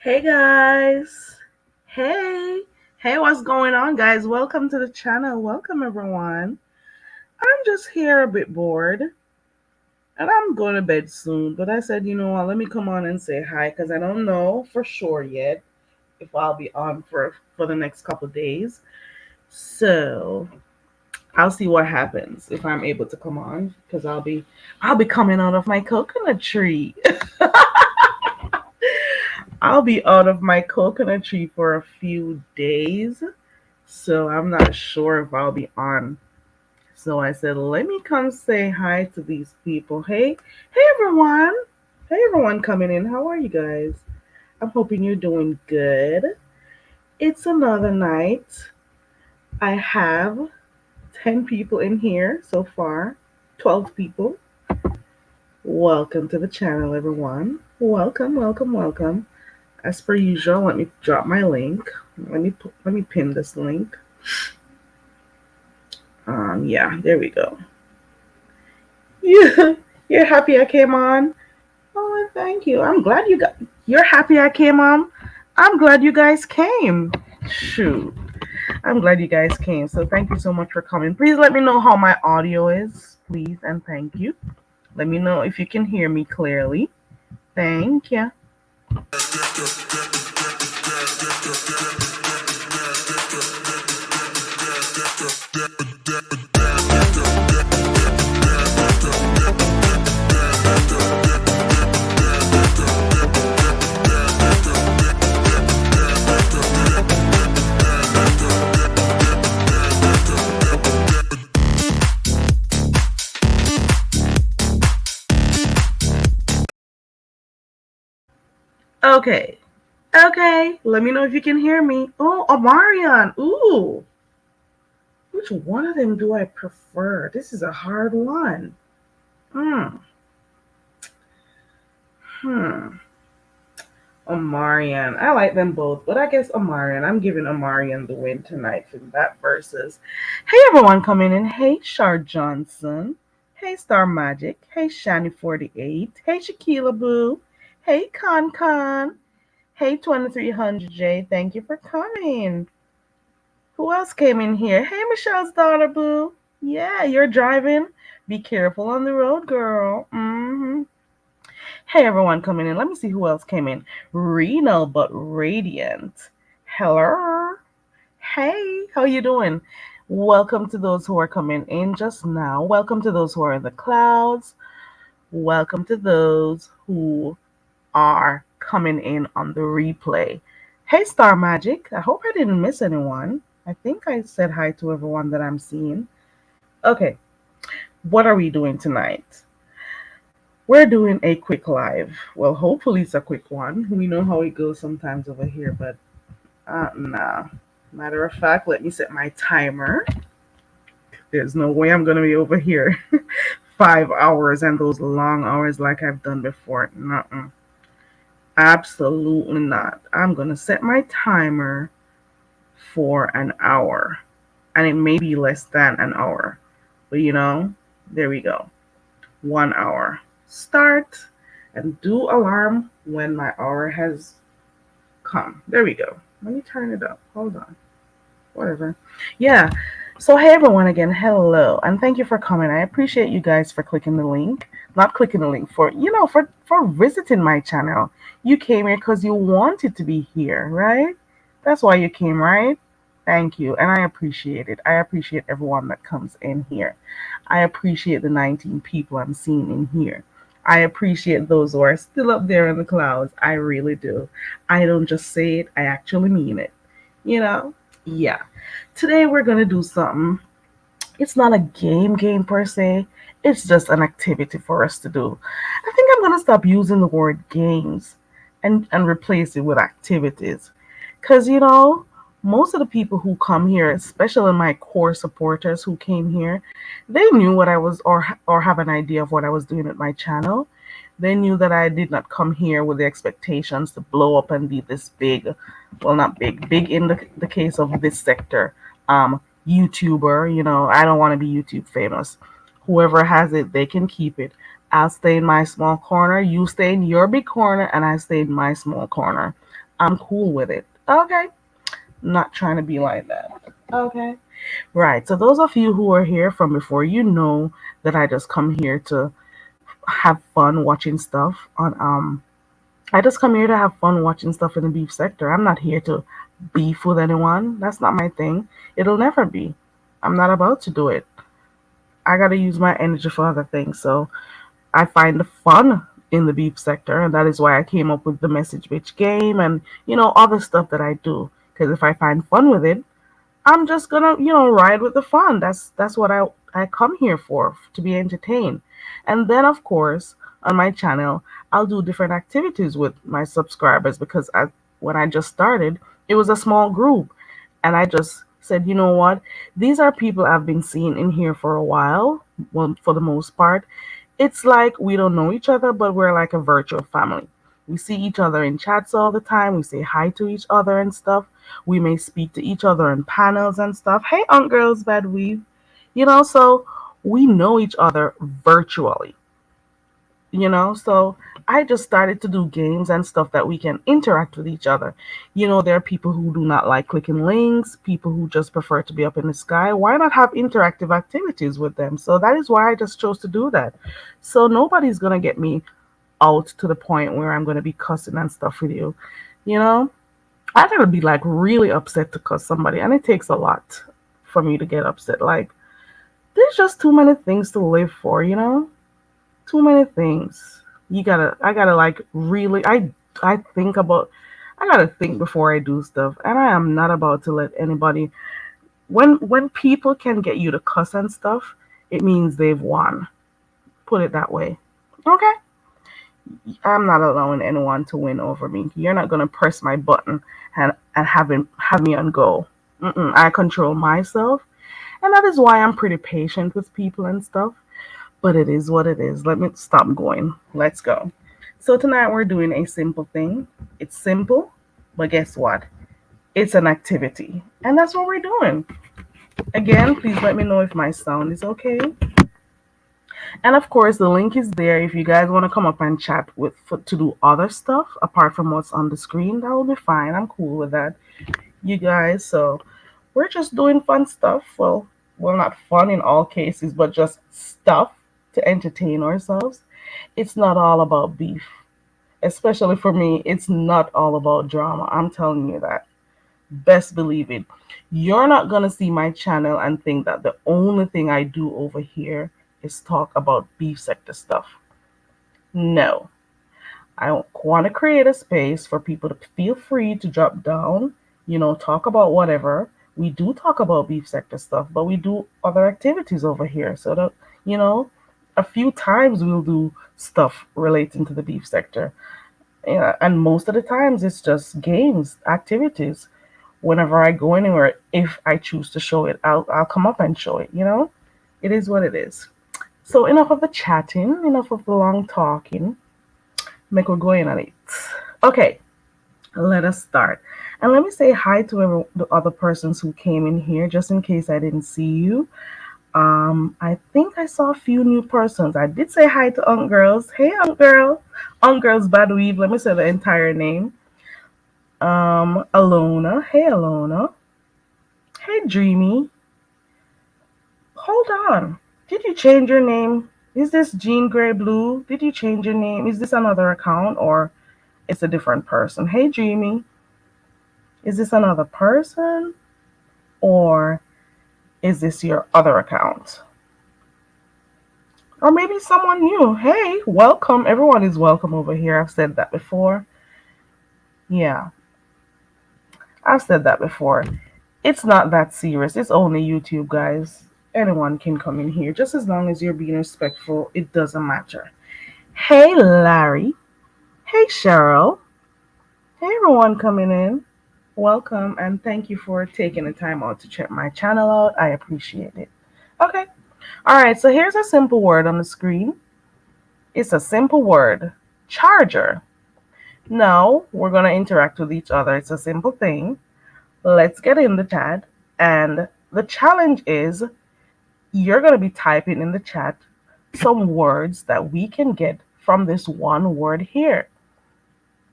Hey guys. Hey. Hey, what's going on, guys? Welcome to the channel. Welcome, everyone. I'm just here a bit bored and I'm going to bed soon. But I said, you know what? Let me come on and say hi because I don't know for sure yet if I'll be on for the next couple of days. So I'll see what happens if I'm able to come on because I'll be coming out of my coconut tree. I'll be out of my coconut tree for a few days. So I'm not sure if I'll be on. So I said, let me come say hi to these people. Hey everyone. Hey everyone coming in. How are you guys? I'm hoping you're doing good. It's another night. I have 10 people in here so far. 12 people. Welcome to the channel, everyone. Welcome, welcome, welcome. As per usual, let me drop my link. Let me pin this link. Yeah, there we go. Yeah, you're happy I came on. Oh, thank you. You're happy I came on. I'm glad you guys came. Shoot, I'm glad you guys came. So thank you so much for coming. Please let me know how my audio is, please, and thank you. Let me know if you can hear me clearly. Thank you. Okay. Okay. Let me know if you can hear me. Oh, Amarian. Ooh. Which one of them do I prefer? This is a hard one. Hmm. Hmm. Omarion. I like them both, but I guess Omarion. I'm giving Omarion the win tonight for that versus. Hey everyone coming in. Hey Shar Johnson. Hey Star Magic. Hey Shani48. Hey Shaquila Boo. Hey Con Con. Hey 2300J. Thank you for coming. Who else came in here? Hey Michelle's daughter Boo. Yeah, you're driving. Be careful on the road, girl. Hey everyone coming in. Let me see who else came in. Renal but radiant. Hello. Hey, how you doing? Welcome to those who are coming in just now. Welcome to those who are in the clouds. Welcome to those who are coming in on the replay. Hey Star Magic. I hope I didn't miss anyone. I think I said hi to everyone that I'm seeing. Okay, what are we doing tonight? We're doing a quick live. Well, hopefully it's a quick one. We know how it goes sometimes over here, but nah. Matter of fact, let me set my timer. There's no way I'm gonna be over here 5 hours and those long hours like I've done before. Nuh-uh. Absolutely not. I'm gonna set my timer for an hour, and it may be less than an hour, but there we go. 1 hour. Start and do alarm when my hour has come. There we go. Let me turn it up. Hold on. Whatever. Yeah. So hey everyone again, hello, and thank you for coming. I appreciate you guys for clicking the link. Not clicking the link for for visiting my channel. You came here because you wanted to be here, right? That's why you came, right? Thank you, and I appreciate it. I appreciate everyone that comes in here. I appreciate the 19 people I'm seeing in here. I appreciate those who are still up there in the clouds. I really do. I don't just say it, I actually mean it. You know? Yeah. Today we're going to do something. It's not a game per se. It's just an activity for us to do. I think I'm going to stop using the word games and replace it with activities. Cuz most of the people who come here, especially my core supporters who came here, they knew what I was or have an idea of what I was doing at my channel. They knew that I did not come here with the expectations to blow up and be this big, well, not big, big in the case of this sector, YouTuber. I don't want to be YouTube famous. Whoever has it, they can keep it. I'll stay in my small corner, you stay in your big corner, and I stay in my small corner. I'm cool with it. Okay. Not trying to be like that. Okay. Right. So those of you who are here from before, you know that I just come here to have fun watching stuff on I just come here to have fun watching stuff in the beef sector. I'm not here to beef with anyone. That's not my thing. It'll never be. I'm not about to do it. I got to use my energy for other things. So I find the fun in the beef sector, and that is why I came up with the message bitch game and other stuff that I do. Because if I find fun with it, I'm just gonna, ride with the fun. That's what I come here for, to be entertained. And then of course, on my channel, I'll do different activities with my subscribers because when I just started, it was a small group. And I just said, you know what? These are people I've been seeing in here for a while, well, for the most part. It's like we don't know each other, but we're like a virtual family. We see each other in chats all the time. We say hi to each other and stuff. We may speak to each other in panels and stuff. Hey, Aunt Girls, Bad Weave. So we know each other virtually. So I just started to do games and stuff that we can interact with each other. There are people who do not like clicking links, people who just prefer to be up in the sky. Why not have interactive activities with them? So that is why I just chose to do that. So nobody's going to get me out to the point where I'm going to be cussing and stuff with you. You know, I gotta be like really upset to cuss somebody, and it takes a lot for me to get upset. Like, there's just too many things to live for. Too many things. I gotta like really, I think about, I gotta think before I do stuff, and I am not about to let anybody. When people can get you to cuss and stuff, it means they've won. Put it that way. Okay. I'm not allowing anyone to win over me. You're not gonna press my button and have me on go. I control myself, and that is why I'm pretty patient with people and stuff. But it is what it is. Let me stop going. Let's go. So tonight we're doing a simple thing. It's simple, but guess what? It's an activity, and that's what we're doing. Again, please let me know if my sound is okay. And of course, the link is there if you guys want to come up and chat to do other stuff apart from what's on the screen. That will be fine. I'm cool with that, you guys. So we're just doing fun stuff. Well, not fun in all cases, but just stuff to entertain ourselves. It's not all about beef, especially for me. It's not all about drama. I'm telling you that. Best believe it. You're not going to see my channel and think that the only thing I do over here is talk about beef sector stuff. No. I want to create a space for people to feel free to drop down, talk about whatever, We do talk about beef sector stuff, but we do other activities over here. So that, you know, a few times we'll do stuff relating to the beef sector. Yeah, and most of the times it's just games, activities. Whenever I go anywhere, if I choose to show it, I'll come up and show it, you know? It is what it is. So enough of the chatting, enough of the long talking. Make we go in on it. Okay, let us start. And let me say hi to the other persons who came in here, just in case I didn't see you. I think I saw a few new persons. I did say hi to Unk Girls. Hey, Unk Girl. Unk Girls Bad Weave. Let me say the entire name. Alona. Hey, Alona. Hey, Dreamy. Hold on. Did you change your name? Is this Jean Grey Blue? Did you change your name? Is this another account or it's a different person? Hey, Dreamy. Is this another person or is this your other account? Or maybe someone new. Hey, welcome. Everyone is welcome over here. I've said that before. Yeah, I've said that before. It's not that serious. It's only YouTube, guys. Anyone can come in here. Just as long as you're being respectful, it doesn't matter. Hey, Larry. Hey, Cheryl. Hey, everyone coming in. Welcome and thank you for taking the time out to check my channel out. I appreciate it. Okay. All right. So here's a simple word on the screen. It's a simple word, charger. Now we're going to interact with each other. It's a simple thing. Let's get in the chat. And the challenge is you're going to be typing in the chat some words that we can get from this one word here.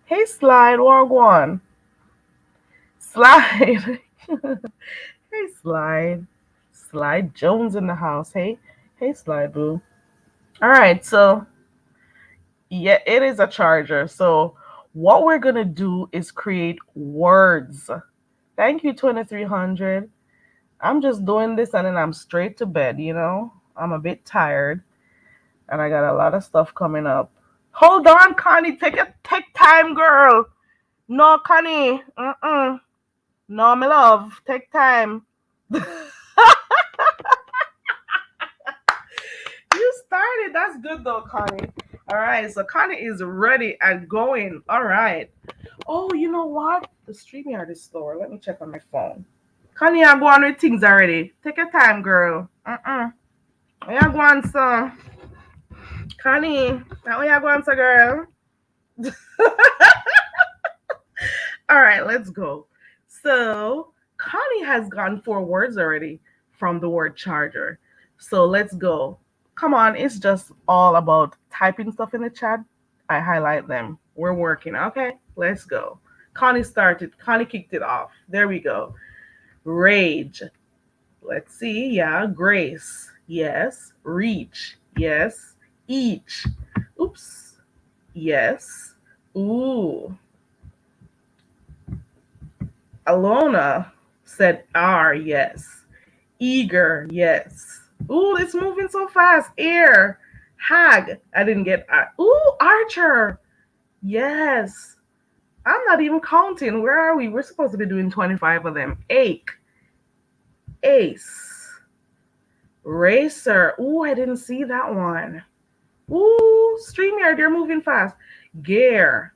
Hey, Slide, Wagwan. Slide. Hey, Slide. Slide Jones in the house. Hey, Slide Boo. All right, so yeah, it is a charger. So what we're gonna do is create words. Thank you, 2300. I'm just doing this and then I'm straight to bed, you know? I'm a bit tired and I got a lot of stuff coming up. Hold on, Connie. Take time, girl. No, Connie. No, my love. Take time. You started. That's good though, Connie. All right, so Connie is ready and going. All right. Oh, you know what? The StreamYard is slower. Let me check on my phone. Connie, I go on with things already. Take your time, girl. Where you going, so? Connie, now where you going, so, girl? All right, let's go. So Connie has gotten 4 words already from the word charger. So let's go. Come on, it's just all about typing stuff in the chat. I highlight them. We're working. Okay, let's go. Connie kicked it off. There we go. Rage. Let's see. Yeah. Grace. Yes. Reach. Yes. Each. Oops. Yes. Ooh. Alona said R, yes. Eager, yes. Ooh, it's moving so fast. Air. Hag. I didn't get Ooh, Archer. Yes. I'm not even counting. Where are we? We're supposed to be doing 25 of them. Ache. Ace. Racer. Ooh, I didn't see that one. Ooh, StreamYard, you're moving fast. Gear.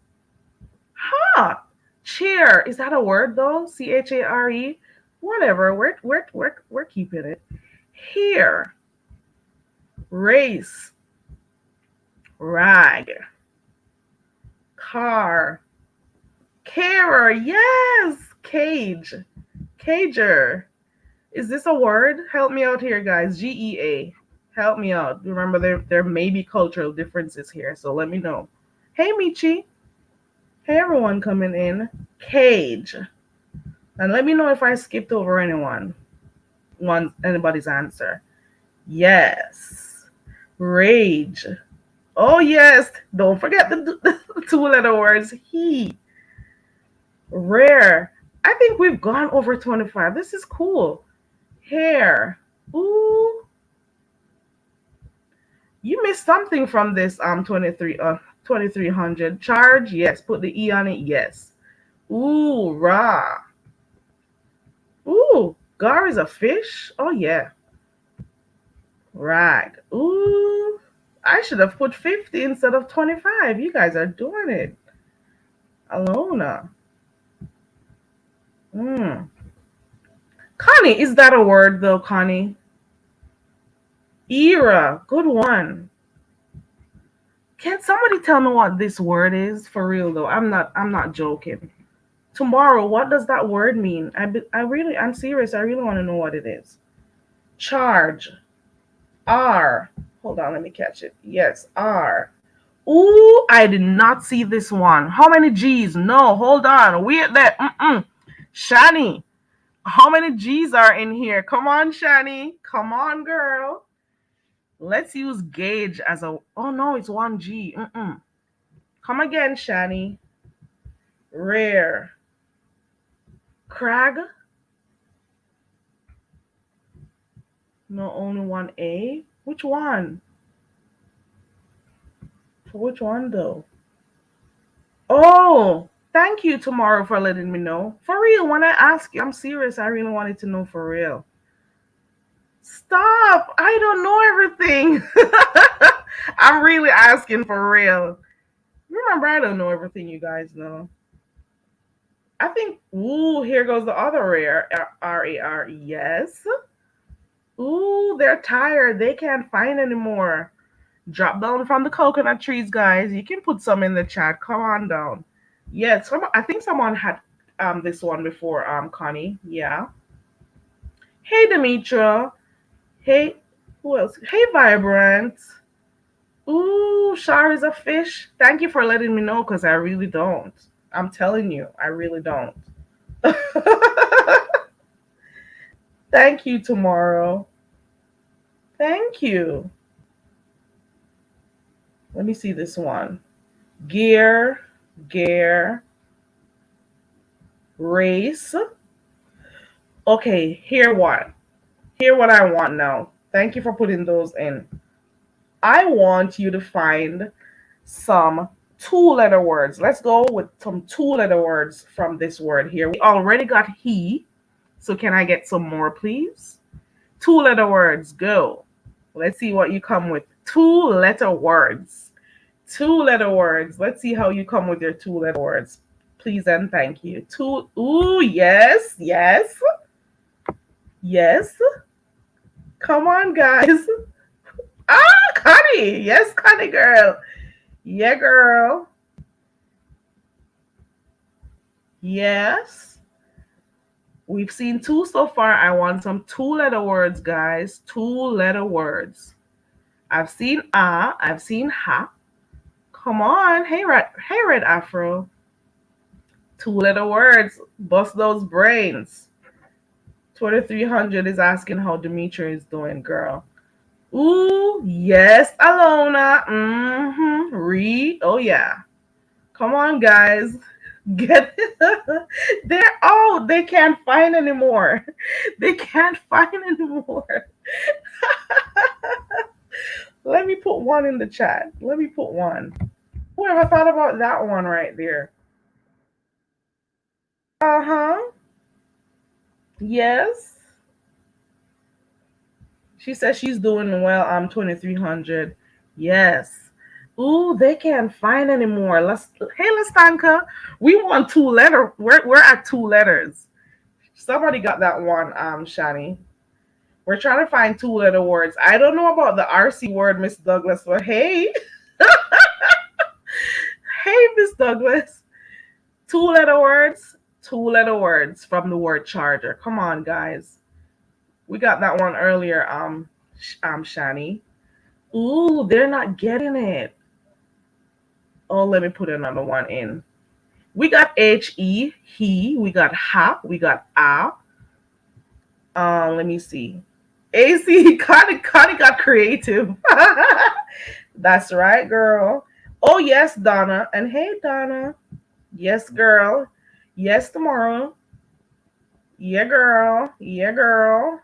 Huh. Cheer. Is that a word though? Chare? Whatever. We're keeping it. Here. Race. Rag. Car. Carer. Yes. Cage. Cager. Is this a word? Help me out here, guys. GEA. Help me out. Remember, there may be cultural differences here, so let me know. Hey, Michi. Hey, everyone coming in. Cage. And let me know if I skipped over anybody's answer. Yes. Rage. Oh, yes. Don't forget the 2-letter words. He. Rare. I think we've gone over 25. This is cool. Hair. Ooh. You missed something from this 2300. Charge. Yes. Put the E on it. Yes. Ooh, raw. Ooh, Gar is a fish? Oh, yeah. Rag. Ooh. I should have put 50 instead of 25. You guys are doing it. Alona. Mm. Connie, is that a word though, Connie? Era. Good one. Can somebody tell me what this word is for real though? I'm not joking. Tomorrow, what does that word mean? I'm serious. I really want to know what it is. Charge. R. Hold on, let me catch it. Yes, R. Ooh, I did not see this one. How many G's? No, hold on. Wait there. Shani, how many G's are in here? Come on, Shani. Come on, girl. Let's use gauge as a. Oh no, it's one G. Come again, Shani. Rare. Crag. No, only one A. Which one? For which one though? Oh, thank you, Tomorrow, for letting me know. For real, when I ask you, I'm serious. I really wanted to know for real. Stop! I don't know everything. I'm really asking for real. Remember, I don't know everything you guys know. I think, ooh, here goes the other rare. RAR. Yes. Ooh, they're tired. They can't find anymore. Drop down from the coconut trees, guys. You can put some in the chat. Come on down. Yeah, I think someone had this one before, Connie. Yeah. Hey, Demetra. Hey, who else? Hey, Vibrant. Ooh, Shar is a fish. Thank you for letting me know because I really don't. I'm telling you, I really don't. Thank you, Tomorrow. Thank you. Let me see this one. Gear, gear, race. Okay, here what? Here what I want now. Thank you for putting those in. I want you to find some two-letter words. Let's go with some two-letter words from this word here. We already got he, so can I get some more, please? Two-letter words, go. Let's see what you come with. Two-letter words. Two-letter words. Let's see how you come with your two-letter words. Please and thank you. Ooh, yes, yes, yes. Come on, guys. Ah, Connie. Yes, Connie girl. Yeah, girl. Yes. We've seen two so far. I want some two-letter words, guys. Two-letter words. I've seen I've seen ha. Come on. Hey, Red Afro. Two-letter words. Bust those brains. 2300 is asking how Demetri is doing, girl. Ooh, yes, Alona. Read. Oh, yeah. Come on, guys. Get they can't find anymore. They can't find anymore. Let me put one in the chat. Let me put one. Whoever thought about that one right there? Uh-huh. Yes. She says she's doing well. I'm 2300. Yes. Ooh, they can't find anymore. Hey, Lastanka. We want two letter. We're at two letters. Somebody got that one, Shani. We're trying to find two-letter words. I don't know about the RC word, Miss Douglas, but hey, hey, Miss Douglas. Two-letter words, two-letter words from the word charger. Come on, guys. We got that one earlier, Shani. Ooh, they're not getting it. Oh, let me put another one in. We got he. We got ha. We got a. Let me see. AC Connie got creative. That's right, girl. Oh yes, Donna. And hey, Donna. Yes, girl. Yes, tomorrow. Yeah, girl. Yeah, girl.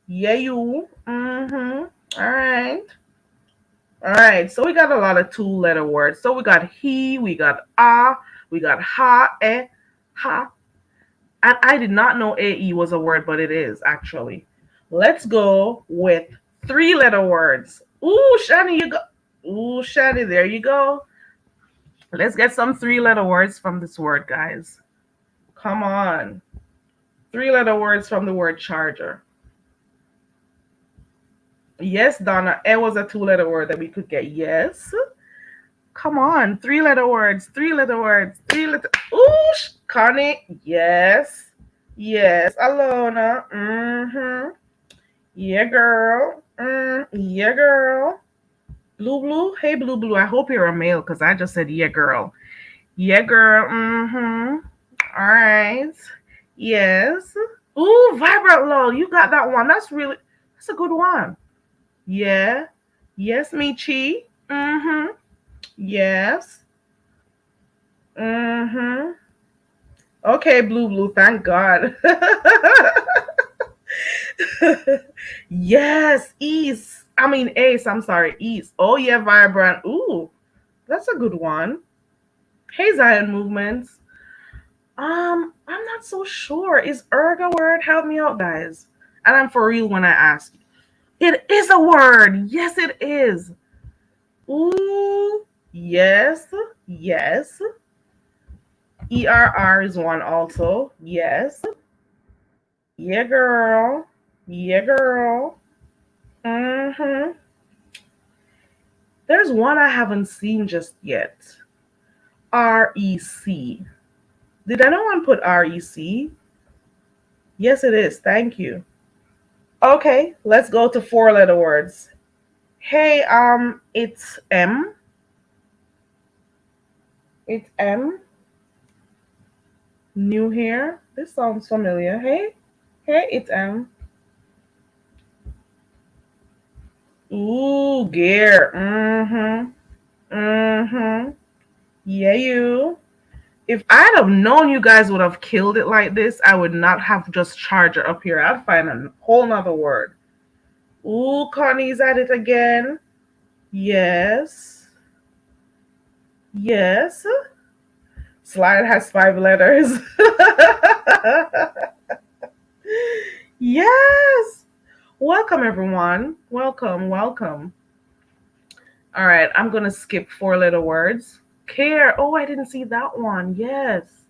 Yeah, you. All right. All right. So we got a lot of two-letter words. So we got he. We got we got ha. Ha. And I did not know AE was a word, but it is actually. Let's go with three-letter words. Ooh, Shani, you go. Ooh, Shani, there you go. Let's get some three-letter words from this word, guys. Come on. Three-letter words from the word charger. Yes, Donna, it was a two-letter word that we could get. Yes. Come on. Three-letter words. Three-letter words. Three-letter. Ooh, Connie. Yes. Yes. Alona. Mm-hmm. Yeah, girl. Yeah, girl. Blue Blue. Hey, Blue Blue. I hope you're a male because I just said yeah, girl. Yeah, girl. Mm-hmm. All right. Yes. Ooh, Vibrant Lol. You got that one. That's a good one. Yeah. Yes, Michi. Mm-hmm. Yes. Mm-hmm. Okay, Blue Blue. Thank God. Yes, East. I mean Ace. I'm sorry, East. Oh yeah, Vibrant. Ooh, that's a good one. Hey, Zion Movements. I'm not so sure. Is erg a word? Help me out, guys. And I'm for real when I ask. It is a word. Yes, it is. Ooh, yes, yes. ERR is one also. Yes. Yeah, girl. Yeah, girl. Mm-hmm. There's one I haven't seen just yet. REC. Did anyone put REC? Yes, it is. Thank you. Okay, let's go to four-letter words. Hey, it's M. It's M. New here. This sounds familiar. Hey, hey, it's M. Ooh, gear. Mm-hmm. Mm-hmm. Yeah, you. If I'd have known you guys would have killed it like this, I would not have just charger up here. I'd find a whole nother word. Ooh, Connie's at it again. Yes. Yes. Slide has five letters. Yes. Welcome, everyone. Welcome, welcome. All right, I'm going to skip four-letter words. Care. Oh, I didn't see that one. Yes.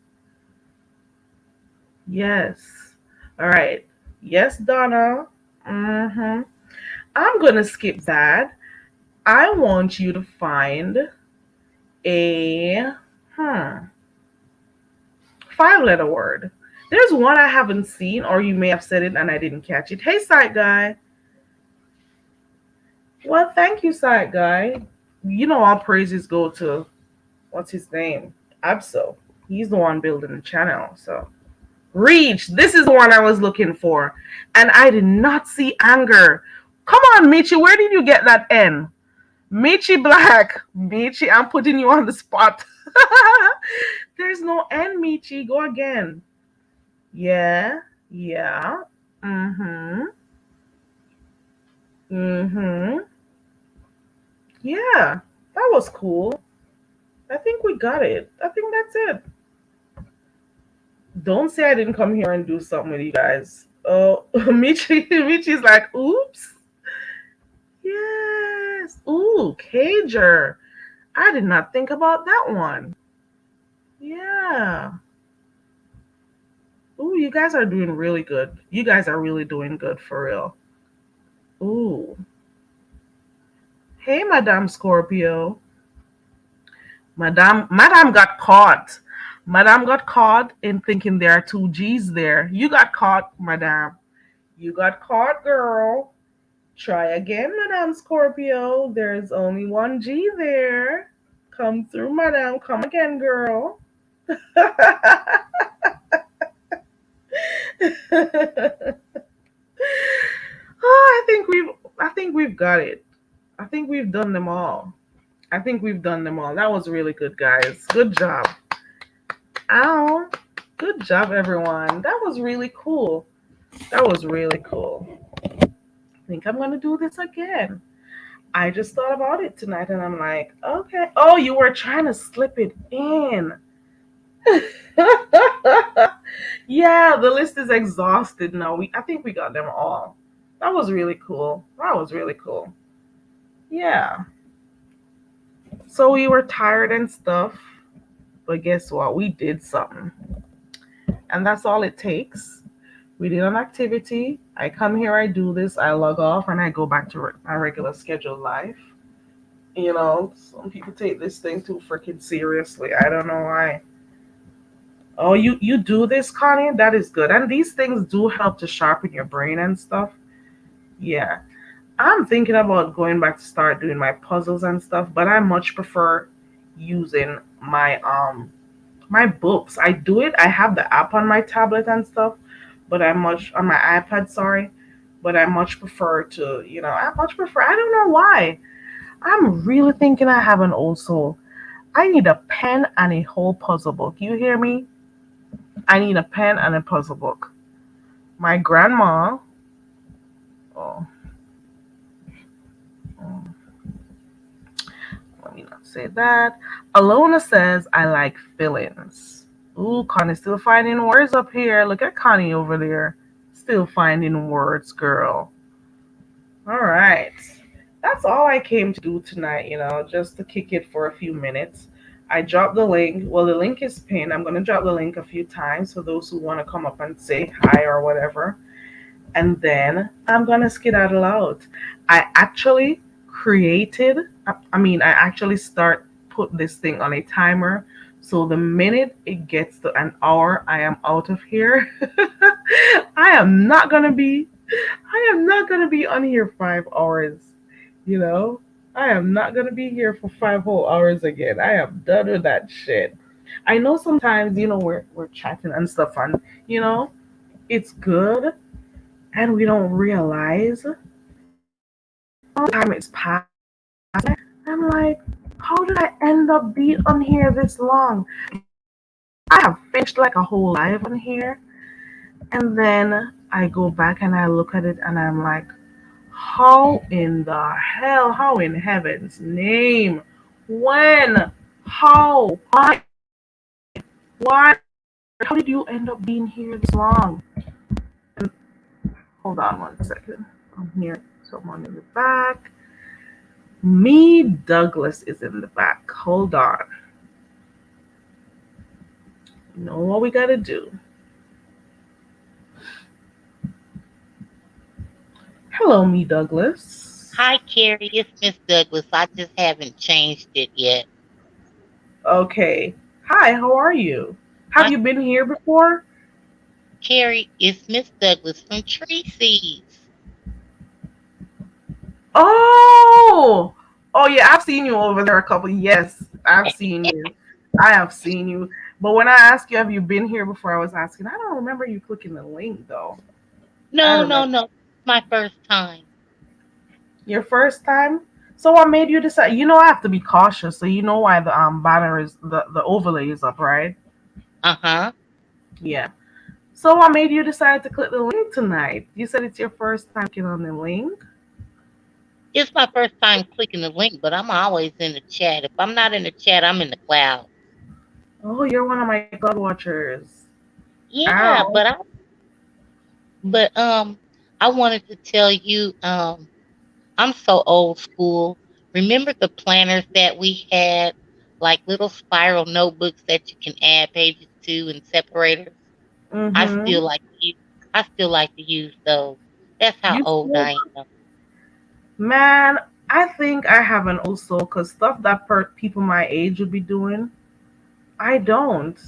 Yes. All right. Yes, Donna. Mm-hmm. I'm going to skip that. I want you to find a five-letter word. There's one I haven't seen, or you may have said it and I didn't catch it. Hey, Sight Guy. Well, thank you, Sight Guy. You know all praises go to, what's his name? Abso. He's the one building the channel. So, Reach. This is the one I was looking for. And I did not see anger. Come on, Michi. Where did you get that N? Michi Black. Michi, I'm putting you on the spot. There's no N, Michi. Go again. Yeah. Yeah. Mm-hmm. Mm-hmm. Yeah. That was cool. I think we got it. I think that's it. Don't say I didn't come here and do something with you guys. Oh, Michi's like, oops. Yes. Ooh, Cager. I did not think about that one. Yeah. Ooh, you guys are doing really good. You guys are really doing good for real. Ooh. Hey, Madame Scorpio. Madame got caught. Madame got caught in thinking there are two G's there. You got caught, Madame. You got caught, girl. Try again, Madame Scorpio. There's only one G there. Come through, Madame. Come again, girl. Oh, I think we've got it. I think we've done them all. I think we've done them all. That was really good, guys. Good job. Ow. Good job, everyone. That was really cool. That was really cool. I think I'm going to do this again. I just thought about it tonight and I'm like, okay. Oh, you were trying to slip it in. Yeah, the list is exhausted now. I think we got them all. That was really cool. That was really cool. Yeah. So we were tired and stuff, but guess what? We did something. And that's all it takes. We did an activity. I come here, I do this, I log off, and I go back to my regular scheduled life. Some people take this thing too freaking seriously. I don't know why. Oh, you do this, Connie? That is good. And these things do help to sharpen your brain and stuff. Yeah. I'm thinking about going back to start doing my puzzles and stuff, but I much prefer using my books. I do it. I have the app on my tablet and stuff, but I much on my iPad, sorry. But I much prefer to, I much prefer. I don't know why. I'm really thinking I have an old soul. I need a pen and a whole puzzle book. You hear me? I need a pen and a puzzle book. My grandma, oh, oh, let me not say that. Alona says, I like fillings. Ooh, Connie's still finding words up here. Look at Connie over there. Still finding words, girl. All right. That's all I came to do tonight, just to kick it for a few minutes. I dropped the link. Well, the link is pinned. I'm going to drop the link a few times for those who want to come up and say hi or whatever. And then I'm going to skedaddle out. I actually created, I actually put this thing on a timer. So the minute it gets to an hour, I am out of here. I am not going to be I am not gonna be on here 5 hours. You know, I am not gonna be here for 5 whole hours again. I am done with that shit. I know sometimes we're chatting and stuff, and it's good, and we don't realize how time is passing. I'm like, how did I end up being on here this long? I have finished like a whole life on here, and then I go back and I look at it, and I'm like, how in the hell? How in heaven's name? When? How? Why? How did you end up being here this long? And hold on 1 second. I'm here. Someone in the back. Me Douglas is in the back. Hold on. You know what we gotta do. Hello, Me Douglas. Hi, Carrie. It's Miss Douglas. I just haven't changed it yet. Okay. Hi, how are you? Have Hi, you been here before? Carrie. It's Miss Douglas from Tree Seeds. Oh, oh yeah, I've seen you over there a couple. Yes, I've seen you. I have seen you. But when I asked you, have you been here before? I was asking. I don't remember you clicking the link though. I No, no, remember no. My first time. your first time. So what made you decide? I have to be cautious. So you know why the banner is the overlay is up, right? Uh huh. Yeah. So what made you decide to click the link tonight? You said it's your first time clicking on the link. It's my first time clicking the link, but I'm always in the chat. If I'm not in the chat, I'm in the cloud. Oh, you're one of my cloud watchers. Yeah, Ow. but I wanted to tell you, I'm so old school. Remember the planners that we had, like little spiral notebooks that you can add pages to and separators? I Mm-hmm. still like to use, I still like to use those. That's how You old still, I am. man, I think I have an old soul because stuff that people my age would be doing, I don't.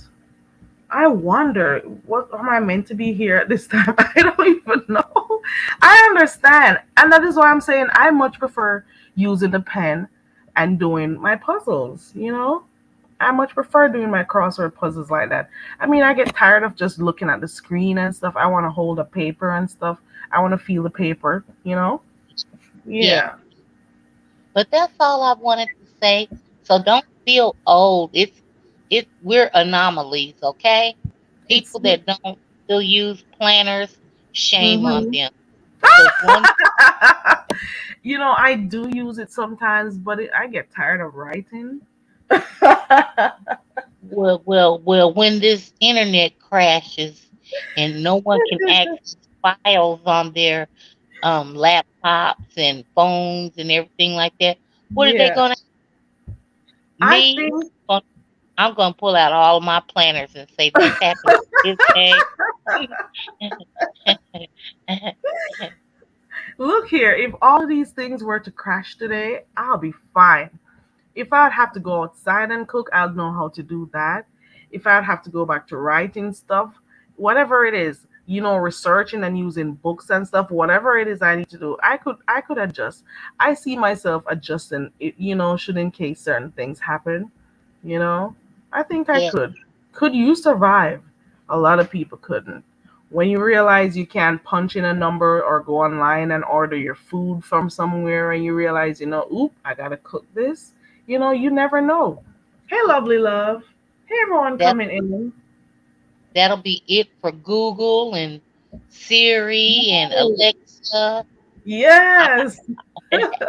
I wonder, what am I meant to be here at this time? I don't even know. I understand. And that is why I'm saying I much prefer using the pen and doing my puzzles. I much prefer doing my crossword puzzles like that. I mean, I get tired of just looking at the screen and stuff. I want to hold a paper and stuff. I want to feel the paper. Yeah, Yeah. but that's all I wanted to say. So don't feel old. We're anomalies, okay? It's People that don't still use planners, shame on mhm. them. Because one, I do use it sometimes, but I get tired of writing. Well, when this internet crashes and no one can access files on their laptops and phones and everything like that, what are they Yeah, gonna I me? think. I'm gonna pull out all of my planners and say this happened this day. Look here, if all of these things were to crash today, I'll be fine. If I'd have to go outside and cook, I'd know how to do that. If I'd have to go back to writing stuff, whatever it is, researching and using books and stuff, whatever it is I need to do, I could adjust. I see myself adjusting, should in case certain things happen, you know. I think I Yeah, could. Could you survive? A lot of people couldn't. When you realize you can't punch in a number or go online and order your food from somewhere and you realize, oop, I gotta cook this, you never know. Hey, lovely love. Hey, everyone that coming in. that'll be it for Google and Siri and Right. Alexa. I'm Yes. not,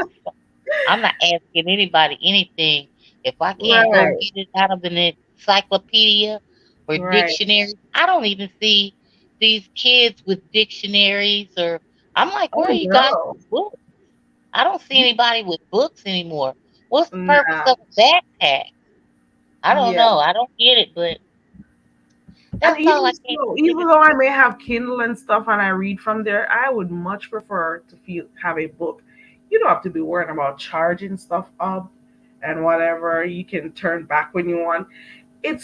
I'm not asking anybody anything. If I can't go Right. get it out of an encyclopedia or Right. dictionary, I don't even see these kids with dictionaries or I'm like, where Oh, are you guys no. with books? I don't see anybody with books anymore. What's the purpose Nah. of a backpack? I don't Yeah. know. I don't get it, but And that's all even I can so, give even it. though I may have Kindle and stuff and I read from there, I would much prefer to have a book. You don't have to be worrying about charging stuff up and whatever. You can turn back when you want. It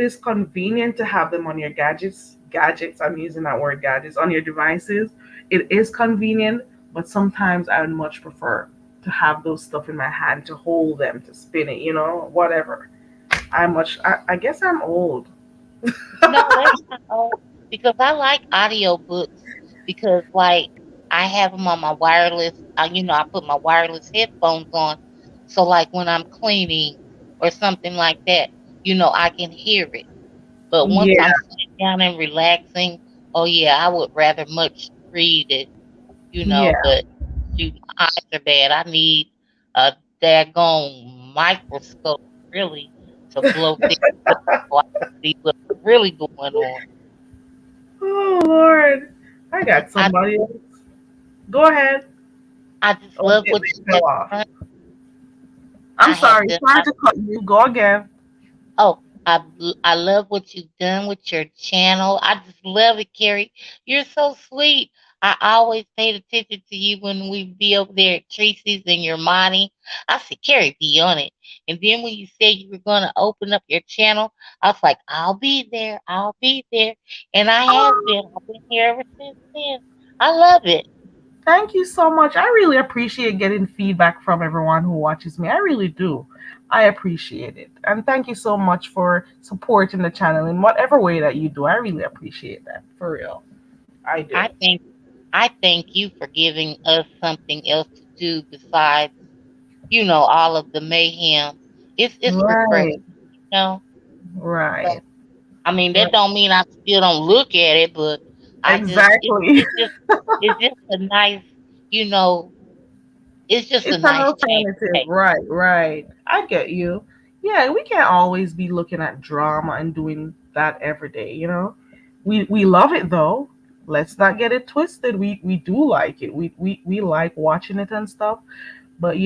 is convenient to have them on your gadgets. I'm using that word, gadgets, on your devices. It is convenient, but sometimes I would much prefer to have those stuff in my hand, to hold them, to spin it, whatever. I guess I'm old. No, that's not old because I like audiobooks because like I have them on my wireless. I put my wireless headphones on, so like when I'm cleaning or something like that, I can hear it. But once Yeah, I'm sitting down and relaxing, oh yeah, I would rather much read it. yeah. But shoot, my eyes are bad. I need a daggone microscope really to blow things up so I can see what's really going on. Oh Lord, I But got somebody else. Go ahead. I just Oh, love they what you fell have off. done. I'm I have sorry, done. trying to cut you. Go again. Oh, I love what you've done with your channel. I just love it, Carrie. You're so sweet. I always paid attention to you when we be over there at Tracy's and your mommy. I said, Carrie, be on it. And then when you said you were going to open up your channel, I was like, I'll be there. I'll be there. And I have been. I've been here ever since then. I love it. Thank you so much. I really appreciate getting feedback from everyone who watches me. I really do. I appreciate it. And thank you so much for supporting the channel in whatever way that you do. I really appreciate that. For real. I do. I think I thank you for giving us something else to do besides all of the mayhem. It's refreshing, Right. you know. Right. So I mean Right. that don't mean I still don't look at it, but I just Exactly. it's just a nice, you know, it's just a It's an nice change. alternative. Hey, Right, right. I get you. Yeah, we can't always be looking at drama and doing that every day, We love it though. Let's not get it twisted. We do like it. We like watching it and stuff. But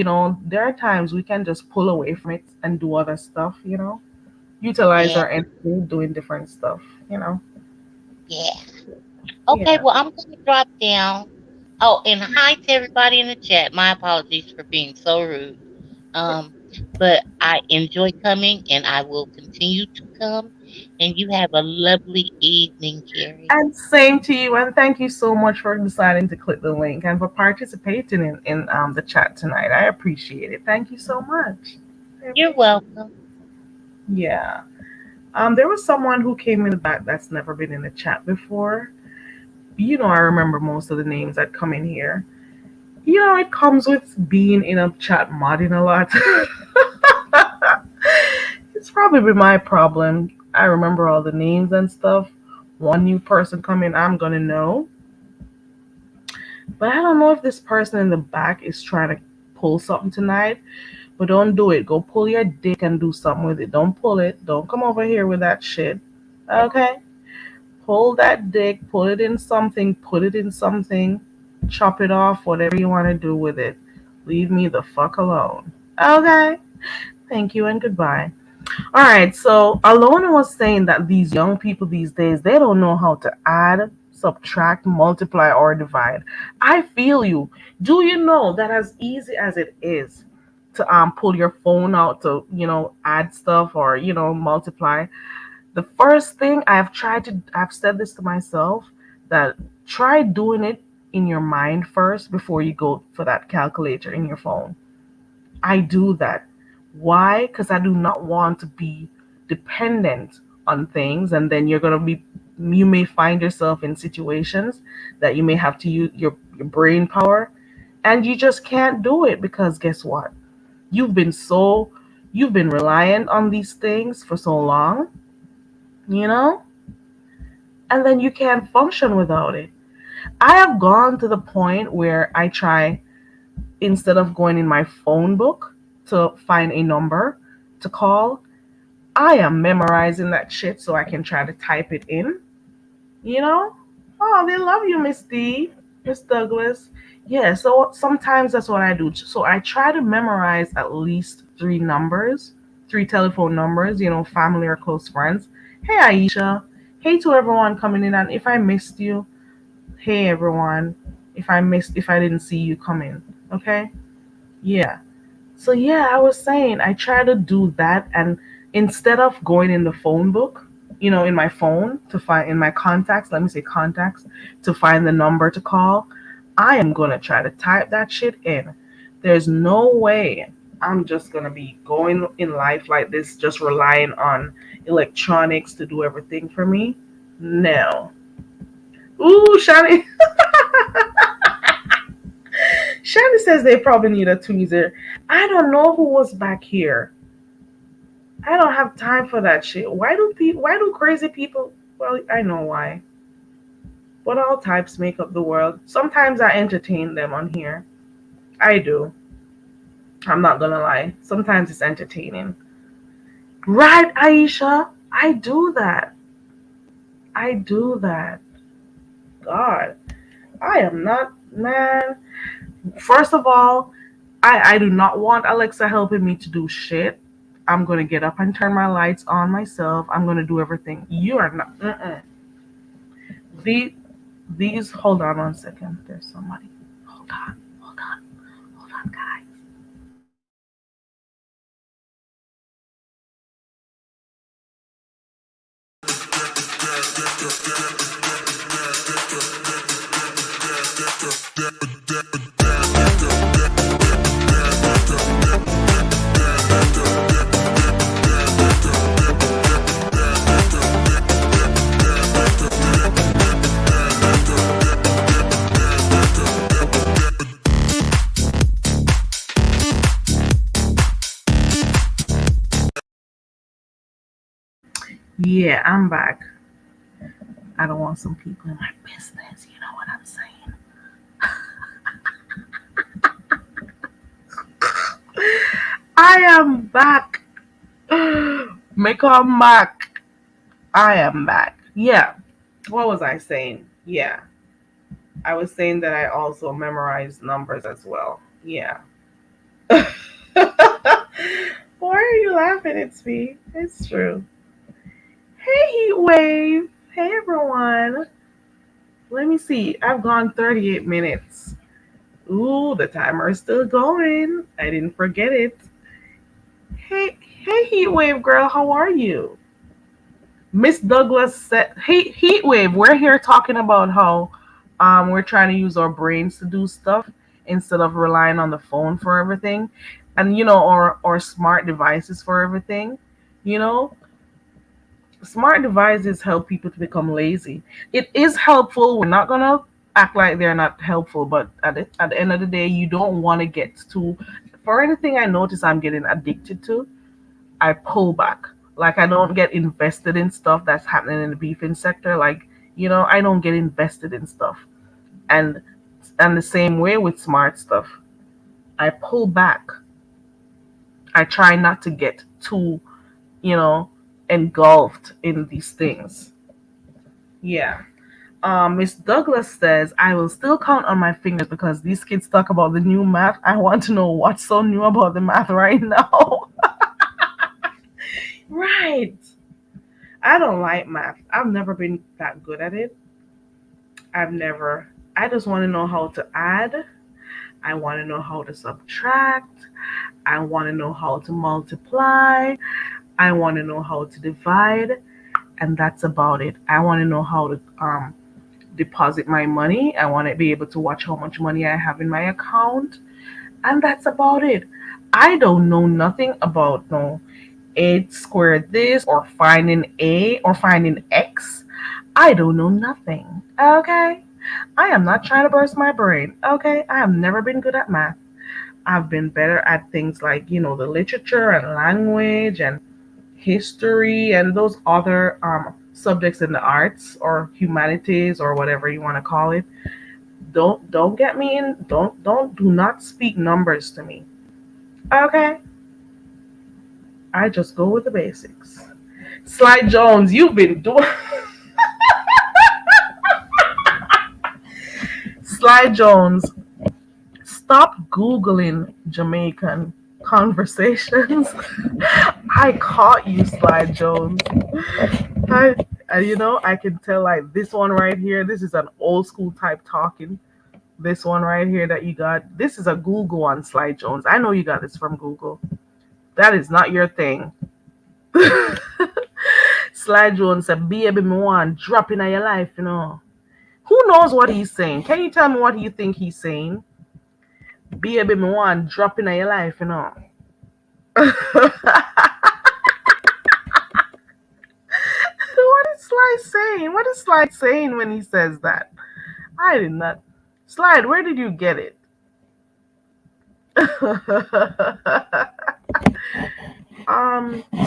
there are times we can just pull away from it and do other stuff, utilize yeah, our energy doing different stuff, you know. yeah. Okay, Yeah. well I'm gonna drop down. Oh, and hi to everybody in the chat. My apologies for being so rude. Um, but I enjoy coming and I will continue to come. And you have a lovely evening, Carrie. And same to you, and thank you so much for deciding to click the link and for participating in the chat tonight. I appreciate it. Thank you so much. I You're appreciate it. welcome. Yeah. There was someone who came in the back that's never been in the chat before. I remember most of the names that come in here. It comes with being in a chat modding a lot. It's probably my problem. I remember all the names and stuff. One new person coming, I'm gonna know. But I don't know if this person in the back is trying to pull something tonight. But don't do it. Go pull your dick and do something with it. Don't pull it. Don't come over here with that shit. Okay? Pull that dick, put it in something, put it in something, chop it off, whatever you want to do with it. Leave me the fuck alone. Okay? Thank you and goodbye. All right, so Alona was saying that these young people these days, they don't know how to add, subtract, multiply, or divide. I feel you. Do you know that as easy as it is to pull your phone out to, add stuff or, multiply, the first thing I've said this to myself, that try doing it in your mind first before you go for that calculator in your phone. I do that. Why? Because I do not want to be dependent on things, and then you may find yourself in situations that you may have to use your brain power, and you just can't do it because guess what? You've been so, you've been reliant on these things for so long, you know, and then you can't function without it. I have gone to the point where I try, instead of going in my phone book to find a number to call, I am memorizing that shit so I can try to type it in, you know? Oh, they love you, Miss D, Miss Douglas. Yeah, so sometimes that's what I do. So I try to memorize at least three numbers, three telephone numbers, family or close friends. Hey, Aisha. Hey to everyone coming in. And if I missed you, hey, everyone. If I didn't see you come in, okay? Yeah. So yeah, I was saying I try to do that, and instead of going in the phone book, in my phone to find in my contacts, let me say contacts, to find the number to call, I am gonna try to type that shit in. There's no way I'm just gonna be going in life like this, just relying on electronics to do everything for me. No. Ooh, Shani. Shani says they probably need a tweezer. I don't know who was back here. I don't have time for that shit. Why do crazy people, well, I know why. But all types make up the world. Sometimes I entertain them on here. I do. I'm not gonna lie. Sometimes it's entertaining. Right, Aisha? I do that. I do that. God. I am not, man. First of all, I do not want Alexa helping me to do shit. I'm gonna get up and turn my lights on myself. I'm gonna do everything. You are not. The these. Hold on 1 second. There's somebody. Hold on. Hold on. Hold on, guys. Yeah, I'm back. I don't want some people in my business. You know what I'm saying? I am back. Make come back. I am back. Yeah. What was I saying? Yeah. I was saying that I also memorized numbers as well. Yeah. Why are you laughing? It's me. It's true. Hey, Heat Wave. Hey, everyone. Let me see. I've gone 38 minutes. Ooh, the timer is still going. I didn't forget it. Hey, Heat Wave girl. How are you? Miss Douglas said, "Hey, Heatwave, we're here talking about how we're trying to use our brains to do stuff instead of relying on the phone for everything, and or smart devices for everything. You know, smart devices help people to become lazy. It is helpful. We're not gonna act like they're not helpful, but at the end of the day, you don't want to get too. For anything I notice, I'm getting addicted to. I pull back. Like I don't get invested in stuff that's happening in the beefing sector. Like, I don't get invested in stuff. And the same way with smart stuff. I pull back. I try not to get too, you know, engulfed in these things. Yeah. Miss Douglas says, I will still count on my fingers because these kids talk about the new math. I want to know what's so new about the math right now. Right. I don't like math. I've never been that good at it. I've never. I just want to know how to add. I want to know how to subtract. I want to know how to multiply. I want to know how to divide. And that's about it. I want to know how to deposit my money. I want to be able to watch how much money I have in my account. And that's about it. I don't know nothing about no 8 squared this or finding A or finding X. I don't know nothing. Okay? I am not trying to burst my brain. Okay? I have never been good at math. I've been better at things like, the literature and language and history and those other subjects in the arts or humanities or whatever you want to call it. Don't get me in. Don't do not speak numbers to me. Okay? I just go with the basics. Sly Jones, you've been doing Sly Jones. Stop Googling Jamaican conversations. I caught you, Sly Jones. I, I can tell like this one right here. This is an old school type talking. This one right here that you got. This is a Google one, Sly Jones. I know you got this from Google. That is not your thing. Sly Jones said, "Baby, me want drop in your life. Who knows what he's saying? Can you tell me what you think he's saying? Baby, me want drop in your life. What is Sly saying? What is Sly saying when he says that? I did not. Slide, where did you get it?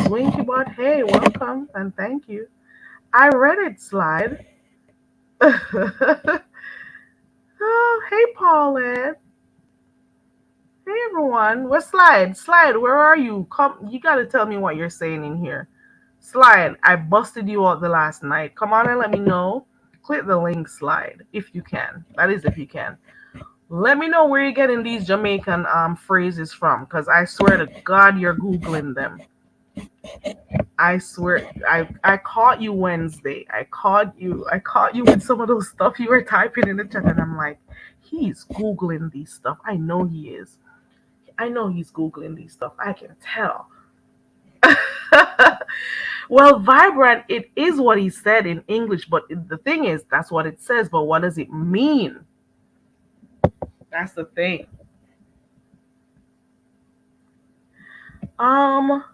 Swinky Bot, hey, welcome and thank you. I read it, Slide. Oh, hey, Paulette. Hey, everyone. Where's Slide? Slide, where are you? Come, you gotta tell me what you're saying in here. Slide, I busted you out the last night. Come on and let me know. Click the link, Slide, if you can. That is, if you can. Let me know where you're getting these Jamaican phrases from, because I swear to God, you're Googling them. I swear, I caught you Wednesday. I caught you with some of those stuff you were typing in the chat, and I'm like, he's Googling these stuff. I know he is. I know he's Googling these stuff. I can tell. Well, vibrant, it is what he said in English, but the thing is, that's what it says, but what does it mean? That's the thing. Um,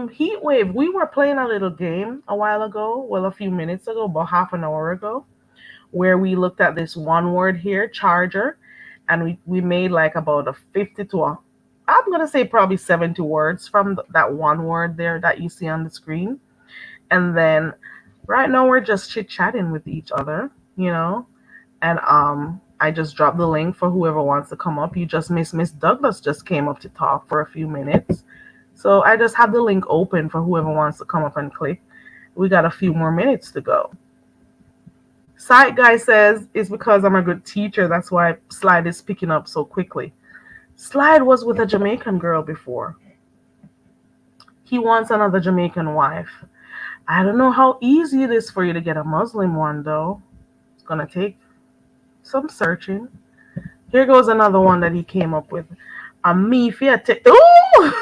Heat Wave, we were playing a little game a while ago, well, a few minutes ago, about half an hour ago, where we looked at this one word here, charger, and we made like about a 50 to a, I'm gonna say probably 70 words from that one word there that you see on the screen. And then right now we're just chit chatting with each other, and I just dropped the link for whoever wants to come up. You just Miss Douglas just came up to talk for a few minutes. So I just have the link open for whoever wants to come up and click. We got a few more minutes to go. Side guy says it's because I'm a good teacher. That's why Slide is picking up so quickly. Slide was with a Jamaican girl before. He wants another Jamaican wife. I don't know how easy it is for you to get a Muslim one though. It's gonna take some searching. Here goes another one that he came up with. A me fiat. Ooh!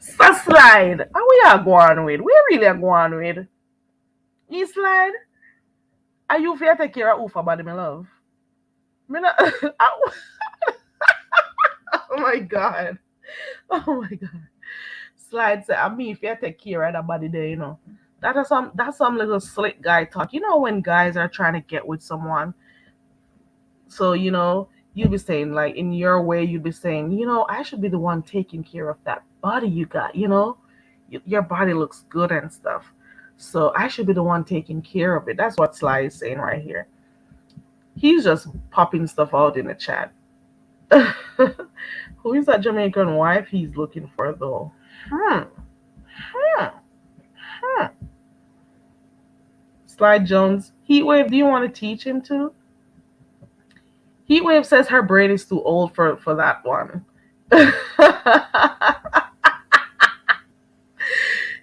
So Slide. How we are going with? We really are going with. You Slide? Are you fiat take care of Ufa body, my love? Me not, oh my god. Oh my god. Slide said, I mean if you take care of that body there. That's some little slick guy talk. When guys are trying to get with someone, so you'd be saying like in your way, you'd be saying, I should be the one taking care of that body you got. Your body looks good and stuff. So I should be the one taking care of it. That's what Sly is saying right here. He's just popping stuff out in the chat. Who is that Jamaican wife he's looking for though? Hmm. Hmm. Hmm. Slide Jones. Heatwave, do you want to teach him to? Heatwave says her brain is too old for that one.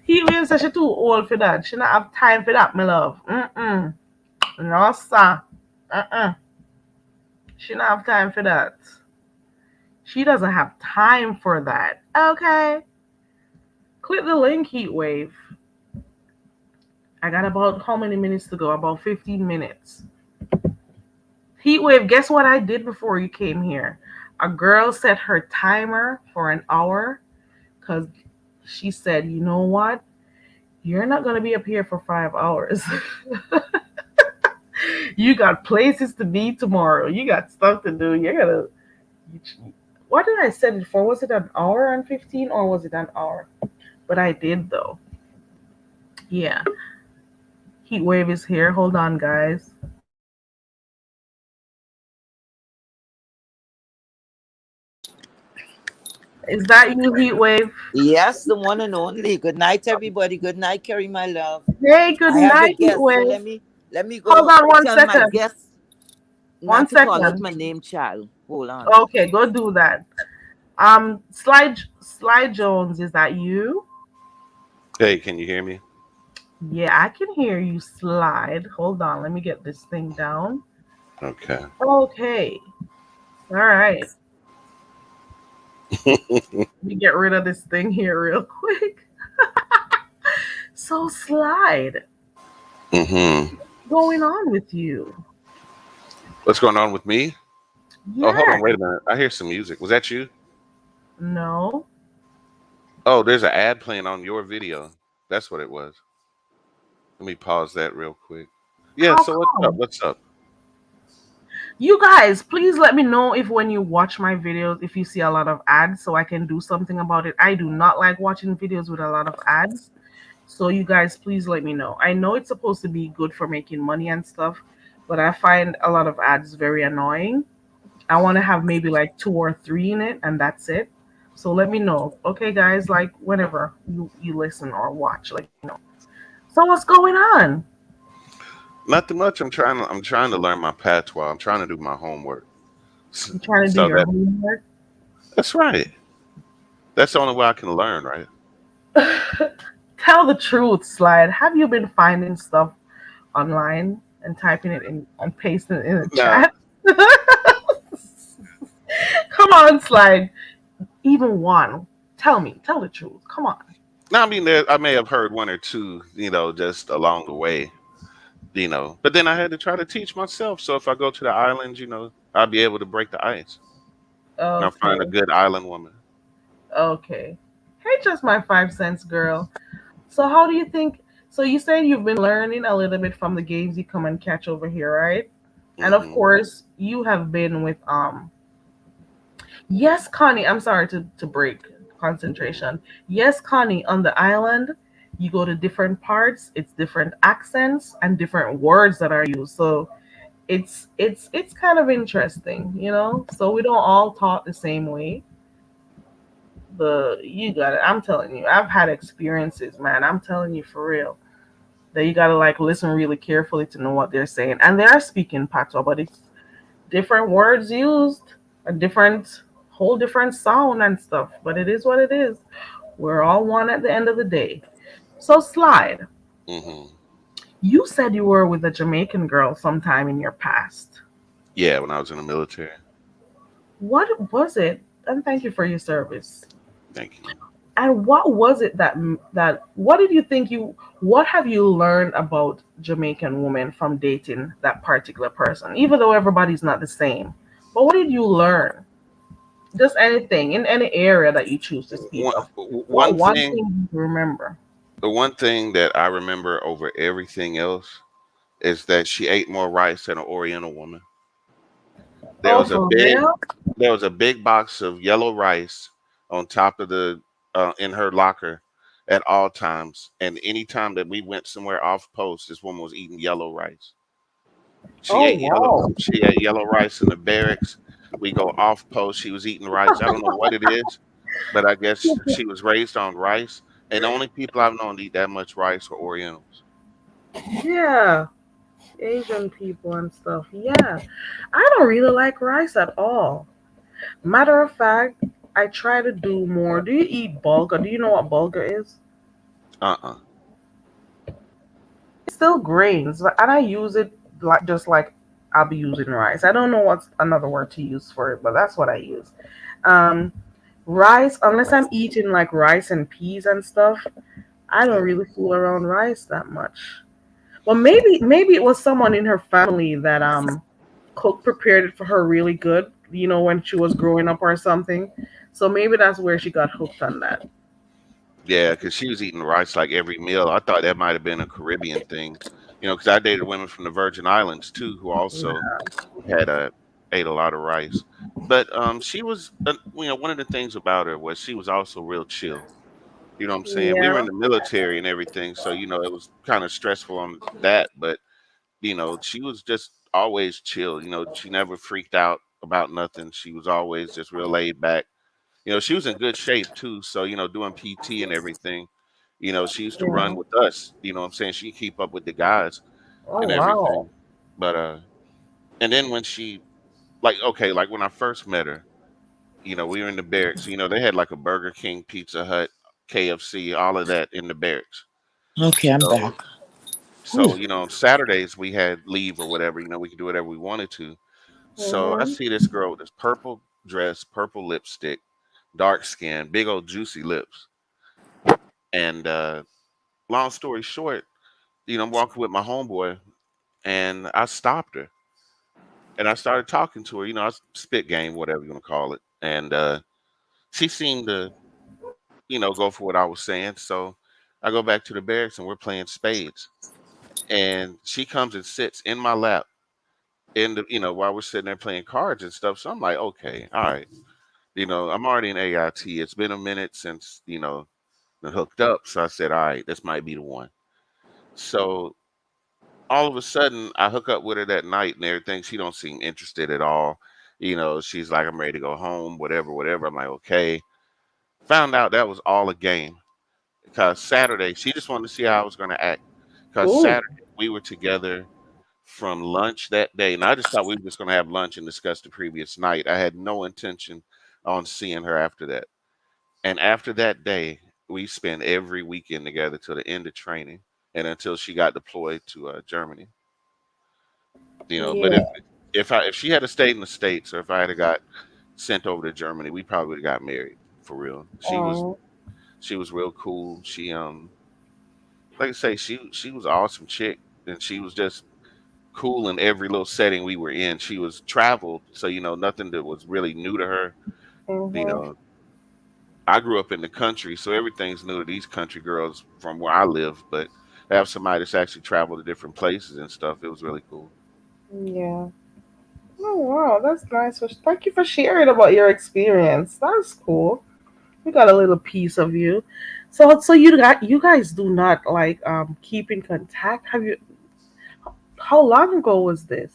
Heatwave says she's too old for that. She not have time for that, my love. Mm-mm. No, sir. Uh-uh. She not have time for that. She doesn't have time for that. Okay. Click the link, Heatwave. I got about how many minutes to go? About 15 minutes. Heatwave, guess what I did before you came here? A girl set her timer for an hour because she said, you know what? You're not going to be up here for 5 hours. You got places to be tomorrow. You got stuff to do. You're going to. What did I set it for? Was it an hour and 15 or was it an hour? But I did though. Yeah. Heatwave is here. Hold on, guys. Is that you, Heatwave? Yes, the one and only. Good night, everybody. Good night, Carrie, my love. Hey, good I have a night, guest, so Heatwave. let me Hold go on one tell my second. guest One not to call out second. my name, child. Hold on. Okay, go do that. Slide Jones, is that you? Hey, can you hear me? Yeah, I can hear you, Slide. Hold on, let me get this thing down. Okay. Okay, all right. Let me get rid of this thing here real quick. So, Slide, Mm-hmm. what's going on with you? What's going on with me? Oh, hold Yeah, on. Wait a minute. I hear some music. Was that you? no. Oh, there's an ad playing on your video. That's what it was. Let me pause that real quick. Yeah, How so what's up? come? What's up? You guys, please let me know if when you watch my videos, if you see a lot of ads so I can do something about it. I do not like watching videos with a lot of ads. So you guys, please let me know. I know it's supposed to be good for making money and stuff, but I find a lot of ads very annoying. I want to have maybe like two or three in it, and that's it. So let me know, okay, guys. Like whenever you listen or watch, let me know. So what's going on? Nothing much. I'm trying to learn my patois. I'm trying to do my homework. You trying to do So your that homework? that's right. That's the only way I can learn, right? Tell the truth, Slide. Have you been finding stuff online and typing it in and pasting it in the No. chat? Come on, Slide. Even one. Tell me. Tell the truth. Come on. No, I mean I may have heard one or two, just along the way. But then I had to try to teach myself. So if I go to the islands, I'll be able to break the ice. I'll find a Okay. good island woman. Okay. Hey, just my 5 cents, girl. So how do you think? So you said you've been learning a little bit from the games you come and catch over here, right? And of Hmm. course, you have been with Yes, Connie. I'm sorry to break concentration. Yes, Connie. On the island, you go to different parts. It's different accents and different words that are used. So it's kind of interesting, you know. So we don't all talk the same way. The you got it. I'm telling you, I've had experiences, man. I'm telling you for real. That you gotta like listen really carefully to know what they're saying. And they are speaking patois, but it's different words used, a different whole different sound and stuff. But it is what it is. We're all one at the end of the day. So Slide, Hmm. you said you were with a Jamaican girl sometime in your past. Yeah, when I was in the military. What was it? And thank you for your service. Thank you. And what was it that what did you think you what have you learned about Jamaican women from dating that particular person? Even though everybody's not the same. But what did you learn? Just anything in any area that you choose to speak One, of. What one one thing, thing you remember? the one thing that I remember over everything else is that she ate more rice than an Oriental woman. There Oh, was a for big, real? there was a big box of yellow rice on top of the in her locker at all times, and any time that we went somewhere off post, this woman was eating yellow rice. Oh wow. She ate yellow rice in the barracks. We go off post. She was eating rice. I don't know what it is, but I guess she was raised on rice. And the only people I've known to eat that much rice were Orientals. Yeah, Asian people and stuff. Yeah, I don't really like rice at all. Matter of fact, I try to do more. Do you eat bulgur? Do you know what bulgur is? Uh-uh. It's still grains, and I use it like just like I'll be using rice. I don't know what's another word to use for it, but that's what I use. Um, Rice, unless I'm eating like rice and peas and stuff, I don't Yeah. really fool around rice that much. Well, maybe it was someone in her family that cook prepared it for her really good, when she was growing up or something. So maybe that's where she got hooked on that. Yeah, because she was eating rice like every meal. I thought that might have been a Caribbean thing, because I dated women from the Virgin Islands too who also had ate a lot of rice. But she was, one of the things about her was she was also real chill. You know what I'm saying? We were in Yeah. the military and everything, so it was kind of stressful on that. But she was just always chill. She never freaked out about nothing. She was always just real laid back. She was in good shape too. So, doing PT and everything, she used to run Yeah. with us. You know what I'm saying? She keep up with the guys Oh and wow. everything. But and then when she like okay, like when I first met her, we were in the barracks. They had like a Burger King, Pizza Hut, KFC, all of that in the barracks. Okay, I'm So back. Whew. Saturdays we had leave or whatever, we could do whatever we wanted to. So I Mhm. see this girl with this purple dress, purple lipstick, dark skin, big old juicy lips. And long story short, I'm walking with my homeboy and I stopped her and I started talking to her. I spit game, whatever you want to call it. And she seemed to, go for what I was saying. So I go back to the barracks and we're playing spades. And she comes and sits in my lap while we're sitting there playing cards and stuff. So I'm like, okay, all right. I'm already in AIT. It's been a minute since, been hooked up. So I said, all right, this might be the one. So all of a sudden I hook up with her that night and everything. She don't seem interested at all. She's like, I'm ready to go home, whatever, whatever. I'm like, okay. Found out that was all a game. Because Saturday, she just wanted to see how I was gonna act. Because Ooh. Saturday we were together from lunch that day. And I just thought we were just gonna have lunch and discuss the previous night. I had no intention on seeing her after that. And after that day, we spent every weekend together till the end of training and until she got deployed to Germany. But Yeah. if she had stayed in the States or if I had got sent over to Germany, we probably would have got married for real. Um. She was real cool. She like I say, she was an awesome chick and she was just cool in every little setting we were in. She was traveled, so nothing that was really new to her. You Mhm. know, I grew up in the country, so everything's new to these country girls from where I live. But to have somebody that's actually traveled to different places and stuff, it was really cool. Yeah. Oh wow, that's nice. Thank you for sharing about your experience. That's cool. We got a little piece of you. So you guys do not like keep in contact. Have you? How long ago was this?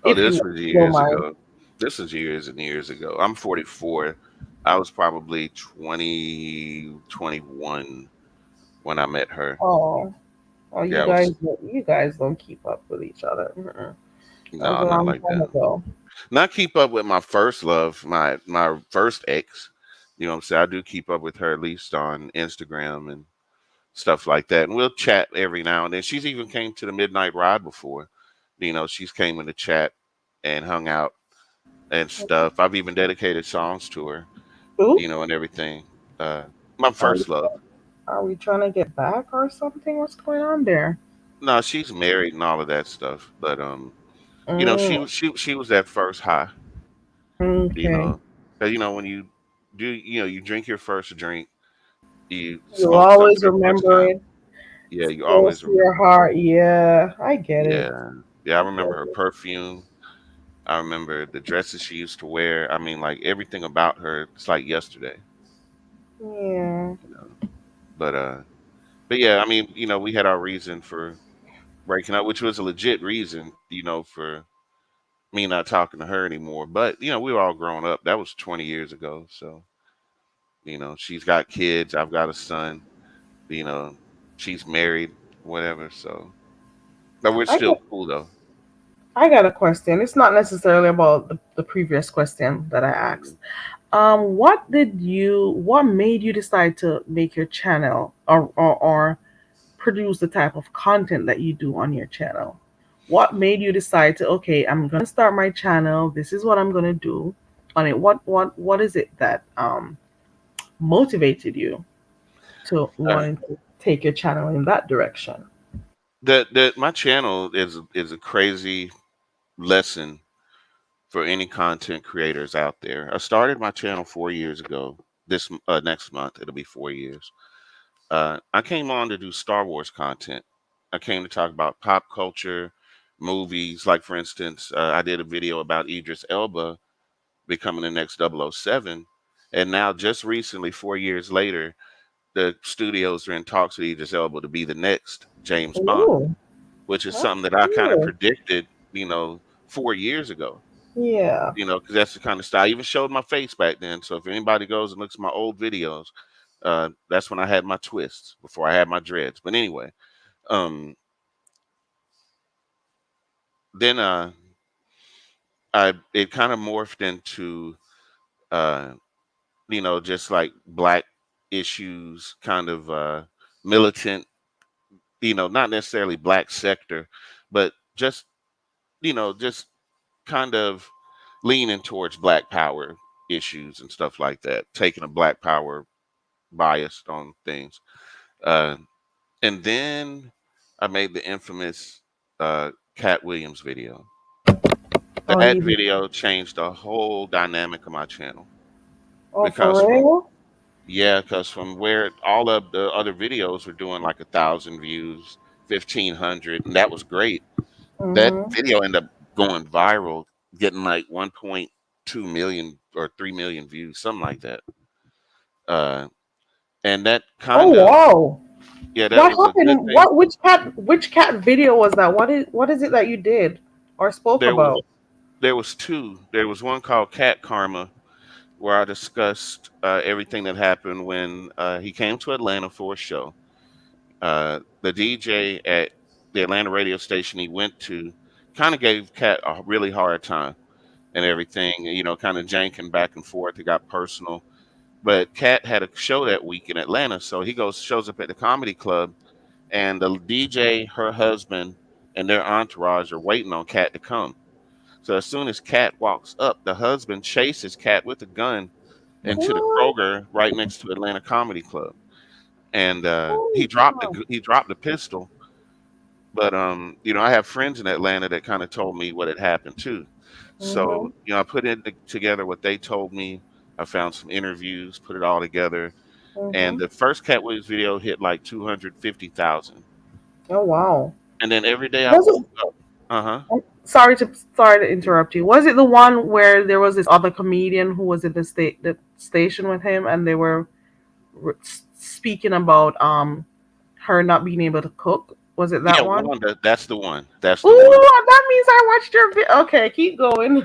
Oh, If this you was don't years mind. ago. This was years and years ago. I'm 44. I was probably 21 when I met her. Oh, oh, Yeah, I was you guys don't keep up with each other. Mm-mm. That was no, a not long like time that. ago. Not keep up with my first love, my first ex. You know what I'm saying? I do keep up with her at least on Instagram and stuff like that. And we'll chat every now and then. She's even came to the midnight ride before. She's came in the chat and hung out and stuff. I've even dedicated songs to her, Ooh, and everything. Uh my are we first love. are we trying to get back or something? What's going on there? No, she's married and all of that stuff. But Mm, she was that first high, you okay. know. 'Cause, when you do, you drink your first drink, you You smoke something always for the first remember time. it. Yeah, you Close always to your remember. heart. Yeah, I get it. Yeah. Yeah, I I remember get her it. perfume. I remember the dresses she used to wear. I mean, like everything about her, it's like yesterday, Yeah. you know. But but yeah, I mean, we had our reason for, breaking up, which was a legit reason, for me not talking to her anymore. But we were all grown up. That was 20 years ago. So she's got kids. I've got a son. You know, she's married, whatever. So, but we're I still got, cool though. I got a question. It's not necessarily about the previous question that I asked. What made you decide to make your channel or produce the type of content that you do on your channel? What made you decide to, okay, I'm gonna start my channel. This is what I'm gonna do on it. What is it that motivated you to Uh, wanting to take your channel in that direction? that my channel is a crazy lesson for any content creators out there. I started my channel 4 years ago. This next month it'll be 4 years. I came on to do Star Wars content. I came to talk about pop culture, movies. Like for instance, I did a video about Idris Elba becoming the next 007. And now, just recently, 4 years later, the studios are in talks with Idris Elba to be the next James Bond, Ooh, which is that's something that I kind of cool. predicted, 4 years ago. Yeah. Because that's the kind of style. I even showed my face back then. So if anybody goes and looks at my old videos, that's when I had my twists before I had my dreads. But anyway, um, then I it kind of morphed into uh, just like black issues, kind of militant, not necessarily black sector, but just kind of leaning towards black power issues and stuff like that, taking a black power bias on things. Uh, and then I made the infamous Cat Williams video. Oh, That you did. video changed the whole dynamic of my channel Oh, because for real? from where all of the other videos were doing like 1,000 views, 1,500, and that was great. That Mm-hmm. video ended up going viral, getting like 1.2 million or 3 million views, something like that. Uh, and that Oh, kind of, wow. yeah, that What was a good happened? thing. Which cat video was that? What is it that you did or spoke There was about? there was two. There was one called Cat Karma, where I discussed everything that happened when he came to Atlanta for a show. The DJ at the Atlanta radio station he went to kind of gave Cat a really hard time and everything, kind of janking back and forth. It got personal. But Cat had a show that week in Atlanta, so he shows up at the comedy club, and the DJ, her husband, and their entourage are waiting on Cat to come. So as soon as Cat walks up, the husband chases Cat with a gun into the What? Kroger right next to Atlanta Comedy Club, and Oh, wow. he dropped the pistol. But I have friends in Atlanta that kind of told me what had happened too. Mm-hmm. So I put together what they told me. I found some interviews, put it all together, and Mm-hmm. the first Cat Williams video hit like 250,000. Oh, wow. And then every day I Was woke it? up, uh huh. I'm sorry to interrupt you. Was it the one where there was this other comedian who was in the station with him, and they were speaking about her not being able to cook? Was it Yeah, that one? Wanda, that's the one. That's the one. Ooh, that means I watched your video. Okay, keep going.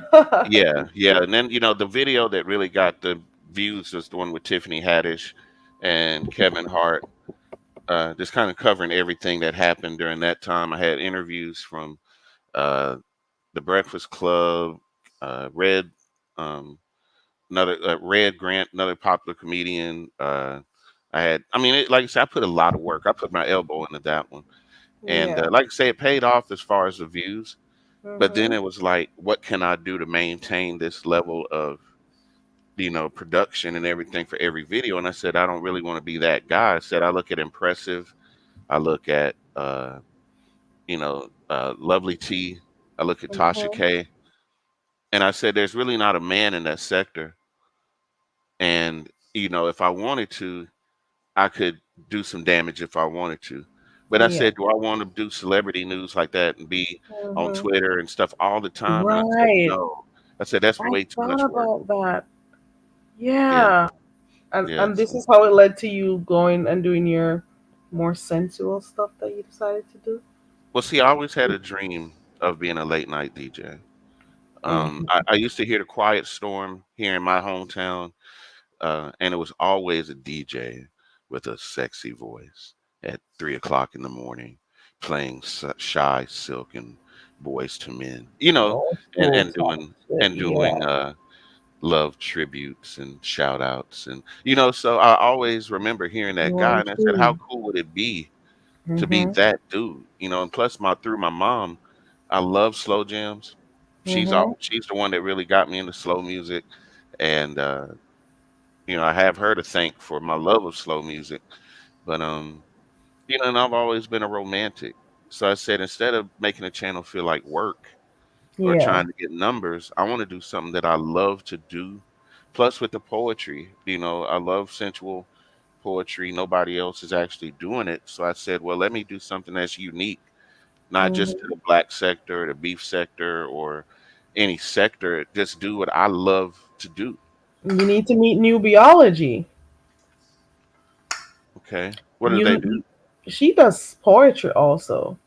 Yeah, yeah. And then, the video that really got the views was the one with Tiffany Haddish and Kevin Hart, just kind of covering everything that happened during that time. I had interviews from uh, The Breakfast Club, Red, um, Red Grant, another popular comedian. I mean, like I said, I put a lot of work. I put my elbow into that one. And Yeah. like I say, it paid off as far as the views. But then Mhm. it was like, what can I do to maintain this level of production and everything for every video? And I said, I don't really want to be that guy. I said, I look at Impressive, I look at Lovely T, I look at Tasha Mhm. K, and I said, there's really not a man in that sector. And if I wanted to, I could do some damage if I wanted to. But I Yeah. said, do I want to do celebrity news like that and be on Mhm. Twitter and stuff all the time? And I said, Right. no. I said, that's I way too thought much work. about that. Yeah, Yeah. And yeah. and this is how it led to you going and doing your more sensual stuff that you decided to do. Well, see, I always had a dream of being a late night DJ. Hmm. I used to hear the Quiet Storm here in my hometown, and it was always a DJ with a sexy voice at 3 o'clock in the morning, playing Shy Silk and Boys to Men, Old and school type shit. and Yeah. doing love tributes and shout outs, and so I always remember hearing that guy, and I said, how UNT. cool would it be to be Mm-hmm. that dude, and plus through my mom, I love slow jams. Mm-hmm. She's the one that really got me into slow music, and I have her to thank for my love of slow music. But and I've always been a romantic. So I said, instead of making a channel feel like work or Yeah. trying to get numbers, I want to do something that I love to do. Plus with the poetry, I love sensual poetry. Nobody else is actually doing it. So I said, well, let me do something that's unique, not just to Hmm. the black sector, the beef sector, or any sector. Just do what I love to do. You need to meet New Biology. Okay. What do they You, do? she does poetry also.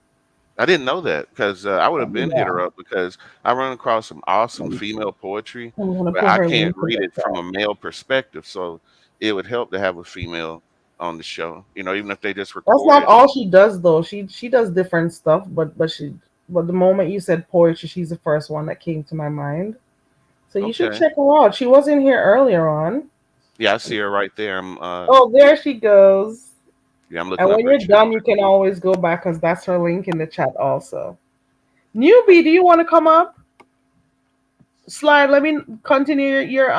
I didn't know that because I would have been hit her Yeah. up because I run across some awesome I'm female poetry, gonna but put I her can't link in read the it from a chat. male perspective. So it would help to have a female on the show, even if they just That's record not it. all she does though. She does different stuff, but the moment you said poetry, she's the first one that came to my mind. So you should Okay. check her out. She was in here earlier on. Yeah, I see her right there. Oh, there she goes. Yeah, I'm looking And up when her you're channel. done, you can always go back because that's her link in the chat also. Newbie, do you want to come up? Slide, let me continue your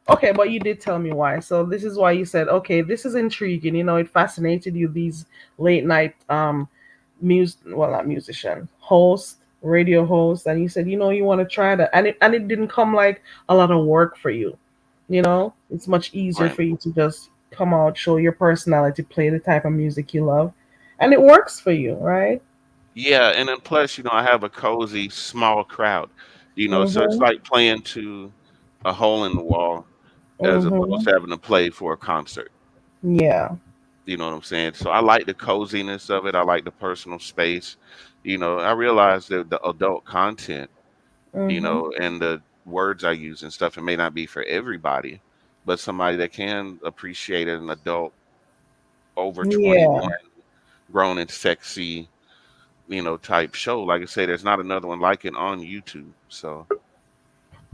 okay, but you did tell me why. So this is why you said, okay, this is intriguing. It fascinated you, these late night well, not musician, host, radio host, and you said, you want to try that, and it didn't come like a lot of work for you. It's much easier Right. for you to just come out, show your personality, play the type of music you love, and it works for you, right? Yeah, and then plus, I have a cozy small crowd, so it's Mm-hmm. like playing to a hole in the wall as opposed Mm-hmm. to having to play for a concert. Yeah. You know what I'm saying? So I like the coziness of it. I like the personal space. I realize that the adult content, Mm-hmm. and the words I use and stuff, it may not be for everybody, but somebody that can appreciate it, an adult over Yeah. 21, grown and sexy, type show. Like I say, there's not another one like it on YouTube. So,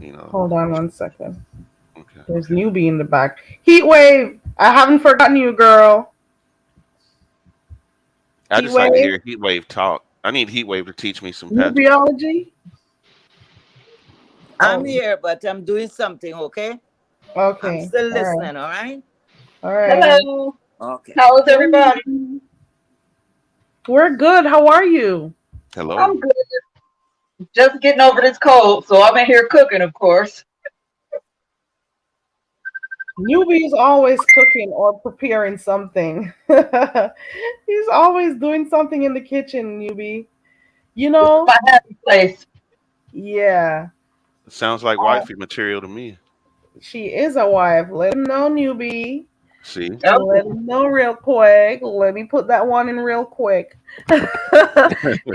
you know, Hold on 1 second. okay. There's newbie in the back. Heat wave. I haven't forgotten you, girl. I Heat just like to wave. hear Heatwave talk. I need Heatwave to teach me some New patois. biology. I'm Oh, here, but I'm doing something, okay? I'm okay. still All right. listening, all right? All righty. Hello. Okay. How is everybody? Hey. We're good. How are you? Hello. I'm good. Just getting over this cold, so I'm in here cooking, of course. Newbie is always cooking or preparing something. He's always doing something in the kitchen, newbie. You This is know? my happy place. Yeah. Sounds like Uh, wifey material to me. she is a wife. Let him know, newbie. See? Let Oh, him know real quick. Let me put that one in real quick.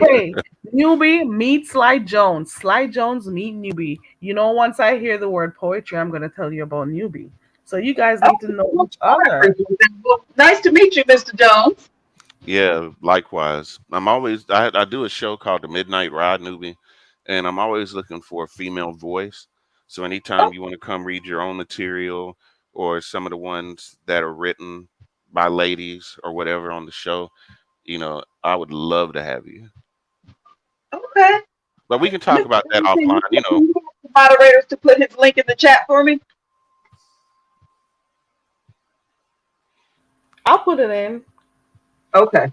Hey, newbie, meet Sly Jones. Sly Jones, meet newbie. Once I hear the word poetry, I'm going to tell you about newbie. So you guys need to know well, each I other. appreciate that. Well, nice to meet you, Mr. Jones. Yeah, likewise. I do a show called The Midnight Ride Newbie, and I'm always looking for a female voice. So anytime Oh, you want to come read your own material or some of the ones that are written by ladies or whatever on the show, I would love to have you. okay. But we can talk Mr. about that Jones, can offline. you ask the moderators to put his link in the chat for me? I'll put it in. Okay.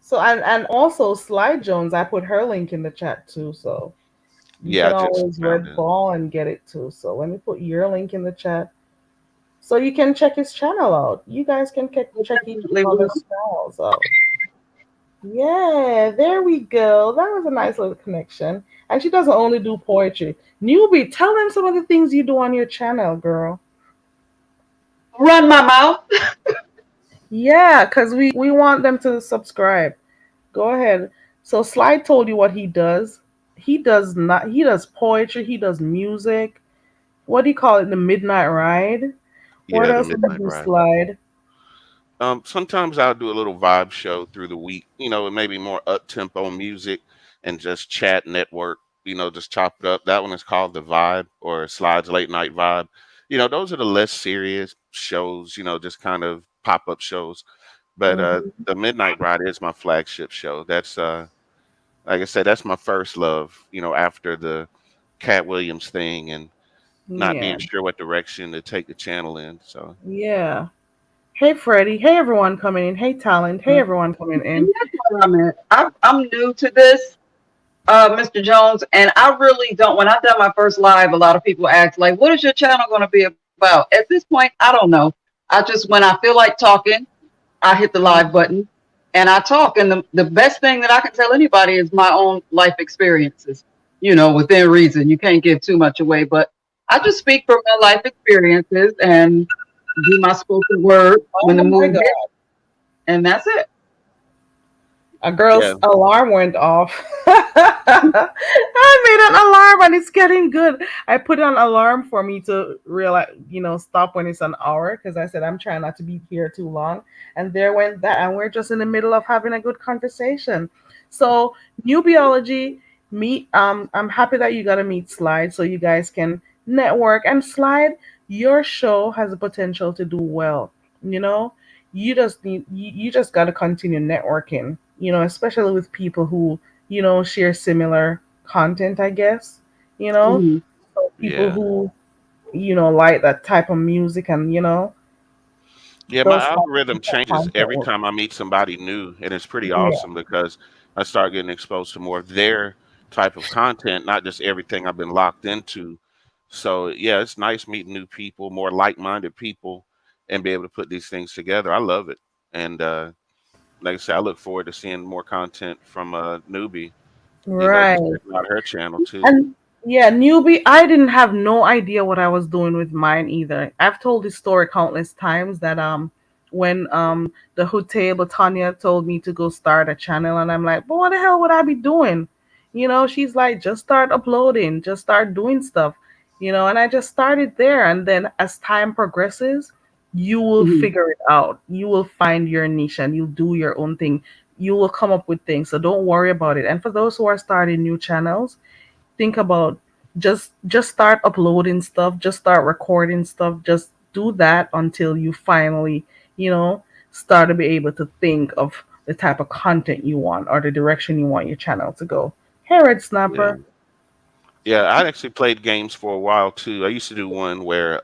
So and also Sly Jones, I put her link in the chat too. So you Yeah, can I just always found red it. ball and get it too. So let me put your link in the chat so you can check his channel out. You guys can I check each definitely will. other's channels out. Yeah, there we go. That was a nice little connection. And she doesn't only do poetry. Newbie, tell them some of the things you do on your channel, girl. Run my mouth. Yeah, because we want them to subscribe. Go ahead. So Slide told you what he does. He does not. He does poetry. He does music. What do you call it? The Midnight Ride. What Yeah, the else do you midnight do, ride. Slide? Sometimes I'll do a little vibe show through the week, and maybe more up tempo music and just chat network, just chop it up. That one is called The Vibe or Slides Late Night Vibe. Those are the less serious shows, just kind of pop up shows. But Hmm. the Midnight Ride is my flagship show. That's, like I said, that's my first love, after the Cat Williams thing and not being Yeah. sure what direction to take the channel in. So, Yeah. Hey, Freddie. Hey, everyone coming in. Hey, Talent. Hey, everyone coming And in. that's where I'm at. I'm new to this, Mr. Jones, and I really don't. When I done my first live, a lot of people ask, like, "What is your channel going to be about?" At this point, I don't know. I just, when I feel like talking, I hit the live button and I talk. And the best thing that I can tell anybody is my own life experiences. Within reason. You can't give too much away, but I just speak from my life experiences and do my spoken word when Oh, the my mood hits, God. and that's it. A yeah, girl's alarm went off. I made an alarm and it's getting good. I put an alarm for me to realize, stop when it's an hour because I said I'm trying not to be here too long. And there went that, and we're just in the middle of having a good conversation. So, new biology, meet. I'm happy that you got to meet Slide so you guys can network and Slide. Your show has the potential to do well. You know, you just got to continue networking, especially with people who share similar content, I guess, you know Hmm. so people yeah. who like that type of music, and Yeah, my those type algorithm of changes content every will. time I meet somebody new, and it's pretty Yeah. awesome because I start getting exposed to more of their type of content, not just everything I've been locked into. So, yeah, it's nice meeting new people, more like-minded people, and be able to put these things together. I love it. And like I said, I look forward to seeing more content from Newbie, just Right. checking out her channel too. And yeah, newbie, I didn't have no idea what I was doing with mine either. I've told this story countless times that when the Hotel Latanya told me to go start a channel, and I'm like, but what the hell would I be doing? She's like, just start uploading, just start doing stuff, and I just started there, and then as time progresses, you will Hmm. figure it out. You will find your niche and you'll do your own thing. You will come up with things. So don't worry about it. And for those who are starting new channels, think about just start uploading stuff, just start recording stuff, just do that until you finally you know start to be able to think of the type of content you want or the direction you want your channel to go. Hey, Red Yeah. Snapper. Yeah, I actually played games for a while too. I used to do one where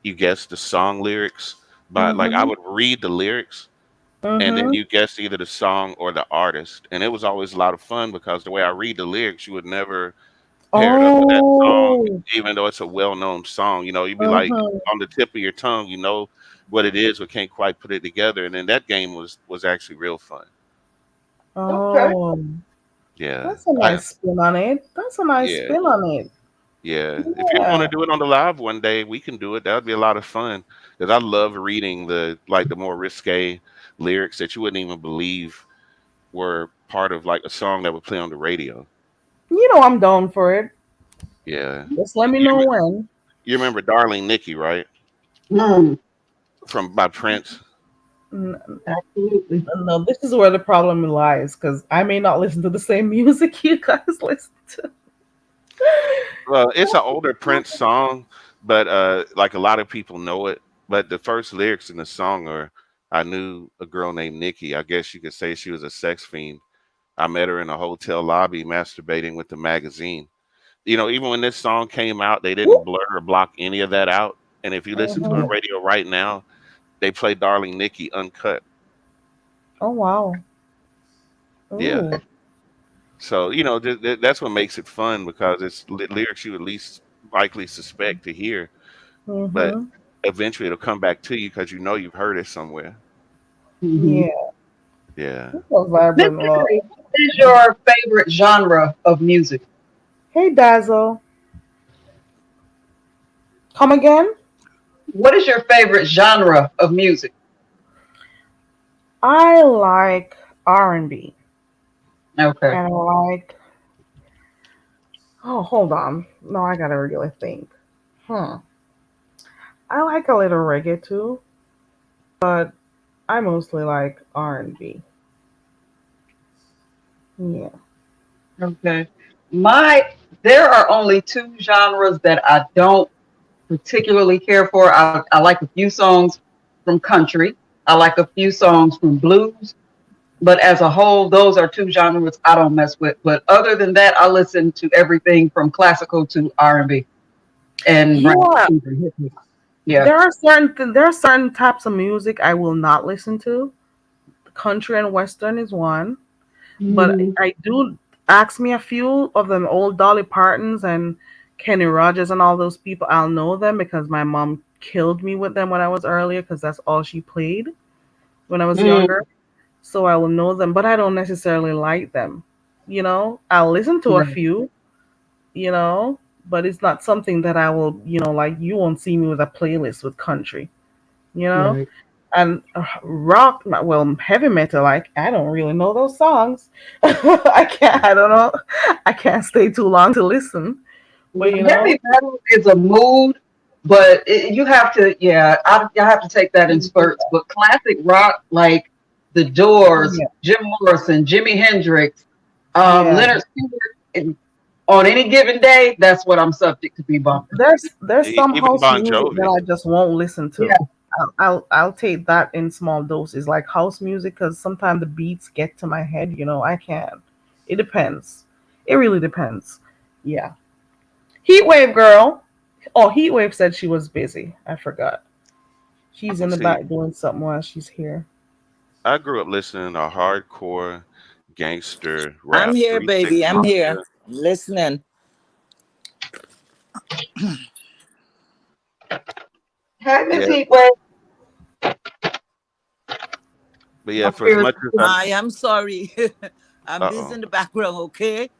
you guess the song lyrics, but like I Mm-hmm. would read the lyrics and then Mm-hmm. you guess either the song or the artist. And it was always a lot of fun because the way I read the lyrics, you would never pair it up with that song, Oh. even though it's a well-known song. You'd be like Mm-hmm. on the tip of your tongue, you know what it is, but can't quite put it together. And then that game was actually real fun. Okay. Oh, Yeah, that's a I nice spin on it. That's a nice yeah. spin on it. Yeah, if you want to Yeah. do it on the live one day, we can do it. That would be a lot of fun because I love reading the more risque lyrics that you wouldn't even believe were part of like a song that would play on the radio. I'm down for it. Yeah, Just let me you, know rem- when. you remember "Darling Nikki," right? Mm, From by Prince. absolutely. No, this is where the problem lies because I may not listen to the same music you guys listen to. Well, it's an older Prince song, but like a lot of people know it. But the first lyrics in the song are, "I knew a girl named Nikki. I guess you could say she was a sex fiend. I met her in a hotel lobby masturbating with the magazine." Even when this song came out, they didn't Whoop. blur or block any of that out. And if you listen to the Mhm. Mhm. radio right now, they play "Darling Nikki" uncut. Oh wow. Yeah. Ooh. So that's what makes it fun because it's lyrics you at least likely suspect to hear, but Mhm. eventually it'll come back to you because you know you've heard it somewhere. Mhm. Yeah. Yeah. That's a vibrant Mr. love. K, what is your favorite genre of music? Hey Dazzle, come again? What is your favorite genre of music? I like R&B, Okay. and I like. Oh, hold on. No, I gotta really think. Hmm. I like a little reggae too, but I mostly like R&B. Yeah. Okay. My There are only two genres that I don't particularly care for. I like a few songs from country. I like a few songs from blues. But as a whole, those are two genres I don't mess with. But other than that, I listen to everything from classical to R&B and rap. Yeah. Even hip hop. Yeah. There are certain types of music I will not listen to. Country and western is one, but Hmm. I do ask me a few of them old Dolly Partons and Kenny Rogers and all those people. I'll know them because my mom killed me with them when I was earlier because that's all she played when I was Mm, younger. So I will know them, but I don't necessarily like them. I'll listen to a right, few, you know, but it's not something that I will, like you won't see me with a playlist with country, you know. right, And rock, well, heavy metal, like I don't really know those songs. I can't. I don't know. I can't stay too long to listen. But right. Heavy metal is a mood, but you have to, yeah, I have to take that in spurts. But classic rock, like The Doors, yeah, Jim Morrison, Jimi Hendrix, yeah. Leonard Stewart, on any given day, that's what I'm subject to be bumping. There's some Even house Bon music Jovi. that I just won't listen Yeah, to. I'll take that in small doses, like house music, because sometimes the beats get to my head. I can't. It depends. It really depends. Yeah. Heatwave girl. Oh, Heatwave said she was busy. I forgot. She's in Let's the see. back doing something while she's here. I grew up listening to hardcore gangster I'm rap, here, Three Six baby. I'm here. Mafia. Listening. hey, Miss Yeah, Heatwave, but my yeah, for as spirit's much as I am sorry. I'm busy uh in the background, okay?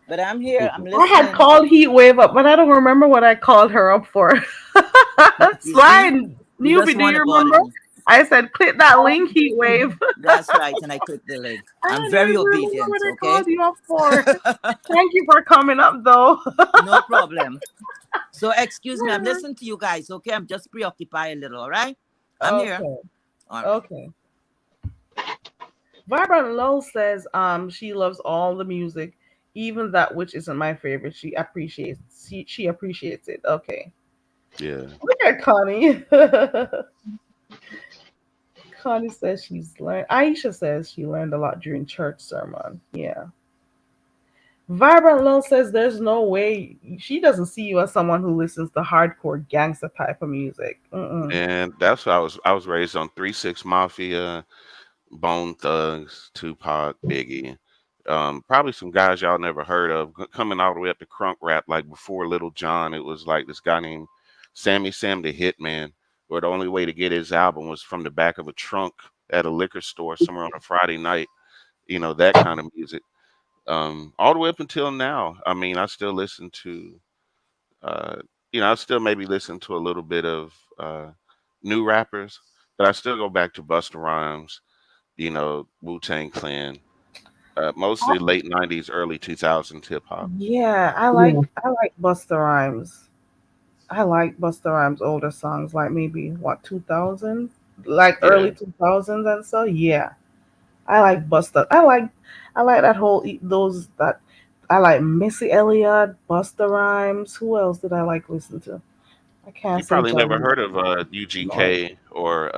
But I'm here. I'm oh, I had listening. called Heatwave up, but I don't remember what I called her up for. You see? Slide, You newbie, just do want you to bother remember? me. I said, click that link, Heatwave. That's right. And I clicked the link. I I'm don't very even remember obedient, what I okay? called you up for. Thank you for coming up, though. No problem. So excuse me. I'm listening to you guys, okay? I'm just preoccupied a little, all right? I'm here. Okay, All right. okay. Vibrant Low says she loves all the music, even that which isn't my favorite. She appreciates it. Okay. yeah. Look at Connie. Connie says she's learned. Aisha says she learned a lot during church sermon. Yeah. Vibrant Low says there's no way she doesn't see you as someone who listens to hardcore gangster type of music. Mm-mm. And that's what I was raised on 3 6 Mafia, Bone Thugs, Tupac, Biggie. Probably some guys y'all never heard of coming all the way up to crunk rap. Like before Little John, it was like this guy named Sammy Sam the Hitman, where the only way to get his album was from the back of a trunk at a liquor store somewhere on a Friday night. That kind of music. All the way up until now. I mean, I still listen to, uh, I still maybe listen to a little bit of new rappers, but I still go back to Busta Rhymes, Wu Tang Clan, mostly late '90s, early 2000s hip hop. Yeah, yeah, I like Busta Rhymes. I like Busta Rhymes' older songs, like maybe what 2000, like Yeah, early 2000s and so. Yeah, I like Busta. I like that whole those that I like Missy Elliott, Busta Rhymes. Who else did I like listen to? I can't you seem probably to never remember. heard of No. UGK or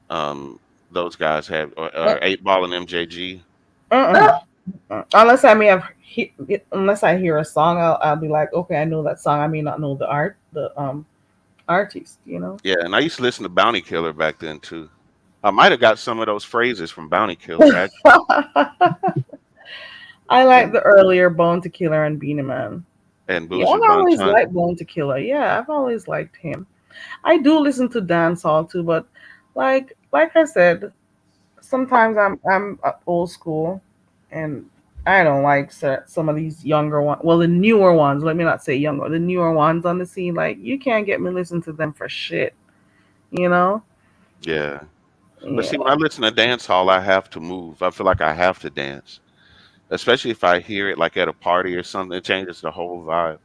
um, those guys have Uh, or Eight Ball and MJG. uh-uh. Unless I may have unless I hear a song, I'll be like, okay, I know that song. I may not know the artist. Yeah, and I used to listen to Bounty Killer back then too. I might have got some of those phrases from Bounty Killer actually, I like and the earlier Bone to Killer and Beanie Man. Yeah, Buju I've always Banton. liked Bone to Killer. Yeah, I've always liked him. I do listen to dancehall too, but like I said, sometimes I'm old school, and I don't like some of these younger ones. Well, the newer ones. Let me not say younger. The newer ones on the scene. Like you can't get me listen to them for shit. You know. Yeah. But see, Yeah. when I listen to dance hall, I have to move. I feel like I have to dance, especially if I hear it like at a party or something. It changes the whole vibe.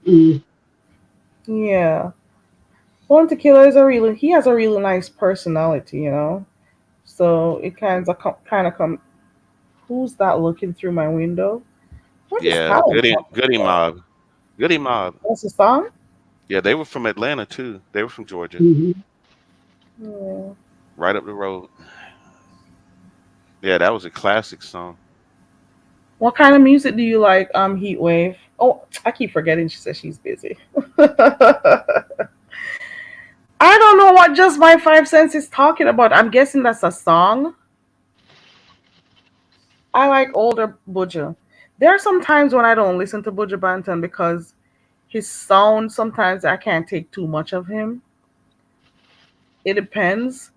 Mm. Yeah. One Tequila is a really he has a really nice personality, you know. So it kind of come. Who's that looking through my window? What is Yeah, Talon talking Goody about? Mob, Goody Mob. That's a song. Yeah, they were from Atlanta too. They were from Georgia, Mhm. Yeah. right up the road. Yeah, that was a classic song. What kind of music do you like? Heat Wave. Oh, I keep forgetting. She says she's busy. I don't know what Just My 5 Cents is talking about. I'm guessing that's a song. I like older Buju. There are some times when I don't listen to Buju Banton because his sound, sometimes I can't take too much of him. It depends.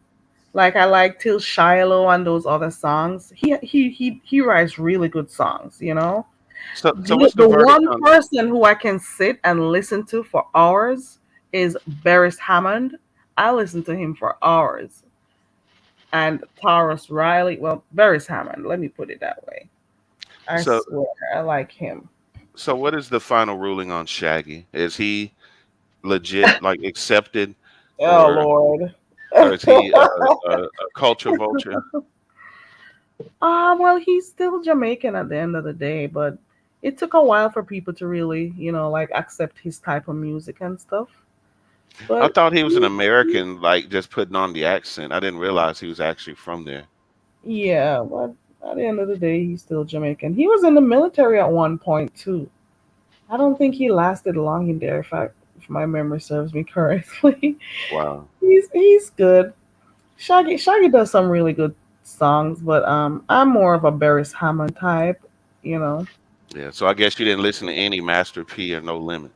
Like I like Till Shiloh and those other songs. He writes really good songs, you know. So The, what's the the verdict one on? person who I can sit and listen to for hours is Beres Hammond. I listen to him for hours. And Taurus Riley, well, Beres Hammond, let me put it that way. I So swear, I like him. so what is the final ruling on Shaggy? Is he legit like accepted, Oh or Lord. is he a culture vulture? Well, he's still Jamaican at the end of the day, but it took a while for people to really, like accept his type of music and stuff. I But thought he was an American, like just putting on the accent. I didn't realize he was actually from there. yeah, but at the end of the day, he's still Jamaican. He was in the military at one point too. I don't think he lasted long in there, if my memory serves me correctly. Wow. He's good. Shaggy does some really good songs, but I'm more of a Beres Hammond type, you know. Yeah. So I guess you didn't listen to any Master P or No Limit.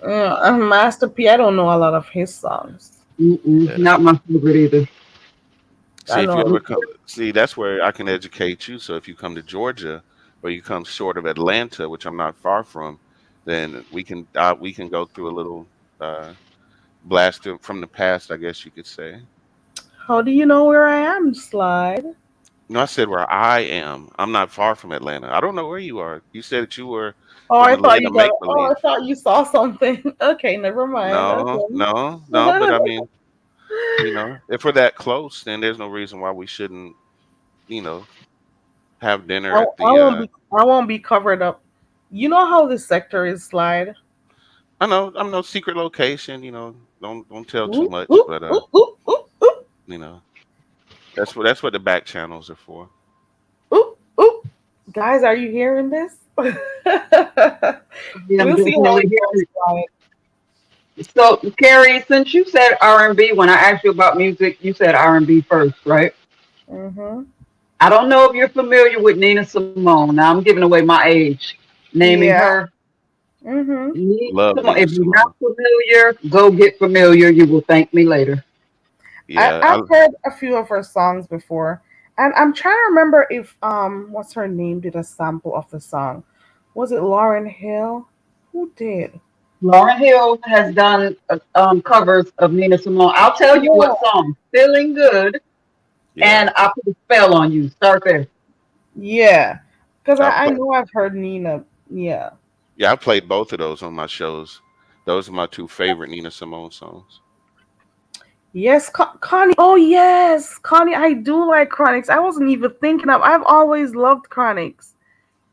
Master P, I don't know a lot of his songs. Mm-mm. Yeah. Not my favorite either. See, I if you know. ever come, see, that's where I can educate you. So if you come to Georgia, or you come short of Atlanta, which I'm not far from, then we can go through a little uh, blast from the past, I guess you could say. How do you know where I am, Slide? No, I said where I am. I'm not far from Atlanta. I don't know where you are. You said that you were Oh, from I the thought land you of got. make Oh, I believe. thought you saw something. Okay, never mind. No, Okay. no, no. But I mean, if we're that close, then there's no reason why we shouldn't, you know, have dinner I, at the. I won't be covered up. You know how this sector is, Slide. I know I'm no secret location. Don't tell too Ooh, much. ooh, But ooh, ooh, ooh, ooh, you know, that's what the back channels are for. ooh, ooh. Guys, are you hearing this? Yeah, I'm We'll see how definitely it goes, hearing Slide. it. So, Carrie, since you said R&B, when I asked you about music, you said R&B first, right? Mm-hmm. I don't know if you're familiar with Nina Simone. Now, I'm giving away my age, naming Yeah. her. Mm-hmm. Nina Love Simone. Nina If you're not Simone. familiar, go get familiar. You will thank me later. Yeah, I've heard a few of her songs before, and I'm trying to remember if what's her name did a sample of the song. Was it Lauren Hill? Who did? Lauren Hill has done covers of Nina Simone. I'll tell you Yeah, what song. Feeling Good yeah. and I Put a Spell on You. Start there. yeah. Because I I play. know I've heard Nina. Yeah. Yeah, I played both of those on my shows. Those are my two favorite Nina Simone songs. Yes, Connie. Oh yes, Connie. I do like Chronics. I wasn't even thinking of. I've always loved Chronics.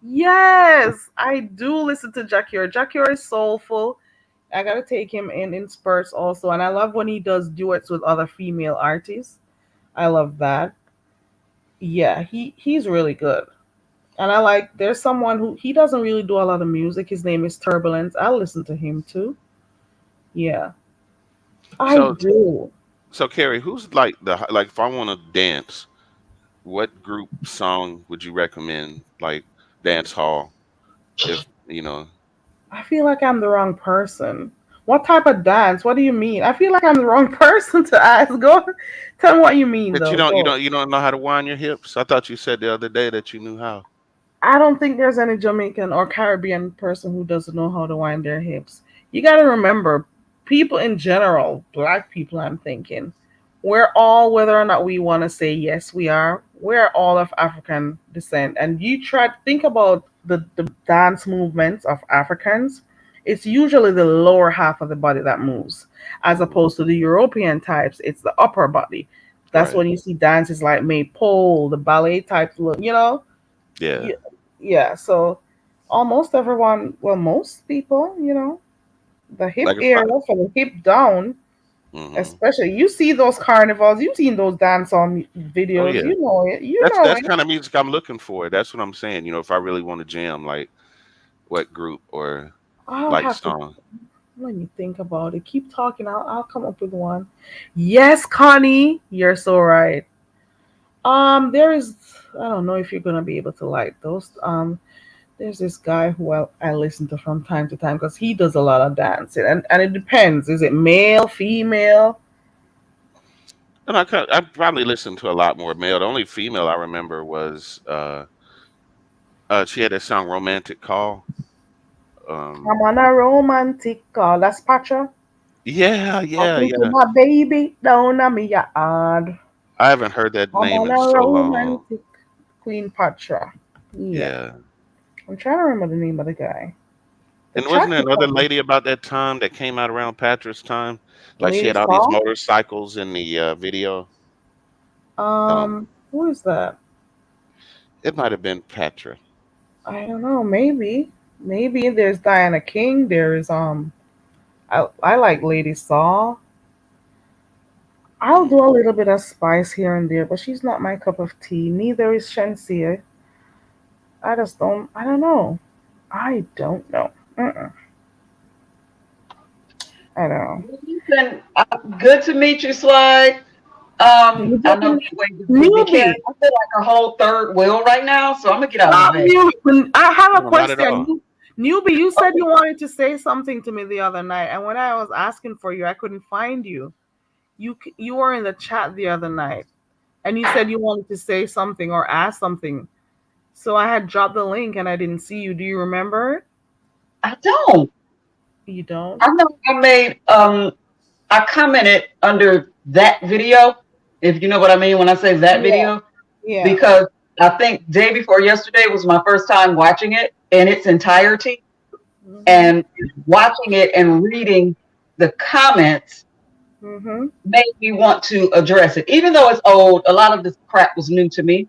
Yes, I do listen to Jakier. Jakier is soulful. I gotta take him in spurts also, and I love when he does duets with other female artists. I love that. Yeah, he's really good, and I like. There's someone who he doesn't really do a lot of music. His name is Turbulence. I listen to him too. Yeah, I So, do. so Carrie, who's like if I want to dance, what group song would you recommend? Like dance hall, if you know. I feel like I'm the wrong person. What type of dance? What do you mean? I feel like I'm the wrong person to ask. Go, tell me what you mean But you though. don't, you Go. don't, you don't know how to wind your hips. I thought you said the other day that you knew how. I don't think there's any Jamaican or Caribbean person who doesn't know how to wind their hips. You got to remember, people in general, black people, I'm thinking, we're all, whether or not we want to say yes, we are. We're all of African descent, and you try to think about the dance movements of Africans. It's usually the lower half of the body that moves, as Hmm. opposed to the European types. It's the upper body. That's Right. when you see dances like maypole, the ballet type look. Yeah. Yeah, yeah. So almost everyone, well, most people, the hip Like if I. area from the hip down. Hmm. Especially, you see those carnivals, you've seen those dance on Oh videos, yeah. you know it, you That's know that's it. kind of music I'm looking for. That's what I'm saying. If I really want to jam, like what group or I'll like have to song. let me think about it. Keep talking, I'll come up with one. Yes, Connie, you're so right. There is, I don't know if you're gonna be able to like those. There's this guy who I listen to from time to time because he does a lot of dancing, and it depends. Is it male, female? And I probably listened to a lot more male. The only female I remember was she had that song "Romantic Call." I'm Um, on a romantic call. That's Pacha. yeah, I'm yeah, thinking yeah. my baby down on me yard. I haven't heard that I'm name on in a so long. romantic Queen Patra. Yeah. Yeah. I'm trying to remember the name of the guy. The And wasn't there chocolate another one. lady about that time that came out around Patrick's time? Like she Lady had all these Saw. motorcycles in the video. Who is that? It might have been Patra. I don't know. Maybe. Maybe there's Diana King. There's I like Lady Saw. I'll do Mm. a little bit of Spice here and there, but she's not my cup of tea. Neither is Shensia. I just don't. I don't know. I don't know. Mm-mm. I don't know. Listen, good to meet you, Slide. You I know getting Heatwave is busy. Karen, newbie? I feel like a whole third wheel right now, so I'm gonna get out of the Stop, way. newbie. I have a No, not at question. all. Newbie, you said Okay. you wanted to say something to me the other night, and when I was asking for you, I couldn't find you. You were in the chat the other night, and you said you wanted to say something or ask something. So I had dropped the link, and I didn't see you. Do you remember it? I don't. You don't? I know I made I commented under that video, if you know what I mean when I say that Yeah, video, yeah. because I think day before yesterday was my first time watching it in its entirety, Mhm. and watching it and reading the comments Mhm. made me want to address it. Even though it's old, a lot of this crap was new to me,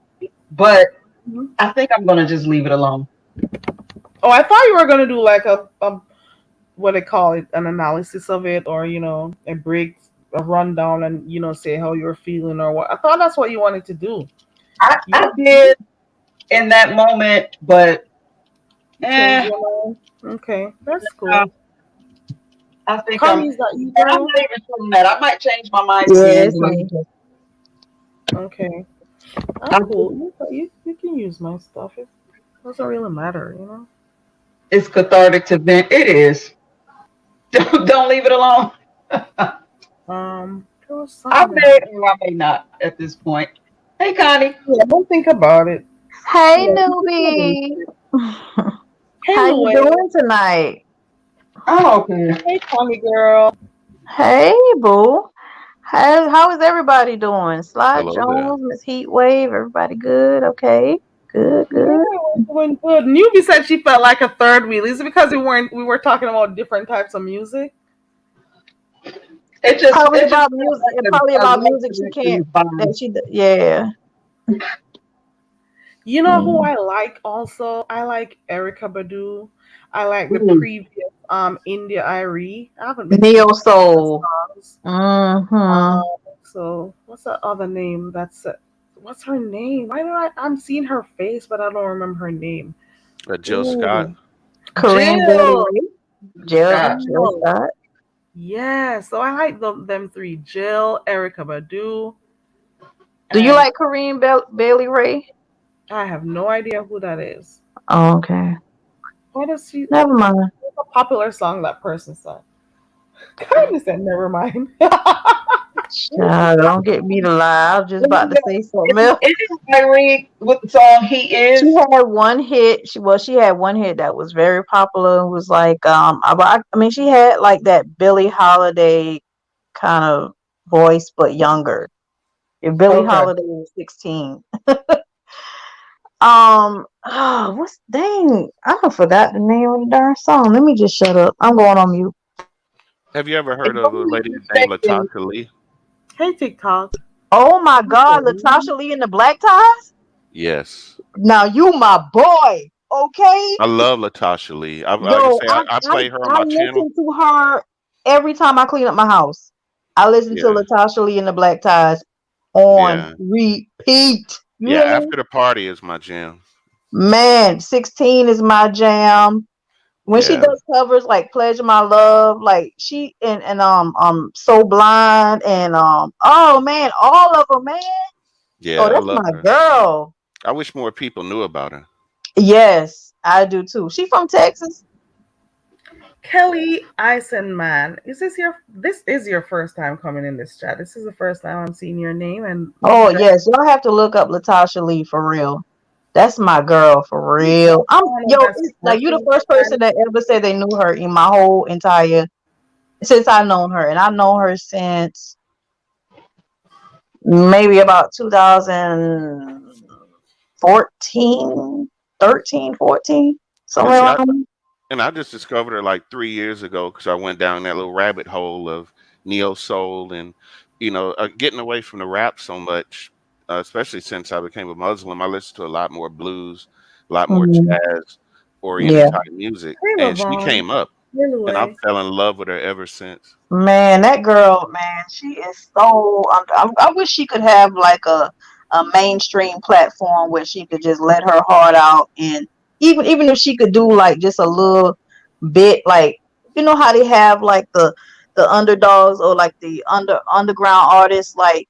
but Mhm. I think I'm gonna just leave it alone. Oh, I thought you were gonna do like a what they call it, an analysis of it, or a break, a rundown, and say how you're feeling or what. I thought that's what you wanted to do. I You did in that moment, but you changed eh, your mind. Okay, that's uh, cool. I think Connie, is that you, and I'm girl? not even feeling that. I might change my mind Yeah, again, it's but me. Okay, I'm I just, cool. You can use my stuff. It doesn't really matter. it's cathartic to vent. It is. Don't leave it alone. There was I something else. may or I may not at this point. Hey, Connie. Yeah, don't think about it. Hey, Yeah, you can tell me. newbie. Hey, How you Louie. doing tonight? Oh, okay. Hey, Connie girl. Hey, boo. How is everybody doing? Slide Hello there. Jones, Miss Heatwave, everybody good? Okay, good, Yeah, good. we're doing good. Newbie said she felt like a third wheel. Is it because we were talking about different types of music? Probably It just about felt music. like Probably a about love music she connection can't. was bond. That she. Yeah. You know who Mm. I like also? I like Erica Badu. I like the Mm. previous India Irie. I haven't been Neo keeping up with the Soul. songs. Mm-hmm. So what's the other name? What's her name? Why do I'm seeing her face, but I don't remember her name. Jill Scott. Ooh, Kareem Bailey Jill. Ray. God. Jill Jill. Scott. Yeah. So I like them three: Jill, Erica Badu, Do you and like Kareem Bailey Ray? I have no idea who that is. Oh, okay. What is she? Never mind. What's a popular song that person sang? Kind of said, never mind. Child, don't get me to lie. I was just about to say something else. Isn't Kyrie with the song He She Is? had one hit. She had one hit that was very popular. It was like I mean she had like that Billie Holiday kind of voice, but younger. If Billie Okay. Holiday was 16. What's dang? I don't forgot the name of the darn song. Let me just shut up. I'm going on mute. Have you ever If heard of a I'm not lady named mistaken, Latasha Lee? Hey, TikTok. Oh my God, Latasha Lee in the black ties. Yes. Now you my boy, okay? I love Latasha Lee. Like I Yo, say, I I I play her on I my channel. listen to her every time I clean up my house. I listen to Yeah. Latasha Lee and the Black Ties on Yeah. repeat. You Yeah. hear me? After the party is my jam. Man, 16 is my jam. When she Yeah. does covers like Pleasure My Love, like she and So Blind and oh man, all of them, man. Oh, Yeah. I that's love my her. girl. I wish more people knew about her. Yes, I do too. She from Texas. Kelly Eisenman. This is your first time coming in this chat. This is the first time I'm seeing your name, and Oh you got yes, y'all have to look up Latasha Lee for real. That's my girl for real. someone who has It's like you the sparkling first eyes. person that ever said they knew her in my whole entire since I known her, and I known her since maybe about 2014, 13, 14, And somewhere see, around. I just discovered her like 3 years ago because I went down that little rabbit hole of neo soul and getting away from the rap so much, especially since I became a Muslim. I listened to a lot more blues, a lot more Mm, jazz oriented yeah, type music, Hey, and she Lavon. came up, Hey, and I Louie. fell in love with her ever since. man, that girl, man, she is so. I wish she could have like a mainstream platform where she could just let her heart out, and even if she could do like just a little bit, like you know how they have like the underdogs or like the underground artists like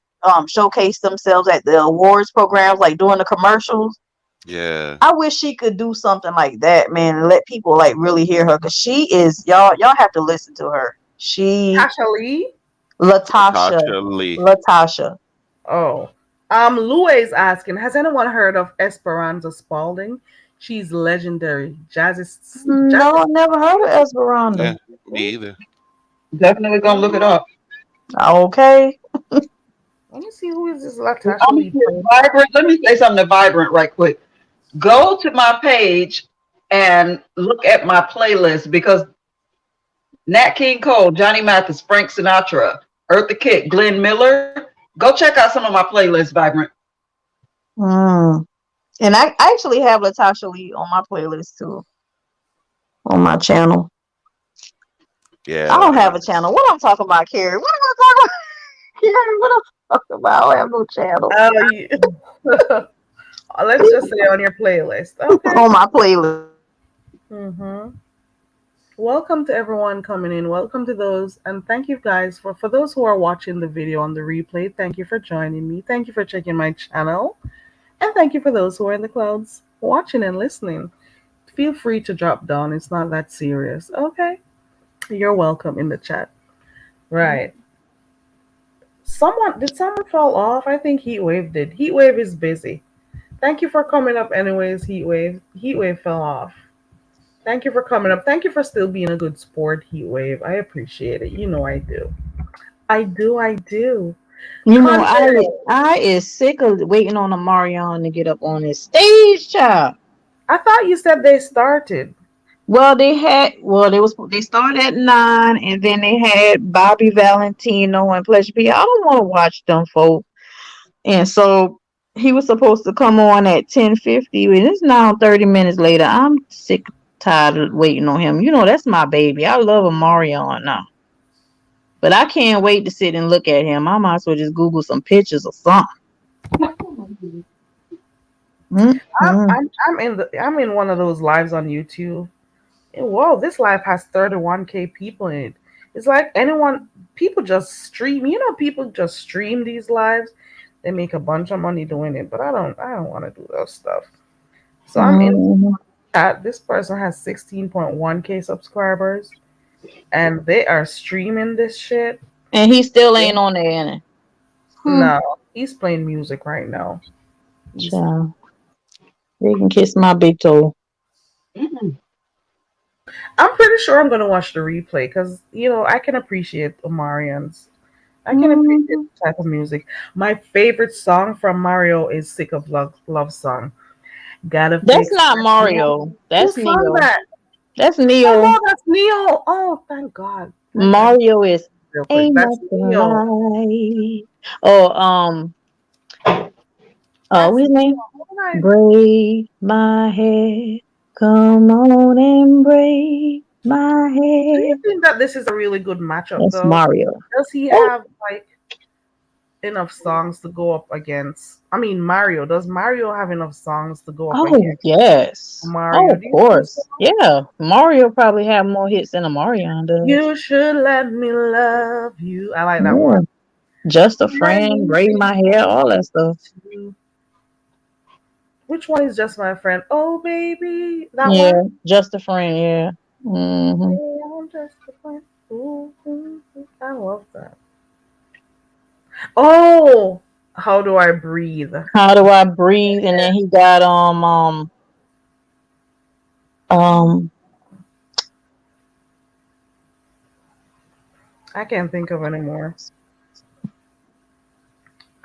showcase themselves at the awards programs, like doing the commercials. Yeah, I wish she could do something like that, man, and let people like really hear her because she is y'all have to listen to her. She Tasha Lee. Latasha Tasha Lee. Latasha. Oh. Louie's asking, has anyone heard of Esperanza Spalding? She's legendary. No, I never heard of Esperanza. Yeah, me either. definitely gonna look it up. Okay. Let me see who is this I'm Latasha Lee here, person. Vibrant. Let me say something to Vibrant right quick. Go to my page and look at my playlist because Nat King Cole, Johnny Mathis, Frank Sinatra, Eartha Kitt, Glenn Miller. Go check out some of my playlists, Vibrant. Mm. And I actually have Latasha Lee on my playlist too on my channel. I Yeah, don't have a channel. What I'm talking about, Carrie? What am I talking about? Carrie, what I'm talking about? I don't have no channel Oh, let's just say on your playlist. Okay. on my playlist. Mm-hmm. Welcome to everyone coming in. Welcome to those, and thank you guys for those who are watching the video on the replay. Thank you for joining me. Thank you for checking my channel, and thank you for those who are in the clouds watching and listening. Feel free to drop down. It's not that serious. Okay. You're welcome in the chat. Right. Someone fall off? I think Heatwave did. Heatwave is busy. Thank you for coming up anyways, Heatwave. Heatwave fell off. Thank you for coming up. Thank you for still being a good sport, Heatwave. I appreciate it. You know I do. I do, I do. You know, Conjuring. I is sick of waiting on a Marion to get up on this stage, child. I thought you said they started. They started at 9 and then they had Bobby Valentino and Pleasure P. I don't want to watch them folk. And so he was supposed to come on at 10:50 and it's now 30 minutes later. I'm sick tired of waiting on him. You know, that's my baby. I love a Marion now. But I can't wait to sit and look at him. I might as well just Google some pictures or something. Mm-hmm. I'm in one of those lives on YouTube. And whoa, this live has 31K people in it. It's like people just stream. You know, people just stream these lives. They make a bunch of money doing it, but I don't want to do those stuff. So I'm in Mm-hmm. chat. This person has 16.1K subscribers, and they are streaming this shit. And he still ain't on there. Hmm. No, he's playing music right now. He's. Child. They can kiss my big toe. Mm. I'm pretty sure I'm gonna watch the replay because I can appreciate Omarions. I can appreciate Hmm. the type of music. My favorite song from Mario is "Sick of Love Song." Gotta That's fix not that. Mario. Who That's sung Neo. that? That's Oh Neo. no, that's Neo. Oh, thank God. I Mario is real quick. ain't That's nothing Neo. like. Oh, That's what's his Neo. name? What did I? Braid my hair. Come on and braid my Do you hair. think that this is a really good matchup That's though? Mario. Does he Oh, have like enough songs to go up against? I mean, Mario. Does Mario have enough songs to go up oh against yes. Oh, Mario? of Do you think so? course. Yeah. Mario probably have more hits than a Mario does. You should let me love you. I like that Yeah. one. Just a Let friend, me braid be my hair, all that stuff. too. Which one is just my friend? Oh, baby. That Yeah, one? just a friend, yeah. Hmm. Hey, I'm just a friend. Ooh, ooh, ooh. I love that. Oh, how do I breathe? How do I breathe? And then he got um I can't think of anymore.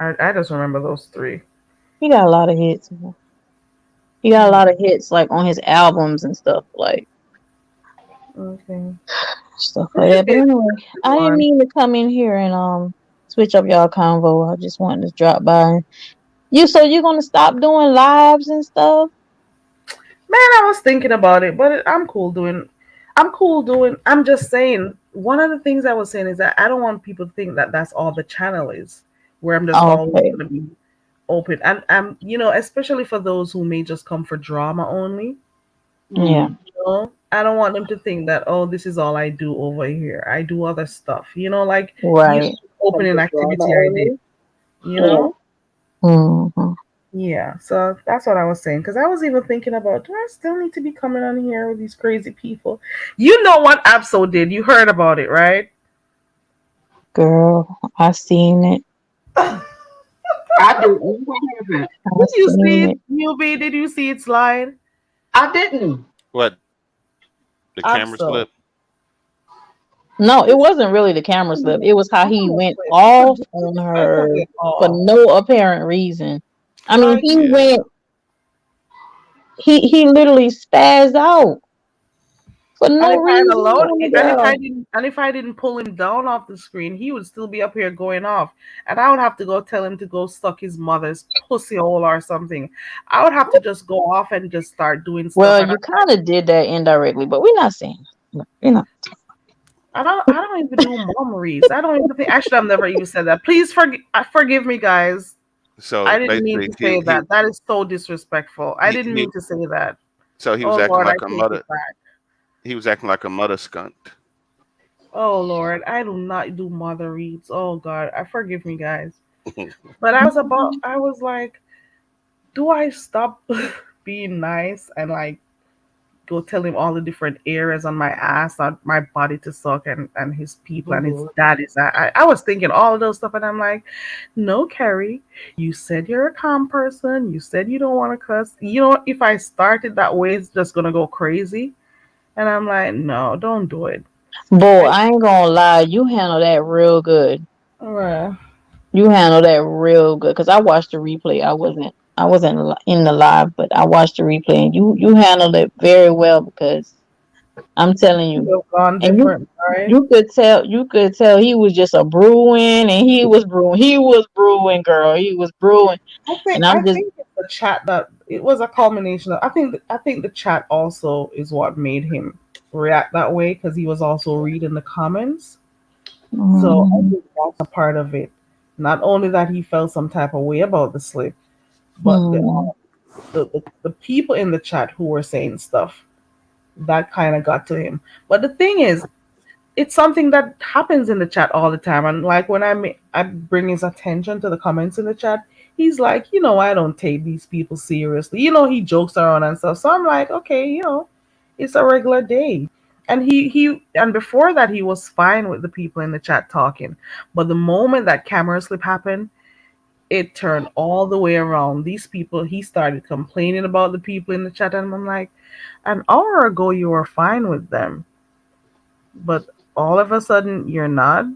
I just remember those three. he got a lot of hits. He got a lot of hits like on his albums and stuff Okay. stuff This like should that. be But a anyway, good I didn't one. mean to come in here and switch up y'all convo. I just wanted to drop by. So you're gonna stop doing lives and stuff? Man, I was thinking about it, but I'm cool doing. I'm cool doing. I'm just saying. One of the things I was saying is that I don't want people to think that that's all the channel is, where I'm just always Okay. gonna be open. And especially for those who may just come for drama only. Yeah. I don't want them to think that, oh, this is all I do over here. I do other stuff. Like Right. Come opening to drama activity I did. only. You Yeah. know. Hmm. Yeah, so that's what I was saying. Because I was even thinking about, do I still need to be coming on here with these crazy people? You know what Abso did? You heard about it, right? Girl, I seen it. Did I didn't. What happened? I you see seen it, it. Newbie? Did you see it slide? I didn't. What, the camera Abso. slip? No, it wasn't really the camera slip. It was how I'm he gonna went play. It's a off on disrespectful her get for off. no apparent reason. I mean, Like, Yeah. he literally spazzed out for and no if I had reason allowed, on the I girl. didn't, and if I didn't pull him down off the screen, he would still be up here going off, and I would have to go tell him to go suck his mother's pussy hole or something. I would have to just go off and just start doing stuff, Well, and you kind of did that indirectly, but we're not saying. No, we're not. I don't even do mom reads. I don't even think I should have never even said that. Please forgive me, guys. I So didn't mean basically, to say that. That is so disrespectful. I he, didn't he mean to say that. so he was Oh acting Lord, I like a take it mother. back. He was acting like a mother skunt. Oh Lord, I do not do mother reads. Oh God, I forgive me, guys. But I was like, do I stop being nice and like go tell him all the different areas on my ass, on my body to suck, and his people and his daddies. I was thinking all of those stuff, and I'm like, no, Carrie, you said you're a calm person. You said you don't want to cuss. If I started that way, it's just gonna go crazy. And I'm like, no, don't do it. Boy, I, I ain't gonna lie, you handle that real good. uh, You handle that real good because I watched the replay. I wasn't in the live, but I watched the replay, and you handled it very well because I'm telling could you, have gone and you different, right? you could tell he was just a brewing, and he was brewing, girl, he was brewing, and I I'm just think it's the chat that it was a culmination of. I think the chat also is what made him react that way because he was also reading the comments. So I mm, think that's a part of it. Not only that he felt some type of way about the slip, but mm, the people in the chat who were saying stuff that kind of got to him. But the thing is, it's something that happens in the chat all the time. And like when I bring his attention to the comments in the chat, he's like, I don't take these people seriously. He jokes around and stuff. So I'm like, okay, it's a regular day. And and before that he was fine with the people in the chat talking. But the moment that camera slip happened, it turned all the way around. These people, he started complaining about the people in the chat, and I'm like, an hour ago you were fine with them, but all of a sudden you're not.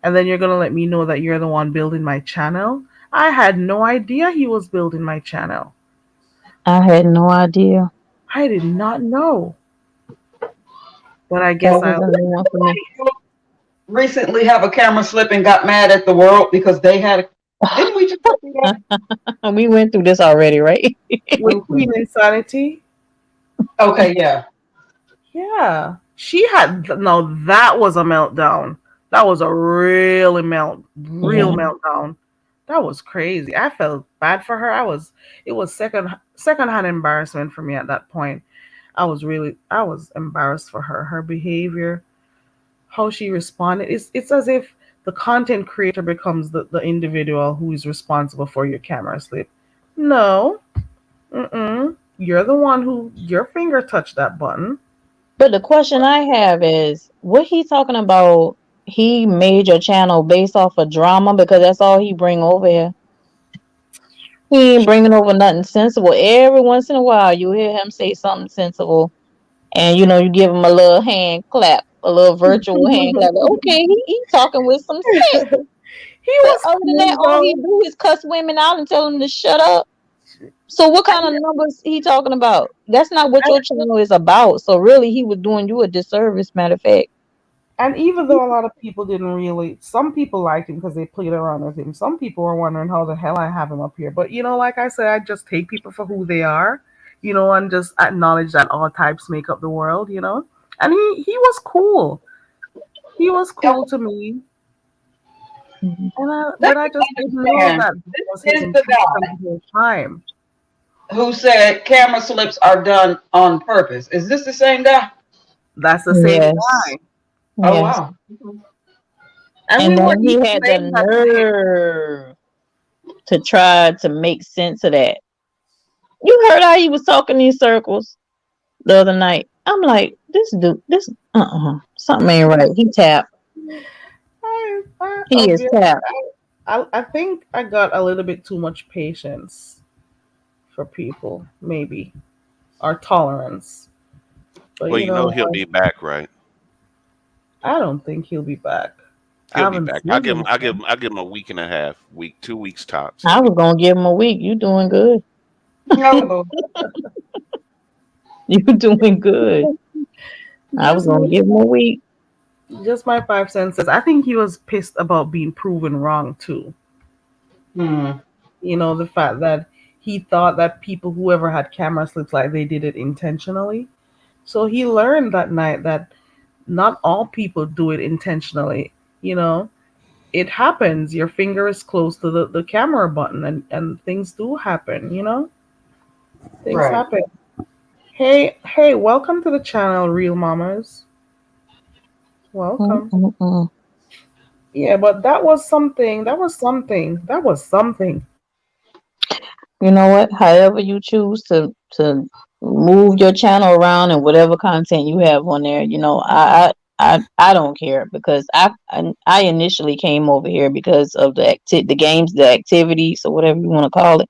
And then you're gonna let me know that you're the one building my channel. I had no idea he was building my channel. I had no idea. I did not know. But I That guess was I a new one for me. Recently have a camera slip and got mad at the world because they had a, didn't we just go through that? We went through this already, right? with Okay. Queen Insanity. Okay, yeah. Yeah. She had no, that was a meltdown. That was a real Yeah. meltdown. That was crazy. I felt bad for her. It was secondhand embarrassment for me at that point. I was embarrassed for her. Her behavior, how she responded. It's as if the content creator becomes the individual who is responsible for your camera slip. No. Mm-mm. You're the one who your finger touched that button. But the question I have is, what he talking about? He made your channel based off of drama because that's all he bring over here. He ain't bringing over nothing sensible. Every once in a while, you hear him say something sensible, and you give him a little hand clap, a little virtual hand clap. Like, okay, he talking with some sense. He But was other than cool that, all he though. do is cuss women out and tell them to shut up. So what kind of numbers he talking about? That's not what And, your channel is about. So really, he was doing you a disservice. Matter of fact. and even though a lot of people didn't really, some people liked him because they played around with him. Some people were wondering how the hell I have him up here. But like I said, I just take people for who they are, and just acknowledge that all types make up the world. And he was cool. He was Yeah, cool to me. Mhm. let But I me just didn't know understand. that was his This is the intention guy the whole time. who said camera slips are done on purpose. Is this the same guy? That's the same Yes. guy. Oh Yes. wow. And we And weren't then he even had the saying that to him. nerve to try to make sense of that. You heard how he was talking in circles the other night. I'm like, this dude, something ain't right. He tapped. He is Obviously, tapped. I think I got a little bit too much patience for people, maybe, or tolerance. But Well, he'll be back, right? I don't think he'll be back. I He'll be haven't back. seen him. I'll give him a week and a half, 2 weeks tops. He'll I be was back. gonna give him a week. You doing good. No. You doing good. I was Just gonna give him a week. just my 5 senses. I think he was pissed about being proven wrong too. Hmm. The fact that he thought that people, whoever had camera slips, like they did it intentionally. So he learned that night that not all people do it intentionally. You know, it happens. Your finger is close to the camera button, and things do happen. Things Right. happen. Hey, welcome to the channel, Real Mamas. Welcome. Mm-mm-mm. Yeah, but that was something. That was something. That was something. You know what? However you choose to move your channel around and whatever content you have on there, I don't care because I initially came over here because of the games, the activities, or whatever you want to call it.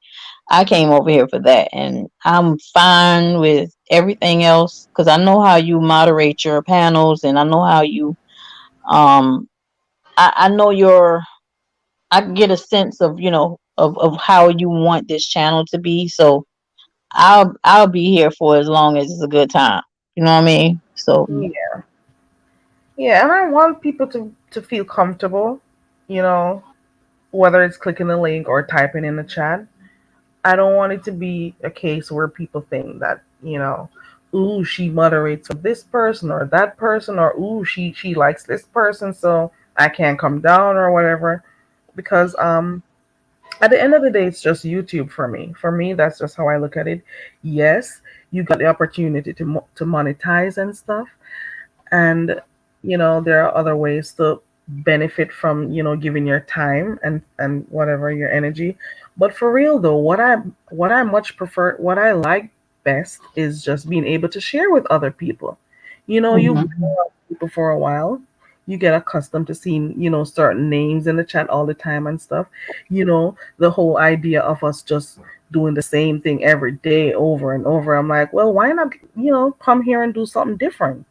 I came over here for that, and I'm fine with everything else because I know how you moderate your panels, and I know how you um I know your I get a sense of of how you want this channel to be. So I'll be here for as long as it's a good time. You know what I mean? So Yeah, yeah, and I want people to feel comfortable. You know, whether it's clicking the link or typing in the chat. I don't want it to be a case where people think that, ooh, she moderates for this person or that person, or ooh, she likes this person, so I can't come down or whatever. Because at the end of the day, it's just YouTube for me. For me, that's just how I look at it. Yes, you got the opportunity to monetize and stuff, and there are other ways to benefit from giving your time and whatever your energy. But for real though, what I much prefer, what I like best, is just being able to share with other people. You've Hmm. been around people for a while, you get accustomed to seeing certain names in the chat all the time and stuff. The whole idea of us just doing the same thing every day over and over, I'm like, well, why not come here and do something different?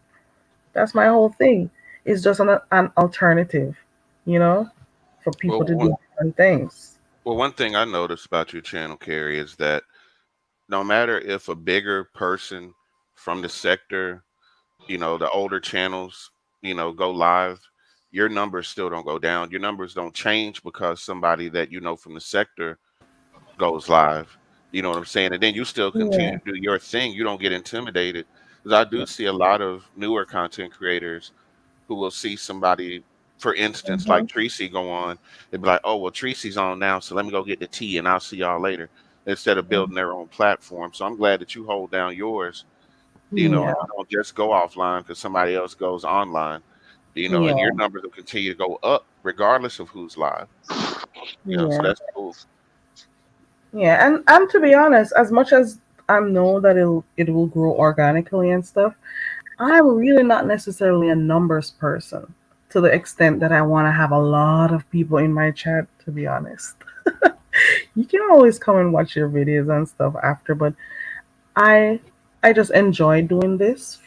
That's my whole thing. It's just an alternative. you know, for people Well, to do different things. one thing I noticed about your channel, Carrie, is that no matter if a bigger person from the sector, the older channels, go live, your numbers still don't go down. Your numbers don't change because somebody that you know from the sector goes live. You know what I'm saying? And then you still continue Yeah. to do your thing. You don't get intimidated. Because I do see a lot of newer content creators who will see somebody, for instance, Hmm. like Tracy go on, they'd be like, oh, well, Tracy's on now, so let me go get the tea and I'll see y'all later, instead of building their own platform. So I'm glad that you hold down yours, Yeah. and you don't just go offline because somebody else goes online, and your Yeah. numbers will continue to go up regardless of who's live, so Yeah. that's cool. Yeah. And to be honest, as much as I know that it will grow organically and stuff, I'm really not necessarily a numbers person to the extent that I want to have a lot of people in my chat, to be honest. You can always come and watch your videos and stuff after, but I I just enjoy doing this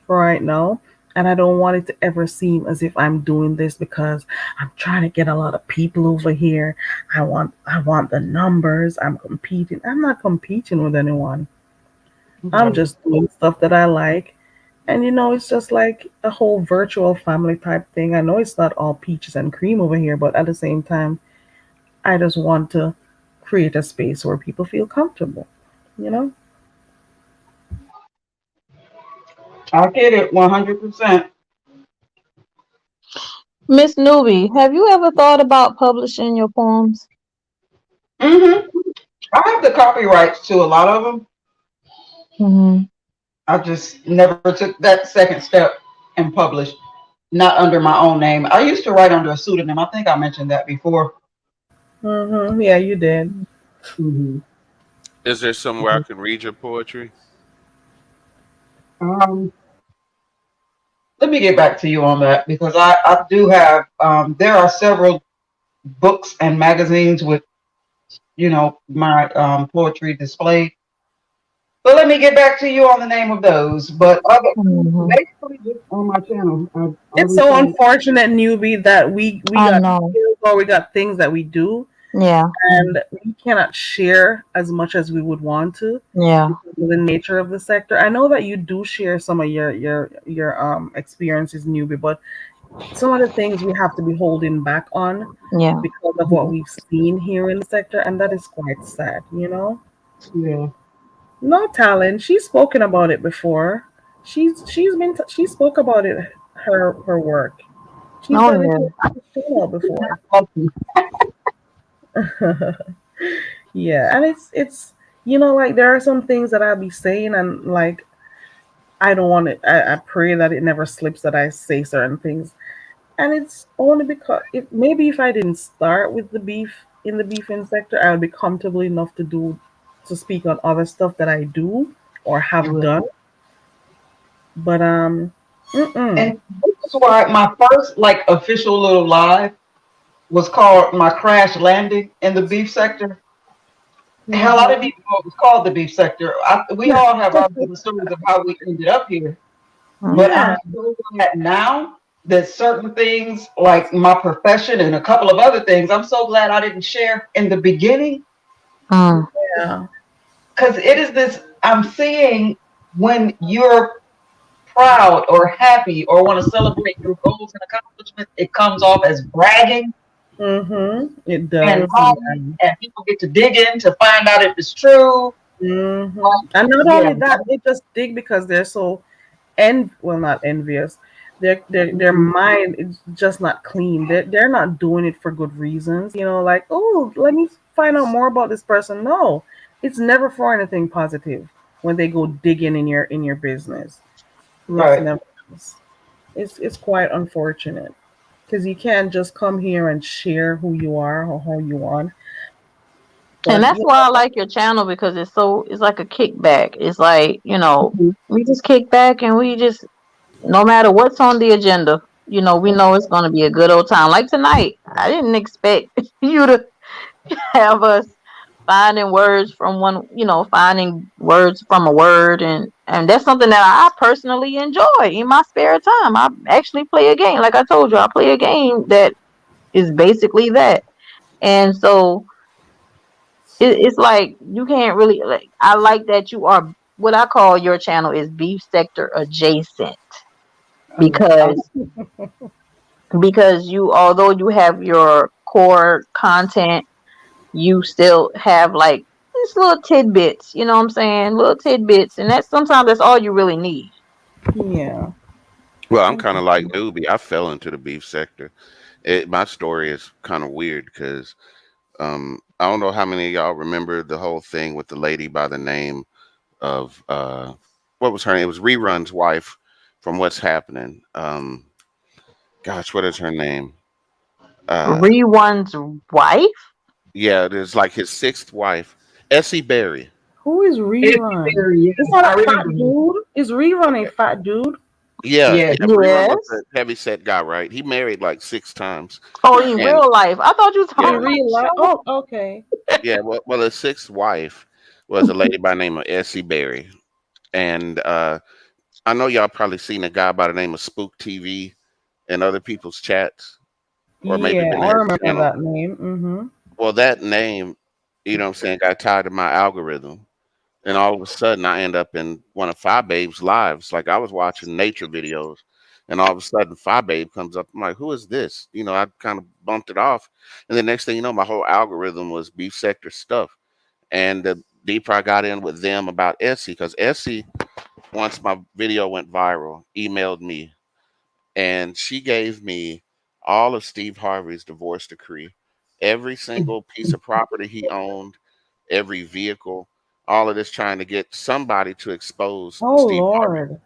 for right now, and I don't want it to ever seem as if I'm doing this because I'm trying to get a lot of people over here. I want the numbers. I'm competing. I'm not competing with anyone. I'm Right. just doing stuff that I like. And it's just like a whole virtual family type thing. I know it's not all peaches and cream over here, but at the same time, I just want to create a space where people feel comfortable, you know? I get it 100%. Miss Newbie, have you ever thought about publishing your poems? Hmm. I have the copyrights to a lot of them. Hmm. I just never took that second step and published, not under my own name. I used to write under a pseudonym. I think I mentioned that before. Yeah, you did. Hmm. Is there somewhere I can read your poetry? Um, Let me get back to you on that because I do have, there are several books and magazines with, my poetry displayed. But let me get back to you on the name of those. But Hmm. basically, just on my channel, I It's so recite. unfortunate, newbie, that we I got know. skills or we got things that we do, Yeah. and we cannot share as much as we would want to Yeah. because of the nature of the sector. I know that you do share some of your experiences, newbie, but some of the things we have to be holding back on Yeah. because of what we've seen here in the sector, and that is quite sad. Yeah. No, talent. She's spoken about it before. She spoke about it, her work. She's Oh done it yeah. on the channel before. Awesome. Yeah, and it's like there are some things that I'll be saying, and like I don't want it. I pray that it never slips that I say certain things, and it's only because if I didn't start with the beef in the beefing sector, I would be comfortable enough to speak on other stuff that I do or have Right. done. But And mm-mm. this is why my first official little live was called my crash landing in the beef sector. Hell, I didn't Mhm. even know it was called the beef sector. We all have our little stories of how we ended up here. But Mm. Yeah. I'm so glad now that certain things like my profession and a couple of other things, I'm so glad I didn't share in the beginning Mm. Yeah. because it is this I'm seeing when you're proud or happy or want to celebrate your goals and accomplishments, it comes off as bragging It and does. wrong, Yeah. and people get to dig in to find out if it's true. And not Yeah, only that, they just dig because they're so well, not envious. Their mind is just not clean. They're not doing it for good reasons. Like, oh, let me find out more about this person. No, it's never for anything positive when they go digging in your business. It's right. never. It's quite unfortunate because you can't just come here and share who you are or how you want. And But that's why I like your channel because it's like a kickback. It's like, we just kick back and we just no matter what's on the agenda, we know it's gonna be a good old time. Like tonight. I didn't expect you to have us finding words from a word, and that's something that I personally enjoy in my spare time. I actually play a game. Like I told you, I play a game that It's basically that. And so it's like you can't really like. I like that you are what I call your channel is beef sector adjacent Wow. because you although you have your core content, you still have like these little tidbits. You know what I'm saying? Little tidbits, and that's sometimes that's all you really need. Yeah. Well, I'm kind of like Interesting. newbie. I fell into the beef sector. My story is kind of weird because I don't know how many of y'all remember the whole thing with the lady by the name of what was her name? It was Rerun's wife from What's Happening. Gosh, what is her name? Uh, Reone's wife. yeah, it is like his sixth wife, Essie Berry. Who is It's Rerun? very, Is yes. that I a fat remember him. dude? Is Rerun a fat dude? Yeah, Yes. yeah. Rerun was Yes. a heavy set guy, right? He married like six times, Oh, in and real life. I thought you were talking yeah, In about real the life? show. Oh, okay. yeah. Well, his sixth wife was a lady by the name of Essie Berry, and I know y'all probably seen a guy by the name of Spook TV in other people's chats, or maybe Yeah, been to I his remember channel. that name. Mm-hmm. Well, that name, you know what I'm saying, got tied to my algorithm. And all of a sudden, I end up in one of Fi Babe's lives. Like I was watching nature videos, and all of a sudden, Fi Babe comes up. I'm like, "Who is this?" You know, I kind of bumped it off, and the next thing you know, my whole algorithm was beef sector stuff. And the deeper I got in with them about Essie, because Essie, once my video went viral, emailed me, and she gave me all of Steve Harvey's divorce decree, every single piece of property he owned, every vehicle, all of this trying to get somebody to expose Oh, Steve Harvey. Lord.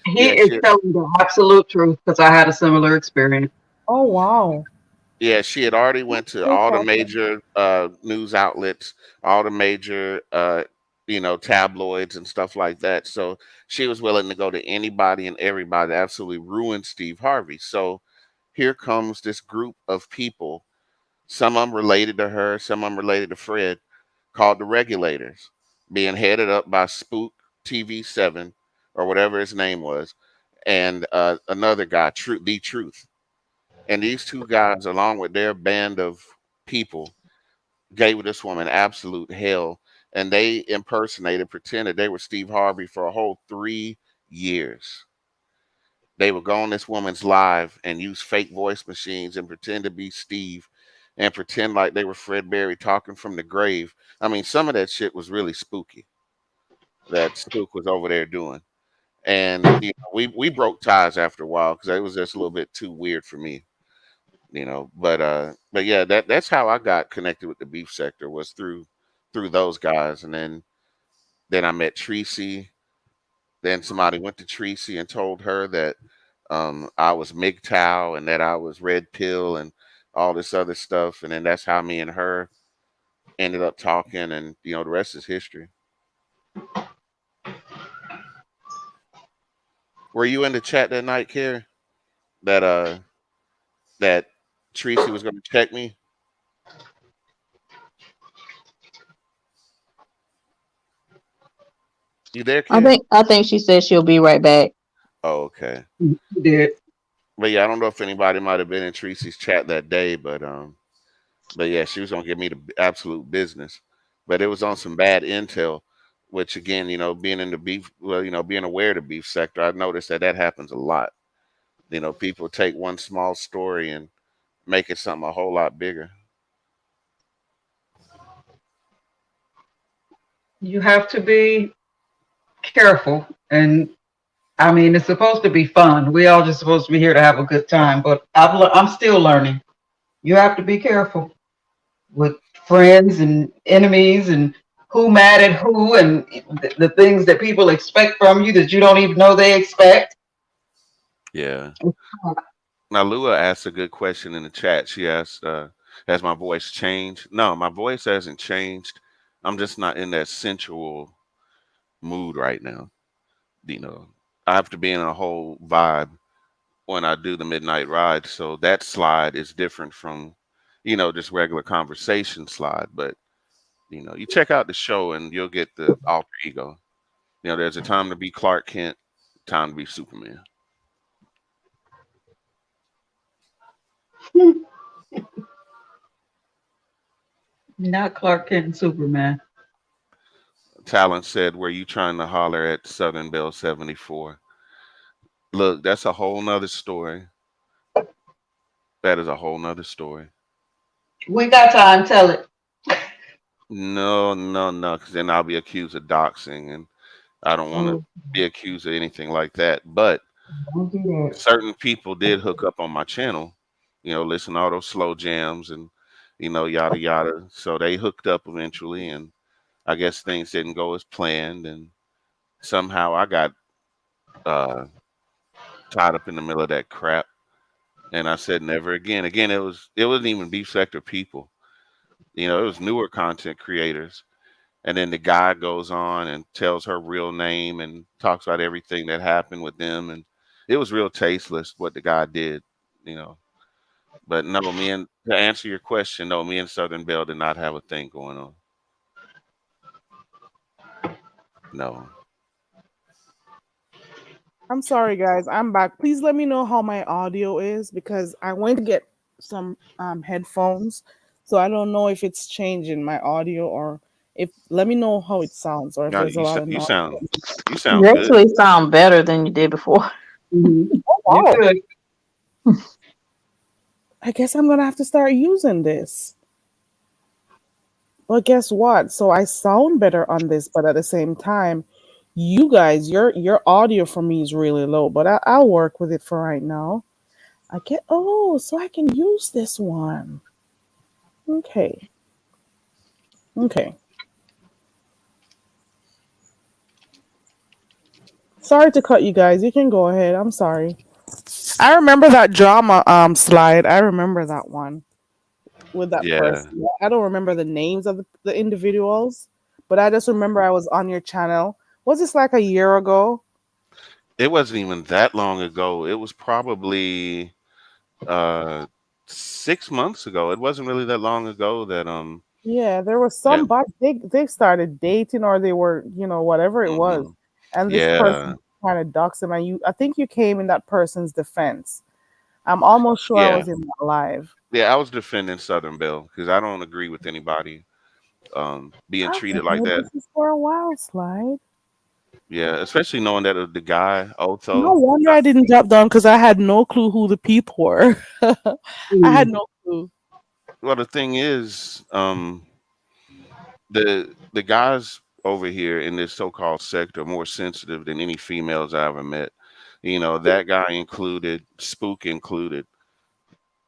He Yeah, is she telling the absolute truth because I had a similar experience. Oh, wow. yeah, she had already went to So all the sorry. major news outlets, all the major tabloids and stuff like that. So she was willing to go to anybody and everybody to absolutely ruin Steve Harvey. So here comes this group of people. Some of them related to her, some of them related to Fred, called the Regulators, being headed up by Spook TV7 or whatever his name was, and another guy, The Truth. And these two guys, along with their band of people, gave this woman absolute hell. And they impersonated, pretended they were Steve Harvey for a whole 3 years. They would go on this woman's live and use fake voice machines and pretend to be Steve and pretend like they were Fred Berry talking from the grave. I mean, some of that shit was really spooky that Spook was over there doing. And we broke ties after a while because it was just a little bit too weird for me, but yeah, that's how I got connected with the beef sector was through those guys. And then I met Tracy. Then somebody went to Tracy and told her that I was MGTOW and that I was Red Pill and all this other stuff. And then that's how me and her ended up talking. And the rest is history. Were you in the chat that night, Carrie? That that Tracy was going to check me. You there, Carrie? I think she said she'll be right back. Oh, okay. He did. But yeah, I don't know if anybody might have been in Tracy's chat that day, but yeah, she was gonna give me the absolute business. But it was on some bad intel, which again, being in the beef, well, being aware of the beef sector, I've noticed that happens a lot. People take one small story and make it something a whole lot bigger. You have to be careful. And I mean, it's supposed to be fun. We all just supposed to be here to have a good time. But I'm still learning. You have to be careful with friends and enemies and who mad at who and the things that people expect from you that you don't even know they expect. Yeah. Now Lua asked a good question in the chat. She asked, "Has my voice changed?" No, my voice hasn't changed. I'm just not in that sensual mood right now. You know, I have to be in a whole vibe when I do the midnight ride. So that slide is different from, just regular conversation slide. But, you check out the show and you'll get the alter ego. There's a time to be Clark Kent, time to be Superman. Not Clark Kent and Superman. Talent said, "Were you trying to holler at Southern Belle 74?" Look, that's a whole nother story. That is a whole nother story. We got time. Tell it. No, no, no, because then I'll be accused of doxing, and I don't want to Oh, be accused of anything like that. But don't do that. certain people did hook up on my channel, listen to all those slow jams and, yada, yada. So they hooked up eventually, and I guess things didn't go as planned. And somehow I got uh, tied up in the middle of that crap. And I said, never again. Again, it wasn't even beef sector people. It was newer content creators. And then the guy goes on and tells her real name and talks about everything that happened with them. And it was real tasteless what the guy did, you know. But no, to answer your question, no, me and Southern Belle did not have a thing going on. No. I'm sorry, guys. I'm back. Please let me know how my audio is because I went to get some headphones, so I don't know if it's changing my audio or if. Let me know how it sounds or if No, there's a lot of you noise. You sound good. actually sound better than you did before. Mm-hmm. Oh You wow! good? I guess I'm gonna have to start using this. But guess what? So I sound better on this, but at the same time, you guys, your audio for me is really low. But I'll work with it for right now. I get so I can use this one. Okay, okay. Sorry to cut you guys. You can go ahead. I'm sorry. I remember that drama slide. I remember that one with that Yeah. person. I don't remember the names of the individuals, but I just remember I was on your channel. Was this like a year ago? It wasn't even that long ago. It was probably uh 6 months ago. It wasn't really that long ago that Yeah, there was yeah. somebody they started dating or they were, whatever it was. Hmm. And this Yeah. person kind of doxed him and I think you came in that person's defense. I'm almost sure I Yeah. was in that live. Yeah, I was defending Southern Belle because I don't agree with anybody being I've treated like known that. this for a while, Slide. Yeah, especially knowing that the guy No Otho. wonder I didn't drop down because I had no clue who the people were. I had Mm. no clue. Well, the thing is, the guys over here in this so-called sector are more sensitive than any females I ever met. That guy included, Spook included.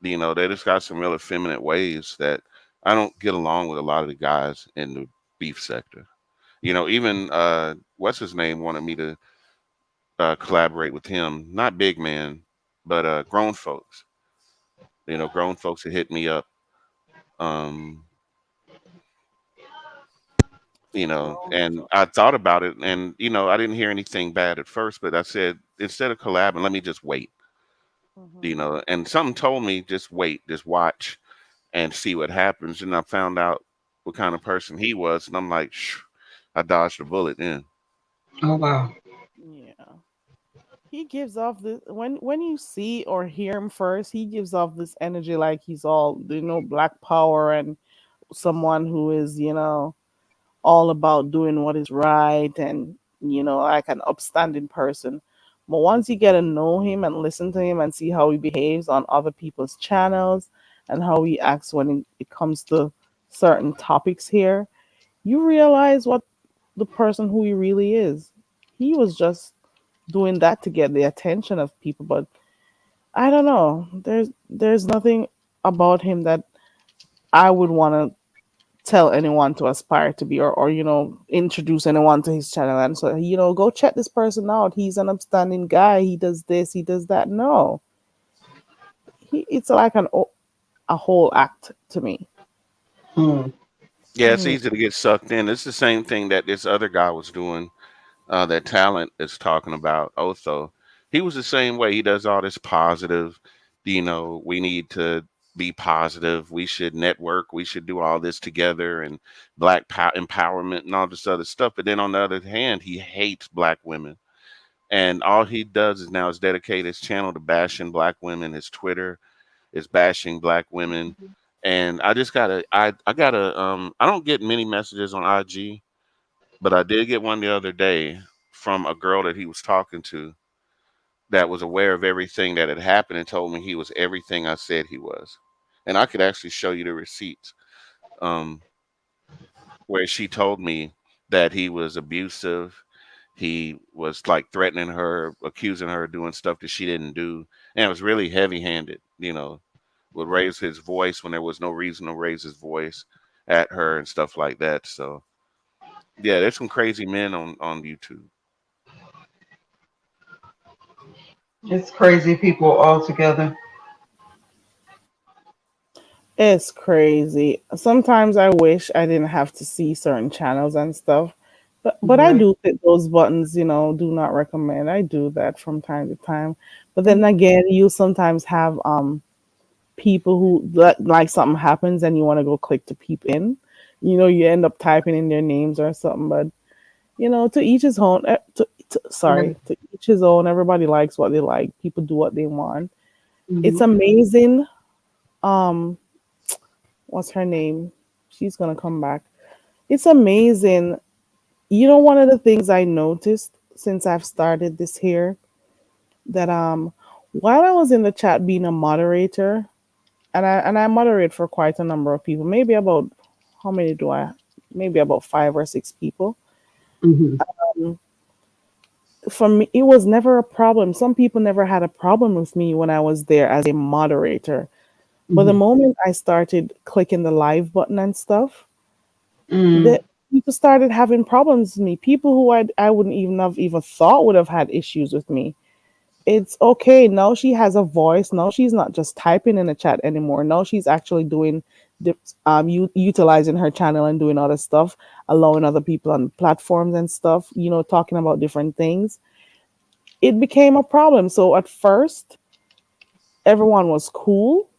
They just got some real effeminate ways that I don't get along with a lot of the guys in the beef sector. Even what's his name wanted me to collaborate with him. Not big man, but grown folks. Grown folks that hit me up. Um, and I thought about it, and I didn't hear anything bad at first, but I said instead of collabing, let me just wait. Hmm. And something told me just wait, just watch, and see what happens. And I found out what kind of person he was, and I'm like, shh, I dodged a bullet. Then Oh wow. Yeah. He gives off this when you see or hear him first, he gives off this energy like he's all, black power and someone who is, all about doing what is right and like an upstanding person. But once you get to know him and listen to him and see how he behaves on other people's channels and how he acts when it comes to certain topics here, you realize what the person who he really is. He was just doing that to get the attention of people, but I don't know. There's nothing about him that I would want to tell anyone to aspire to be or introduce anyone to his channel and so go check this person out, he's an upstanding guy, he does this, he does that. No, it's like a whole act to me. Mm. yeah, it's Yeah. easy to get sucked in. It's the same thing that this other guy was doing. That talent is talking about. Otho, he was the same way. He does all this positive. We need to be positive. We should network. We should do all this together and empowerment and all this other stuff. But then on the other hand, he hates black women. And all he does is now is dedicate his channel to bashing black women. His Twitter is bashing black women. And I just gotta I gotta I don't get many messages on IG, but I did get one the other day from a girl that he was talking to that was aware of everything that had happened and told me he was everything I said he was. And I could actually show you the receipts. Um, where she told me that he was abusive. He was like threatening her, accusing her of doing stuff that she didn't do, and it was really heavy-handed. Would raise his voice when there was no reason to raise his voice at her and stuff like that. So yeah, there's some crazy men on YouTube. It's crazy people all together. It's crazy. Sometimes I wish I didn't have to see certain channels and stuff. But I Right. do hit those buttons, do not recommend. I do that from time to time. But then again, you sometimes have people who like something happens and you want to go click to peep in. You end up typing in their names or something, but to each his own. Right. To each his own. Everybody likes what they like. People do what they want. It's Mhm. amazing. Um, what's her name? She's gonna come back. It's amazing. One of the things I noticed since I've started this here that while I was in the chat being a moderator, and I moderate for quite a number of people, maybe about how many do I? Maybe about 5 or 6 people. Mhm. Um, for me, it was never a problem. Some people never had a problem with me when I was there as a moderator. But the Mhm. moment I started clicking the live button and stuff, Mm. the people started having problems with me. People who I wouldn't even have even thought would have had issues with me. It's okay. Now she has a voice. Now she's not just typing in a chat anymore. Now she's actually doing utilizing her channel and doing other stuff, allowing other people on platforms and stuff, talking about different things. It became a problem. So at first, everyone was cool.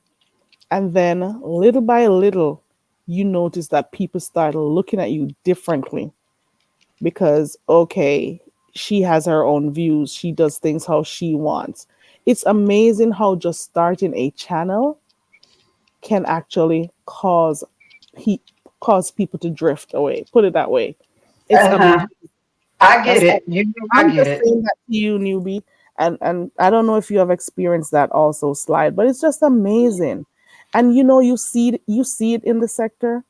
And then little by little, you notice that people start looking at you differently because, okay, she has her own views. She does things how she wants. It's amazing how just starting a channel can actually pe- cause people to drift away. Put it that way. It's Uh-huh. I get that's it. You know, I I'm get just it. saying that to you, newbie, and I don't know if you have experienced that also, Slide, but it's just amazing. And you see it in the sector,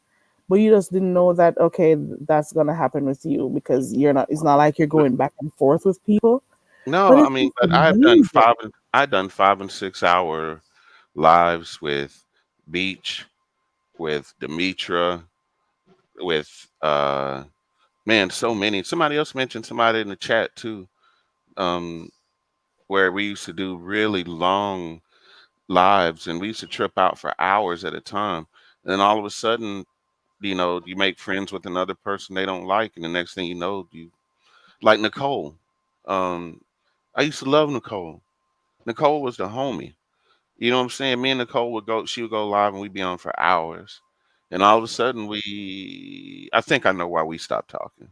but you just didn't know that okay, that's gonna happen with you because you're not. It's not like you're going back and forth with people, No, but I it's mean, just but amazing. I've done 5 and 6 hour lives with Beach, with Demetra, with man, so many. Somebody else mentioned somebody in the chat too, um, where we used to do really long lives and we used to trip out for hours at a time. And then all of a sudden, you make friends with another person they don't like, and the next thing you know, you like Nicole. Um, I used to love Nicole. Nicole was the homie. You know what I'm saying? Me and Nicole she would go live and we'd be on for hours. And all of a sudden I think I know why we stopped talking.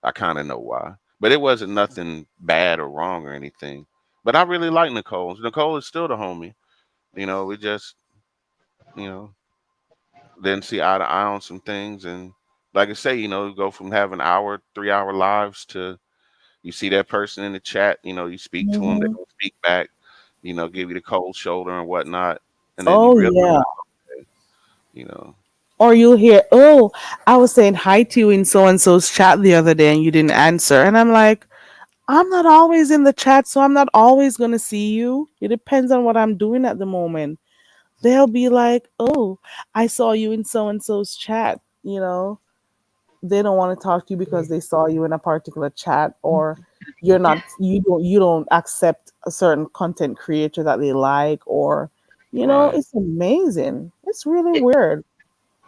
I kind of know why. But it wasn't nothing bad or wrong or anything. But I really like Nicole. Nicole is still the homie. We just, you know, didn't see eye to eye on some things. And like I say, go from having 3-hour lives to you see that person in the chat, you speak to them, they Hmm. don't speak back, give you the cold shoulder and whatnot. And then you Oh realize, yeah. you know, Or you'll hear, oh, I was saying hi to you in so and so's chat the other day and you didn't answer. And I'm like, I'm not always in the chat, so I'm not always going to see you. It depends on what I'm doing at the moment. They'll be like, oh, I saw you in so and so's chat. They don't want to talk to you because they saw you in a particular chat, or you don't accept a certain content creator that they like, or right. it's amazing. It's really weird.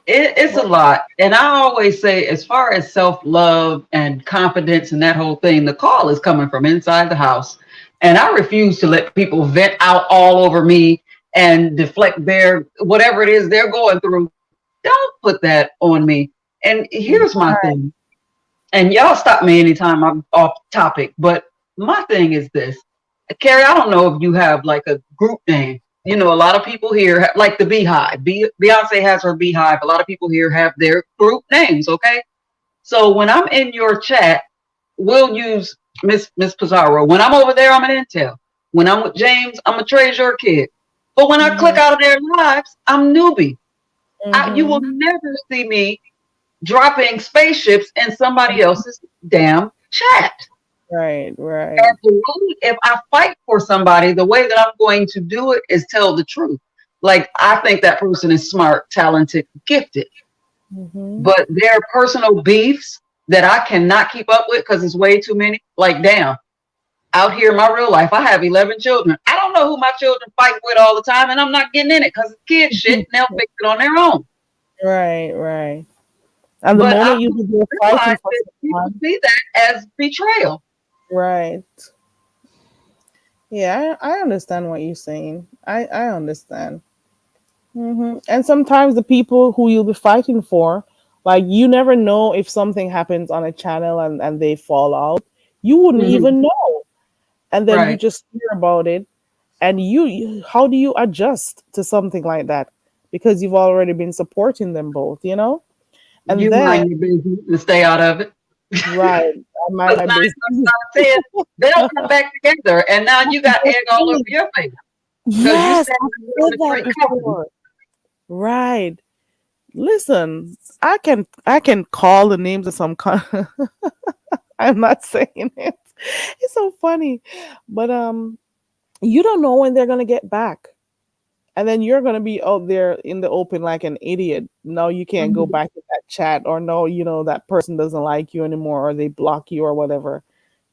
It's a But lot. And I always say, as far as self love and confidence and that whole thing, the call is coming from inside the house. And I refuse to let people vent out all over me and deflect their whatever it is they're going through. Don't put that on me. And here's my thing. And y'all stop me anytime I'm off topic. But my thing is this. Carrie, I don't know if you have like a group name. a lot of people here, like the Beehive. Beyonce has her Beehive. A lot of people here have their group names. Okay, so when I'm in your chat, we'll use Miss Pizarro. When I'm over there, I'm an Intel. When I'm with James, I'm a Treasure kid. But when I click Mhm. out of their lives, I'm newbie. You will Mhm. never see me dropping spaceships in somebody else's damn chat. Right. And Right. the way, if I fight for somebody, the way that I'm going to do it is tell the truth. Like, I think that person is smart, talented, gifted, Mhm. but their personal beefs that I cannot keep up with because it's way too many. Like, damn, out here in my real life, I have 11 children. I don't know who my children fight with all the time, and I'm not getting in it because it's kid shit and they'll fix it on their own. Right. Right. And the But I moment you begin fighting realize for that people someone, see that as betrayal. right? Yeah, I understand what you're saying. I understand. And sometimes the people who you'll be fighting for, like you never know if something happens on a channel and they fall out. You wouldn't Mhm. even know. And then you Right. just hear about it. And how do you adjust to something like that? Because you've already been supporting them both, you know? And You then, mind your business and stay out of it. right, I mind Because my nine business. times out of 10, they don't come back together. And now you got egg all over your face because you Yes, said I've you on said the that street covered. before. Right. Listen, I can call the names of some I'm not saying it. It's so funny. But you don't know when they're gonna get back. And then you're gonna be out there in the open like an idiot. No, you can't go Mhm. back to that chat, or no, that person doesn't like you anymore, or they block you or whatever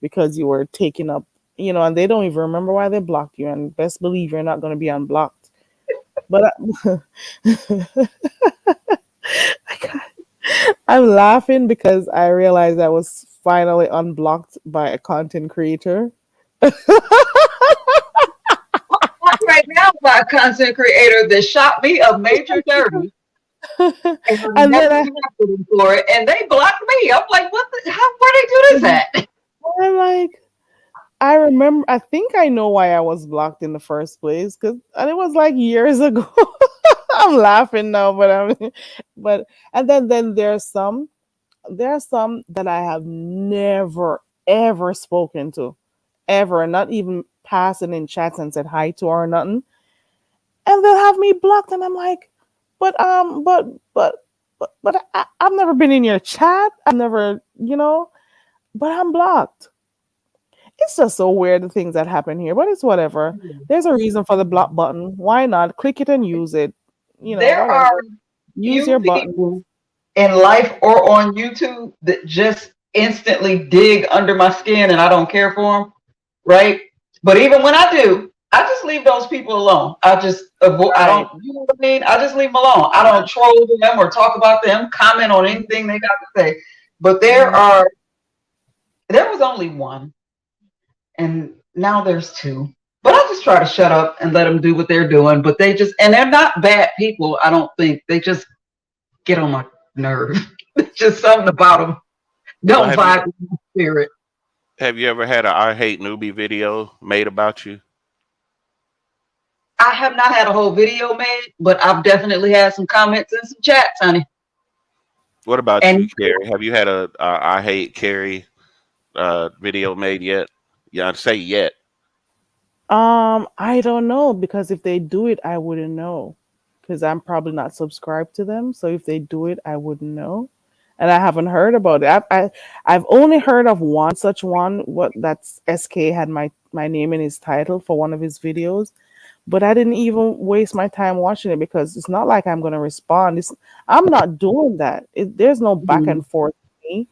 because you were taking up, and they don't even remember why they blocked you. And best believe you're not gonna be unblocked. But I'm laughing because I realized I was finally unblocked by a content creator. I'm right now by a content creator that shot me a major dirty and I'm And then never going after them for it. And they blocked me. I'm like, what the, where they do this at? I'm like, I remember, I think I know why I was blocked in the first place, and it was like years ago. I'm laughing now, but and then there are some that I have never ever spoken to, ever, not even passing in chats and said hi to or nothing, and they'll have me blocked, and I'm like, but I've never been in your chat, I've never, but I'm blocked. It's just so weird the things that happen here, but it's whatever. There's a reason for the block button. Why not click it and use it? There are Whatever. Use few your button. people in life or on YouTube that just instantly dig under my skin and I don't care for them, right? But even when I do, I just leave those people alone. I just avoid, I Right. don't, you know what I mean? I just leave them alone. I don't troll them or talk about them, comment on anything they got to say. But Mhm. there was only one, and now there's two. But I just try to shut up and let them do what they're doing. But and they're not bad people, I don't think. They just get on my nerve. It's just something about them. Well, Don't vibe with my spirit. have you ever had a I hate newbie video made about you? I have not had a whole video made, but I've definitely had some comments and some chats, honey. What about you, And Carrie? Have you had a I hate Carrie video made yet? Yeah, I'd say yet. I don't know, because if they do it, I wouldn't know, because I'm probably not subscribed to them. So if they do it, I wouldn't know, and I haven't heard about it. I've only heard of one such one. What that's SK had my name in his title for one of his videos, but I didn't even waste my time watching it because it's not like I'm gonna respond. I'm not doing that. There's no back mm, and forth with me.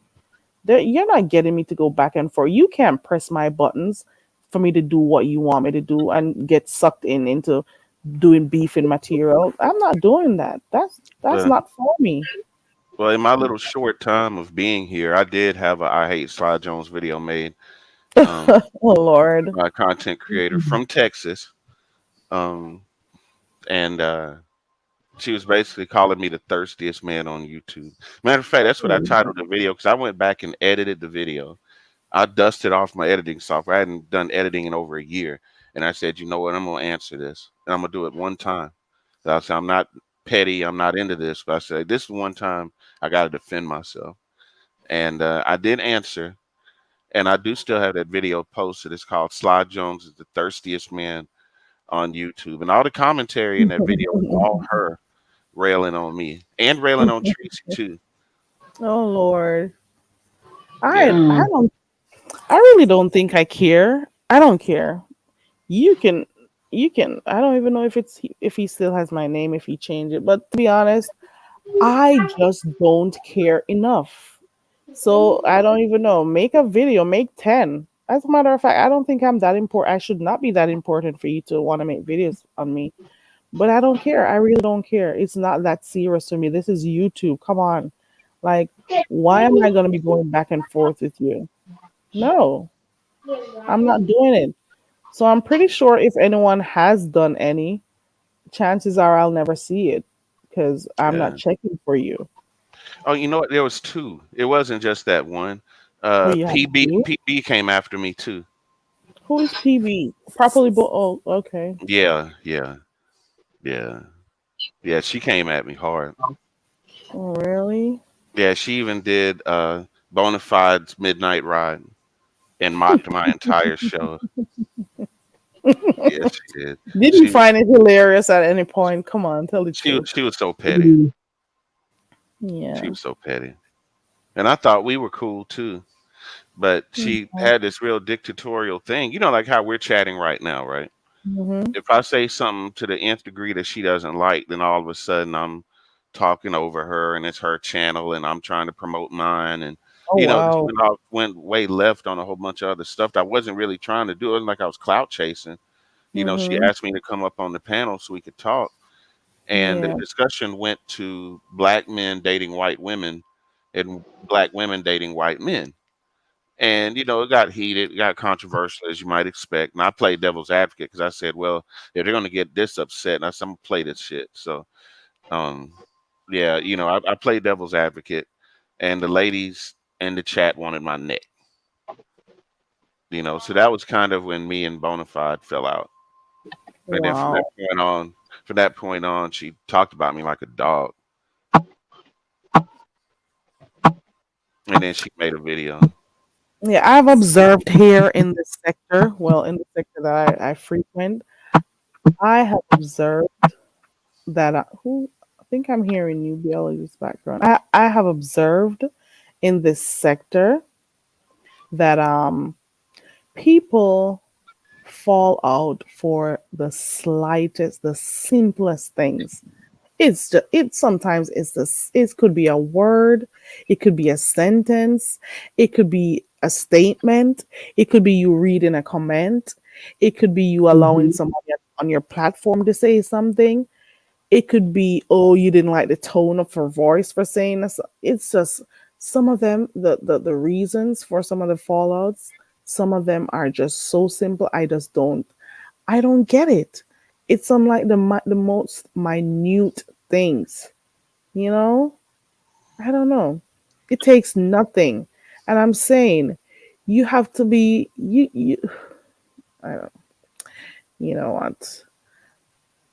You're not getting me to go back and forth. You can't press my buttons for me to do what you want me to do and get sucked into doing beefing material. I'm not doing that. That's Well, not for me. well, in my little short time of being here, I did have a I hate Sly Jones video made um, Oh Lord. by a content creator from Texas, um, and she was basically calling me the thirstiest man on YouTube. Matter of fact, that's what I titled the video because I went back and edited the video. I dusted off my editing software. I hadn't done editing in over a year. And I said, you know what? I'm gonna answer this, and I'm gonna do it one time. So I said, I'm not petty. I'm not into this, but I said this is one time I got to defend myself. And I did answer, and I do still have that video posted. It's called "Sly Jones is the Thirstiest Man" on YouTube, and all the commentary in that video was all her railing on me and railing on Tracy too. Oh Lord. I Yeah, I Mm. don't I really don't think I care. I don't care. You can I don't even know if he still has my name if he changed it, but to be honest, I just don't care enough. So I don't even know. Make a video, make 10. As a matter of fact, I don't think I'm that important. I should not be that important for you to want to make videos on me. But I don't care. I really don't care. It's not that serious to me. This is YouTube. Come on. Like, why am I going to be going back and forth with you? No, I'm not doing it. So I'm pretty sure if anyone has done any, chances are I'll never see it because I'm not yeah. checking for you. Oh, you know what? There was two. It wasn't just that one. Oh, you have PB two? PB came after me too. Who is PB? Properly, oh, okay. Yeah, yeah, yeah, yeah. She came at me hard. Oh, really? Yeah, she even did Bonafide's Midnight Ride and mocked my entire show. Yes, she did. Did you She find it hilarious at any point? Come on, tell the truth. she was so petty. Mm. She Yeah. was so petty. And I thought we were cool too. But she had this real dictatorial thing. You know, like how we're chatting right now, right? Mm-hmm. If I say something to the nth degree that she doesn't like, then all of a sudden I'm talking over her and it's her channel and I'm trying to promote mine. And, Oh, just wow. went way left on a whole bunch of other stuff that I wasn't really trying to do. It wasn't like I was clout chasing. She Mm-hmm. asked me to come up on the panel so we could talk. And the Yeah. discussion went to black men dating white women and black women dating white men. And it got heated, it got controversial as you might expect. And I played devil's advocate because I said, well, if they're gonna get this upset, and I said, I'm gonna play this shit. So um yeah, I played devil's advocate, and the ladies in the chat wanted my neck. So that was kind of when me and Bonafide fell out. And then Wow. from that point on, she talked about me like a dog. And then she made a video. Yeah, I've observed here in this sector, well, in the sector that I frequent, I have observed that I think I'm hearing you, Biology's background. I have observed in this sector that people fall out for the slightest, the simplest things. It's just, it sometimes it's this, it could be a word, it could be a sentence, it could be a statement, it could be you reading a comment, it could be you allowing Mhm. somebody on your platform to say something. It could be, oh, you didn't like the tone of her voice for saying this. It's just some of them, the reasons for some of the fallouts, some of them are just so simple. I don't get it. It's some like the most minute things, you know? I don't know. It takes nothing. And I'm saying you have to be you I don't you know what?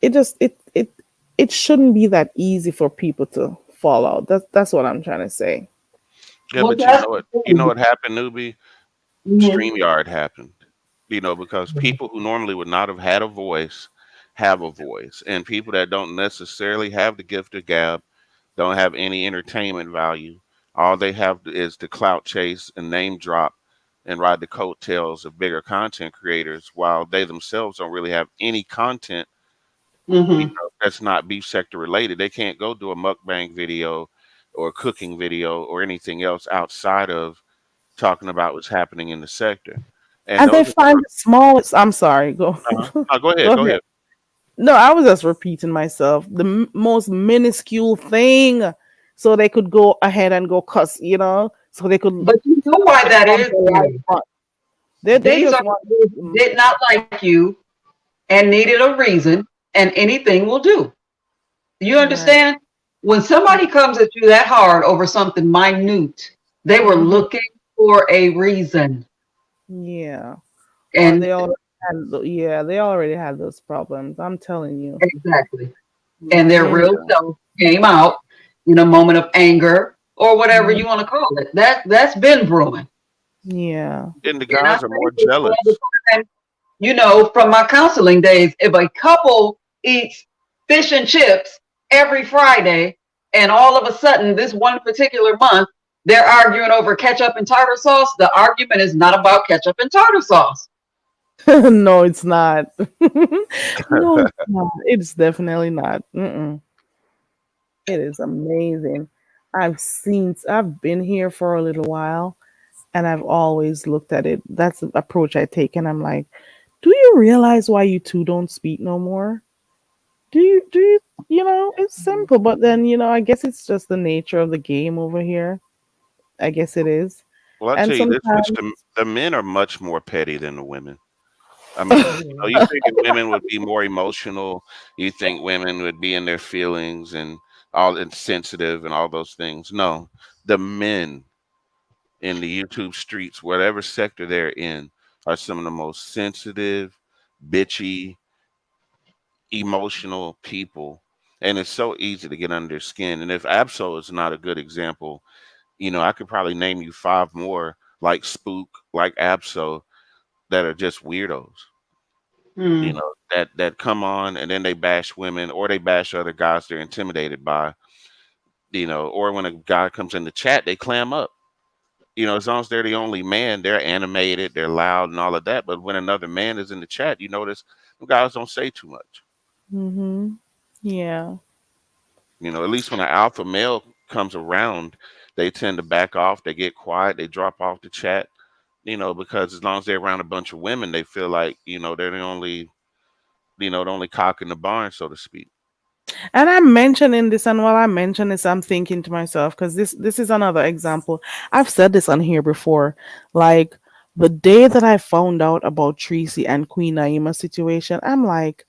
It just it shouldn't be that easy for people to fall out. That's what I'm trying to say. Yeah, Well, but you that's know what? the You know thing. what happened, newbie? Mhm. StreamYard happened. Because people who normally would not have had a voice have a voice, and people that don't necessarily have the gift of gab, don't have any entertainment value. All they have is the clout chase and name drop and ride the coattails of bigger content creators, while they themselves don't really have any content. Mhm. That's not beef sector related. They can't go do a mukbang video or a cooking video or anything else outside of talking about what's happening in the sector. And And they those are find the smallest. I'm sorry. Go no, go go ahead, go ahead. ahead. No, I was just repeating myself. The most minuscule thing, so they could go ahead and go cuss. So they could But you know why that on is, the live though. front. They These just are want. people who did not like you and needed a reason, and anything will do. You Right. understand? When somebody comes at you that hard over something minute, they were Mm-hmm. looking for a reason. Yeah. Or And they all. Yeah, they already had those problems. I'm telling you. Exactly. And their Hmm. real Yeah. self came out in a moment of anger or whatever Hmm. you want to call it. That's been brewing. Yeah. And the And I guys are say more this all the jealous. time, from my counseling days. If a couple eats fish and chips every Friday, and all of a sudden this one particular month they're arguing over ketchup and tartar sauce, the argument is not about ketchup and tartar sauce. No, it's not. No, it's not. It's definitely not. Mm-mm. It is amazing. I've been here for a little while, and I've always looked at it. That's the approach I take, and I'm like, do you realize why you two don't speak no more? Do you, it's simple, but then, I guess it's just the nature of the game over here. I guess it is. Well, I And tell you this much: sometimes, the men are much more petty than the women. I mean, you think that women would be more emotional. You think women would be in their feelings and all insensitive and all those things. No, the men in the YouTube streets, whatever sector they're in, are some of the most sensitive, bitchy, emotional people. And it's so easy to get under their skin. And if Absol is not a good example, I could probably name you five more like Spook, like Absol, that are just weirdos. Hmm. That come on and then they bash women or they bash other guys they're intimidated by, or when a guy comes in the chat, they clam up. As long as they're the only man, they're animated, they're loud and all of that. But when another man is in the chat, you notice the guys don't say too much. hmm, yeah. At least when an alpha male comes around, they tend to back off, they get quiet, they drop off the chat, because as long as they're around a bunch of women, they feel like, they're the only cock in the barn, so to speak. And I'm mentioning this, and while I mention this, I'm thinking to myself, because this is another example. I've said this on here before. Like the day that I found out about Tracy and Queen Naima situation, I'm like,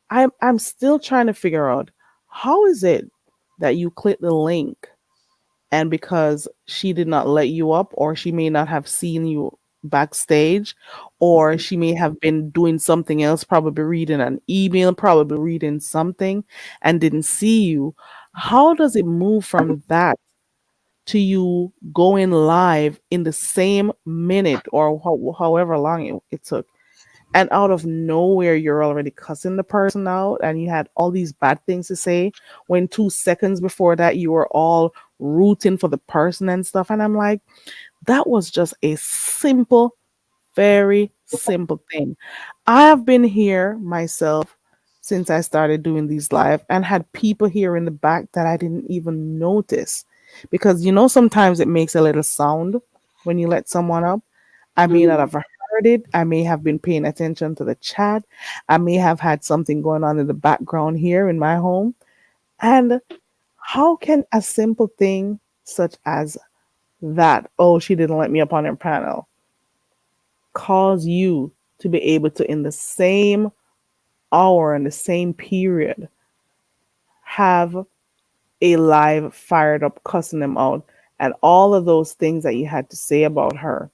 I'm still trying to figure out how is it that you click the link, and because she did not let you up, or she may not have seen you backstage, or she may have been doing something else, probably reading an email, probably reading something, and didn't see you. How does it move from that to you going live in the same minute, or however long it took, and out of nowhere you're already cussing the person out, and you had all these bad things to say, when 2 seconds before that you were all rooting for the person and stuff? And I'm like, that was just a simple, very simple thing. I have been here myself since I started doing these live, and had people here in the back that I didn't even notice, because sometimes it makes a little sound when you let someone up. I may not Hmm. have heard it. I may have been paying attention to the chat. I may have had something going on in the background here in my home. And how can a simple thing such as that, oh, she didn't let me up on her panel, cause you to be able to, in the same hour and the same period, have a live fired up cussing them out, and all of those things that you had to say about her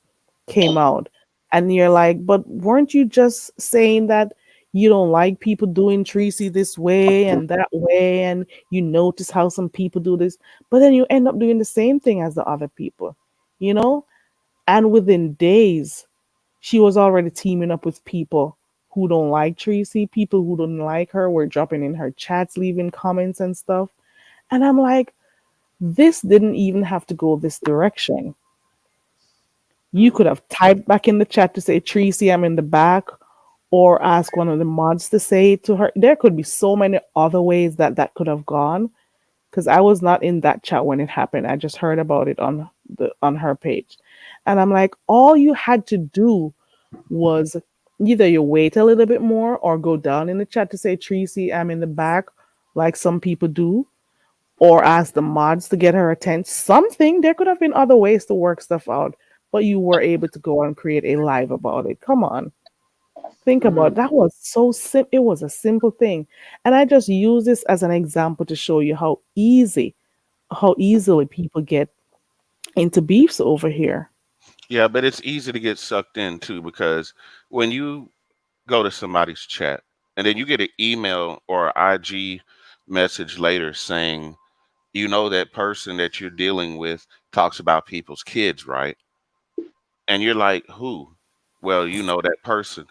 came out, and you're like, but weren't you just saying that you don't like people doing Tracy this way and that way, and you notice how some people do this, but then you end up doing the same thing as the other people, you know and within days she was already teaming up with people who don't like Tracy. People who don't like her were dropping in her chats, leaving comments and stuff. And I'm like, this didn't even have to go this direction. You could have typed back in the chat to say, Tracy, I'm in the back, or ask one of the mods to say it to her. There could be so many other ways that that could have gone, because I was not in that chat when it happened. I just heard about it on her page. And I'm like, all you had to do was either you wait a little bit more, or go down in the chat to say, Tracy, I'm in the back, like some people do, or ask the mods to get her attention. Something. There could have been other ways to work stuff out, but you were able to go and create a live about it. Come on. Think about it. That was so simple. It was a simple thing. And I just use this as an example to show you how easily people get into beefs over here. Yeah, but it's easy to get sucked in too because when you go to somebody's chat, and then you get an email or an IG message later saying, you know, that person that you're dealing with talks about people's kids, right? And you're like, who? Well, you know that person.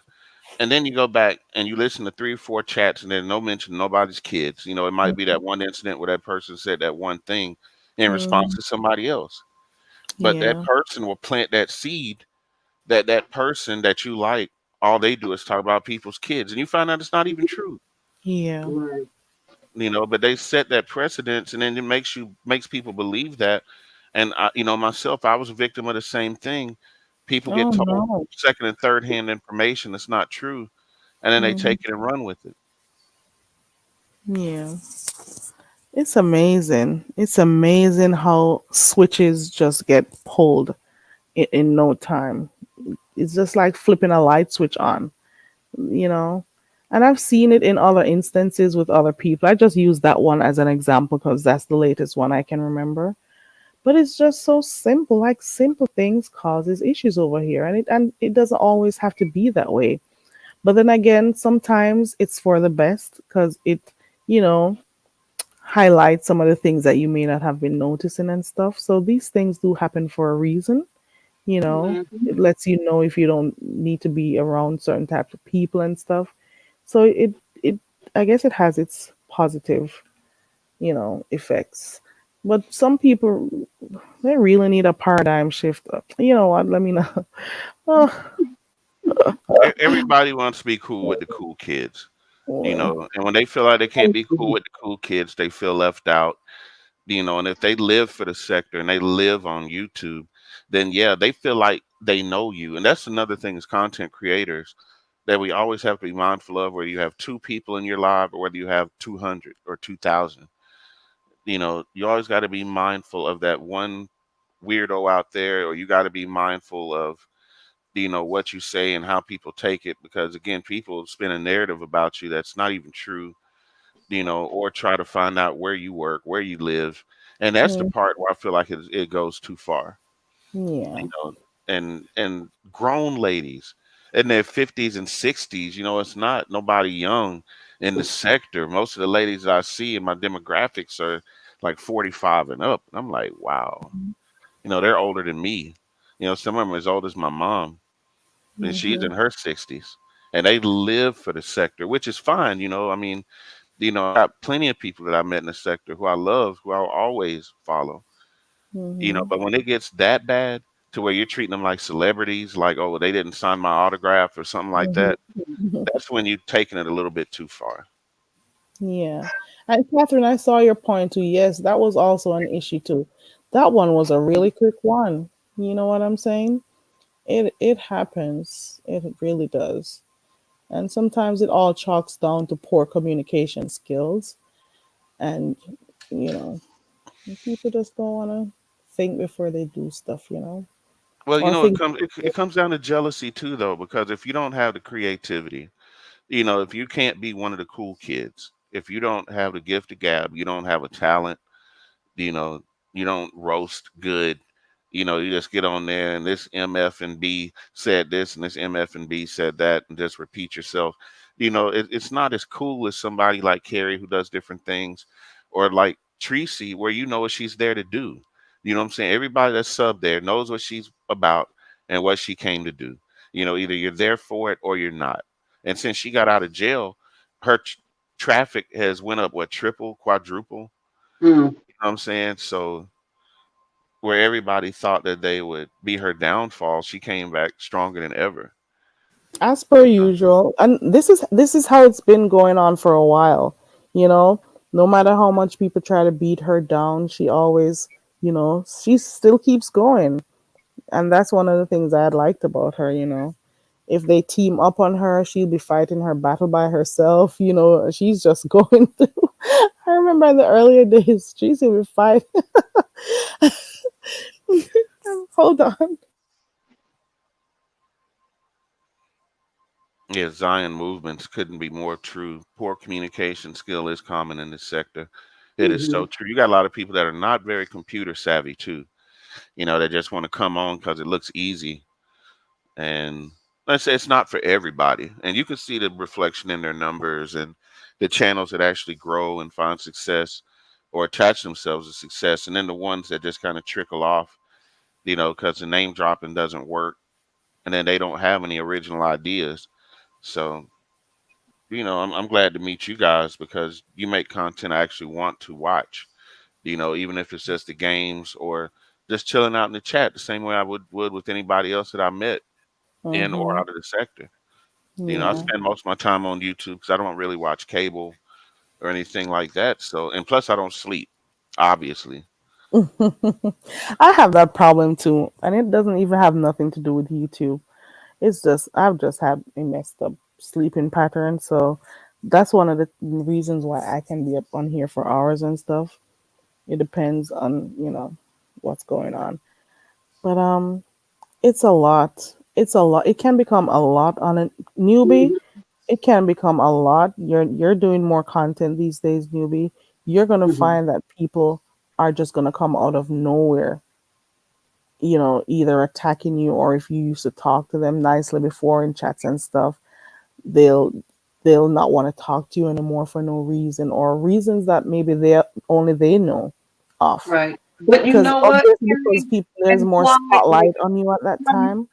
And then you go back and you listen to three or four chats, and then no mention of nobody's kids. You know, it might be that one incident where that person said that one thing in response Mm, to somebody else. But that yeah. person will plant that seed that that person that you like, all they do is talk about people's kids. And you find out it's not even true. Yeah. Right. You know, but they set that precedence, and then it makes people believe that. And I, you know, myself, I was a victim of the same thing. People get Oh told no. second and third hand information that's not true, and then they Hmm. take it and run with it. Yeah. It's amazing. It's amazing how switches just get pulled in no time. It's just like flipping a light switch on, you know? And I've seen it in other instances with other people. I just use that one as an example because that's the latest one I can remember. But it's just so simple. Like simple things causes issues over here. And it doesn't always have to be that way. But then again, sometimes it's for the best because it, you know, highlights some of the things that you may not have been noticing and stuff. So these things do happen for a reason, you know. Hmm. It lets you know if you don't need to be around certain types of people and stuff. So it I guess it has its positive, effects. But some people, they really need a paradigm shift. You know what? Let me know. Oh, Everybody wants to be cool with the cool kids, you well, know, and when they feel like they can't be cool with the cool kids, they feel left out, you know. And if they live for the sector and they live on YouTube, then yeah, they feel like they know you. And that's another thing as content creators that we always have to be mindful of, whether you have two people in your live or whether you have 200 or 2,000. You know, you always got to be mindful of that one weirdo out there, or you got to be mindful of, you know, what you say and how people take it, because again, people spin a narrative about you that's not even true, you know, or try to find out where you work, where you live. And that's the mm, part where I feel like it goes too far, yeah. you know. And grown ladies in their 50s and 60s, you know, it's not nobody young in the sector. Most of the ladies I see in my demographics are like 45 and up. And I'm like, wow, you know, they're older than me. You know, some of them as old as my mom, and she's Hmm. in her 60s, and they live for the sector, which is fine. You know, I mean, you know, I got plenty of people that I met in the sector who I love, who I'll always follow, you know. Hmm. But when it gets that bad to where you're treating them like celebrities, like, oh, well, they didn't sign my autograph or something like Hmm. that, that's when you're taking it a little bit too far. Yeah. And Catherine, I saw your point too. Yes, that was also an issue too. That one was a really quick one. You know what I'm saying? It happens. It really does. And sometimes it all chalks down to poor communication skills. And, you know, people just don't want to think before they do stuff, Well, you or know, think. it comes down to jealousy too, though, because if you don't have the creativity, you know, if you can't be one of the cool kids, if you don't have the gift of gab, you don't have a talent, you know, you don't roast good. You know, you just get on there and this MF and B said this and this MF and B said that and just repeat yourself. You know, it's not as cool as somebody like Carrie who does different things, or like Tracy where you know what she's there to do. You know what I'm saying? Everybody that's sub there knows what she's about and what she came to do. You know, either you're there for it or you're not. And since she got out of jail, her traffic has went up, what, triple, quadruple? Mm. You know what I'm saying? So where everybody thought that they would be her downfall, she came back stronger than ever. As per usual, and this is how it's been going on for a while, you know. No matter how much people try to beat her down, she always, she still keeps going. And that's one of the things I liked about her, if they team up on her, she'll be fighting her battle by herself. She's just going through. I remember in the earlier days, she used to fight. Hold on. Yeah, Zion movements couldn't be more true. Poor communication skill is common in this sector. It is so Hmm. true. You got a lot of people that are not very computer savvy too. You know, they just want to come on because it looks easy, and let's say it's not for everybody, and you can see the reflection in their numbers and the channels that actually grow and find success or attach themselves to success, and then the ones that just kind of trickle off, because the name dropping doesn't work, and then they don't have any original ideas. So, I'm glad to meet you guys because you make content I actually want to watch. Even if it's just the games or just chilling out in the chat, the same way I would with anybody else that I met in or Mhm. out of the sector. I Yeah. spend most of my time on YouTube because I don't really watch cable or anything like that. So, and plus, I don't sleep, obviously. I have that problem too, and it doesn't even have nothing to do with YouTube. It's just I've just had a messed up sleeping pattern, so that's one of the reasons why I can be up on here for hours and stuff. It depends on what's going on, but it's a lot. It's a lot. It can become a lot on a newbie. Mhm. It can become a lot. You're doing more content these days, newbie. You're gonna Mhm. find that people are just gonna come out of nowhere, either attacking you, or if you used to talk to them nicely before in chats and stuff, they'll they'll not want to talk to you anymore for no reason, or reasons that maybe they know of. Right. But you Because know what, obviously, because Carrie people, there's and more Fly, spotlight on you at that time.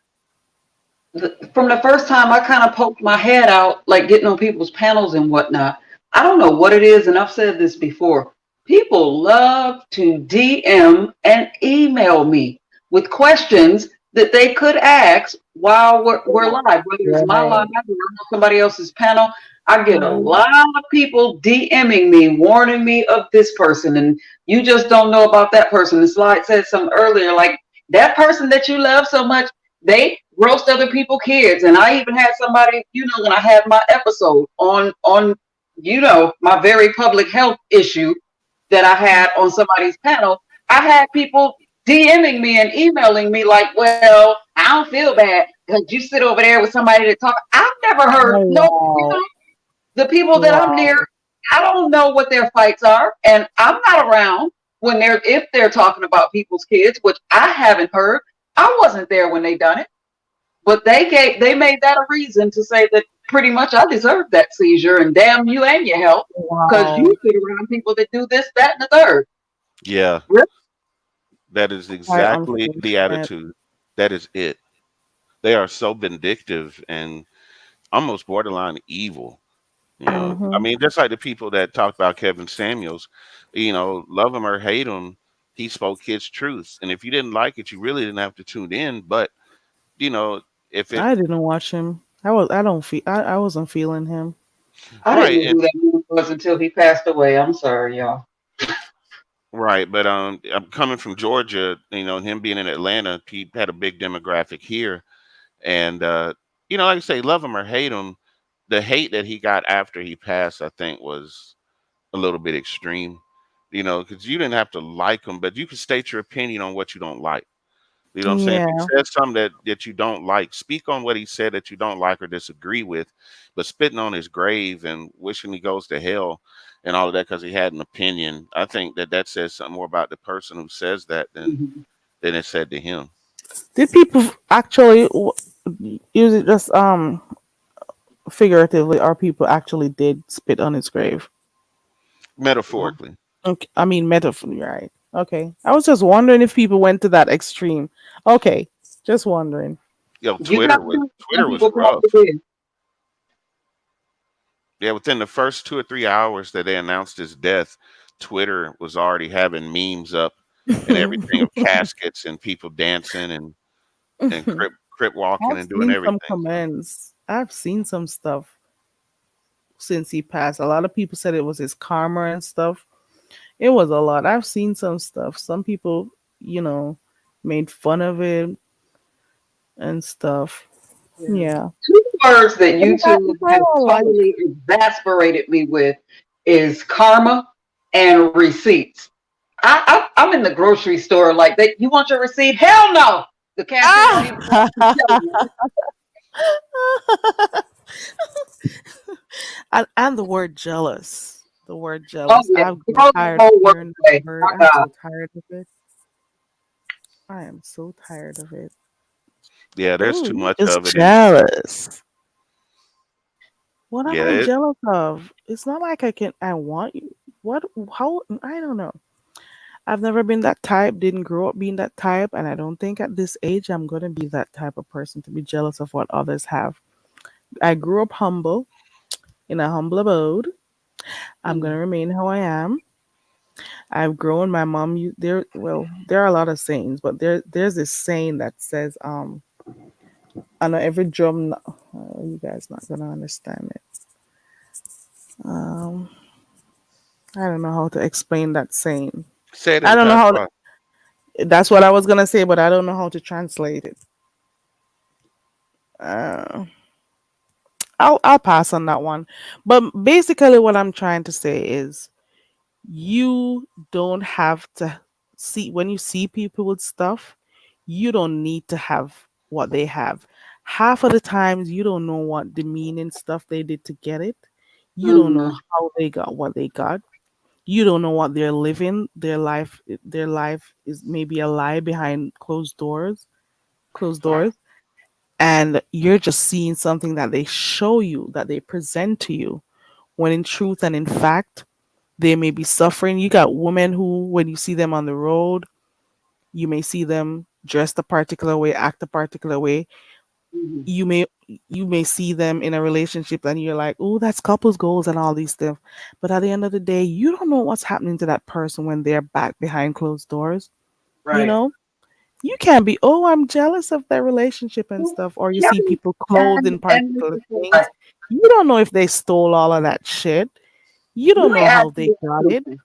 from the first time I kind of poked my head out, like getting on people's panels and whatnot, I don't know what it is, and I've said this before. People love to DM and email me with questions that they could ask while we're live, whether it's my live Right. or somebody else's panel. I get a Right. lot of people DMing me, warning me of this person, and you just don't know about that person. The slide said something earlier, like that person that you love so much, they roast other people's kids. And I even had somebody, when I had my episode on my very public health issue that I had on somebody's panel, I had people DMing me and emailing me like, well, I don't feel bad because you sit over there with somebody to talk. I've never heard Oh no, wow. the people that I'm near, Wow. I don't know what their fights are, and I'm not around when if they're talking about people's kids, which I haven't heard. I wasn't there when they done it, but they made that a reason to say that pretty much I deserved that seizure and damn you and your health because Wow. you sit around people that do this, that, and the third. Yeah, Really? that is Quite exactly the unfortunate. attitude. That is it. They are so vindictive and almost borderline evil. I Mm-hmm. mean, just like the people that talked about Kevin Samuels, love him or hate him, he spoke his truth. And if you didn't like it, you really didn't have to tune in. But, you know, if it, I didn't watch him. I wasn't feeling him. I didn't right, know and who that man was until he passed away. I'm sorry, y'all. right. But I'm coming from Georgia, and him being in Atlanta, he had a big demographic here. And, like I say, love him or hate him, the hate that he got after he passed, I think, was a little bit extreme, because you didn't have to like him, but you could state your opinion on what you don't like. You know what I'm saying? If he Yeah. says something that you don't like, speak on what he said that you don't like or disagree with, but spitting on his grave and wishing he goes to hell and all of that because he had an opinion, I think that says something more about the person who says that Mhm. than it said to him. Did people actually use it just figuratively, or people actually did spit on his grave? Metaphorically. Okay, I mean metaphor, right? Okay, I was just wondering if people went to that extreme. Okay, just wondering. You got some Twitter was people rough. probably did. Yeah, within the first 2 or 3 hours that they announced his death, Twitter was already having memes up and everything of caskets and people dancing and crip walking I've and doing seen some everything. So comments. I've seen some stuff since he passed. A lot of people said it was his karma and stuff. It was a lot. I've seen some stuff. Some people, you know, made fun of it and stuff. Yeah. Yeah. Two words that But YouTube if I has don't like, totally exasperated me with is karma and receipts. I'm in the grocery store like that. You want your receipt? Hell no. The cashier don't even want to tell ah! you. And the word jealous. The word Oh jealous. yeah, I've grown throw that tired of whole word hearing that away. word. My I'm God. so tired of it. I am so tired of it. Yeah, there's Oh, too you much just of it, and jealous. What am yeah, I jealous of? It's not like I want you. What, how, I don't know. I've never been that type, didn't grow up being that type, and I don't think at this age I'm going to be that type of person to be jealous of what others have. I grew up humble, in a humble abode. I'm going to Mm, remain how I am. I've grown. My mom, there, well, there are a lot of sayings, but there's this saying that says, I know every drum, you guys not going to understand it. Um, I don't know how to explain that saying. say it I in don't know how, patois. that's what I was going to say, but I don't know how to translate it. Uh, I'll pass on that one. But basically what I'm trying to say is you don't have to see when you see people with stuff, you don't need to have what they have. Half of the times you don't know what demeaning stuff they did to get it. You don't know mhm, how they got what they got. You don't know what they're living. Their life is maybe a lie behind closed doors, and you're just seeing something that they show you, that they present to you, when in truth and in fact they may be suffering. You got women who, when you see them on the road, you may see them dressed a particular way, act a particular way. mhm. You may see them in a relationship and you're like, oh, that's couples goals and all these stuff. But at the end of the day, you don't know what's happening to that person when they're back behind closed doors. You Right. know? You can't be, oh, I'm jealous of their relationship and stuff, or you Yeah, see people clothed in and this particular is things. what You don't know if they stole all of that shit. You don't let me know ask how you they this got it. question.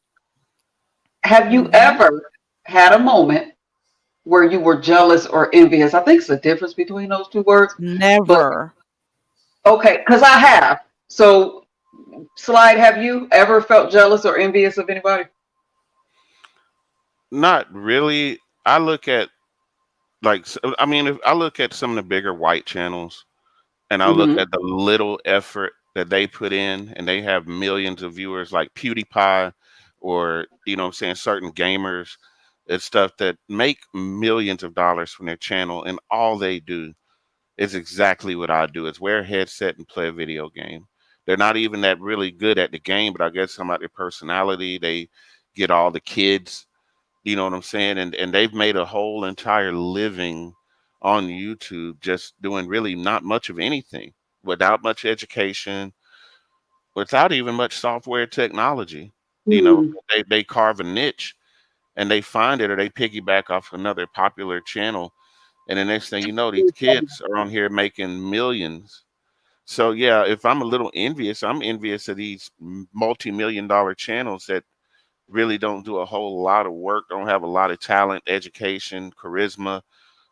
Have you Hmm. ever had a moment where you were jealous or envious? I think it's a difference between those two words. But Never. okay, because I have. So, Slide, have you ever felt jealous or envious of anybody? Not really. I look at I mean, if I look at some of the bigger white channels, and I look Hmm. at the little effort that they put in, and they have millions of viewers, like PewDiePie, or what I'm saying, certain gamers. It's stuff that make millions of dollars from their channel, and all they do is exactly what I do: is wear a headset and play a video game. They're not even that really good at the game, but I guess some of their personality, they get all the kids, you know what I'm saying? And they've made a whole entire living on YouTube just doing really not much of anything, without much education, without even much software technology. You know, Hmm. they carve a niche and they find it, or they piggyback off another popular channel. And the next thing you know, these kids are on here making millions. So yeah, if I'm a little envious, I'm envious of these multi-million dollar channels that really don't do a whole lot of work, don't have a lot of talent, education, charisma,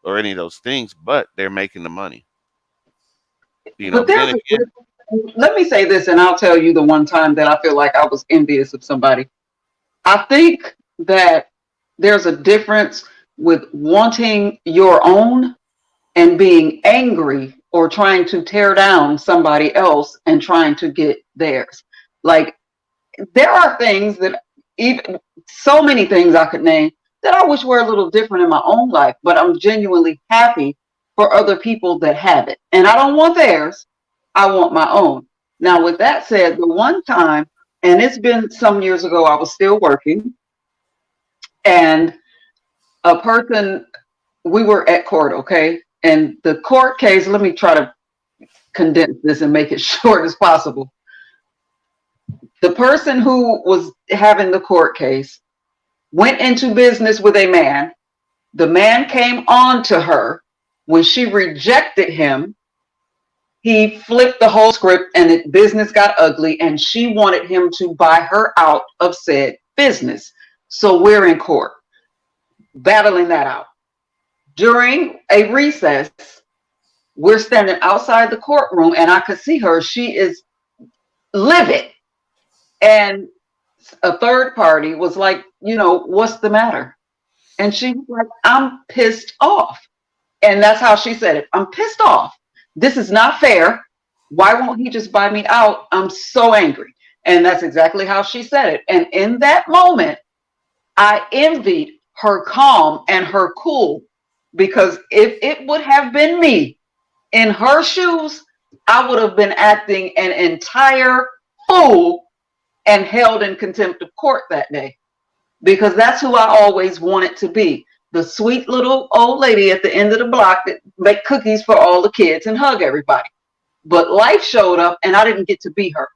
or any of those things, but they're making the money. But But then there's again, let me say this, and I'll tell you the one time that I feel like I was envious of somebody. I think that there's a difference with wanting your own and being angry or trying to tear down somebody else and trying to get theirs. Like there are things that even so many things I could name that I wish were a little different in my own life, but I'm genuinely happy for other people that have it. And I don't want theirs, I want my own. Now, with that said, the one time, and it's been some years ago, I was still working, and a person, we were at court, okay? And the court case, let me try to condense this and make it short as possible. The person who was having the court case went into business with a man. The man came on to her. When she rejected him, he flipped the whole script and business got ugly. And she wanted him to buy her out of said business. So we're in court battling that out. During a recess, we're standing outside the courtroom and I could see her. She is livid. And a third party was like, what's the matter? And she was like, I'm pissed off. And that's how she said it. I'm pissed off. This is not fair. Why won't he just buy me out? I'm so angry. And that's exactly how she said it. And in that moment, I envied her calm and her cool because if it would have been me in her shoes, I would have been acting an entire fool and held in contempt of court that day, because that's who I always wanted to be. The sweet little old lady at the end of the block that make cookies for all the kids and hug everybody. But life showed up and I didn't get to be her.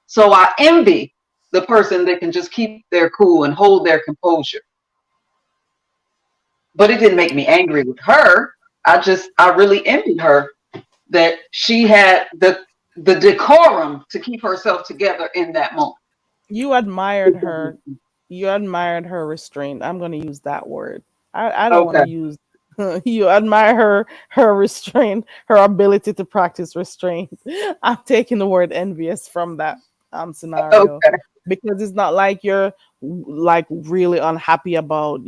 So I envy the person that can just keep their cool and hold their composure. But it didn't make me angry with her. I really envied her that she had the decorum to keep herself together in that moment. You admired her. You admired her restraint. I'm going to use that word. I don't want Okay. to use you admire her restraint, her ability to practice restraint. I'm taking the word envious from that scenario, Okay. because it's not like you're like really unhappy about,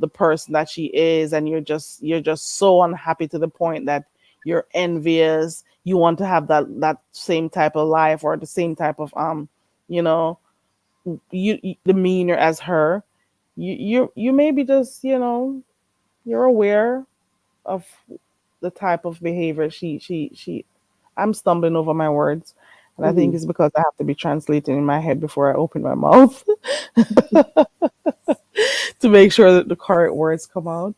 the person that she is, and you're just so unhappy to the point that you're envious. You want to have that same type of life, or the same type of you know you demeanor as her. You maybe just, you're aware of the type of behavior she I'm stumbling over my words, and I think Mhm. it's because I have to be translating in my head before I open my mouth to make sure that the correct words come out.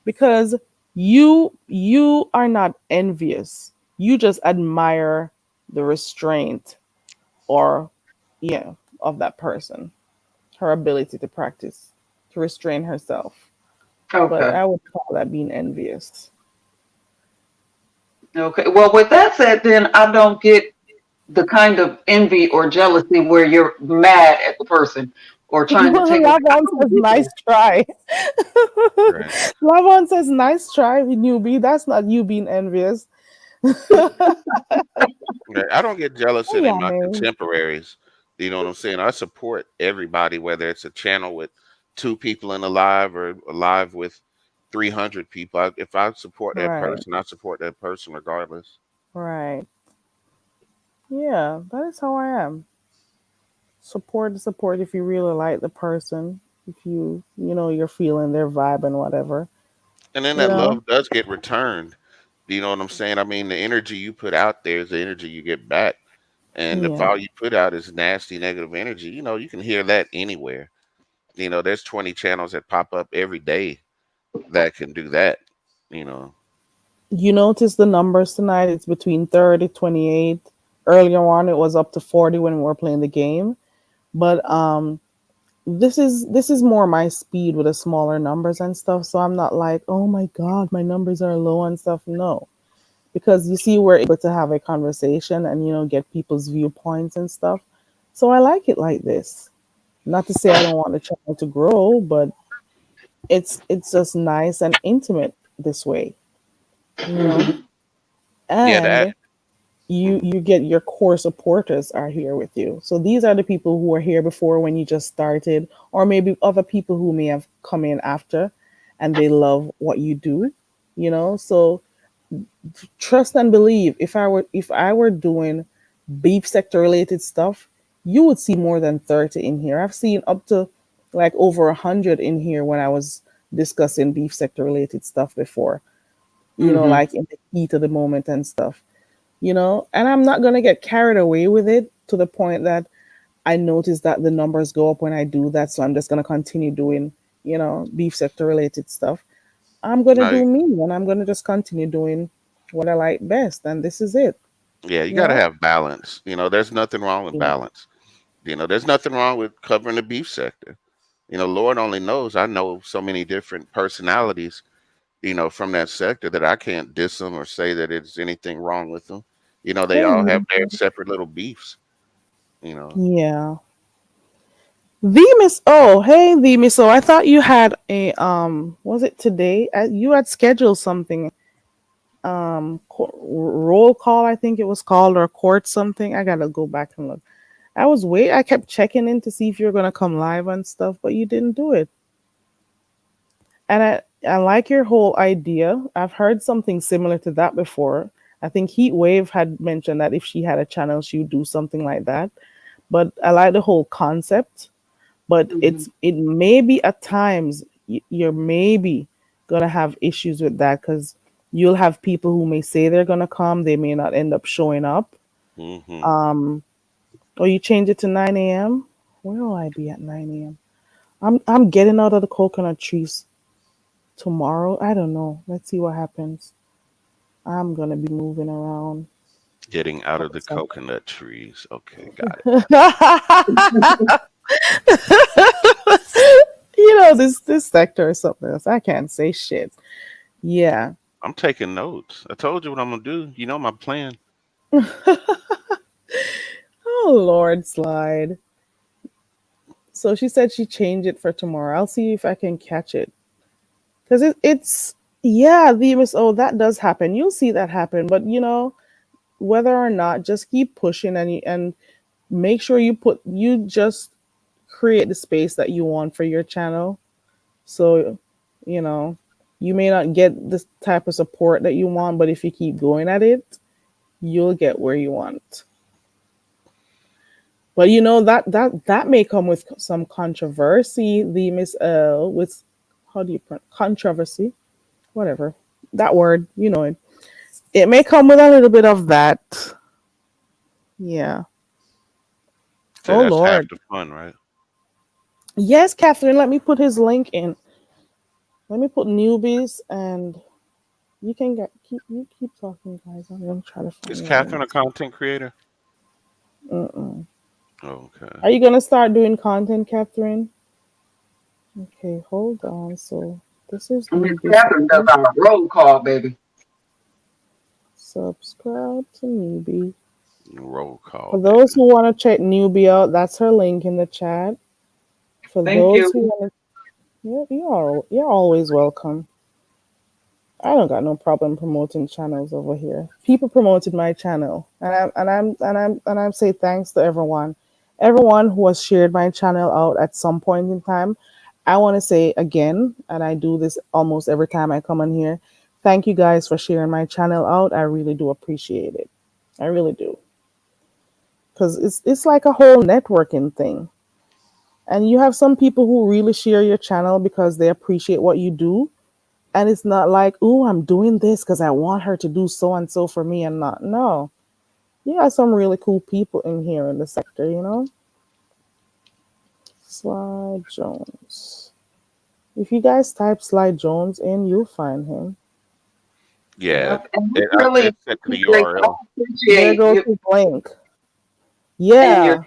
Because you are not envious, you just admire the restraint, or yeah, of that person, her ability to practice, to restrain herself. But Okay. I would call that being envious. Okay. Well, with that said, then I don't get the kind of envy or jealousy where you're mad at the person or trying to take away. I Lavon don't says, get nice that. try. Right. Lavon says, nice try, newbie. That's not you being envious. Right. I don't get jealous of Hey, any of my Yane. contemporaries. You know what I'm saying? I support everybody, whether it's a channel with two people in a live or a live with 300 people. If I support that Right, person, I support that person regardless. right. Yeah, that is how I am. Support the support if you really like the person. If you're feeling their vibe and whatever, And then you that know? love does get returned. Do you know what I'm saying? I mean, the energy you put out there is the energy you get back. And if Yeah. all you put out is nasty, negative energy, you can hear that anywhere. There's 20 channels that pop up every day that can do that. You know, You notice the numbers tonight, it's between 30, 28. Earlier on it was up to 40 when we were playing the game. But this is more my speed with the smaller numbers and stuff. So I'm not like, oh my god, my numbers are low and stuff. No, because you see, we're able to have a conversation and get people's viewpoints and stuff. So I like it like this. Not to say I don't want the channel to grow, but it's just nice and intimate this way, you know. Mhm. yeah, that. And you get your core supporters are here with you. So these are the people who were here before when you just started, or maybe other people who may have come in after, and they love what you do, So trust and believe. If I were doing beef sector related stuff, you would see more than 30 in here. I've seen up to like over 100 in here when I was discussing beef sector related stuff before, Mhm. like in the heat of the moment and stuff, and I'm not going to get carried away with it to the point that I notice that the numbers go up when I do that. So I'm just going to continue doing, beef sector related stuff. I'm going to No, do me, and I'm going to just continue doing what I like best. And this is it, yeah, you you got to know? have balance. There's nothing wrong with Yeah. balance. There's nothing wrong with covering the beef sector. Lord only knows. I know so many different personalities, from that sector that I can't diss them or say that it's anything wrong with them. They Hey, all have their beautiful. separate little beefs. You know, Yeah. The Miss, oh, hey, the Miss, oh, I thought you had was it today? You had scheduled something, roll call, I think it was called, or court something. I gotta go back and look. I kept checking in to see if you were gonna come live and stuff, but you didn't do it. And I like your whole idea. I've heard something similar to that before. I think Heat Wave had mentioned that if she had a channel, she would do something like that. But I like the whole concept. But Mhm. it may be at times you're maybe gonna have issues with that because you'll have people who may say they're gonna come, they may not end up showing up. Hmm. Um, or you change it to 9 a.m. Where will I be at 9 a.m.? I'm getting out of the coconut trees tomorrow. I don't know. Let's see what happens. I'm gonna be moving around. Getting out of the What's up? coconut trees. Okay, got it. This sector or something else. I can't say shit. Yeah. I'm taking notes. I told you what I'm gonna do. You know my plan. Oh Lord, slide. So she said she changed it for tomorrow. I'll see if I can catch it because it's yeah. The oh, that does happen. You'll see that happen, but whether or not, just keep pushing and make sure you just create the space that you want for your channel. So, you know, you may not get this type of support that you want, but if you keep going at it, you'll get where you want. But that may come with some controversy. The Miss with how do you pronounce controversy? Whatever that word, it. It may come with a little bit of that. Yeah. So Oh that's half Lord. the fun, right? Yes, Catherine. Let me put his link in. Let me put newbies, and you can keep talking, guys. I'm gonna try to Is find your Catherine a links. content creator? Mm-mm. Okay. Are you gonna start doing content, Catherine? Okay, hold on. So this is Miss newbies. So Catherine does our roll call, baby. subscribe to newbie. Roll For call, those baby. who want to check newbie out, that's her link in the chat. For Thank those you. who want to, you're always welcome. I don't got no problem promoting channels over here. People promoted my channel, and I'm say thanks to everyone who has shared my channel out at some point in time. I want to say again, and I do this almost every time I come in here. Thank you guys for sharing my channel out. I really do appreciate it. I really do, because it's like a whole networking thing. And you have some people who really share your channel because they appreciate what you do, and it's not like, "Ooh, I'm doing this because I want her to do so and so for me," and not. No, you got some really cool people in here in the sector. Slide Jones. If you guys type Slide Jones in, you'll find him. Yeah. Yep. And we It really sent to the appreciate, I URL. There appreciate goes you his link. and your, Yeah.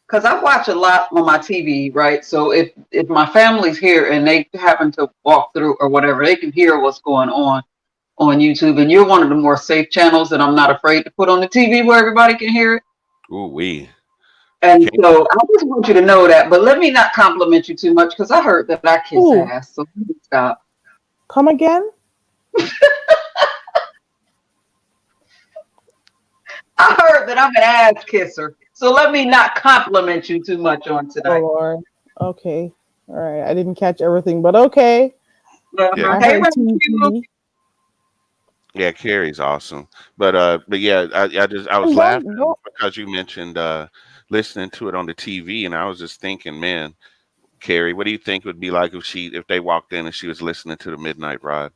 because I watch a lot on my TV, right? So if my family's here and they happen to walk through or whatever, they can hear what's going on YouTube. And you're one of the more safe channels that I'm not afraid to put on the TV where everybody can hear it. Ooh wee. You And can't. so I just want you to know that. But let me not compliment you too much because I heard that I kiss Ooh, ass. So stop. come again? I heard that I'm an ass kisser. So let me not compliment you too much on Oh tonight. Lord. Okay. All right. I didn't catch everything, but okay. Yeah. Uh-huh. I Hey, heard Q. TT. Yeah, Carrie's awesome. But yeah, I was And laughing don't because you mentioned listening to it on the TV, and I was just thinking, man, Carrie, what do you think would be like if they walked in and she was listening to the Midnight Ride?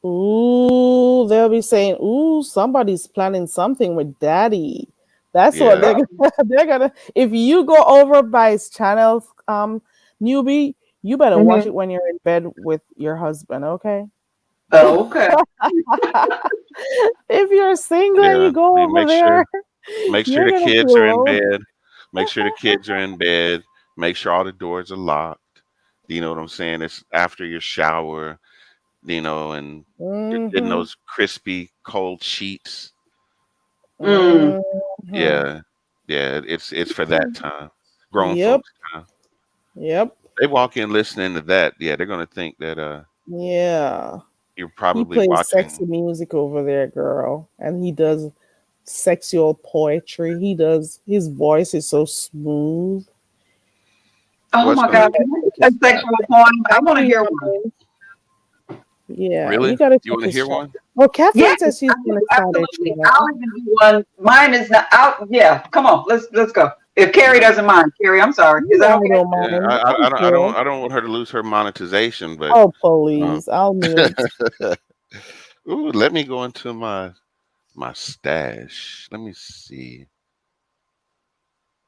ooh, they'll be saying, "Ooh, somebody's planning something with Daddy." That's what Yeah. they're gonna. They're gonna. If you go over by his channel, newbie, you better watch Mm-hmm. it when you're in bed with your husband, okay? Okay. If you're single and Yeah. you go You over there, make sure you're the gonna kids are feel in low. bed. Make sure the kids are in bed. Make sure all the doors are locked. You know what I'm saying? It's after your shower, and you're getting Mm-hmm. those crispy cold sheets. Mm. Mm-hmm. Yeah. Yeah, it's for that time. Grown Yep. folks time. Yep. They walk in listening to that, yeah, they're gonna think that Yeah. you're He probably plays watching. sexy music over there, girl. And he does sexual poetry. His voice is so smooth. Oh What's my You gonna God. gotta Can I check get his a channel. sexual poem? I Thank want to you, hear one. Yummy. Yeah, you really? gotta You check wanna his hear channel. one? Well, Yes, Catherine says I she's do. gonna start a Absolutely. channel. I'll even do one. Mine is not out. Yeah. Come on. Let's go. If Carrie Yeah, doesn't mind, Carrie, I'm sorry. Is that No, I okay? don't yeah. mind. I'm good. I don't want her to lose her monetization, but Oh, um, please. I'll mute. ooh, let me go into my stash. Let me see.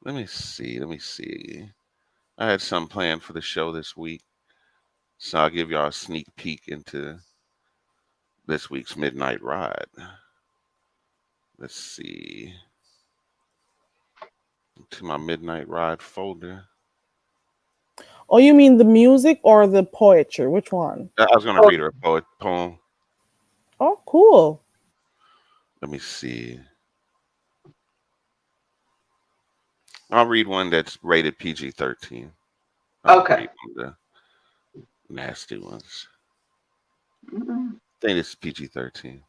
Let me see. I had some planned for the show this week, so I'll give y'all a sneak peek into this week's midnight ride. Let's see. To my midnight ride folder. Oh, you mean the music or the poetry? Which one? I was gonna Oh, read her a poem. Oh, cool. Let me see. I'll read one that's rated PG-13. I won't okay. read one of the nasty ones. Mm-mm. I think it's PG-13.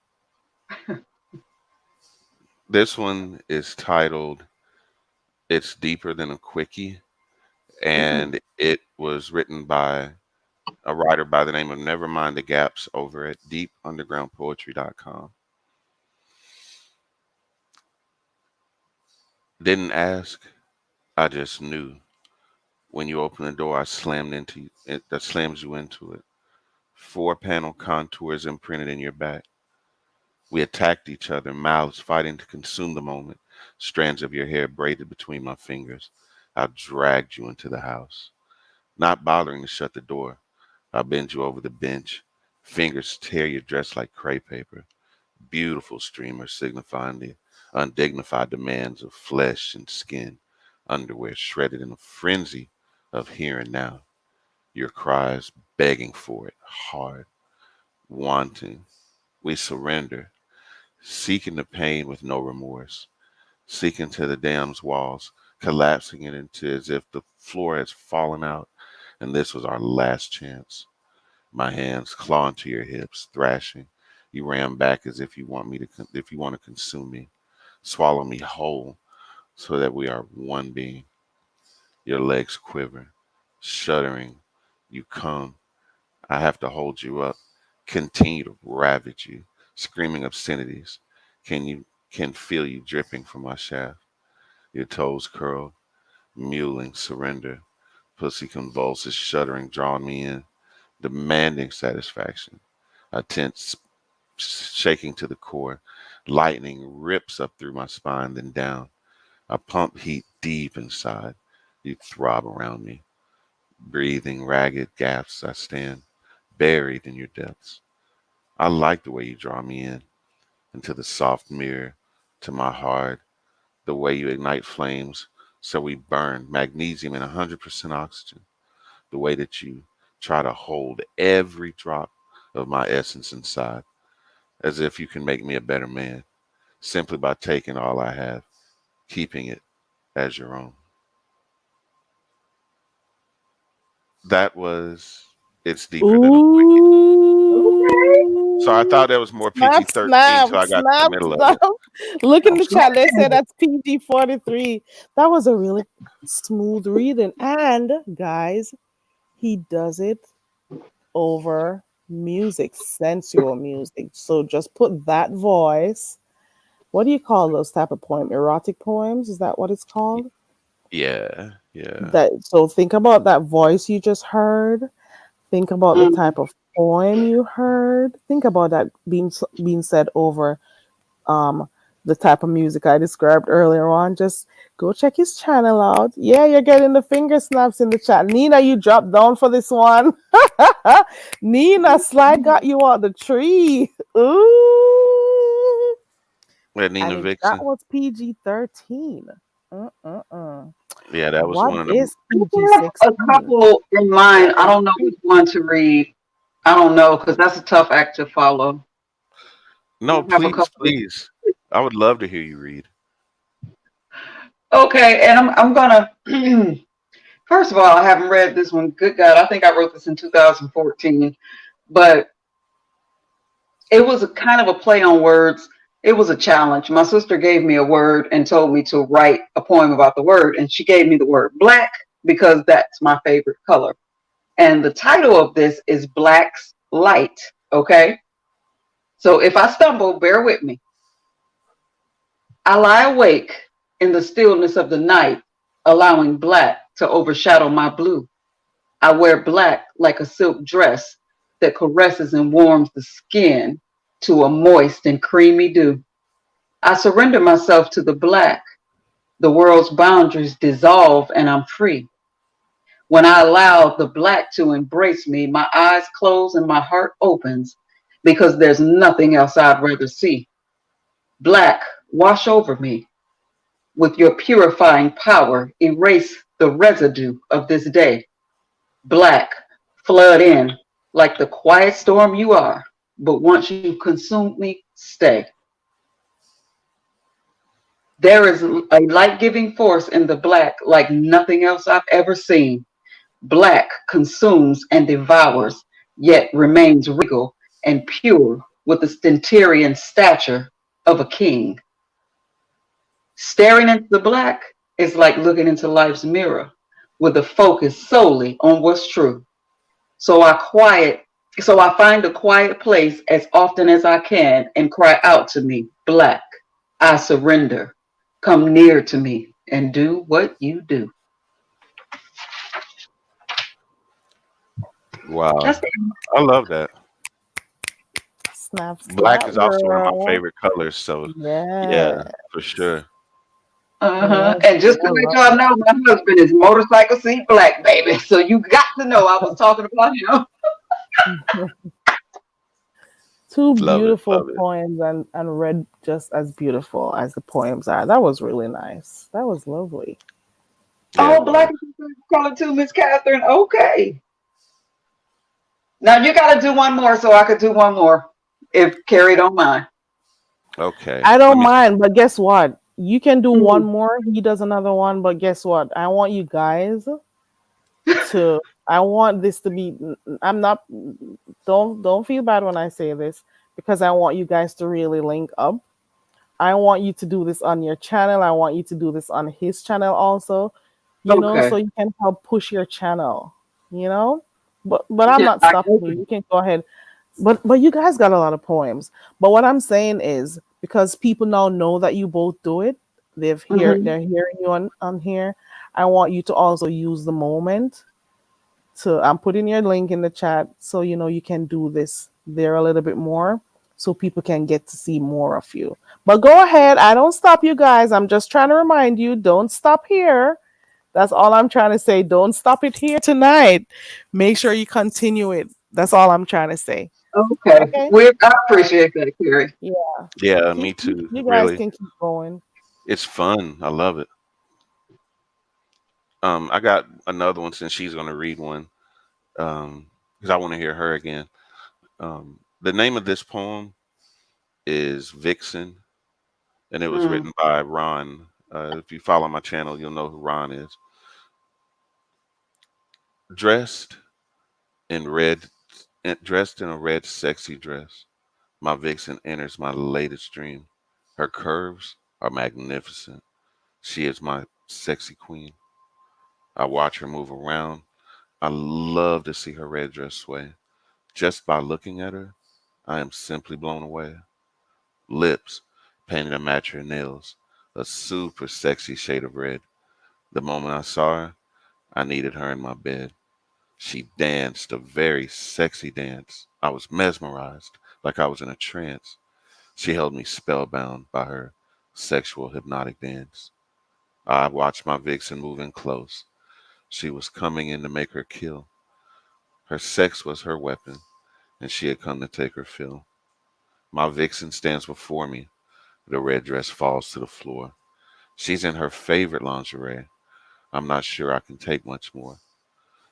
This one is titled "It's Deeper Than a Quickie," Mm-mm. and it was written by a writer by the name of Nevermind the Gaps over at deepundergroundpoetry.com. Didn't ask, I just knew. When you open the door, I slammed into it. That slams you into it. Four panel contours imprinted in your back. We attacked each other, mouths fighting to consume the moment. Strands of your hair braided between my fingers. I dragged you into the house, not bothering to shut the door. I bend you over the bench. Fingers tear your dress like crepe paper. Beautiful streamer signifying the undignified demands of flesh and skin. Underwear shredded in a frenzy of here and now. Your cries begging for it, hard, wanting. We surrender, seeking the pain with no remorse, seeking to the dam's walls, collapsing it into as if the floor has fallen out and this was our last chance. My hands claw into your hips, thrashing. You ran back as if you want me to, if you want to consume me, swallow me whole, so that we are one being. Your legs quiver, shuddering. You come. I have to hold you up, continue to ravage you, screaming obscenities. Can feel you dripping from my shaft. Your toes curled, mewling surrender. Pussy convulses, shuddering, drawing me in, demanding satisfaction. A tense shaking to the core. Lightning rips up through my spine, then down. I pump heat deep inside. You throb around me. Breathing ragged gasps, I stand, buried in your depths. I like the way you draw me in, into the soft mirror, to my heart, the way you ignite flames so we burn magnesium and 100% oxygen, the way that you try to hold every drop of my essence inside, as if you can make me a better man simply by taking all I have, keeping it as your own. That was It's Deeper Than a Quickie. So I Ooh. thought that was more PG Snap, 13, snap, so I got to the snap, middle of snap. it. Look in the Okay. chat. They said that's PG 43. That was a really smooth reading. And guys, he does it over music, sensual music. So just put that voice. What do you call those type of poem? Erotic poems? Is that what it's called? Yeah, yeah. That so think about that voice you just heard. Think about the Mm. type of poem you heard. Think about that being said over um the type of music I described earlier on. Just go check his channel out. Yeah, you're getting the finger snaps in the chat. Nina, you dropped down for this one. Nina, Slide got you out the tree. Ooh. With Nina And if that Vixen. was PG 13. Mm-mm-mm. Yeah, that was What one of them. is PG I have a 16? couple in mind. I don't know which one to read. I don't know because that's a tough act to follow. No, I have a please, couple. please. I would love to hear you read. Okay, and I'm gonna. First of all, I haven't read this one. Good God, I think I wrote this in 2014, but it was a kind of a play on words. It was a challenge. My sister gave me a word and told me to write a poem about the word, and she gave me the word black because that's my favorite color. And the title of this is Black's Light. Okay, so if I stumble, bear with me. I lie awake in the stillness of the night, allowing black to overshadow my blue. I wear black like a silk dress that caresses and warms the skin to a moist and creamy dew. I surrender myself to the black. The world's boundaries dissolve and I'm free. When I allow the black to embrace me, my eyes close and my heart opens because there's nothing else I'd rather see. Black, wash over me with your purifying power. Erase the residue of this day. Black, flood in like the quiet storm you are. But once you consume me, stay. There is a light giving force in the black like nothing else I've ever seen. Black consumes and devours, yet remains regal and pure with the stentorian stature of a king. Staring into the black is like looking into life's mirror with a focus solely on what's true. So I quiet, so I find a quiet place as often as I can and cry out to me, black, I surrender. Come near to me and do what you do. Wow, That's I love that. Snap, Black snap, is also one of my girl. favorite colors, so yeah, Yeah. for sure. uh-huh. Yeah, And just I to let love y'all know, my husband is motorcycle seat black, baby. So you got to know I was talking about him. it. Two Love it, beautiful love it. poems and read just as beautiful as the poems are. That was really nice. That was lovely. Yeah, it Oh, black was. is your favorite color too, Miss Catherine. Okay. Now you got to do one more so I could do one more if Carrie don't mind. Okay, I let don't me see. mind, but guess what? You can do one Mhm. more. He does another one, but guess what? I want you guys to. I want this to be. I'm not. Don't feel bad when I say this because I want you guys to really link up. I want you to do this on your channel. I want you to do this on his channel also. So Okay. you can help push your channel. You know, but I'm Yeah. not stopping you. Okay. You can go ahead. But you guys got a lot of poems. But what I'm saying is because people now know that you both do it, Hmm. they're hearing you on here. I want you to also use the moment to I'm putting your link in the chat so you can do this there a little bit more so people can get to see more of you. But go ahead, I don't stop you guys. I'm just trying to remind you, don't stop here. That's all I'm trying to say. Don't stop it here tonight. Make sure you continue it. That's all I'm trying to say. Okay. Okay? I All right. appreciate that, Carrie. Yeah. Yeah, me You too. you guys Really, can keep going. it's fun. I love it. I got another one since she's gonna read one. Because I want to hear her again. The name of this poem is Vixen, and it was Mm. written by Ron. If you follow my channel, you'll know who Ron is. Dressed in red, dressed in a red sexy dress, my vixen enters my latest dream. Her curves are magnificent. She is my sexy queen. I watch her move around. I love to see her red dress sway. Just by looking at her, I am simply blown away. Lips painted to match her nails, a super sexy shade of red. The moment I saw her, I needed her in my bed. She danced a very sexy dance. I was mesmerized, like I was in a trance. She held me spellbound by her sexual hypnotic dance. I watched my vixen move in close. She was coming in to make her kill. Her sex was her weapon, and she had come to take her fill. My vixen stands before me. The red dress falls to the floor. She's in her favorite lingerie. I'm not sure I can take much more.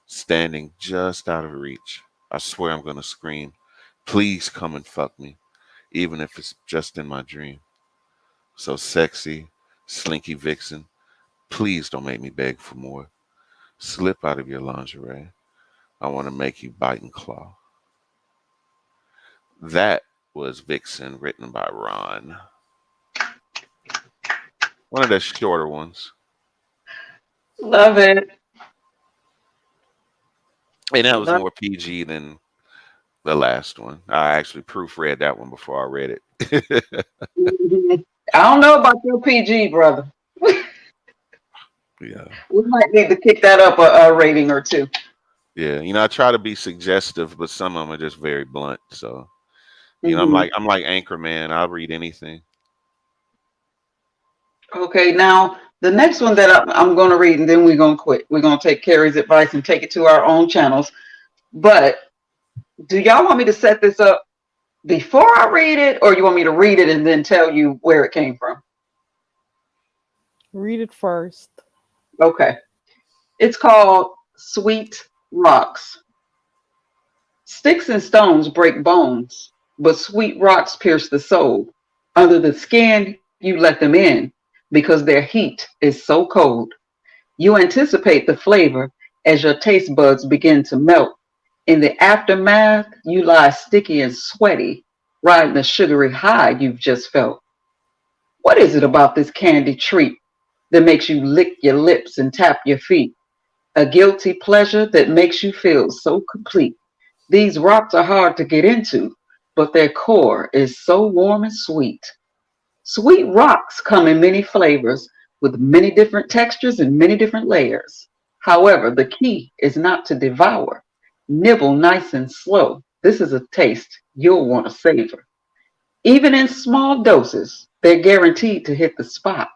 Standing just out of reach. I swear I'm gonna scream. Please come and fuck me, even if it's just in my dream. So sexy, slinky vixen, please don't make me beg for more. Slip out of your lingerie. I want to make you bite and claw. That was Vixen, written by Ron. One of the shorter ones. Love it. And that was Love more PG than the last one. I actually proofread that one before I read it. it. Mhm. I don't know about your PG, brother. Yeah. We might need to kick that up a rating or two. Yeah. I try to be suggestive, but some of them are just very blunt. So, Hmm. I'm like Anchorman. I'll read anything. Okay, now the next one that I'm going to read, and then we're going to quit. We're going to take Carrie's advice and take it to our own channels. But do y'all want me to set this up before I read it, or you want me to read it and then tell you where it came from? Read it first. Okay. It's called Sweet Rocks. Sticks and stones break bones, but sweet rocks pierce the soul. Under the skin, you let them in because their heat is so cold. You anticipate the flavor as your taste buds begin to melt. In the aftermath, you lie sticky and sweaty, riding the sugary high you've just felt. What is it about this candy treat that makes you lick your lips and tap your feet? A guilty pleasure that makes you feel so complete. These rocks are hard to get into, but their core is so warm and sweet. Sweet rocks come in many flavors with many different textures and many different layers. However, the key is not to devour. Nibble nice and slow. This is a taste you'll want to savor. Even in small doses, they're guaranteed to hit the spot.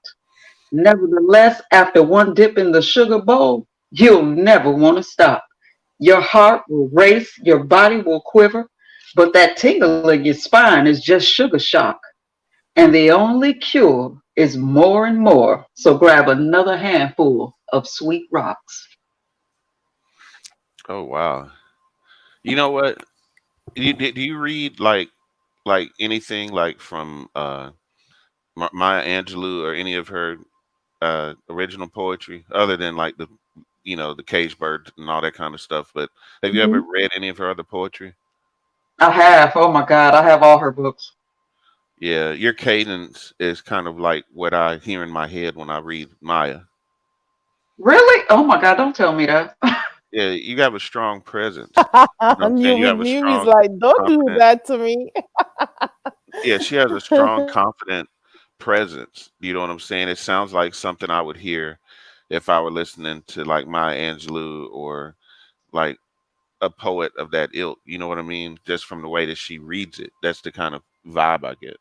Nevertheless, after one dip in the sugar bowl, you'll never want to stop. Your heart will race, your body will quiver, but that tingle in your spine is just sugar shock. And the only cure is more and more. So grab another handful of sweet rocks. Oh wow. You know what? Do you read like anything like from Maya Angelou or any of her original poetry other than like the Cage Bird and all that kind of stuff? But have you ever Mhm. read any of her other poetry? I have. Oh my God. I have all her books. Yeah, your cadence is kind of like what I hear in my head when I read Maya. Really? Oh my God. Don't tell me that. Yeah, you have a strong presence. You know what I'm saying? You have a Newbie's strong, like, don't do confident. that to me. Yeah, she has a strong, confident presence. You know what I'm saying? It sounds like something I would hear if I were listening to like Maya Angelou or like a poet of that ilk. You know what I mean? Just from the way that she reads it. That's the kind of vibe I get.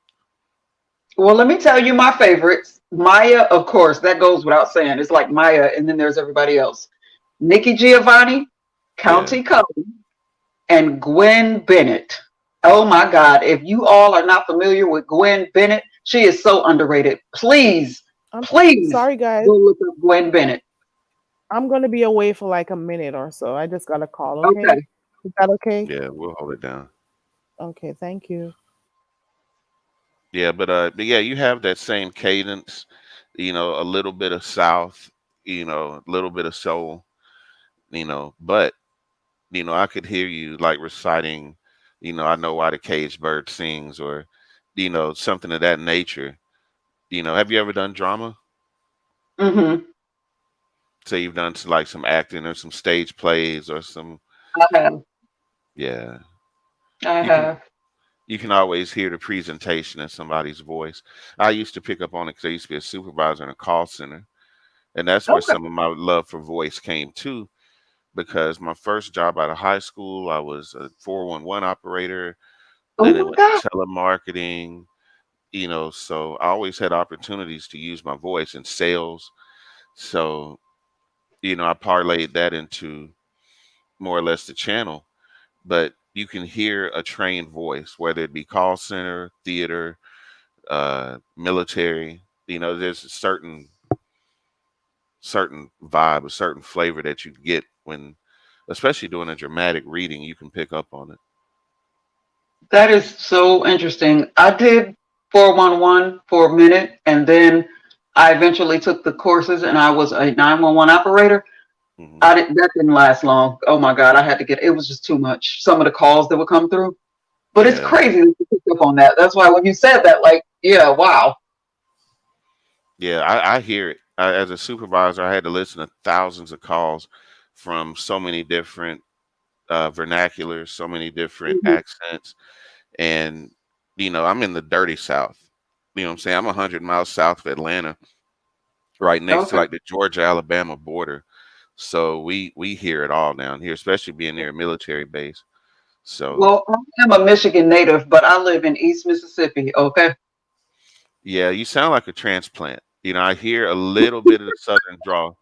Well, let me tell you my favorites. Maya, of course, that goes without saying. It's like Maya, and then there's everybody else. Nikki Giovanni, Yeah. County Cullen, and Gwen Bennett. Oh my God. If you all are not familiar with Gwen Bennett, she is so underrated. Please, I'm please sorry, guys. go look up Gwen Bennett. I'm gonna be away for like a minute or so. I just got a call. Okay, Okay. is that okay? Yeah, we'll hold it down. Okay, thank you. Yeah, but yeah, you have that same cadence, a little bit of south, a little bit of soul, but I could hear you like reciting, I know why the caged bird sings or, something of that nature. Have you ever done drama? Mm-hmm. Say you've done like some acting or some stage plays or some, I have. yeah. I You can have. you can always hear the presentation in somebody's voice. I used to pick up on it because I used to be a supervisor in a call center, and that's where Okay. some of my love for voice came too. Because my first job out of high school, I was a 411 operator. Oh Then it my went God. to telemarketing. So I always had opportunities to use my voice in sales. So I parlayed that into more or less the channel. But you can hear a trained voice, whether it be call center, theater, military. There's a certain vibe, a certain flavor that you get when, especially doing a dramatic reading, you can pick up on it. That is so interesting. I did 411 for a minute, and then I eventually took the courses and I was a 911 operator. Hmm. That didn't last long. Oh my God, I had to get it was just too much. Some of the calls that would come through. But it's Yeah, crazy that you picked up on that. That's why when you said that, like, yeah, wow. yeah, I hear it. As a supervisor, I had to listen to thousands of calls from so many different vernaculars, so many different Mhm. accents, and I'm in the dirty South. You know what I'm saying? I'm 100 miles south of Atlanta, right next to Okay. like the Georgia Alabama border. So we hear it all down here, especially being near a military base. So Well, I am a Michigan native, but I live in East Mississippi. Okay. yeah, you sound like a transplant. I hear a little bit of the southern draw,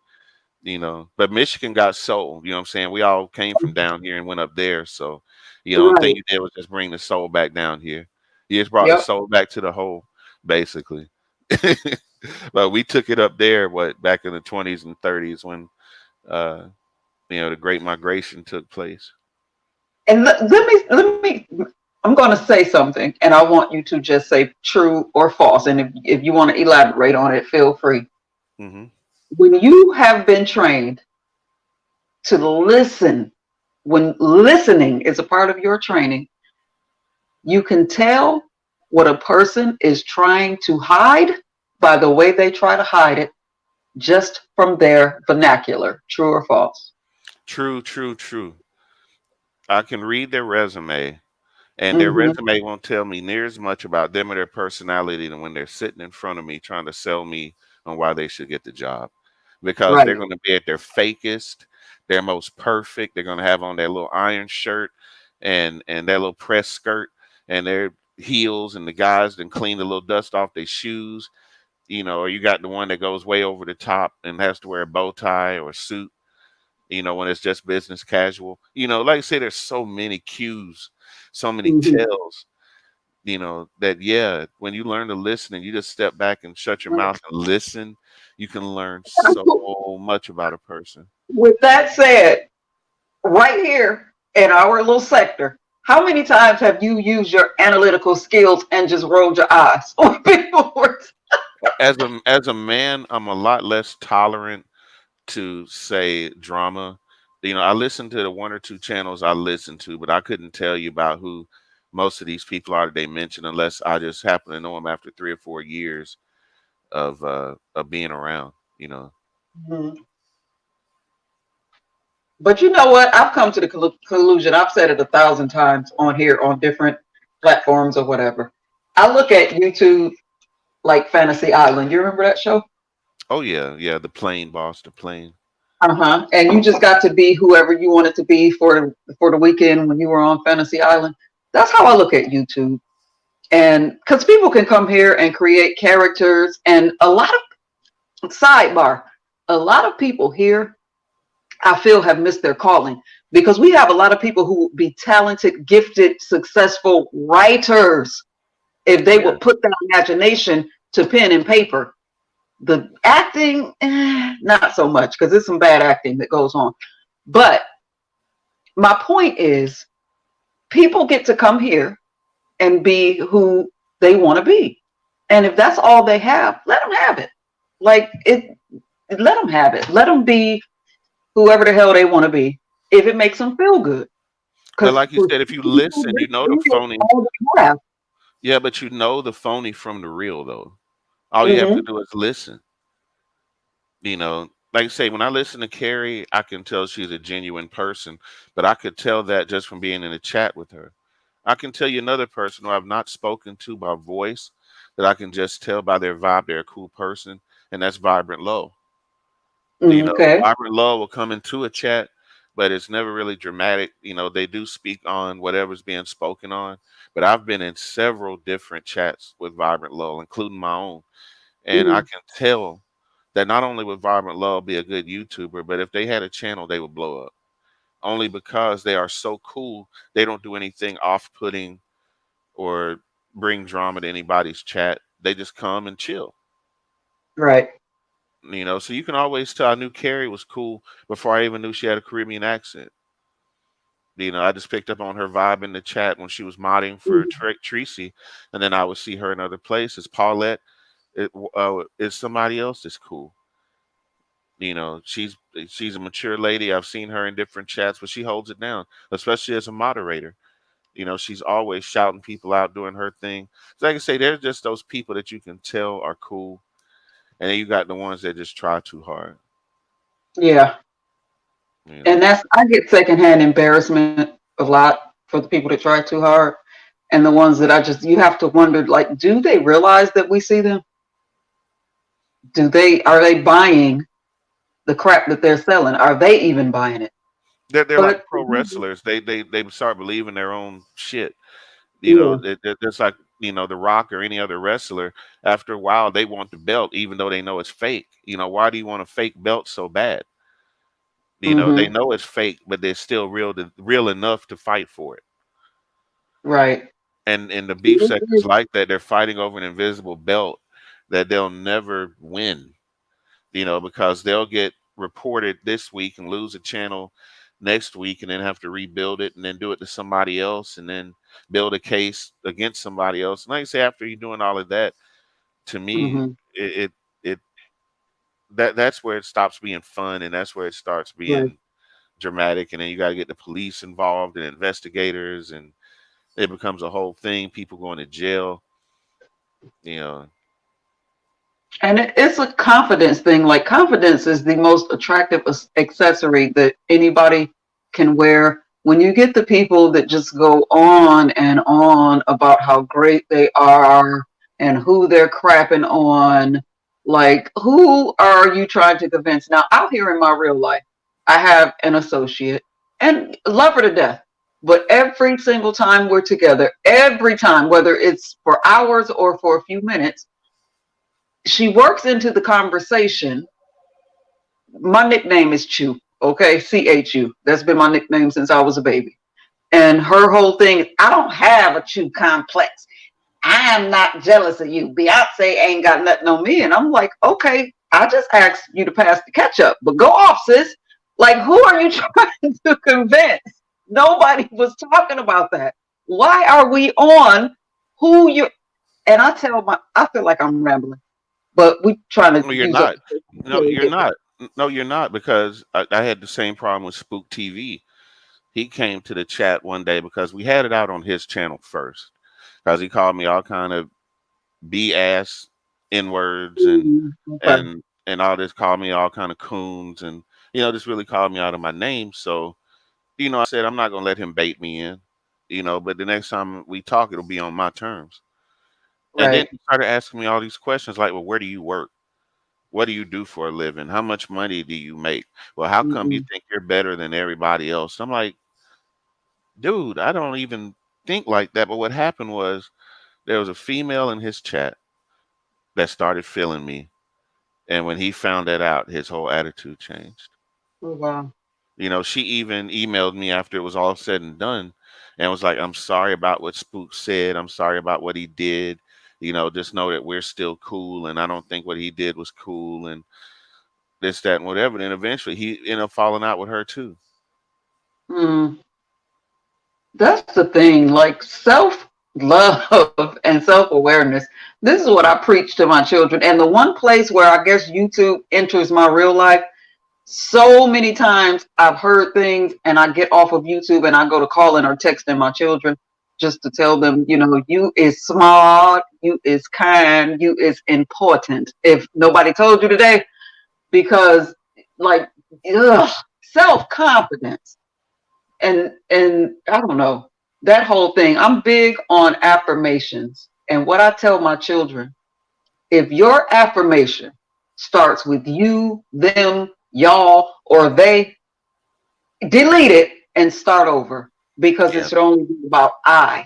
but Michigan got soul. You know what I'm saying? We all came from down here and went up there. So, the thing Right. you did was just bring the soul back down here. You just brought the Yep. soul back to the hole, basically. But we took it up there, back in the 20s and 30s when, uh, the Great Migration took place. And let me. I'm going to say something, and I want you to just say true or false. And if you want to elaborate on it, feel free. Hmm. When you have been trained to listen, when listening is a part of your training, you can tell what a person is trying to hide by the way they try to hide it just from their vernacular. True or false? True, true, true. I can read their resume, and their Hmm. resume won't tell me near as much about them or their personality than when they're sitting in front of me trying to sell me on why they should get the job. Because they're Right. going to be at their fakest, their most perfect. They're going to have on their little iron shirt and that little press skirt and their heels, and the guys then clean the little dust off their shoes. Or you got the one that goes way over the top and has to wear a bow tie or a suit, when it's just business casual. Like I say, there's so many cues, so many Hmm. tells, that, yeah, when you learn to listen and you just step back and shut your mouth and listen, you can learn so much about a person. With that said, right here in our little sector, how many times have you used your analytical skills and just rolled your eyes on people? As a man, I'm a lot less tolerant to, say, drama. I listen to the one or two channels I listen to, but I couldn't tell you about who most of these people are that they mention unless I just happen to know them after 3 or 4 years of being around. Mhm. But you know what? I've come to the conclusion. I've said it 1,000 times on here on different platforms or whatever. I look at YouTube like Fantasy Island. You remember that show? Oh yeah, yeah. The plane boss, the plane. Uh-huh. And you just got to be whoever you wanted to be for the weekend when you were on Fantasy Island. That's how I look at YouTube. And because people can come here and create characters, and a lot of sidebar, a lot of people here I feel have missed their calling because we have a lot of people who would be talented, gifted, successful writers if they Yeah. would put their imagination to pen and paper. The acting, not so much because there's some bad acting that goes on. But my point is, people get to come here and be who they want to be. And if that's all they have, let them have it. Like it, let them have it. Let them be whoever the hell they want to be if it makes them feel good. But Because like you for said, if you some people, listen, this you know the is phony. all they have. Yeah, but you know the phony from the real though. All you have to Mm-hmm. do is listen. Like I say, when I listen to Carrie, I can tell she's a genuine person, but I could tell that just from being in a chat with her. I can tell you another person who I've not spoken to by voice that I can just tell by their vibe they're a cool person, and that's Vibrant Low. Okay. Vibrant Low will come into a chat, but it's never really dramatic. They do speak on whatever's being spoken on, but I've been in several different chats with Vibrant Low, including my own, and I Mm-hmm. can tell that not only would Vibrant Love be a good YouTuber, but if they had a channel, they would blow up. Only because they are so cool, they don't do anything off putting or bring drama to anybody's chat. They just come and chill. Right. So you can always tell. I knew Carrie was cool before I even knew she had a Caribbean accent. I just picked up on her vibe in the chat when she was modding for Mhm. Tracy, and then I would see her in other places. Paulette is somebody else that's cool. She's a mature lady. I've seen her in different chats, but she holds it down, especially as a moderator. She's always shouting people out, doing her thing. So like I say, there's just those people that you can tell are cool, and then you got the ones that just try too hard. Yeah. You And know, I get secondhand embarrassment a lot for the people that try too hard. And the ones that you have to wonder, like, do they realize that we see them? are they buying the crap that they're selling? Are they even buying it? They're like But pro wrestlers. They start believing their own shit. yeah. It's like The Rock or any other wrestler. After a while, they want the belt, even though they know it's fake. Why do you want a fake belt so bad? They Hmm. know it's fake, but they're still real enough to fight for it. Right. And the beef sector's like that. They're fighting over an invisible belt that they'll never win. Because they'll get reported this week and lose a channel next week and then have to rebuild it and then do it to somebody else and then build a case against somebody else. And like I say, after you're doing all of that, to me, Hmm. it that's where it stops being fun and that's where it starts Right. being dramatic. And then you got to get the police involved and investigators and it becomes a whole thing. People going to jail, you know. And it's a confidence thing. Like confidence is the most attractive accessory that anybody can wear. When you get the people that just go on and on about how great they are and who they're crapping on, like who are you trying to convince? Now, out here in my real life, I have an associate and love her to death. But every single time we're together, every time, whether it's for hours or for a few minutes, she works into the conversation. My nickname is Chu, okay? CHU. That's been my nickname since I was a baby. And her whole thing, I don't have a Chu complex. I am not jealous of you. Beyonce ain't got nothing on me. And I'm like, okay, I just asked you to pass the ketchup, but go off, sis. Like, who are you trying to convince? Nobody was talking about that. Why are we on who you? And I feel like I'm rambling, but we trying to No, you're use up not. the No, before we you're get not. No, you're not because I had the same problem with Spook TV. He came to the chat one day because we had it out on his channel first because he called me all kind of b ass n words okay. and all this, called me all kind of coons and just really called me out of my name. So I said I'm not gonna let him bait me in. But the next time we talk, it'll be on my terms. And then Right. he started asking me all these questions like, well, where do you work? What do you do for a living? How much money do you make? Well, how come you Mm-mm. think you're better than everybody else? I'm like, dude, I don't even think like that. But what happened was there was a female in his chat that started feeling me. And when he found that out, his whole attitude changed. Oh, wow. She even emailed me after it was all said and done and was like, I'm sorry about what Spook said. I'm sorry about what he did. Just know that we're still cool. And I don't think what he did was cool. And this, that, and whatever. Then eventually he ended up falling out with her too. Mm. That's the thing. Like self love and self awareness. This is what I preach to my children. And the one place where I guess YouTube enters my real life, so many times I've heard things and I get off of YouTube and I go to calling or texting my children just to tell them, you is smart, you is kind, you is important. If nobody told you today, because like self confidence and I don't know that whole thing. I'm big on affirmations, and what I tell my children: if your affirmation starts with you, them, y'all, or they, delete it and start over because it Yeah. should only be about I.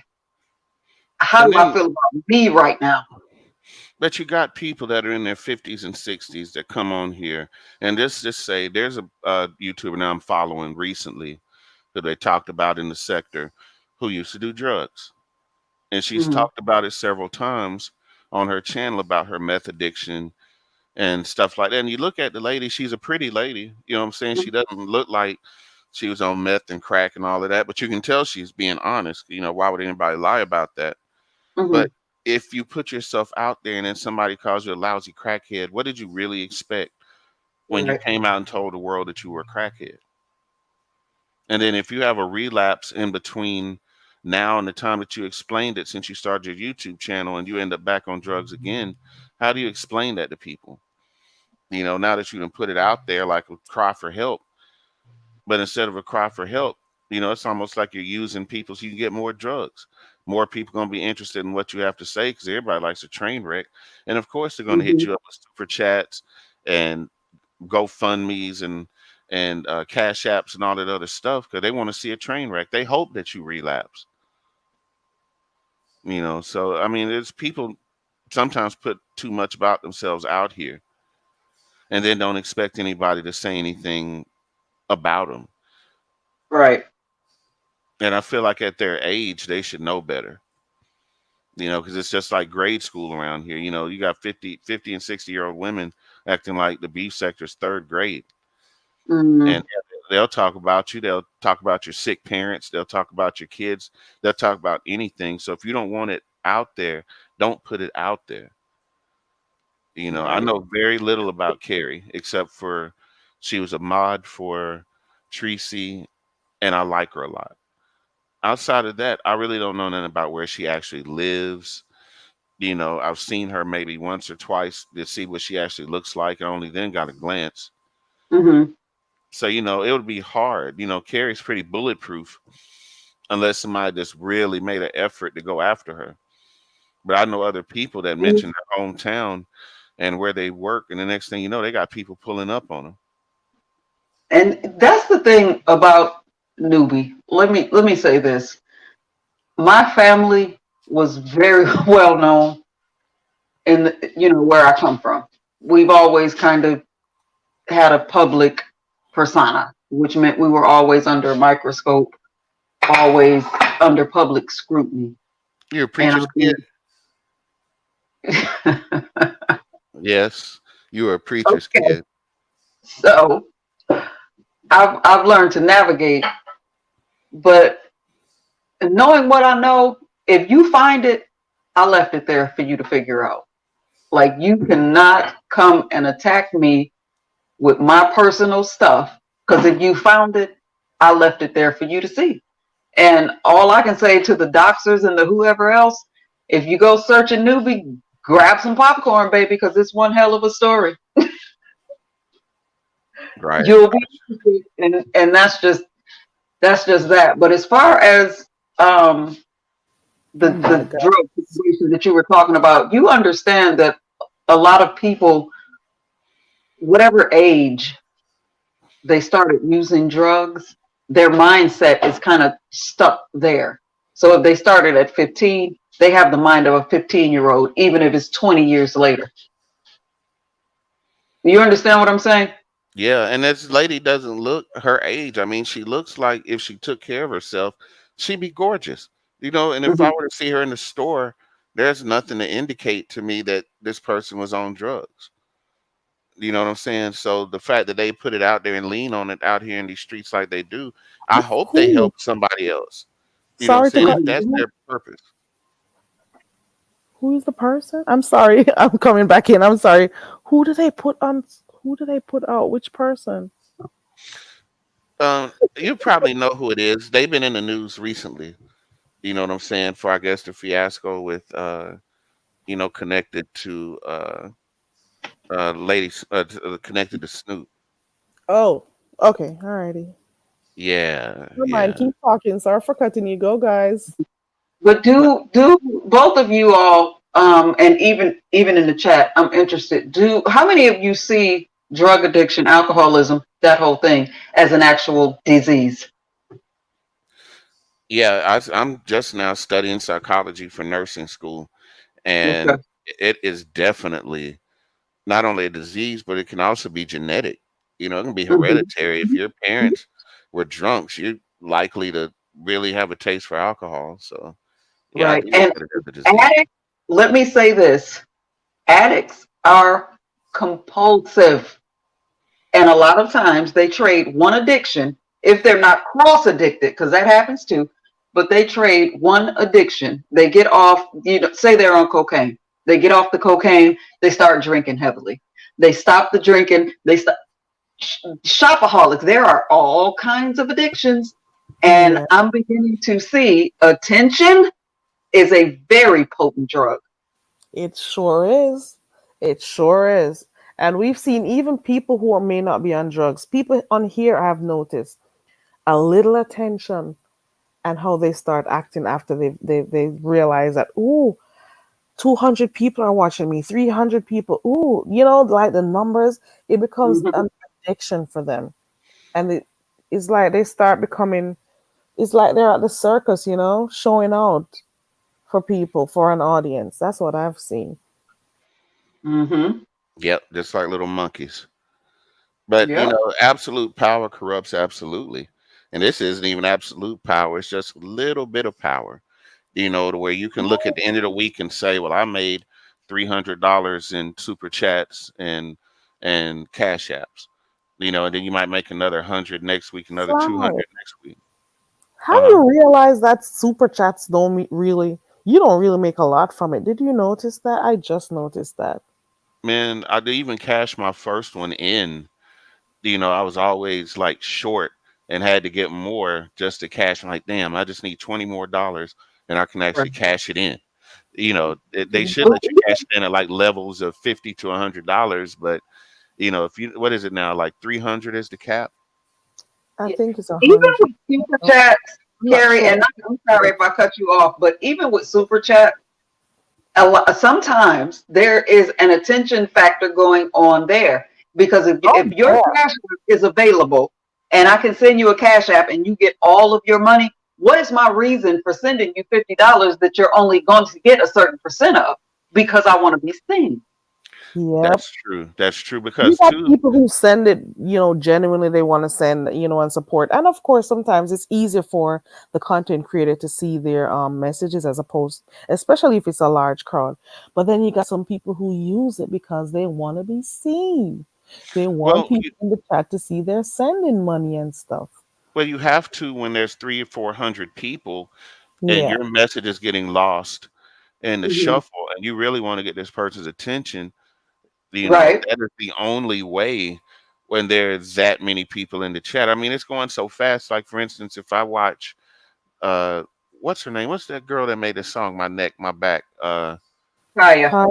How And do I then, feel about me right now? but you got people that are in their 50s and 60s that come on here and just say, there's a YouTuber now I'm following recently who they talked about in the sector who used to do drugs. And she's Mm-hmm. talked about it several times on her channel about her meth addiction and stuff like that. And you look at the lady, she's a pretty lady. You know what I'm saying? She doesn't look like she was on meth and crack and all of that, but you can tell she's being honest. Why would anybody lie about that? Mm-hmm. But if you put yourself out there and then somebody calls you a lousy crackhead, what did you really expect when you Right. came out and told the world that you were a crackhead? And then if you have a relapse in between now and the time that you explained it since you started your YouTube channel and you end up back on drugs again, how do you explain that to people? Now that you can put it out there like a cry for help, but instead of a cry for help, it's almost like you're using people so you can get more drugs. more people going to be interested in what you have to say because everybody likes a train wreck. And of course, they're going to hit Hmm. you up with super chats and GoFundMe's and Cash Apps and all that other stuff because they want to see a train wreck. They hope that you relapse. So I mean, there's people sometimes put too much about themselves out here and then don't expect anybody to say anything about them. Right. And I feel like at their age, they should know better. Because it's just like grade school around here. You got 50 and 60-year-old women acting like the beef sector's third grade. Hmm. And they'll talk about you. They'll talk about your sick parents. They'll talk about your kids. They'll talk about anything. So if you don't want it out there, don't put it out there. I Right. know very little about Carrie except for she was a mod for Tracy, and I like her a lot. Outside of that, I really don't know nothing about where she actually lives. I've seen her maybe once or twice to see what she actually looks like. I only then got a glance. Hmm. So, it would be hard. Carrie's pretty bulletproof unless somebody just really made an effort to go after her. But I know other people that mention their hometown and where they work, and the next thing you know, they got people pulling up on them. And that's the thing about newbie. Let me say this. My family was very well known in where I come from. We've always kind of had a public persona, which meant we were always under a microscope, always under public scrutiny. You're a And preacher's kid? Yes, you were a preacher's okay, kid. so I've learned to navigate, but knowing what I know, if you find it, I left it there for you to figure out. Like you cannot come and attack me with my personal stuff because if you found it, I left it there for you to see. And all I can say to the doxers and the whoever else, if you go searching newbie, grab some popcorn, baby, because it's one hell of a story. Right. You'll be, and that's just that. But as far as um, the Oh my the God. drug situation that you were talking about, you understand that a lot of people, whatever age they started using drugs, their mindset is kind of stuck there. So if they started at 15, they have the mind of a 15-year-old, even if it's 20 years later. You understand what I'm saying? Yeah, and this lady doesn't look her age. I mean, she looks like if she took care of herself, she'd be gorgeous. And if I Mhm. were to see her in the store, there's nothing to indicate to me that this person was on drugs. You know what I'm saying? So the fact that they put it out there and lean on it out here in these streets like they do, I hope they Who? help somebody else. You know what I'm Sorry to saying? If cut. Mhm. that's their purpose. Who is the person? I'm sorry. I'm coming back in. I'm sorry. Who do they put on? Who do they put out? Which person? You probably know who it is. They've been in the news recently. You know what I'm saying? For I guess the fiasco with connected to ladies connected to Snoop. Oh, okay. Alrighty. Yeah, Never mind. yeah, Keep talking. Sorry for cutting you. Go, guys. But but do both of you all, and even in the chat, I'm interested. Do how many of you see drug addiction, alcoholism, that whole thing as an actual disease? yeah. I'm just now studying psychology for nursing school, and Okay. it is definitely not only a disease, but it can also be genetic. It can be Hmm. hereditary. If your parents were drunks, you're likely to really have a taste for alcohol. So, yeah, I Right. do look And at it as a disease. addicts, let me say this: addicts are compulsive. And a lot of times they trade one addiction, if they're not cross addicted, because that happens too, but they trade one addiction. They get off, say they're on cocaine. They get off the cocaine, they start drinking heavily. They stop the drinking, they stop shopaholics. There are all kinds of addictions. And Yeah, I'm beginning to see attention is a very potent drug. it sure is. It sure is. And we've seen even people who may not be on drugs. People on here, I've noticed a little attention. and how they start acting after they realize that, ooh, 200 people are watching me, 300 people, ooh, like the numbers, it becomes Hmm. an addiction for them. And it's like they start becoming, it's like they're at the circus, showing out for people, for an audience. That's what I've seen. Hmm. Yep, just like little monkeys. But Yep. absolute power corrupts absolutely. And this isn't even absolute power, it's just a little bit of power. To where you can look at the end of the week and say, well, I made $300 in super chats and cash apps. And then you might make another 100 next week, another Fly. 200 next week. Have Uh-huh. you realized that super chats really, you don't really make a lot from it? Did you notice that? I just noticed that. Man, I did even cash my first one in. I was always like short and had to get more just to cash. I'm like, damn, I just need 20 more dollars and I can Right. actually cash it in. They should Mhm. But let you cash it in at like levels of 50 to $100, but if you, what is it now, like 300 is the cap. I yeah, think it's a even hundred. with super chats, I'm not Carrie, and sure. I'm sorry if I cut you off, but even with super chat, sometimes there is an attention factor going on there because if Oh your yeah. cash app is available and I can send you a cash app and you get all of your money, what is my reason for sending you $50 that you're only going to get a certain percent of because I want to be seen? Yep. That's true You because got too. people who send it, genuinely they want to send, and support. And of course, sometimes it's easier for the content creator to see their messages as opposed, especially if it's a large crowd. But then you got some people who use it because they want to be seen. They want well people you, in the chat to see they're sending money and stuff. well, you have to when there's 300 or 400 people and Yeah. your message is getting lost in the Hmm. shuffle and you really want to get this person's attention. Right. That is the only way when there's that many people in the chat. I mean, it's going so fast. Like for instance, if I watch uh what's her name? What's that girl that made the song My Neck, My Back? Kaya. Hi.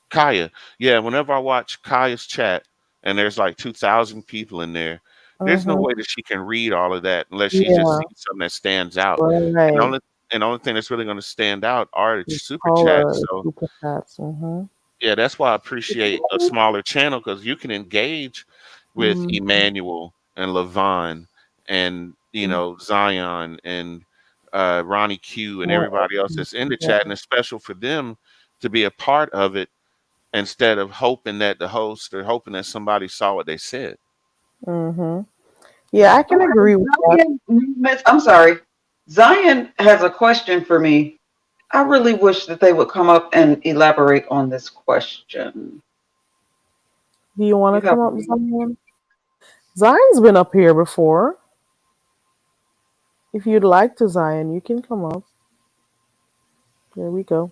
Kaya. Yeah, whenever I watch Kaya's chat and there's like 2,000 people in there, there's no Mm-hmm. way that she can read all of that unless she just Yeah. sees something that stands out. And the Right. only and the only thing that's really going to stand out are the The super chats. color, So super chats. Mm-hmm. yeah, that's why I appreciate a smaller channel because you can engage with Mm-hmm. Emmanuel and Levon and Zion and Ronnie Q and everybody else that's in the Yeah. chat, and it's special for them to be a part of it instead of hoping that the host or hoping that somebody saw what they said. Mm-hmm. Yeah, I can Okay. agree with that. Zion movements. I'm sorry. Zion has a question for me. I really wish that they would come up and elaborate on this question. Do you want You to come have up, Zion? Zion's been up here before. If you'd like to, Zion, you can come up. There we go.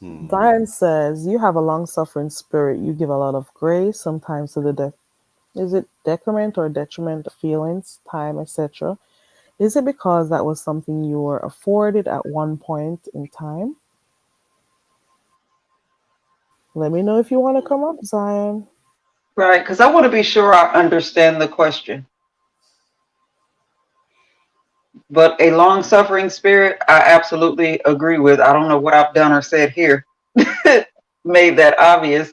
Hmm. Zion says, you have a long suffering spirit. You give a lot of grace, sometimes to the is it decrement or detriment of feelings, time, etc. Is it because that was something you were afforded at one point in time? Let me know if you want to come up, Zion. right, because I want to be sure I understand the question. But a long suffering spirit, I absolutely agree with. I don't know what I've done or said here, made that obvious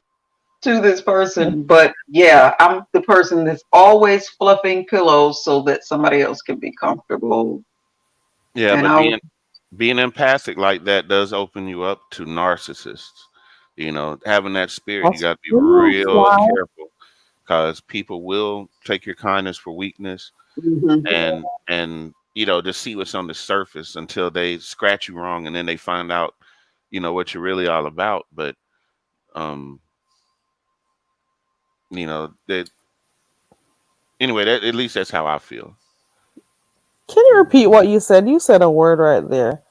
to this person. But yeah, I'm the person that's always fluffing pillows so that somebody else can be comfortable. Yeah, And but I'll, being empathic like that does open you up to narcissists. Having that spirit, you That's got to be true, real Fly. careful because people will take your kindness for weakness mhm. and just see what's on the surface until they scratch you wrong and then they find out what you're really all about. But um that anyway, that at least that's how I feel. Can you repeat what you said? You said a word right there.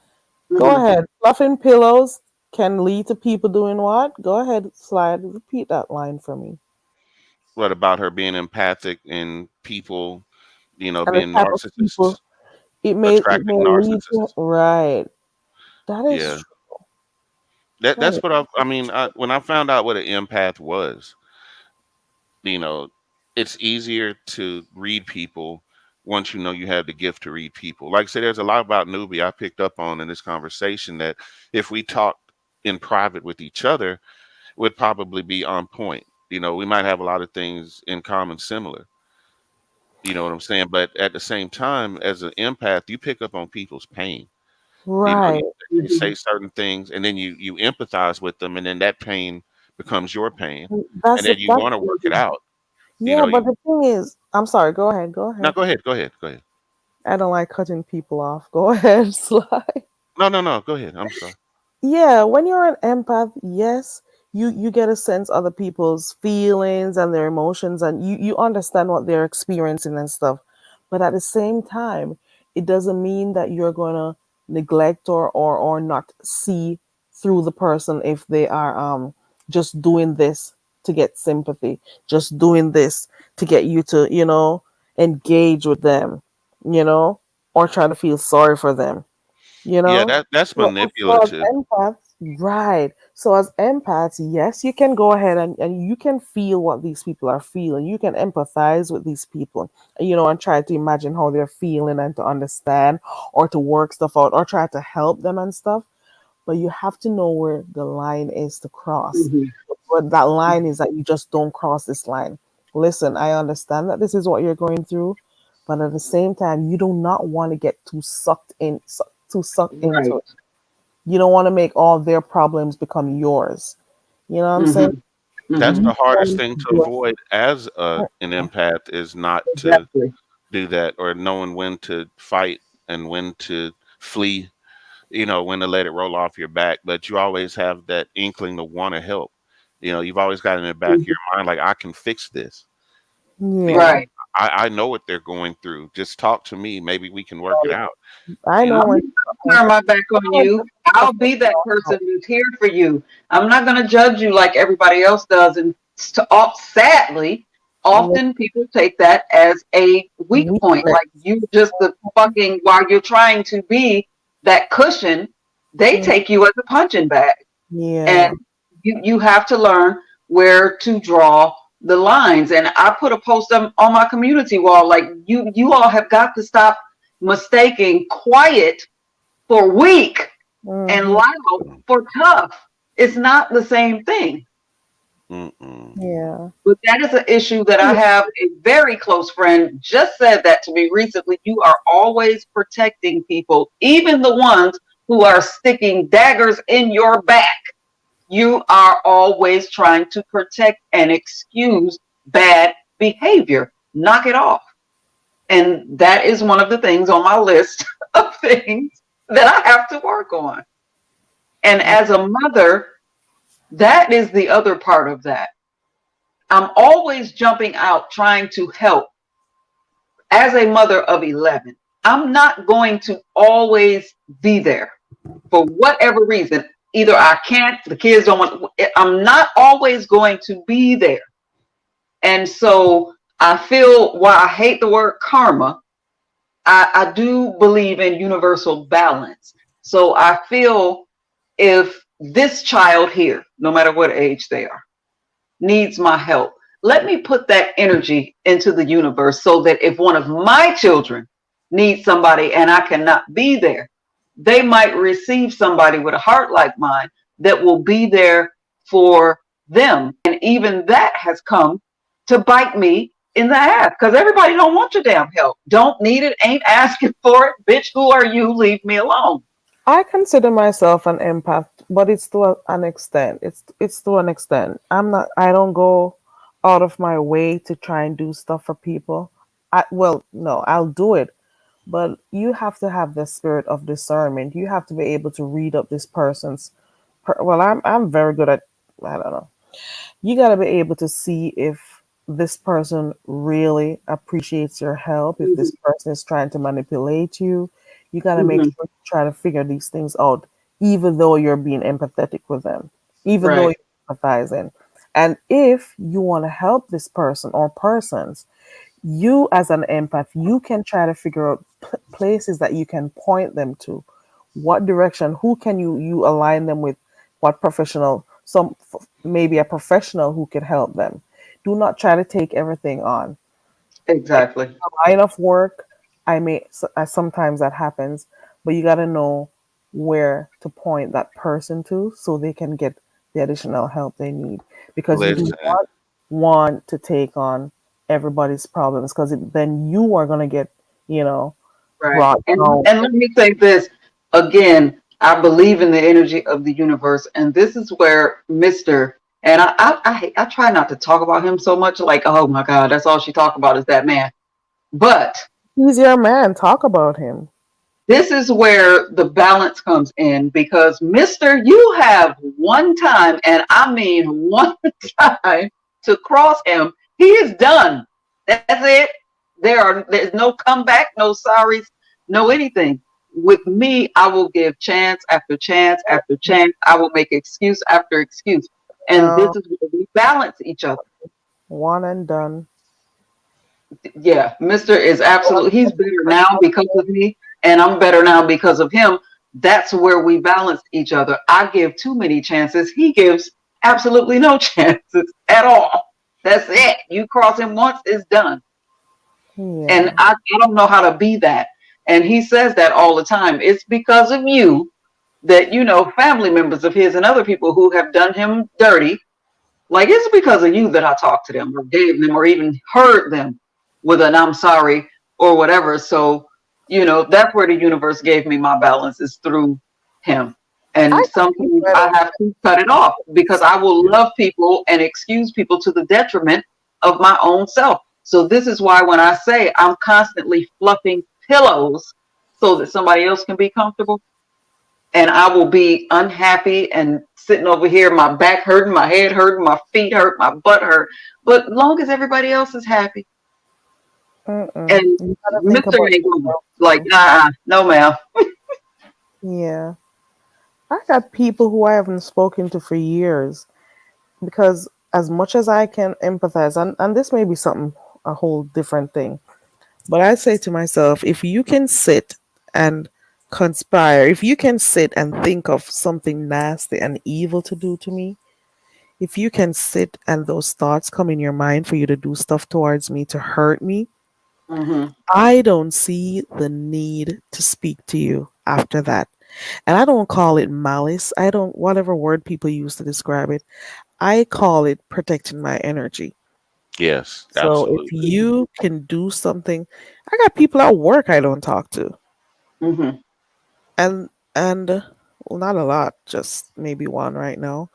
Go Mhm. ahead. Fluffing pillows can lead to people doing what? Go ahead, Slide. Repeat that line for me. What about her being empathic and people And the being type of people narcissists, it may attracting lead to, narcissists? right. That is Yeah, true. That that's is what I mean. When I found out what an empath was, you know, it's easier to read people once you know you have the gift to read people. Like I said, there's a lot about newbie I picked up on in this conversation that if we talked in private with each other, would probably be on point. We might have a lot of things in common, similar. You know what I'm saying? But at the same time, as an empath, you pick up on people's pain. Right. They say certain things, and then you empathize with them, and then that pain becomes your pain, and That's then the you that's want to work it out. yeah, You but the thing is, I'm sorry, go ahead, go No, ahead. go ahead, go ahead, go ahead. I don't like cutting people off. Go ahead, Sly. No, no, no, go ahead. I'm sorry. Yeah, when you're an empath, yes, you get to sense other people's feelings and their emotions, and you understand what they're experiencing and stuff. But at the same time, it doesn't mean that you're going to neglect or not see through the person if they are just doing this to get sympathy, just doing this to get you to, engage with them, you know, or try to feel sorry for them, you Yeah, know. that's So as manipulative. empaths, right. So as empaths, yes, you can go ahead and you can feel what these people are feeling. You can empathize with these people, and try to imagine how they're feeling and to understand or to work stuff out or try to help them and stuff. But you have to know where the line is to cross. Mhm. What that line is that you just don't cross this line. Listen, I understand that this is what you're going through, but at the same time, you do not want to get too sucked into Right. it. You don't want to make all their problems become yours. You know what I'm saying? Mhm. That's Mhm. the You hardest want thing to to do avoid as an it. empath is not to Exactly. do that, or knowing when to fight and when to flee, when to let it roll off your back. But you always have that inkling to want to help. You've always got in the back of your Mhm. mind, like, I can fix this. You know, Yeah, Right. I know what they're going through. Just talk to me. Maybe we can work it out. I You know know, I'm when. not gonna turn my back on you. I'll be that person who's here for you. I'm not gonna judge you like everybody else does. And sadly, Yeah, often people take that as a weak point, weakness. like you just the fucking while you're trying to be that cushion, they Mm, take you as a punching bag. And yeah, you have to learn where to draw the lines. And I put a post on my community wall, like you all have got to stop mistaking quiet for weak and hmm, loud for tough. It's not the same thing. mm-mm. yeah. But that is an issue that I have. A very close friend just said that to me recently. You are always protecting people, even the ones who are sticking daggers in your back. You are always trying to protect and excuse bad behavior. Knock it off. And that is one of the things on my list of things that I have to work on. And Yeah. as a mother, that is the other part of that. I'm always jumping out trying to help. As a mother of 11, I'm not going to always be there for whatever reason. Either I can't, the kids don't want, I'm not always going to be there. And so I feel, while I hate the word karma, I do believe in universal balance. So I feel if this child here, no matter what age they are, needs my help, let me put that energy into the universe so that if one of my children needs somebody and I cannot be there, they might receive somebody with a heart like mine that will be there for them. And even that has come to bite me in the ass because everybody don't want your damn help. Don't need it, ain't asking for it. Bitch, who are you? Leave me alone. I consider myself an empath, but it's to an extent. It's to an extent. I'm not. I don't go out of my way to try and do stuff for people. Well, no, I'll do it, but you have to have the spirit of discernment. You have to be able to read up this person's. Well, I'm very good at. I don't know. You got to be able to see if this person really appreciates your help, if this Mhm, person is trying to manipulate you. You got to make mhm. sure you try to figure these things out, even though you're being empathetic with them, even though Right. you're empathizing. And if you want to help this person or persons, you as an empath, you can try to figure out places that you can point them to, what direction, who can you align them with, what professional, maybe a professional who could help them. Do not try to take everything on. If Exactly. it's a line of work, sometimes that happens, but you got to know where to point that person to so they can get the additional help they need, because you do Listen, not want to take on everybody's problems, because then you are going to get, you know, Right. brought And down. and let me say this again. I believe in the energy of the universe, and this is where Mister. And I try not to talk about him so much. Like, oh my God, that's all she talk about is that man. But He's your man. Talk about him. this is where the balance comes in because Mister, you have one time, and I mean one time, to cross him. He is done. That's it. There's no comeback, no sorries, no anything. With me, I will give chance after chance after chance. I will make excuse after excuse. And this No, is where we balance each other. one and done. Yeah, Mr. is absolutely, he's better now because of me, and I'm better now because of him. That's where we balance each other. I give too many chances. He gives absolutely no chances at all. That's it. You cross him once, it's done. And Yeah. I don't know how to be that. And he says that all the time. It's because of you that, family members of his and other people who have done him dirty, like it's because of you that I talked to them or gave them or even heard them with an I'm sorry or whatever. So, that's where the universe gave me my balance is through him. I And got people sometimes I I don't have to cut it off because I will yeah, love people and excuse people to the detriment of my own self. So this is why when I say I'm constantly fluffing pillows so that somebody else can be comfortable, and I will be unhappy and sitting over here, my back hurting, my head hurting, my feet hurt, my butt hurt. But long as everybody else is happy, Mm-mm. and You gotta think Mister about ain't going yourself like, too. no, ma'am. Yeah. I got people who I haven't spoken to for years, because as much as I can empathize, and this may be something, a whole different thing, but I say to myself, if you can sit and conspire, if you can sit and think of something nasty and evil to do to me, if you can sit and those thoughts come in your mind for you to do stuff towards me to hurt me, Hmm. I don't see the need to speak to you after that. And I don't call it malice. I don't, whatever word people use to describe it, I call it protecting my energy. yes, So if absolutely. you can do something, I got people at work I don't talk to. Hmm. And well, not a lot, just maybe one right now.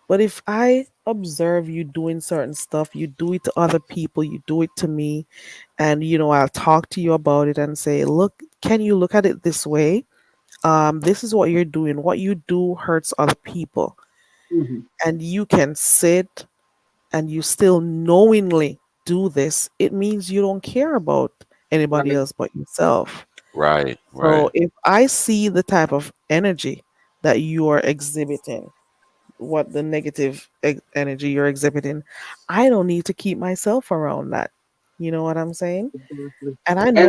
But if I observe you doing certain stuff, you do it to other people, you do it to me, and I'll talk to you about it and say, look, can you look at it this way? This is what you're doing. What you do hurts other people. Hmm. And you can sit and you still knowingly do this, it means you don't care about anybody Right. else but yourself. Right, So right. if I see the type of energy that you are exhibiting, what the negative energy you're exhibiting, I don't need to keep myself around that. You know what I'm saying? Exactly. And And this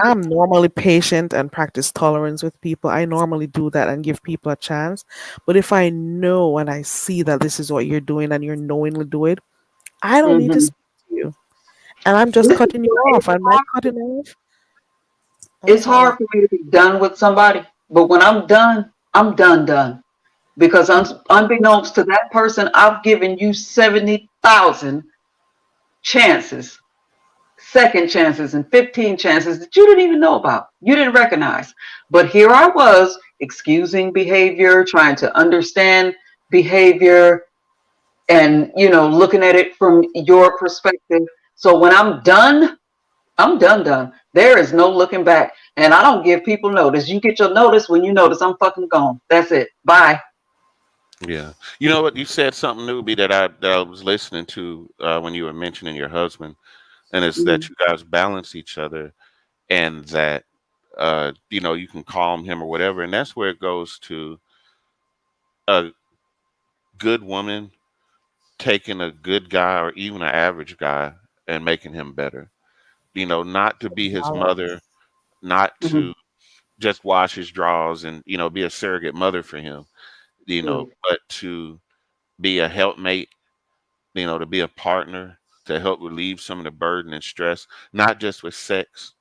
I'm normally patient and practice tolerance with people. I normally do that and give people a chance. But if I know and I see that this is what you're doing and you're knowingly do it, I don't need to mhm. speak to you. And I'm just This is cutting you why off. And my cutting off, it's that's all I. hard for me to be done with somebody, but when I'm done, I'm done. Because unbeknownst to that person, I've given you 70,000 chances, second chances, and 15 chances that you didn't even know about. You didn't recognize. But here I was excusing behavior, trying to understand behavior, and, looking at it from your perspective. So when I'm done, I'm done. There is no looking back. And I don't give people notice. You get your notice when you notice I'm fucking gone. That's it. Bye. Yeah. You know what? You said something, newbie, that I was listening to when you were mentioning your husband, and it's that Mhm. you guys balance each other, and that you can calm him or whatever, and that's where it goes to a good woman taking a good guy or even an average guy and making him better. Not to be his mother, not to Mhm. just wash his drawers and be a surrogate mother for him. Right. But to be a helpmate, to be a partner to help relieve some of the burden and stress, not just with sex.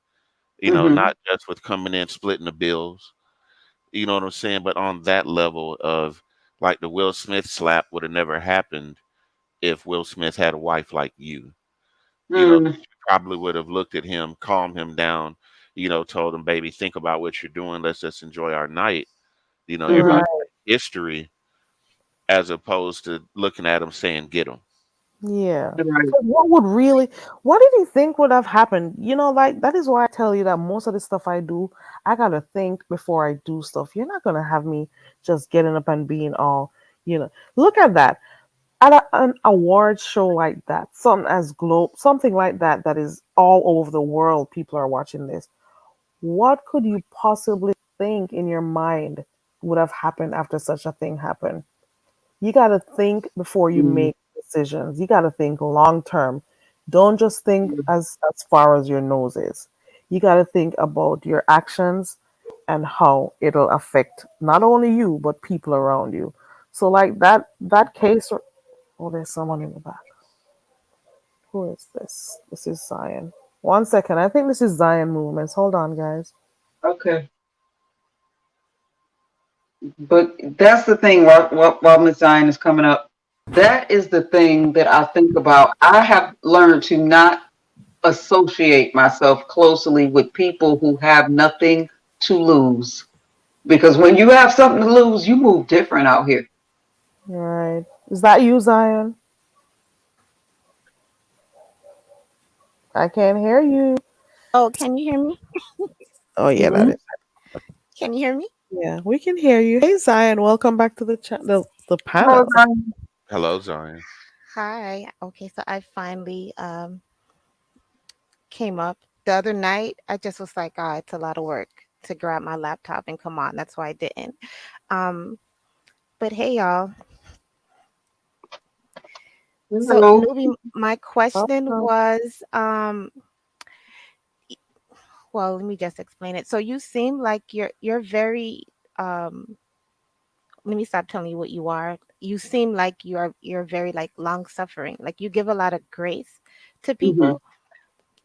Mm-hmm. not just with coming in splitting the bills. You know what I'm saying? But on that level of like the Will Smith slap would have never happened if Will Smith had a wife like you. Mm. She probably would have looked at him, calmed him down, told him, baby, think about what you're doing. Let's just enjoy our night. Everybody Mm-hmm. Right. history as opposed to looking at him saying, get him. Yeah. Right. 'Cause what did he think would have happened? Like that is why I tell you that most of the stuff I do, I gotta think before I do stuff. You're not gonna have me just getting up and being look at that. At an award show like that, something like that that is all over the world, people are watching this. What could you possibly think in your mind would have happened after such a thing happened? You got to think before you Mm. make decisions. You got to think long term. Don't just think as far as your nose is. You got to think about your actions and how it'll affect not only you but people around you. So like that case. Oh, there's someone in the back. Who is this? This is Zion. One second. I think this is Zion Movements. Hold on, guys. Okay. But that's the thing while Miss Zion is coming up. That is the thing that I think about. I have learned to not associate myself closely with people who have nothing to lose. Because when you have something to lose, you move different out here. Right. Is that you, Zion? I can't hear you. Oh, can you hear me? Oh yeah, that Hmm. is. Can you hear me? Yeah, we can hear you. Hey Zion, welcome back to the Hello, panel. Zion. Hello, Zion. Hi. Okay, so I finally came up. The other night, I just was like, oh, it's a lot of work to grab my laptop and come on. That's why I didn't. Um, but hey, y'all. So, Hello. Nubi, my question Welcome. was, well, let me just explain it. So you seem like you're very um let me stop telling you what you are. You seem like you're very like long suffering. Like you give a lot of grace to Hmm. people.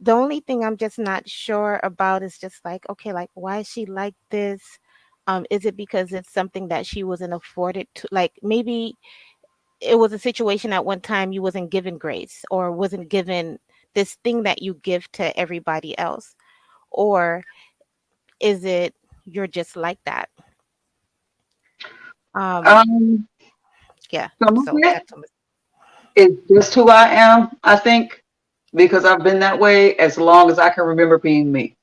The only thing I'm just not sure about is just like, okay, like why is she like this? Is it because it's something that she wasn't afforded to, like maybe it was a situation at one time you wasn't given grace or wasn't given this thing that you give to everybody else? Or is it you're just like that? Um, Um, yeah. some of So it that's is just who I am, I think, because I've been that way as long as I can remember being me.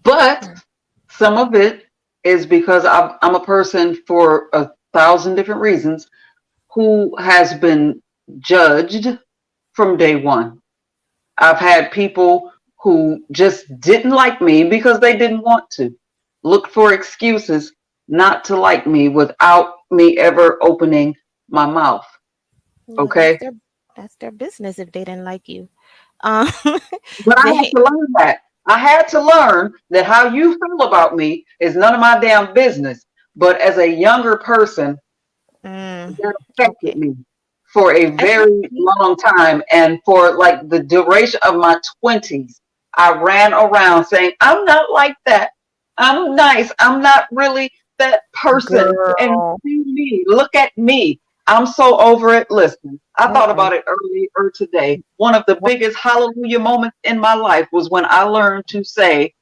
But mm, some of it is because I'm a person for 1,000 different reasons who has been judged from day one. I've had people who just didn't like me because they didn't want to, look for excuses not to like me without me ever opening my mouth. well, Okay. that's their business if they didn't like you. Um, But I had they to learn that. I had to learn that how you feel about me is none of my damn business. But as a younger person, mm, that affected okay. me for a I think very long time. And for like the duration of my 20s, I ran around saying, I'm not like that. I'm nice. I'm not really that person. And Girl. see me, look at me. I'm so over it. Listen, I thought Mm-mm. about it earlier today. One of the What? biggest hallelujah moments in my life was when I learned to say,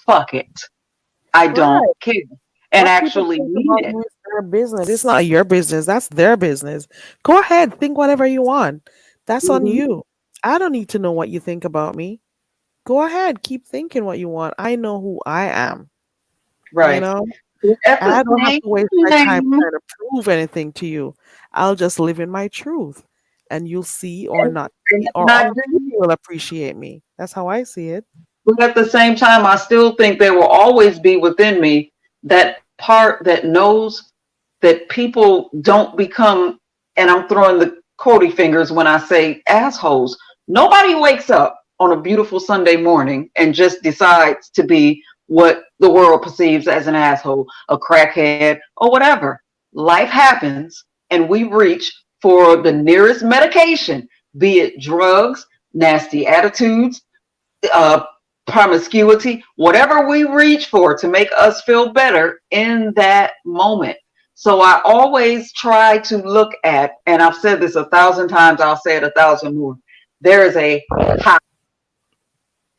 fuck it. I don't Right. care. And What people actually think mean about it. you is their business. It's not your business. That's their business. Go ahead, think whatever you want. That's on Mhm. you. I don't need to know what you think about me. Go ahead, keep thinking what you want. I know who I am, you Right. know? But at And the I don't have same to waste my time time, trying to prove anything to you. I'll just live in my truth. And you'll see or and, not see, and or I other do, people will appreciate me. That's how I see it. but at the same time, I still think there will always be within me that part that knows that people don't become, and I'm throwing the Cody fingers when I say assholes. Nobody wakes up on a beautiful Sunday morning and just decides to be what the world perceives as an asshole, a crackhead, or whatever. Life happens, and we reach for the nearest medication, be it drugs, nasty attitudes, promiscuity, whatever we reach for to make us feel better in that moment. So I always try to look at, and I've said this 1,000 times, I'll say it 1,000 more. There is a how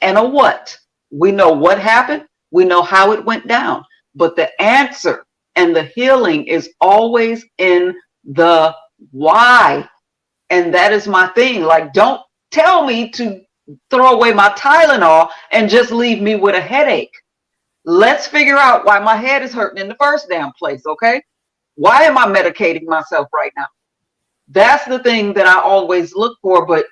and a what. We know what happened, we know how it went down, but the answer and the healing is always in the why. And that is my thing. Like, don't tell me to throw away my Tylenol and just leave me with a headache. Let's figure out why my head is hurting in the first damn place, okay? Why am I medicating myself right now? That's the thing that I always look for. But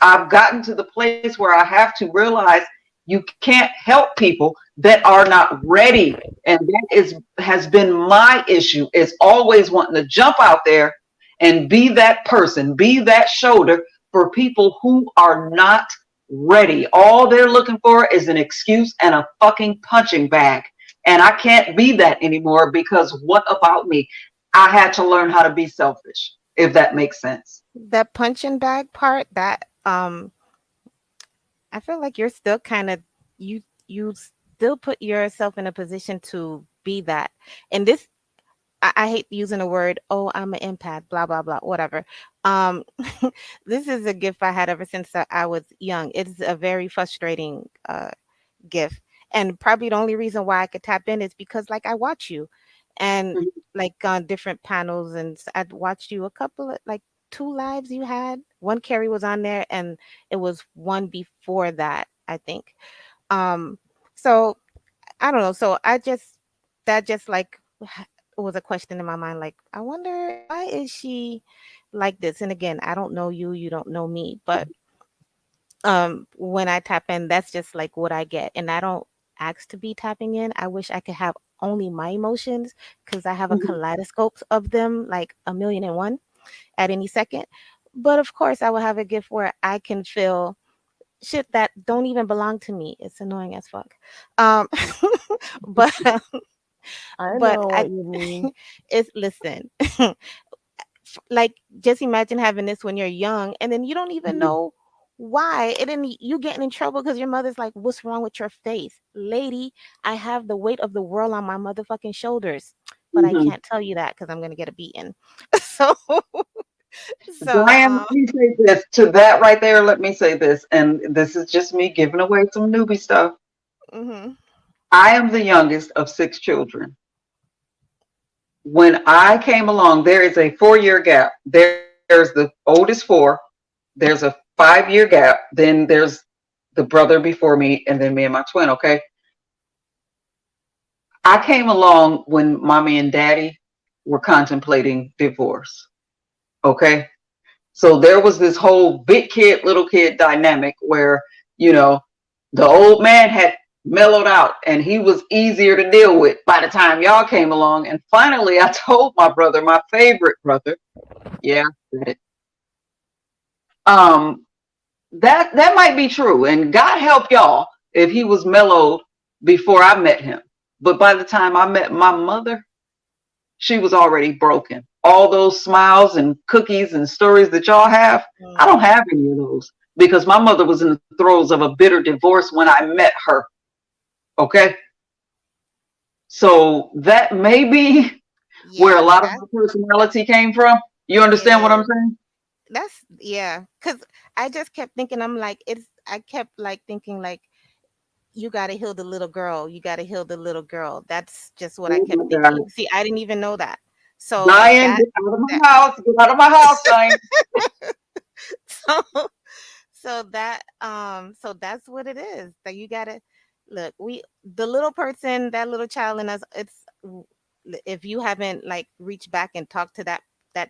I've gotten to the place where I have to realize you can't help people that are not ready. And that has been my issue, is always wanting to jump out there and be that person, be that shoulder for people who are not ready. All they're looking for is an excuse and a fucking punching bag. And I can't be that anymore, because what about me? I had to learn how to be selfish, if that makes sense. That punching bag part, that I feel like you're still kind of you still put yourself in a position to be that. And this, I hate using the word, oh, I'm an empath, blah blah blah, whatever. Um, this is a gift I had ever since I was young. It's a very frustrating gift, and probably the only reason why I could tap in is because like I watch you, and like on different panels, and I'd watched you a couple of like two lives you had. One Carrie was on there, and it was one before that, I think. Um, so I don't know. So I just that just like was a question in my mind. Like, I wonder why is she like this? And again, I don't know you, you don't know me, but when I tap in, that's just like what I get. And I don't ask to be tapping in. I wish I could have only my emotions, because I have a kaleidoscope of them, like a million and one at any second. But of course, I will have a gift where I can feel shit that don't even belong to me. It's annoying as fuck. Um, but I but know I what you mean. it's listen, like just imagine having this when you're young, and then you don't even know why, and then you getting in trouble because your mother's like, what's wrong with your face, lady? I have the weight of the world on my motherfucking shoulders, but I Mhm. can't tell you that because I'm gonna get a beating. so so Diane, let me say this to that right there. Let me say this, and this is just me giving away some newbie stuff. mhm. I am the youngest of six children. When I came along, there is a 4 year gap. There's the oldest four, there's a 5 year gap, then there's the brother before me, and then me and my twin, okay? I came along when mommy and daddy were contemplating divorce, okay? So there was this whole big kid, little kid dynamic where, you know, the old man had mellowed out and he was easier to deal with by the time y'all came along. And finally, I told my brother, my favorite brother, yeah, I said it, um, that might be true. And God help y'all if he was mellowed before I met him. But by the time I met my mother, she was already broken. All those smiles and cookies and stories that y'all have, I don't Mm. have any of those, because my mother was in the throes of a bitter divorce when I met her. Okay. So that may be where a Yeah, lot of that her personality came from. You understand what I'm is saying? that's yeah. Cause I just kept thinking, I'm like, it's I kept like thinking like, you gotta heal the little girl. You gotta heal the little girl. That's just what I Oh kept my God. thinking. See, I didn't even know that. So Diane, get out of my house. Get out of my house, Diane. so so that's what it is. That you gotta look, we the little person, that little child in us, if you haven't like reached back and talked to that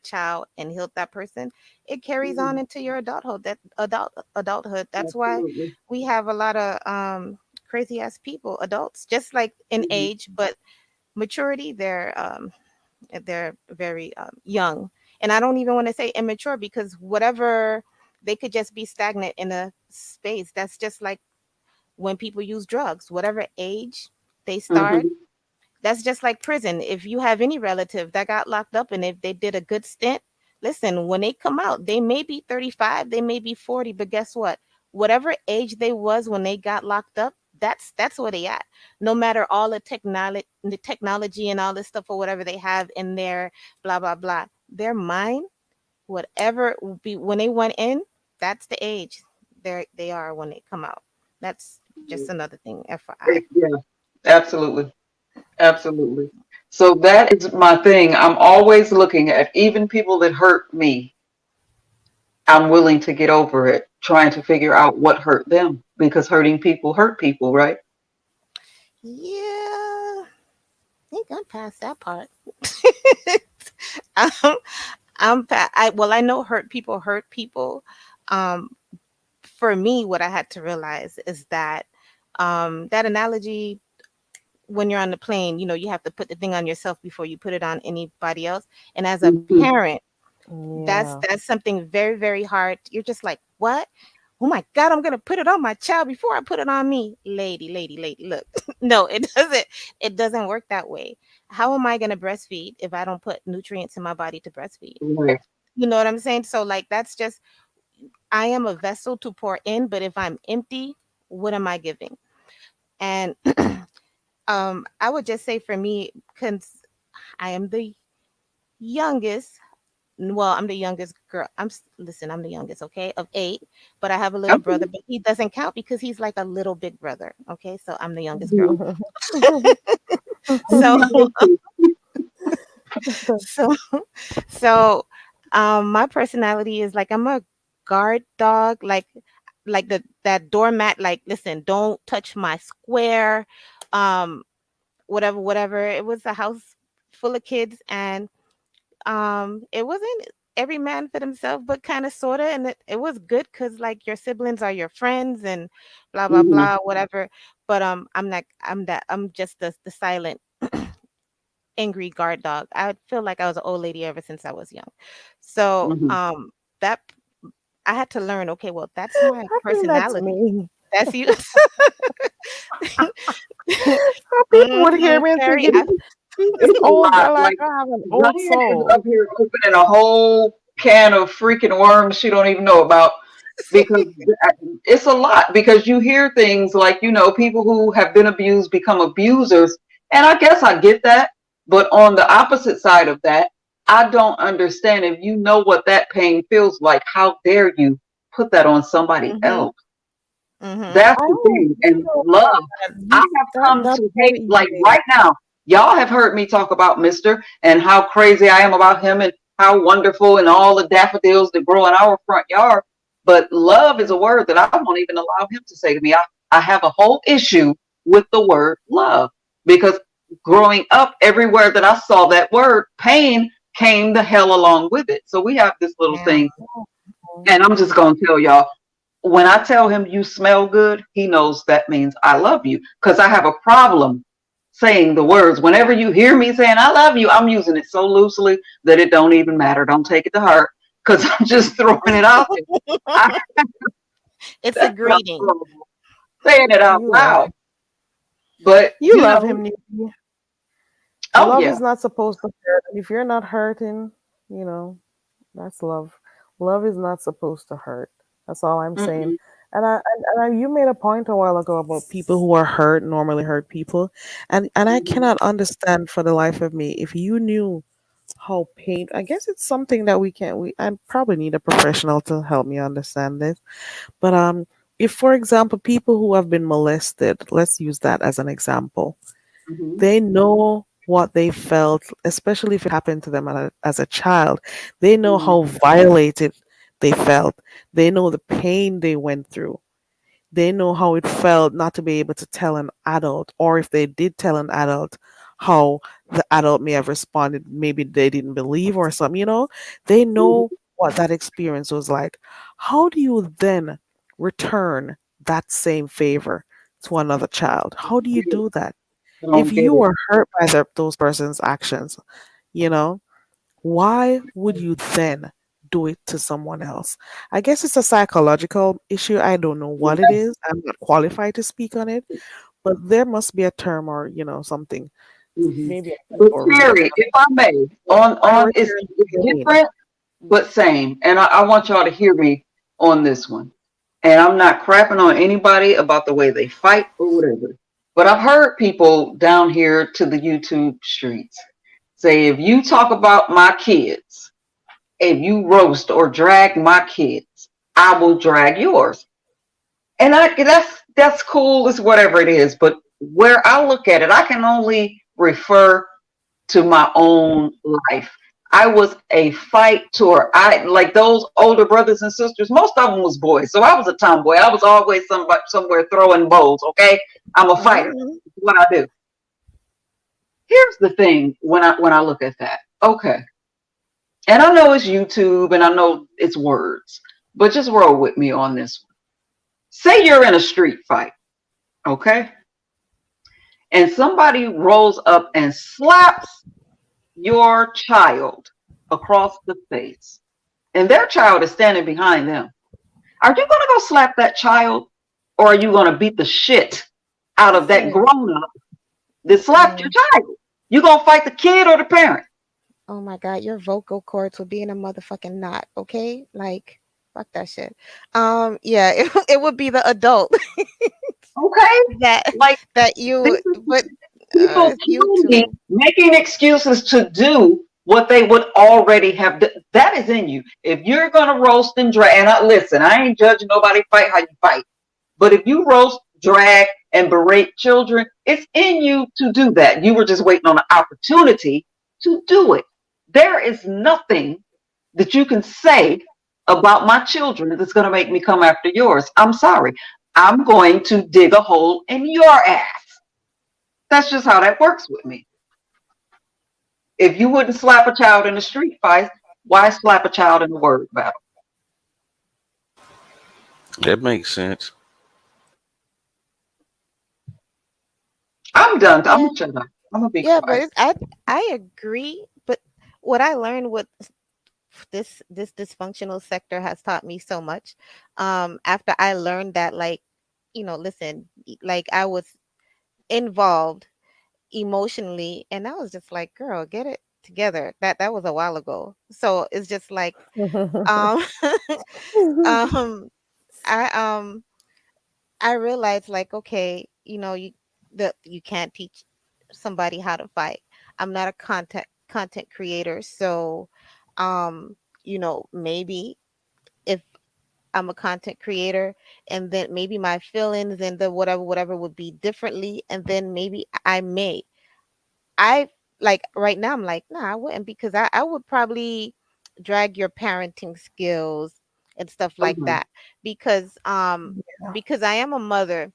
child and healed that person, it carries on Mhm. into your adulthood. That adulthood. That's why Absolutely. we have a lot of crazy ass people, adults, just like in Mhm. age, but maturity, they're very young. And I don't even want to say immature, because whatever, they could just be stagnant in a space. That's just like when people use drugs, whatever age they start. Mhm. That's just like prison. If you have any relative that got locked up and if they did a good stint, listen, when they come out, they may be 35, they may be 40, but guess what? whatever age they was when they got locked up, that's where they at. No matter all the technology and all this stuff or whatever they have in their blah blah blah, their mind, whatever will be when they went in, that's the age they are when they come out. That's just another thing, FYI. Yeah, absolutely. Absolutely. So that is my thing. I'm always looking at even people that hurt me. I'm willing to get over it, trying to figure out what hurt them because hurting people hurt people, right? Yeah, I think I'm past that part. I'm, well, I know hurt people. Um, for me, what I had to realize is that that analogy, when you're on the plane, you have to put the thing on yourself before you put it on anybody else. And as a Hmm. parent, that's Yeah. that's something very, very hard. You're just like, what? Oh my God, I'm gonna put it on my child before I put it on me. Lady, lady, lady, look. No, it doesn't work that way. How am I gonna breastfeed if I don't put nutrients in my body to breastfeed? Right. You know what I'm saying? So like that's just, I am a vessel to pour in, but if I'm empty, what am I giving? And I would just say for me, cause I am the youngest. Well, I'm the youngest girl. Listen, I'm the youngest, okay, of eight. But I have a little Okay. brother, but he doesn't count because he's like a little big brother. Okay, so I'm the youngest girl. Mhm. I'm So, young too. so, so, my personality is like I'm a guard dog, like that doormat. Like, listen, don't touch my square. Um, whatever, whatever. It was a house full of kids, and it wasn't every man for themselves, but kind of sorta, and it was good because like your siblings are your friends and blah blah Hmm. blah whatever. But I'm just the silent angry guard dog. I feel like I was an old lady ever since I was young. So Hmm. that I had to learn, okay, well, that's my I think that's personality. me. That's you. How people would hear me and think Terry. she's this It's a old lot. girl like Like I have an old Diane is soul. up here opening a whole can of freaking worms she don't even know about because it's a lot because you hear things like people who have been abused become abusers, and I guess I get that, but on the opposite side of that, I don't understand if you know what that pain feels like, how dare you put that on somebody Mhm. else. Mhm. That's I the don't thing. And feel love, that I you have that come that's to hate, very like easy. right now, y'all have heard me talk about Mr. and how crazy I am about him and how wonderful and all the daffodils that grow in our front yard. But love is a word that I won't even allow him to say to me. I have a whole issue with the word love because growing up, everywhere that I saw that word, pain came the hell along with it. So we have this little Yeah. thing. And I'm just going to tell y'all, when I tell him you smell good, he knows that means I love you because I have a problem saying the words. Whenever you hear me saying I love you, I'm using it so loosely that it don't even matter. Don't take it to heart because I'm just throwing it out there. I, It's a that's not greeting. horrible. Saying it out You love loud. But, you love him, Nikki. oh Love yeah. is not supposed to hurt. And if you're not hurting, you know, that's love. Love is not supposed to hurt. That's all I'm saying. Mm-mm, You made a point a while ago about people who are hurt normally hurt people, and I mm-mm, cannot understand for the life of me if you knew how pain. I guess it's something that we can. We I probably need a professional to help me understand this. But if for example people who have been molested, let's use that as an example, mm-hmm, they know what they felt, especially if it happened to them as a child. They know mm-hmm, how violated they felt. They know the pain they went through. They know how it felt not to be able to tell an adult, or if they did tell an adult, how the adult may have responded. Maybe they didn't believe or something, They mm-hmm. know what that experience was like. How do you then return that same favor to another child? How do you do that? I If don't get you it. were hurt by those person's actions, you know, why would you then do it to someone else? I guess it's a psychological issue. I don't know what it Yeah. is. I'm not qualified to speak on it, but there must be a term or, something. Hmm. Maybe a But mental read or Terry, if something. I may, Why on return the it's pain? different but same, and I want y'all to hear me on this one. And I'm not crapping on anybody about the way they fight or whatever. But I've heard people down here to the YouTube streets say, if you talk about my kids, if you roast or drag my kids, I will drag yours. And that's cool, it's whatever it is. But where I look at it, I can only refer to my own life. I was a fighter. I like those older brothers and sisters. Most of them was boys, so I was a tomboy. I was always somewhere throwing bowls. Okay, I'm a fighter. Hmm. That's what I do. Here's the thing: when I look at that, okay, and I know it's YouTube and I know it's words, but just roll with me on this one. Say you're in a street fight, okay, and somebody rolls up and slaps your child across the face, and their child is standing behind them. Are you going to go slap that child, or are you going to beat the shit out of that Listen. grown up that slapped your Mm. child? You going to fight the kid or the parent? Oh my God, your vocal cords will be in a motherfucking knot, okay? Like, fuck that shit. Yeah, it would be the adult Okay, that like that these you, are but people you killing me, too. making excuses to do what they would already have done. That is in you. If you're going to roast and drag, and listen, I ain't judging nobody fight how you fight. But if you roast, drag, and berate children, it's in you to do that. You were just waiting on an opportunity to do it. There is nothing that you can say about my children that's going to make me come after yours. I'm sorry. I'm going to dig a hole in your ass. That's just how that works with me. If you wouldn't slap a child in a street fight, why slap a child in a word battle? That makes sense. I'm done. I'm Yeah, gonna shut up. I'm gonna be yeah, but quiet. I agree. But what I learned with this dysfunctional sector has taught me so much. After I learned that, like, listen, like I was involved emotionally, and I was just like, girl, get it together. That was a while ago. So it's just like, um, um, I um I realized, like, okay, you can't teach somebody how to fight. I'm not a content creator, so maybe if I'm a content creator, and then maybe my feelings and the whatever would be differently, and then maybe I like right now I'm like, nah, I wouldn't, because I would probably drag your parenting skills and stuff like Mhm. that, because I am a mother.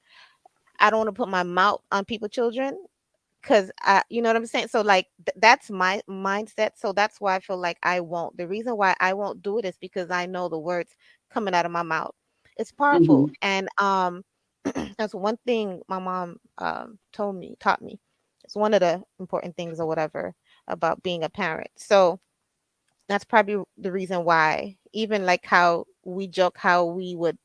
I don't want to put my mouth on people's children, because you know what I'm saying? So like that's my mindset. So that's why I feel like I won't. The reason why I won't do it is because I know the words coming out of my mouth. It's powerful. Mhm. And that's one thing my mom taught me. It's one of the important things or whatever about being a parent. So that's probably the reason why, even like how we joke, how we would,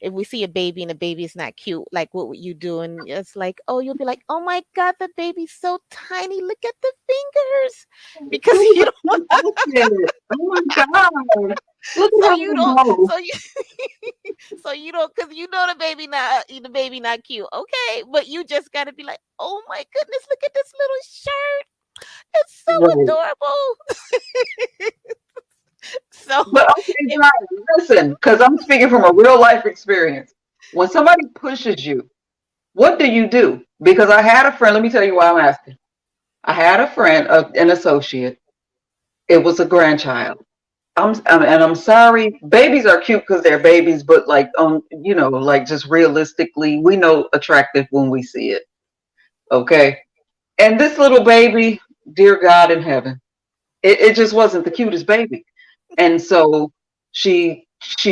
if we see a baby and the baby is not cute, like what would you do? And it's like, oh, you'll be like, oh my God, the baby's so tiny, look at the fingers, because Ooh, you the don't, outfit. Oh my God. Look at so her you little don't, bow. so you so you don't, because the baby not cute, okay, but you just got to be like, oh my goodness, look at this little shirt, it's so Right. adorable. So But okay, if Brian, listen, because I'm speaking from a real life experience. When somebody pushes you, what do you do? Because I had a friend, let me tell you why I'm asking. I had a friend, an associate. It was a grandchild. And I'm sorry, babies are cute because they're babies, but like like just realistically, we know attractive when we see it. Okay. And this little baby, dear God in heaven, it just wasn't the cutest baby. And so she's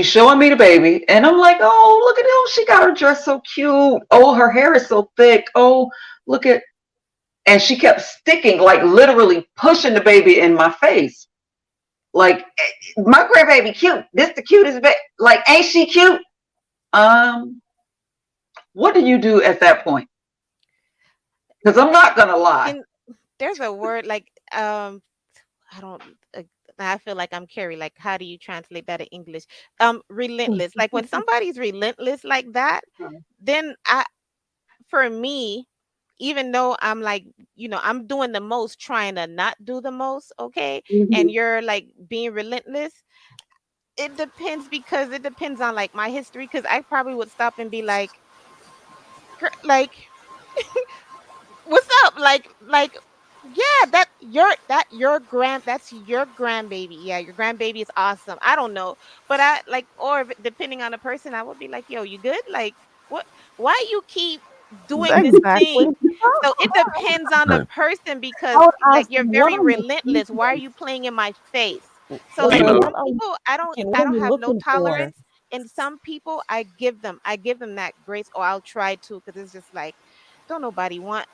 showing me the baby, and I'm like, oh, look at oh, she got her dress so cute. Oh, her hair is so thick. Oh, look at, and she kept sticking, like literally pushing the baby in my face. Like, my grandbaby cute. This the cutest baby. Like, ain't she cute? Um, what do you do at that point? Because I'm not gonna lie. can there's a word like I don't. I feel like I'm Carrie. Like, how do you translate that in English? Relentless. Like when somebody's relentless like that, then for me, even though I'm like, I'm doing the most, trying to not do the most, okay, and Mhm. you're like being relentless. It depends because it depends on like my history. Because I probably would stop and be like, like, what's up? Like, yeah, that's your grandbaby. Yeah, your grandbaby is awesome. I don't know, but I like, or depending on the person, I would be like, yo, you good? Like, what? Why you keep doing this Exactly. thing? So it depends on the Huh. person I because would like ask you're them, what very are you relentless. Why are seeking? you playing in my face? So You like Okay, know, some what are you people, seeking? I What are don't you have no looking for? tolerance, and some people I give them that grace, or I'll try to, because it's just like, don't nobody want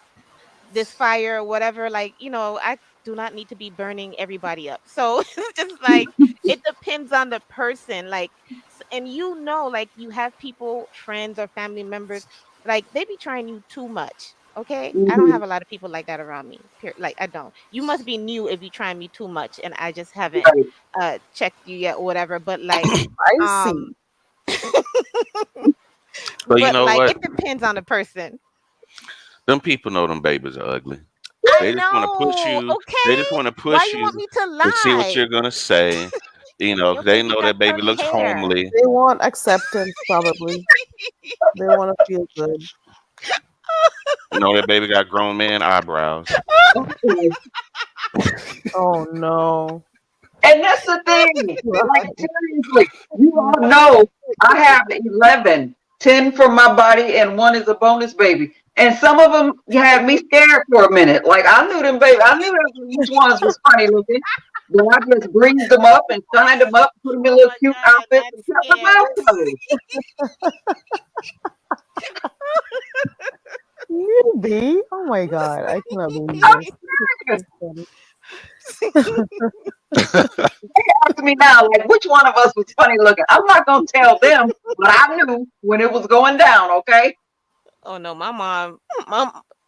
this fire or whatever. Like, I do not need to be burning everybody up. So it's just like it depends on the person. Like, and like you have people, friends or family members, like they be trying you too much. Okay, I don't have Mhm. a lot of people like that around me. Like I don't. You must be new if you trying me too much, and I just haven't Right. checked you yet or whatever. But like, I um, see. but you but know like what? it depends on the person. Them people know them babies are ugly. I They just want to push know. you. They just Okay, want to why push you want you me to to see what lie? you're gonna say. Your They baby know got that baby curly looks hair. homely. They want acceptance, probably. They want to feel good. Know that baby got grown man eyebrows. Okay. Oh no. And that's the thing. Like, Right. seriously, you all know I have 11, 10 for my body, and one is a bonus baby. And some of them had me scared for a minute. Like, I knew them, baby. I knew which ones was funny looking. But I just breathed them up and shined them up, put them in Oh little my cute God, outfits, not and kept my scared. mouth closed. Maybe. Oh my God. I cannot believe I'm this. serious. This is funny. Ask me now, like, which one of us was funny looking? I'm not going to tell them, but I knew when it was going down, okay? Oh no, my mom,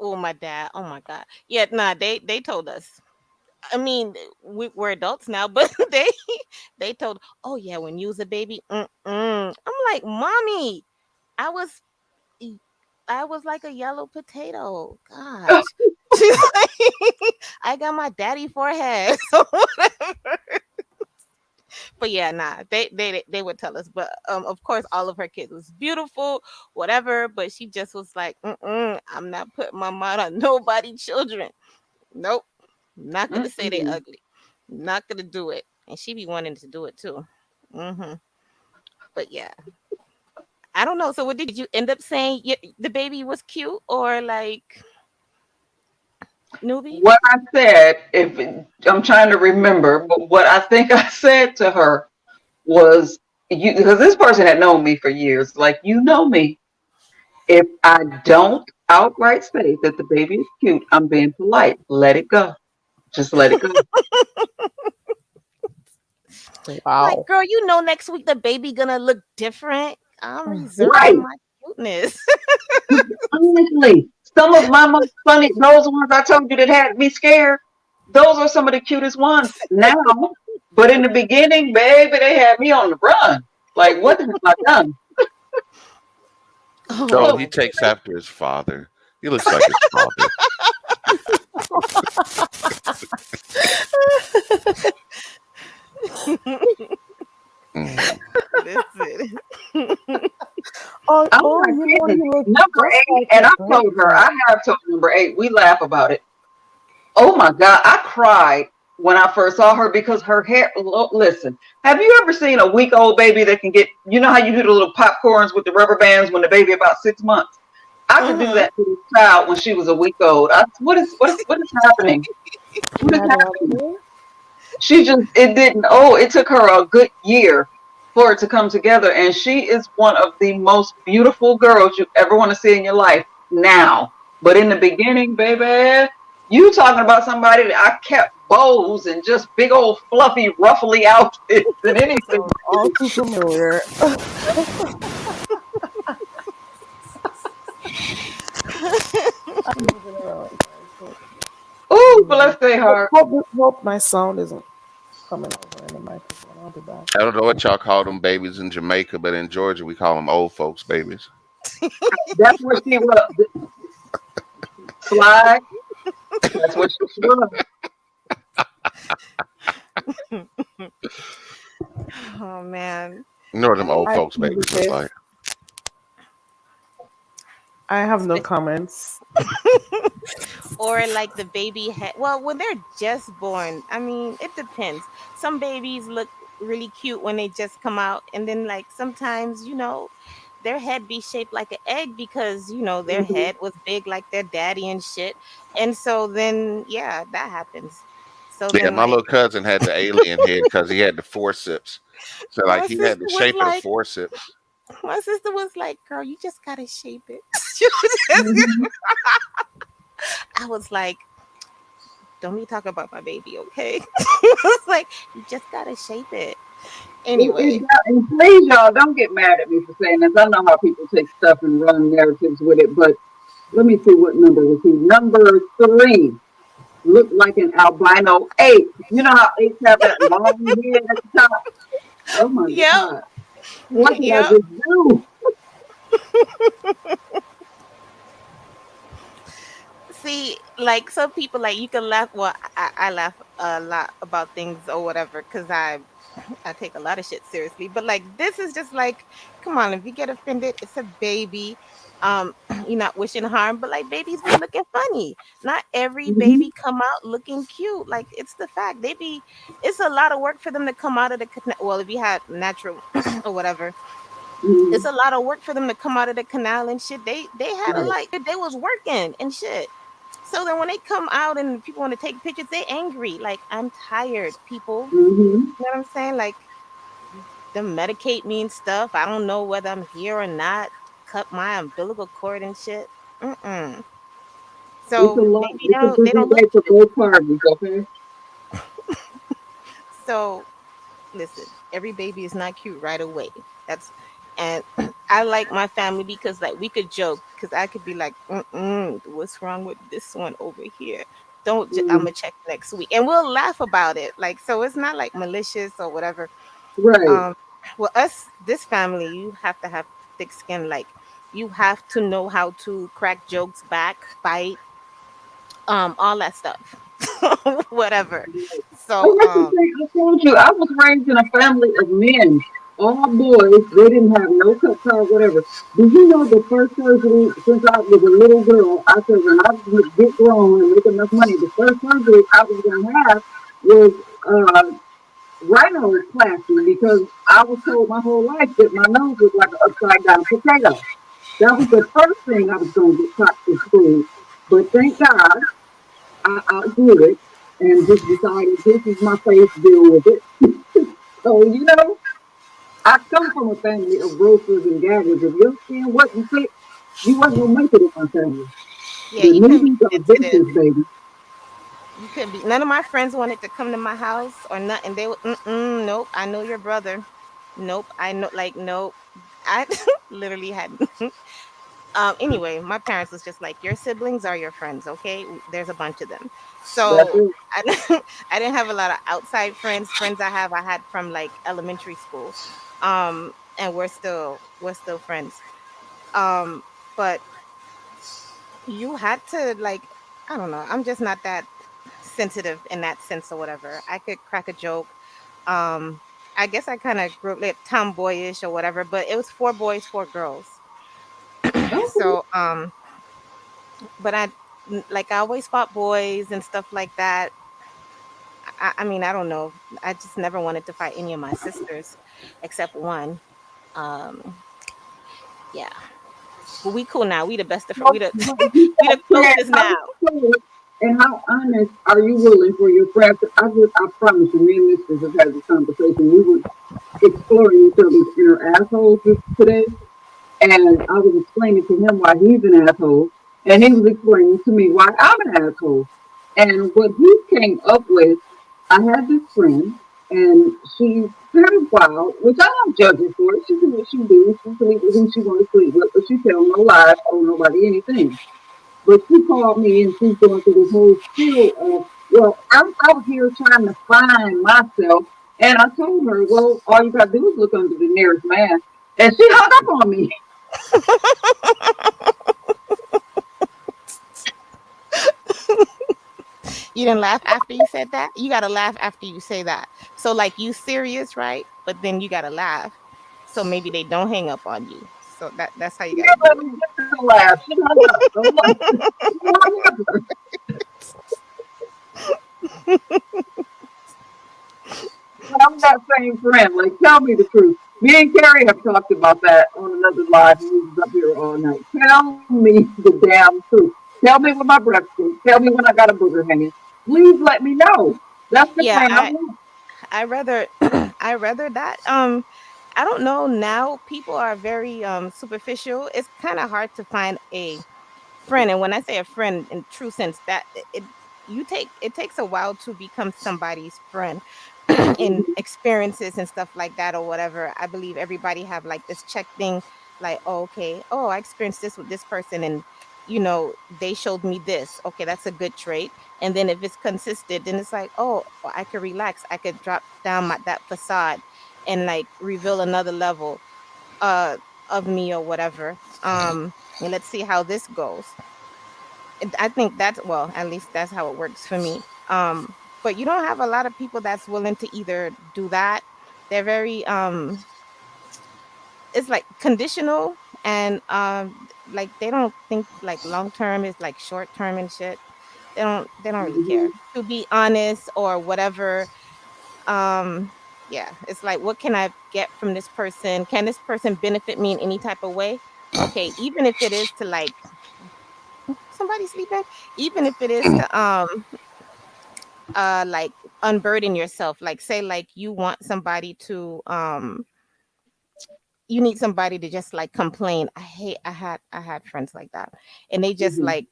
oh my dad, oh my God. Yeah, nah, they told us. I mean, we're adults now, but they told, oh yeah, when you was a baby, I'm like, mommy, I was e- I was like a yellow potato. Gosh. She's like, I got my daddy forehead. So whatever. But yeah, nah, they would tell us. But of course, all of her kids was beautiful, whatever. But she just was like, I'm not putting my mind on nobody children. Nope, not gonna say they Mm-mm. ugly. Not gonna do it. And she be wanting to do it too. hmm But yeah, I don't know. So what did you end up saying? The baby was cute or like What newbies? I said, if I'm trying to remember, but what I think I said to her was, you, because this person had known me for years, like, you know me. If I don't outright say that the baby is cute, I'm being polite. Let it go. Just let it go. Like, Wow. girl, next week the baby gonna look different. I'm reserving Right. my cuteness. Honestly, some of my most funny, those ones I told you that had me scared, those are some of the cutest ones now. But in the beginning, baby, they had me on the run. Like, what have I done? Oh Oh, Look, my he takes goodness. after his father. He looks like his father. Mm. Listen. I'm Oh, not you know, kidding. he looks Number just 8, like and his I told her, grandpa. I have told number 8, we laugh about it. Oh my God, I cried when I first saw her because her hair. Listen, have you ever seen a week old baby that can get, you know how you do the little popcorns with the rubber bands when the baby about 6 months? I could do hmm that to this child when she was a week old. What is happening? She What is had a lot of happening? hair. She just, it didn't. Oh, it took her a good year for it to come together, and she is one of the most beautiful girls you ever want to see in your life now. But in the beginning, baby, you talking about somebody that I kept bows and just big old fluffy ruffly outfits and anything. Sounds all too familiar. I'm moving around, guys. Oh, Moving around. bless their heart. Hope my sound isn't. coming over in the microphone. I'll be back. I don't know what y'all call them babies in Jamaica, but in Georgia we call them old folks babies. That's what she was. Slide. That's what she was. Oh man. You know what them old I folks babies look like? I have no Spe- comments. or like the baby head. Well, when they're just born, I mean, it depends. Some babies look really cute when they just come out, and then like sometimes, their head be shaped like an egg because their Mhm. head was big like their daddy and shit. And so then yeah, that happens. So Yeah, then my like little cousin had the alien head because he had the forceps. So like my he had sister the was shape of the like, forceps. girl, you just gotta shape it. Mhm. I was like, don't be talking about my baby, okay? It's like you just gotta shape it. It Anyway, got, and please, y'all, don't get mad at me for saying this. I know how people take stuff and run narratives with it, but let me see what number was he. Number three looked like an albino ape. You know how apes have that long head at the top? Oh my yep, God. What did I yep. just do? See, like some people, like you can laugh. Well, I laugh a lot about things or whatever because I take a lot of shit seriously. But like this is just like, come on, if you get offended, it's a baby. You're not wishing harm, but like babies be looking funny. Not every Hmm. baby come out looking cute. Like it's the fact they be. It's a lot of work for them to come out of the well, if you had natural or whatever, it's Hmm. a lot of work for them to come out of the canal and shit. They had a Right. like they was working and shit. So then when they come out and people want to take pictures, they angry. Like I'm tired, people. Hmm. You know what I'm saying? Like them medicate me and stuff. I don't know whether I'm here or not. Cut my umbilical cord and shit. Mm-mm. It's a So lot. maybe It's a they busy don't look day for cute. both parties, okay? So listen, every baby is not cute right away. That's and I like my family because like we could joke because I could be like, what's wrong with this one over here? I'm Mm. gonna check next week, and we'll laugh about it. Like so, it's not like malicious or whatever. Right. Um, well, us this family, you have to have thick skin. Like you have to know how to crack jokes back, fight, all that stuff, whatever. And So that's the thing I told you. I was raised in a family of men, all boys. They didn't have no cut car, whatever. Did you know the first surgery since I was a little girl? I said when I would get grown and make enough money, the first surgery I was going to have was uh, rhinoplasty because I was told my whole life that my nose was like an upside down potato. That was the first thing I was going to get taught in school. But thank God I outgrew it and just decided this is my face, deal with it. So, I come from a family of roasters and gaggers. If your skin wasn't thick, you wasn't going to make it in my family. yeah, The you couldn't be newbies are sensitive. vicious, baby. You couldn't be. None of my friends wanted to come to my house or nothing. They would, nope. I know your brother. Nope. I know, like, nope. I literally had. Anyway, my parents was just like, your siblings are your friends. Okay, there's a bunch of them. That's So it. I, I didn't have a lot of outside friends. Friends I had from like elementary school. And we're still friends. Um, but you had to like, I don't know. I'm just not that sensitive in that sense or whatever. I could crack a joke. Um, I guess I kind of grew up like tomboyish or whatever, but it was four boys, four girls. Okay. So, but like I always fought boys and stuff like that. I mean, I don't know. I just never wanted to fight any of my sisters, except one. Um, yeah, but we cool now. We the best of But, we the but you we the said, closest how now. serious and how honest are you willing for your friends? I promise you, me and Mistress have had this conversation. We were exploring each other's inner assholes today. And I was explaining to him why he's an asshole, and he was explaining to me why I'm an asshole. And what he came up with, I had this friend, and she's kind of wild, which I don't judge her for. She do what she do. She sleep with who she want to sleep with, but she tell no lies, told nobody anything. But she called me, and she's going through this whole spiel of Well, I'm out here trying to find myself. And I told her, well, all you got to do is look under the nearest man. And she hung up on me. You didn't laugh after you said that? You gotta laugh after you say that. So like you serious, right? But then you gotta laugh. So maybe they don't hang up on you. So that's how you She gotta didn't do let it. me get to the laugh. She hung up. So I'm like, whatever. But I'm that same friend. Like, tell me the truth. Me and Carrie have talked about that on another live, and we was up here all night. Tell me the damn truth. Tell me when my breath stinks. Tell me when I got a booger hanging. Please let me know. That's the Yeah, friend I want. I rather I rather that. I don't know, now people are very superficial. It's kind of hard to find a friend, and when I say a friend in true sense, that it takes a while to become somebody's friend. In Mhm. experiences and stuff like that or whatever, I believe everybody have like this check thing, like, oh, okay, oh, I experienced this with this person, and they showed me this. Okay, that's a good trait. And then if it's consistent, then it's like, oh, well, I could relax, I could drop down that facade and like reveal another level uh of me or whatever. And let's see how this goes. I think that's, well, at least that's how it works for me. But you don't have a lot of people that's willing to either do that. They're very it's like conditional, and like they don't think like long term is like short term and shit. They don't really care, Mhm. to be honest, or whatever. um yeah, it's like, what can I get from this person? Can this person benefit me in any type of way? Okay, even if it is to like, somebody sleeping, even if it is to like unburden yourself, like say like you want somebody to you need somebody to just like complain. I had friends like that, and they just Mhm. like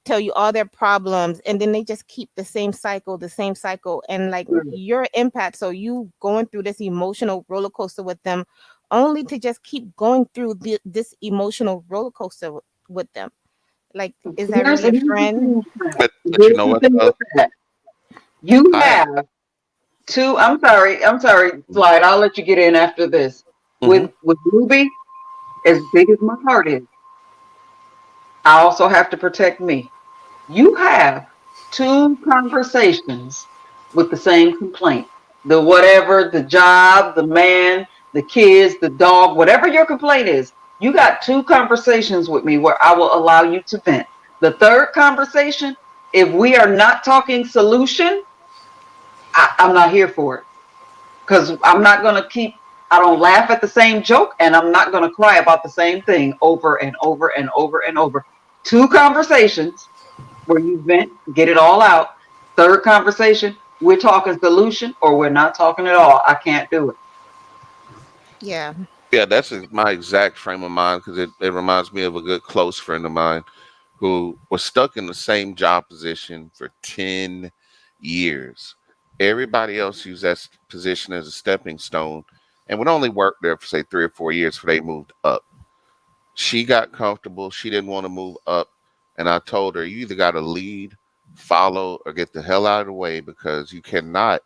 tell you all their problems, and then they just keep the same cycle, and like Right. your impact, so you going through this emotional roller coaster with them, only to just keep going through this emotional roller coaster with them. Like, is that Here's, really a here's the friend? thing with that. But you Here's know the what thing though? with that. You I have two. I'm sorry, Slide. I'll let you get in after this. hmm With Ruby, as big as my heart is, I also have to protect me. You have two conversations with the same complaint. The whatever, the job, the man, the kids, the dog, whatever your complaint is, you got two conversations with me where I will allow you to vent. The third conversation, if we are not talking solution, I'm not here for it. Because I'm not going to keep, I don't laugh at the same joke, and I'm not going to cry about the same thing over and over and over and over. Two conversations where you vent, get it all out. Third conversation, we're talking solution or we're not talking at all. I can't do it. Yeah. yeah, that's my exact frame of mind because it reminds me of a good close friend of mine who was stuck in the same job position for 10 years. Everybody else used that position as a stepping stone and would only work there for say 3 or 4 years before they moved up. She got comfortable. She didn't want to move up. And I told her, you either got to lead, follow, or get the hell out of the way because you cannot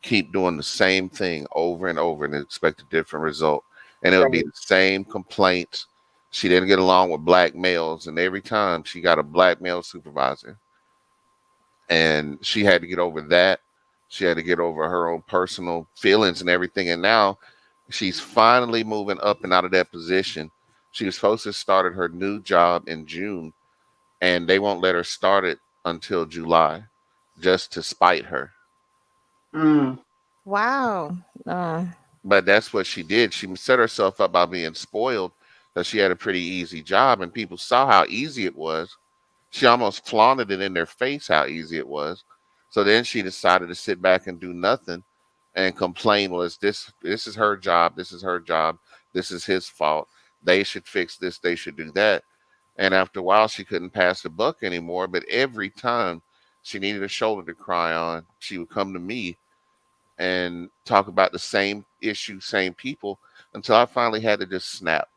keep doing the same thing over and over and expect a different result. And it would be Right. the same complaints. She didn't get along with black males. And every time she got a black male supervisor, and she had to get over that. She had to get over her own personal feelings and everything. And now she's finally moving up and out of that position. She was supposed to start at her new job in June, and they won't let her start it until July, just to spite her. Mm, Wow. But that's what she did. She set herself up by being spoiled that she had a pretty easy job, and people saw how easy it was. She almost flaunted it in their face how easy it was. So then she decided to sit back and do nothing and complain. Well, this is her job. This is her job. This is his fault. They should fix this. They should do that. And after a while, she couldn't pass the buck anymore. But every time she needed a shoulder to cry on, she would come to me and talk about the same issue, same people, until I finally had to just snap.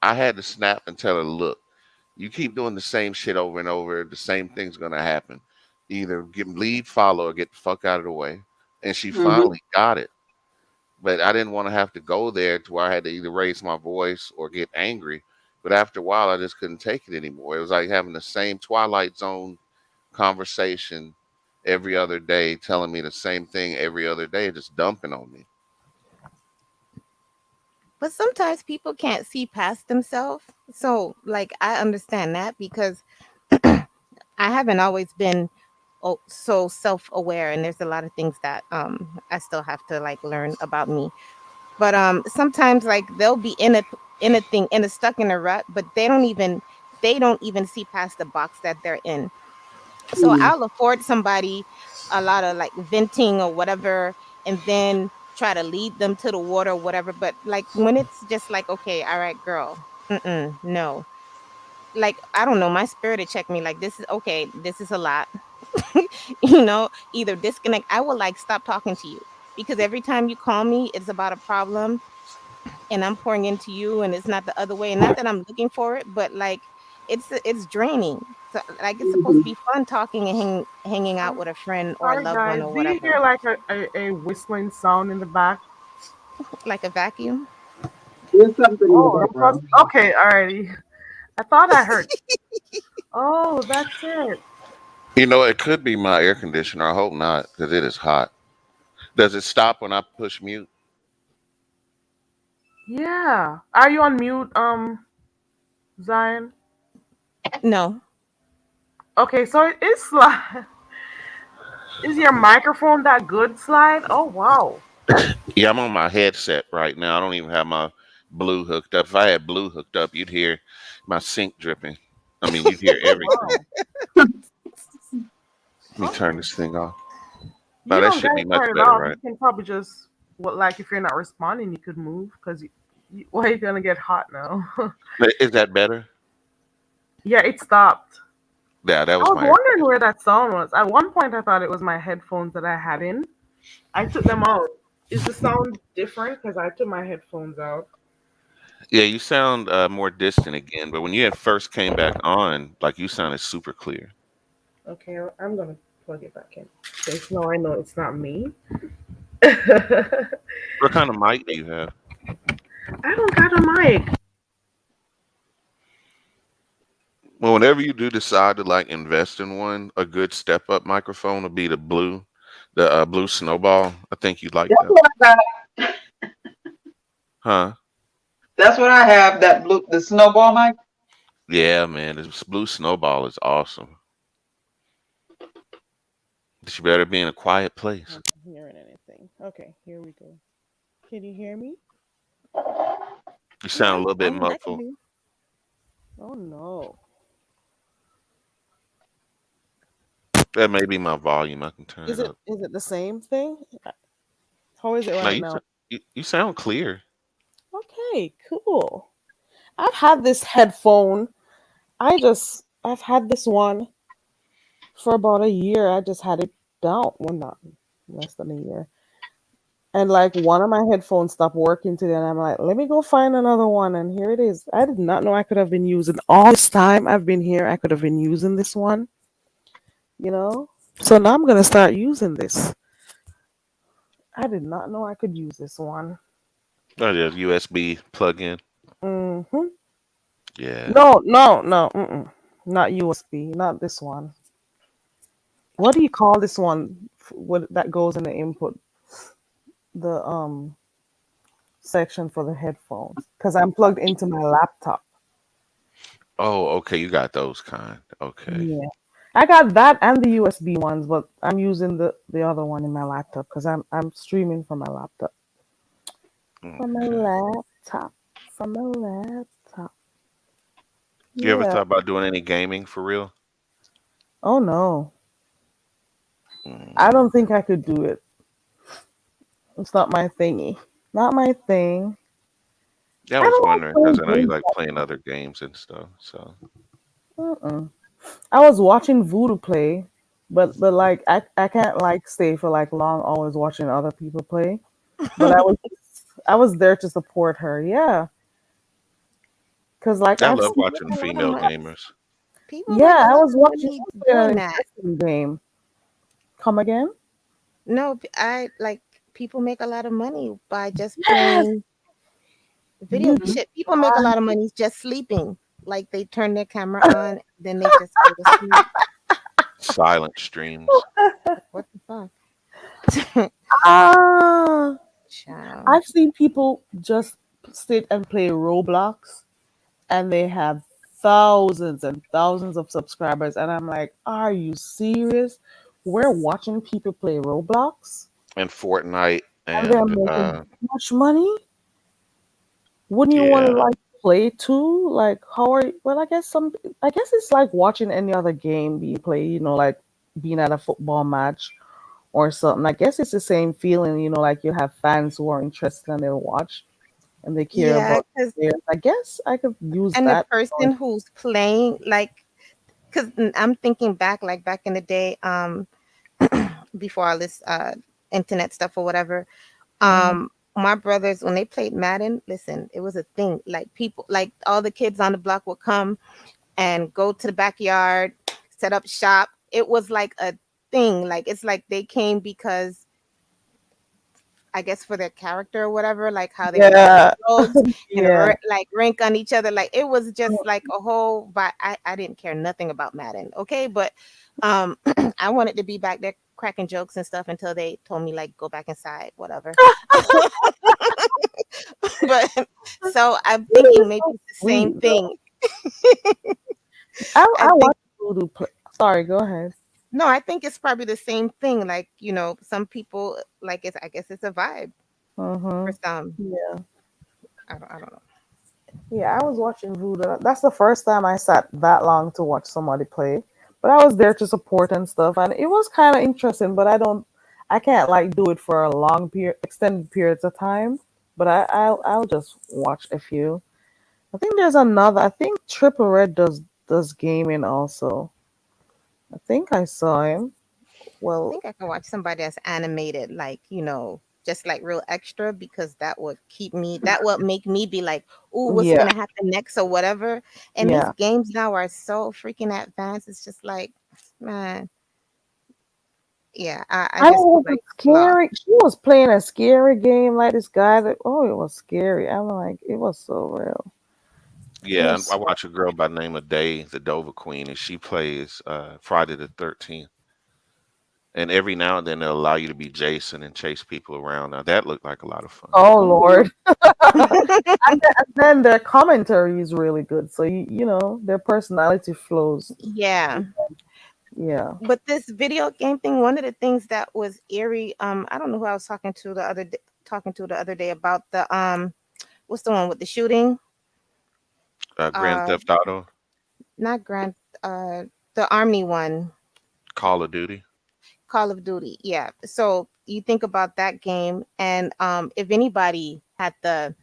I had to snap and tell her, look, you keep doing the same shit over and over, the same thing's gonna happen. either get lead, follow, or get the fuck out of the way. And she Hmm. finally got it. But I didn't want to have to go there to where I had to either raise my voice or get angry. But after a while, I just couldn't take it anymore. It was like having the same Twilight Zone conversation every other day, telling me the same thing every other day, just dumping on me. But sometimes people can't see past themselves. So, like, I understand that because I haven't always been so self-aware, and there's a lot of things that I still have to like learn about me. But sometimes like they'll be in a thing in a stuck in a rut, but they don't even see past the box that they're in. So Hmm. I'll afford somebody a lot of like venting or whatever, and then try to lead them to the water or whatever. But like when it's just like, okay, all right, girl, no. Like I don't know, my spirit to check me like this is okay, this is a lot. Either disconnect. I will like stop talking to you because every time you call me, it's about a problem and I'm pouring into you and it's not the other way. And not that I'm looking for it, but like it's draining. So like it's supposed to Hmm. be fun talking and hanging out I'm with a friend or a sorry, loved one guys. or Do you whatever. hear like a whistling sound in the back? Like a vacuum. There's something in the Oh, that must. background. Okay, alrighty. I thought I heard. Oh, that's it. You know, it could be my air conditioner. I hope not, because it is hot. Does it stop when I push mute? Yeah. Are you on mute, Zion? No. Okay, so it is slide. Is your microphone that good, slide? Oh wow. Yeah, I'm on my headset right now. I don't even have my blue hooked up. If I had blue hooked up, you'd hear my sink dripping. I mean, you'd hear Oh everything. wow. Let me turn Okay. this thing off. You Now that don't should gotta be much turn it better, off. right? You can probably just what like if you're not responding, you could move because why are you gonna get hot now? Is that better? Yeah, it stopped. Yeah, that I was was my air wondering where conditioner. that sound was. At one point, I thought it was my headphones that I had in. I took them out. Is the sound different? Because I took my headphones out. Yeah, you sound more distant again, but when you had first came back on, like you sounded super clear. Okay, I'm gonna plug it back in. Since now I know it's not me. I What kind of mic do you have? don't got a mic. Well, whenever you do decide to like invest in one, a good step up microphone will be the blue snowball. I think you'd like That's that, what I got. huh? That's what I have. That blue, the snowball mic. Yeah, man, this blue snowball is awesome. But you better be in a quiet place. I'm not hearing anything. Okay, here we go. Can you hear me? You sound a Yeah, little I bit mean I can muffled. do. Oh no. That may be my volume. I can turn Is it it up. is it the same thing? How is it No, right now? you sound clear. Okay, cool. I've had this headphone. I've had this one for about a year. I just had it down. Well, not less than a year. And like one of my headphones stopped working today, and I'm like, let me go find another one. And here it is. I did not know I could have been using all this time I've been here. I could have been using this one, you know. So now I'm gonna start using this. I did not know I could use this one. Oh, yeah, USB plug-in. Hmm. Yeah. No, no, no. Mm-mm. Not USB. Not this one. What do you call this one? What that goes in the input? The section for the headphones because I'm plugged into my laptop. Oh, okay. You got those kind. Okay. Yeah, I got that and the USB ones, but I'm using the other one in my laptop because I'm streaming from my laptop. From my Okay. laptop. From my laptop. You ever Yeah. thought about doing any gaming for real? Oh no, I Mm. don't think I could do it. It's not my thingy. Not my thing. Yeah, I I was don't wondering because like I know you playing like playing games. other games and stuff. So, Mm-mm. I was watching Voodoo play, but like I can't like stay for like long hours watching other people play. But I was there to support her. Yeah, because like I I've love seen People watching like female love gamers. people yeah, like I love was watching really her play doing an that. interesting game. Come again? No, I like people make a lot of money by just Yes. playing video You shit. People make a lot of money just sleeping. Like they turn their camera on, then they just go to sleep. Silent streams. What the fuck? ah, Child. I've seen people just sit and play Roblox and they have thousands and thousands of subscribers. And I'm like, are you serious? We're watching people play Roblox And Fortnite and they're and making that much money? Wouldn't you want to yeah, like play too? Like, how are you? Well, I guess it's like watching any other game being played, like being at a football match or something. I guess it's the same feeling, like you have fans who are interested and they'll watch and they care Yeah, about the players. I guess I could use and the that. person who's playing, like, because I'm thinking back, like back in the day, before all this internet stuff or whatever, Mhm. my brothers when they played Madden, listen, it was a thing. Like people, like all the kids on the block would come and go to the backyard, set up shop. It was like a thing. Like it's like they came because I guess for their character or whatever, like how they would throw Yeah, jokes and yeah. like rank on each other. Like it was just like a whole. But I didn't care nothing about Madden, okay? But I wanted to be back there cracking jokes and stuff until they told me like go back inside, whatever. But so I'm It thinking is maybe so it's the same sweet though. thing. I I think watch Voodoo play. Sorry, go ahead. no, I think it's probably the same thing. Like some people like it's. I guess it's a vibe for Mm-hmm. some. Yeah. I don't know. Yeah, I was watching Voodoo. That's the first time I sat that long to watch somebody play. But I was there to support and stuff, and it was kind of interesting. But I can't like do it for a long period, extended periods of time. But I'll just watch a few. I think there's another. I think Triple Red does gaming also. I think I saw him. I Well, think I can watch somebody that's animated, like, just like real extra because that would make me be like, "Ooh, what's yeah, gonna happen next?" or whatever. And these yeah. games now are so freaking advanced. It's just like, man, yeah, I I just be was a like lost. scary. She was playing a scary game like this guy that. Oh, it was scary. I'm like, it was so real. It yeah. was I so. watch a girl by the name of Day, the Dover Queen, and she plays Friday the 13th. And every now and then they'll allow you to be Jason and chase people around. Now that looked like a lot of fun. Oh Ooh. Lord. And then their commentary is really good. So their personality flows. Yeah. Yeah. But this video game thing, one of the things that was eerie, I don't know who I was talking to the other day about the what's the one with the shooting? Grand Uh Theft Auto, Not Grand uh the army one, Call of Duty. Call of Duty. Yeah. So you think about that game and if anybody had the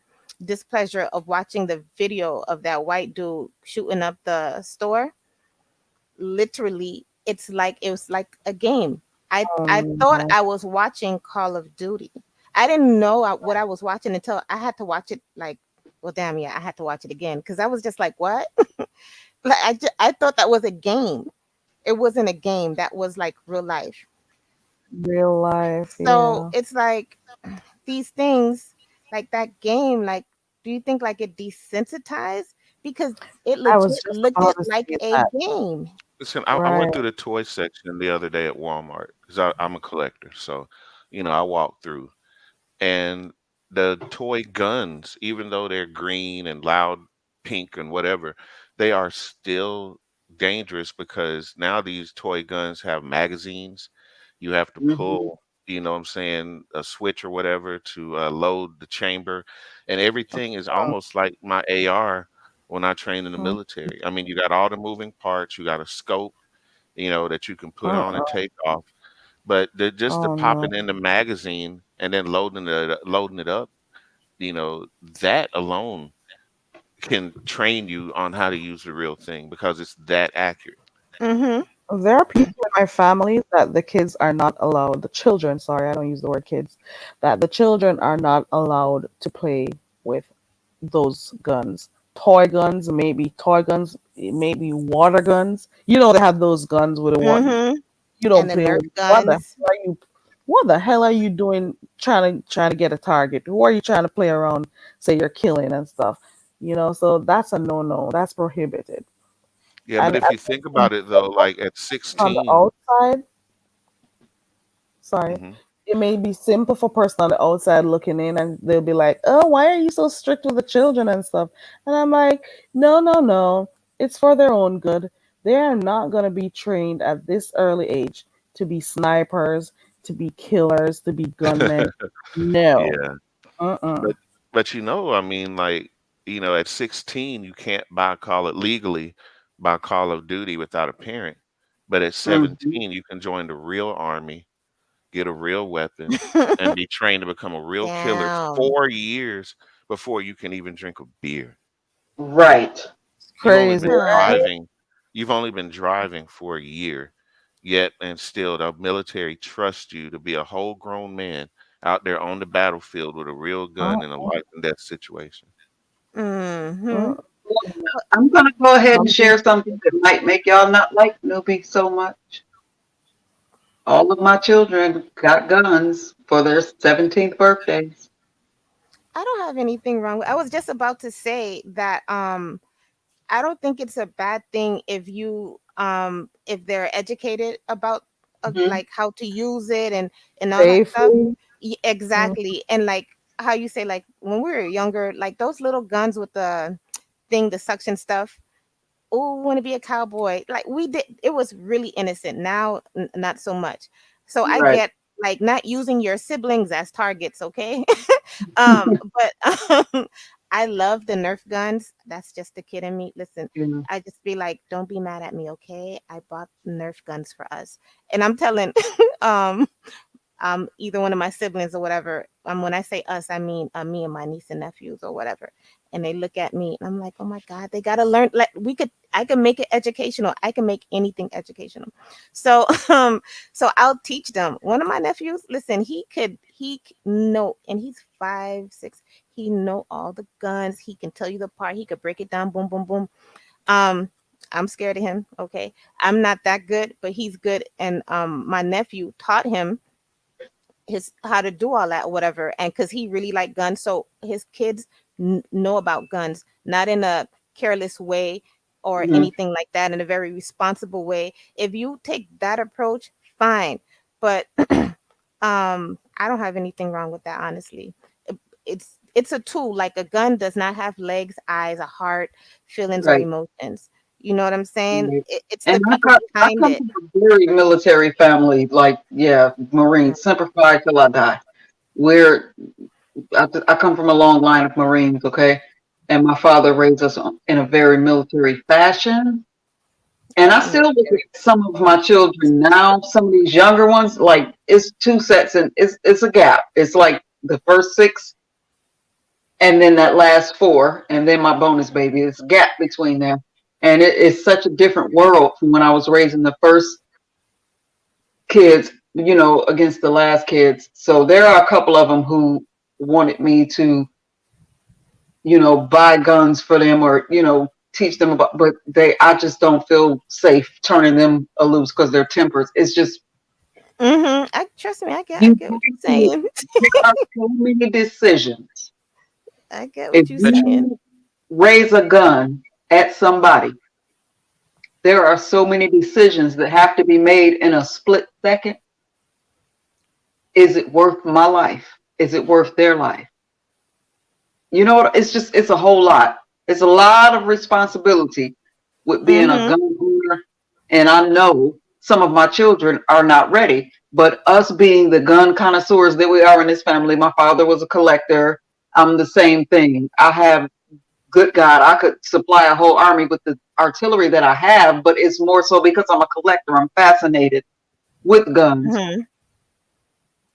displeasure of watching the video of that white dude shooting up the store, literally it was like a game. I Oh thought no. I was watching Call of Duty. I didn't know what I was watching until I had to watch it like well damn yeah, I had to watch it again cuz I was just like what? Like I thought that was a game. It wasn't a game. That was like real life. Real life. So Yeah. it's like these things, like that game, like do you think like it desensitized? Because it I was legit just looked about it to like say a that. game. Listen, I Right. went through the toy section the other day at Walmart because I'm a collector. So, I walked through and the toy guns, even though they're green and loud pink and whatever, they are still dangerous because now these toy guns have magazines. You have to Hmm. pull, what I'm saying, a switch or whatever to load the chamber, and everything is Oh, almost like my AR when I trained in the mm, military. I mean, you got all the moving parts, you got a scope, that you can put on and uh-uh. take off. But just the Oh no. popping in the magazine and then loading it up, you know, that alone can train you on how to use the real thing because it's that accurate. Mhm. There are people in my family that the kids are not allowed, the children, sorry, I don't use the word kids, that the children are not allowed to play with those guns. Toy guns, maybe water guns. They have those guns with a water. Mhm. You And don't the play Nerf with guns. what the hell are you doing trying to get a target? Who are you trying to play around, say you're killing and stuff? So that's a no. That's prohibited. Yeah, but And if you think about it though, like at on the 16, outside, sorry, hmm it may be simple for person on the outside looking in, and they'll be like, "Oh, why are you so strict with the children and stuff?" And I'm like, "No, no, no. It's for their own good. They are not going to be trained at this early age to be snipers, to be killers, to be gunmen. No. yeah, Uh-uh. but I mean, like, at 16 you can't buy Call it legally buy Call of Duty without a parent, but at Hmm. 17 you can join the real army, get a real weapon, and be trained to become a real killer Damn. 4 years before you can even drink a beer. Right. It's You've only crazy, been right? Huh. driving you've only been driving for a year, yet and still the military trusts you to be a whole grown man out there on the battlefield with a real gun in a Uh-uh. life and death situation. Mm-hmm. Uh-uh. I'm going to go ahead and Some people, share something that might make y'all not like newbie so much. All of my children got guns for their 17th birthdays. I don't have anything wrong with. I was just about to say that I don't think it's a bad thing if they're educated about Hmm. like how to use it and all that stuff. safely. Mm, Exactly. And like how you say, like when we were younger, like those little guns with the thing, the suction stuff. Oh, want to be a cowboy. Like we did, it was really innocent. Now, not so much. So I Right. get like not using your siblings as targets, okay? But I love the Nerf guns. That's just the kid in me. Listen, Yeah. I just be like, don't be mad at me, okay? I bought Nerf guns for us, and I'm telling, um, either one of my siblings or whatever. When I say us, I mean me and my niece and nephews or whatever. And they look at me and I'm like, oh my God, they gotta learn. Like I can make it educational. I can make anything educational. So so I'll teach them. One of my nephews, listen, know, and he's 5'6". He know all the guns. He can tell you the part. He could break it down. Boom, boom, boom. Um, I'm scared of him. Okay, I'm not that good, but he's good. And my nephew taught him his how to do all that or whatever, and because he really liked guns, so his kids know about guns, not in a careless way or Hmm. anything like that, in a very responsible way. If you take that approach, fine. But I don't have anything wrong with that, honestly. It's a tool. Like a gun does not have legs, eyes, a heart, feelings, or Right. emotions. You know what I'm saying? Right. It's And the people I behind come it. from a very military family, like, yeah, Mm. Marines, Semper Fi till I die. We're, I come from a long line of Marines, okay? And my father raised us in a very military fashion. And I still look Military. at some of my children now, some of these younger ones, like it's two sets and it's a gap. It's like the first six and then that last four, and then my bonus baby. It's a gap between them. And it is such a different world from when I was raising the first kids, against the last kids. So there are a couple of them who wanted me to, buy guns for them or, teach them about, but I just don't feel safe turning them loose because their tempers. It's just, I trust me. I you get what you're have to saying. make so many decisions. I get If what you're Bet you, saying. you raise a gun at somebody, there are so many decisions that have to be made in a split second. Is it worth my life? Is it worth their life? You know what? It's a whole lot. It's a lot of responsibility with being a Mhm. gun owner. And I know some of my children are not ready, but us being the gun connoisseurs that we are in this family, my father was a collector. I'm the same thing. I have, good God, I could supply a whole army with the artillery that I have, but it's more so because I'm a collector. I'm fascinated with guns. Mhm.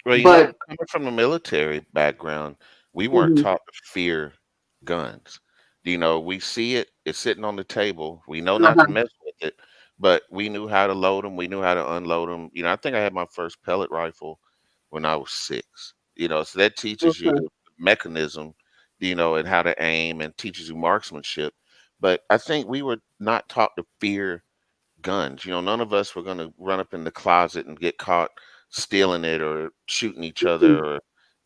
well, But coming from a military background, we weren't mhm, taught to fear guns. We see it, it's sitting on the table. We know not to uh-huh, mess with it, but we knew how to load them. We knew how to unload them. I think I had my first pellet rifle when I was 6. So that teaches you okay, the mechanism, and how to aim and teaches you marksmanship. But I think we were not taught to fear guns. You know, none of us were going to run up in the closet and get caught stealing it or shooting each other or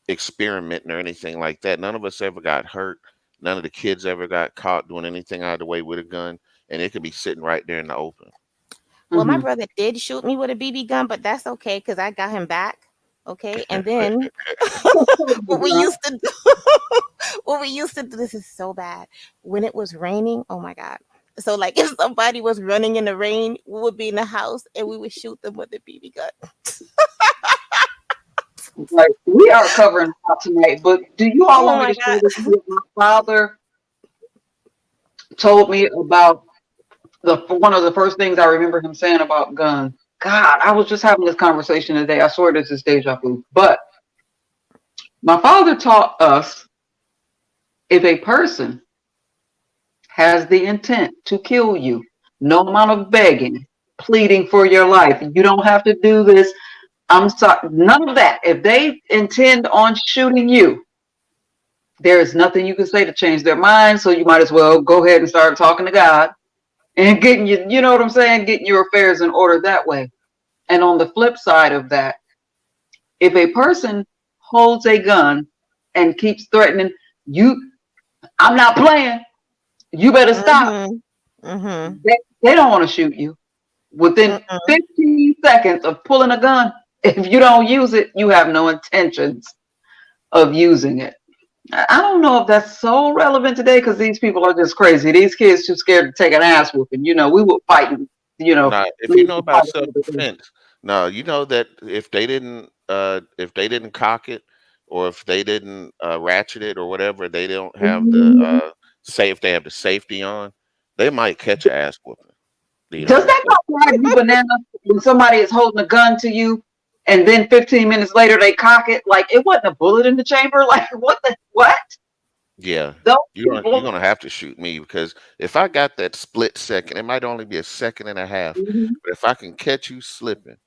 experimenting or anything like that. None of us ever got hurt. None of the kids ever got caught doing anything out of the way with a gun, and it could be sitting right there in the open. Well, my Mm-hmm. brother did shoot me with a BB gun, but that's okay because I got him back. Okay, and then what we used to do, what we used to do. This is so bad. When it was raining, oh my god. So like, if somebody was running in the rain, we would be in the house and we would shoot them with a BB gun. Like we are covering a lot tonight, but do you all Oh want me my to share god. this with my father told me about the one of the first things I remember him saying about guns. God, I was just having this conversation today. I swear this is deja vu. But my father taught us if a person has the intent to kill you, no amount of begging, pleading for your life, you don't have to do this. I'm sorry, none of that. If they intend on shooting you, there is nothing you can say to change their mind. So you might as well go ahead and start talking to God and getting you know what I'm saying, getting your affairs in order that way. And on the flip side of that, if a person holds a gun and keeps threatening you, I'm not playing, you better stop. Mhm. Mhm. They don't want to shoot you. Within Mm-mm. 15 seconds of pulling a gun, if you don't use it, you have no intentions of using it. I don't know if that's so relevant today because these people are just crazy. These kids too scared to take an ass whooping. You know, we were fighting, you know, Now, if you know losing about fight over the gun. self-defense, now you know that if they didn't cock it or if they didn't ratchet it or whatever, they don't have the Mhm. say if they have the safety on, they might catch a ass whooping. You Does know, that not drive you bananas when somebody is holding a gun to you and then 15 minutes later they cock it? Like it wasn't a bullet in the chamber. Like what the what? yeah, Those you're people. gonna have to shoot me because if I got that split second, it might only be a second and a half, Mhm. but if I can catch you slipping,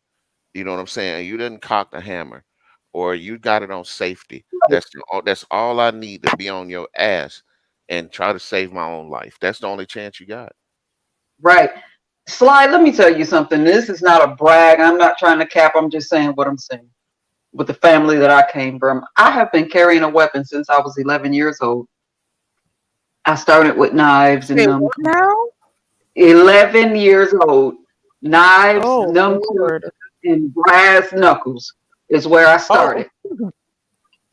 you know what I'm saying, you didn't cock the hammer, or you got it on safety. That's all I need to be on your ass and try to save my own life. That's the only chance you got. Right. Sly, let me tell you something. This is not a brag. I'm not trying to cap. I'm just saying what I'm saying. With the family that I came from, I have been carrying a weapon since I was 11 years old. I started with knives and Say what nunchucks. now? 11 years old. Knives, Oh nunchucks, Lord. and brass knuckles is where I Oh. started.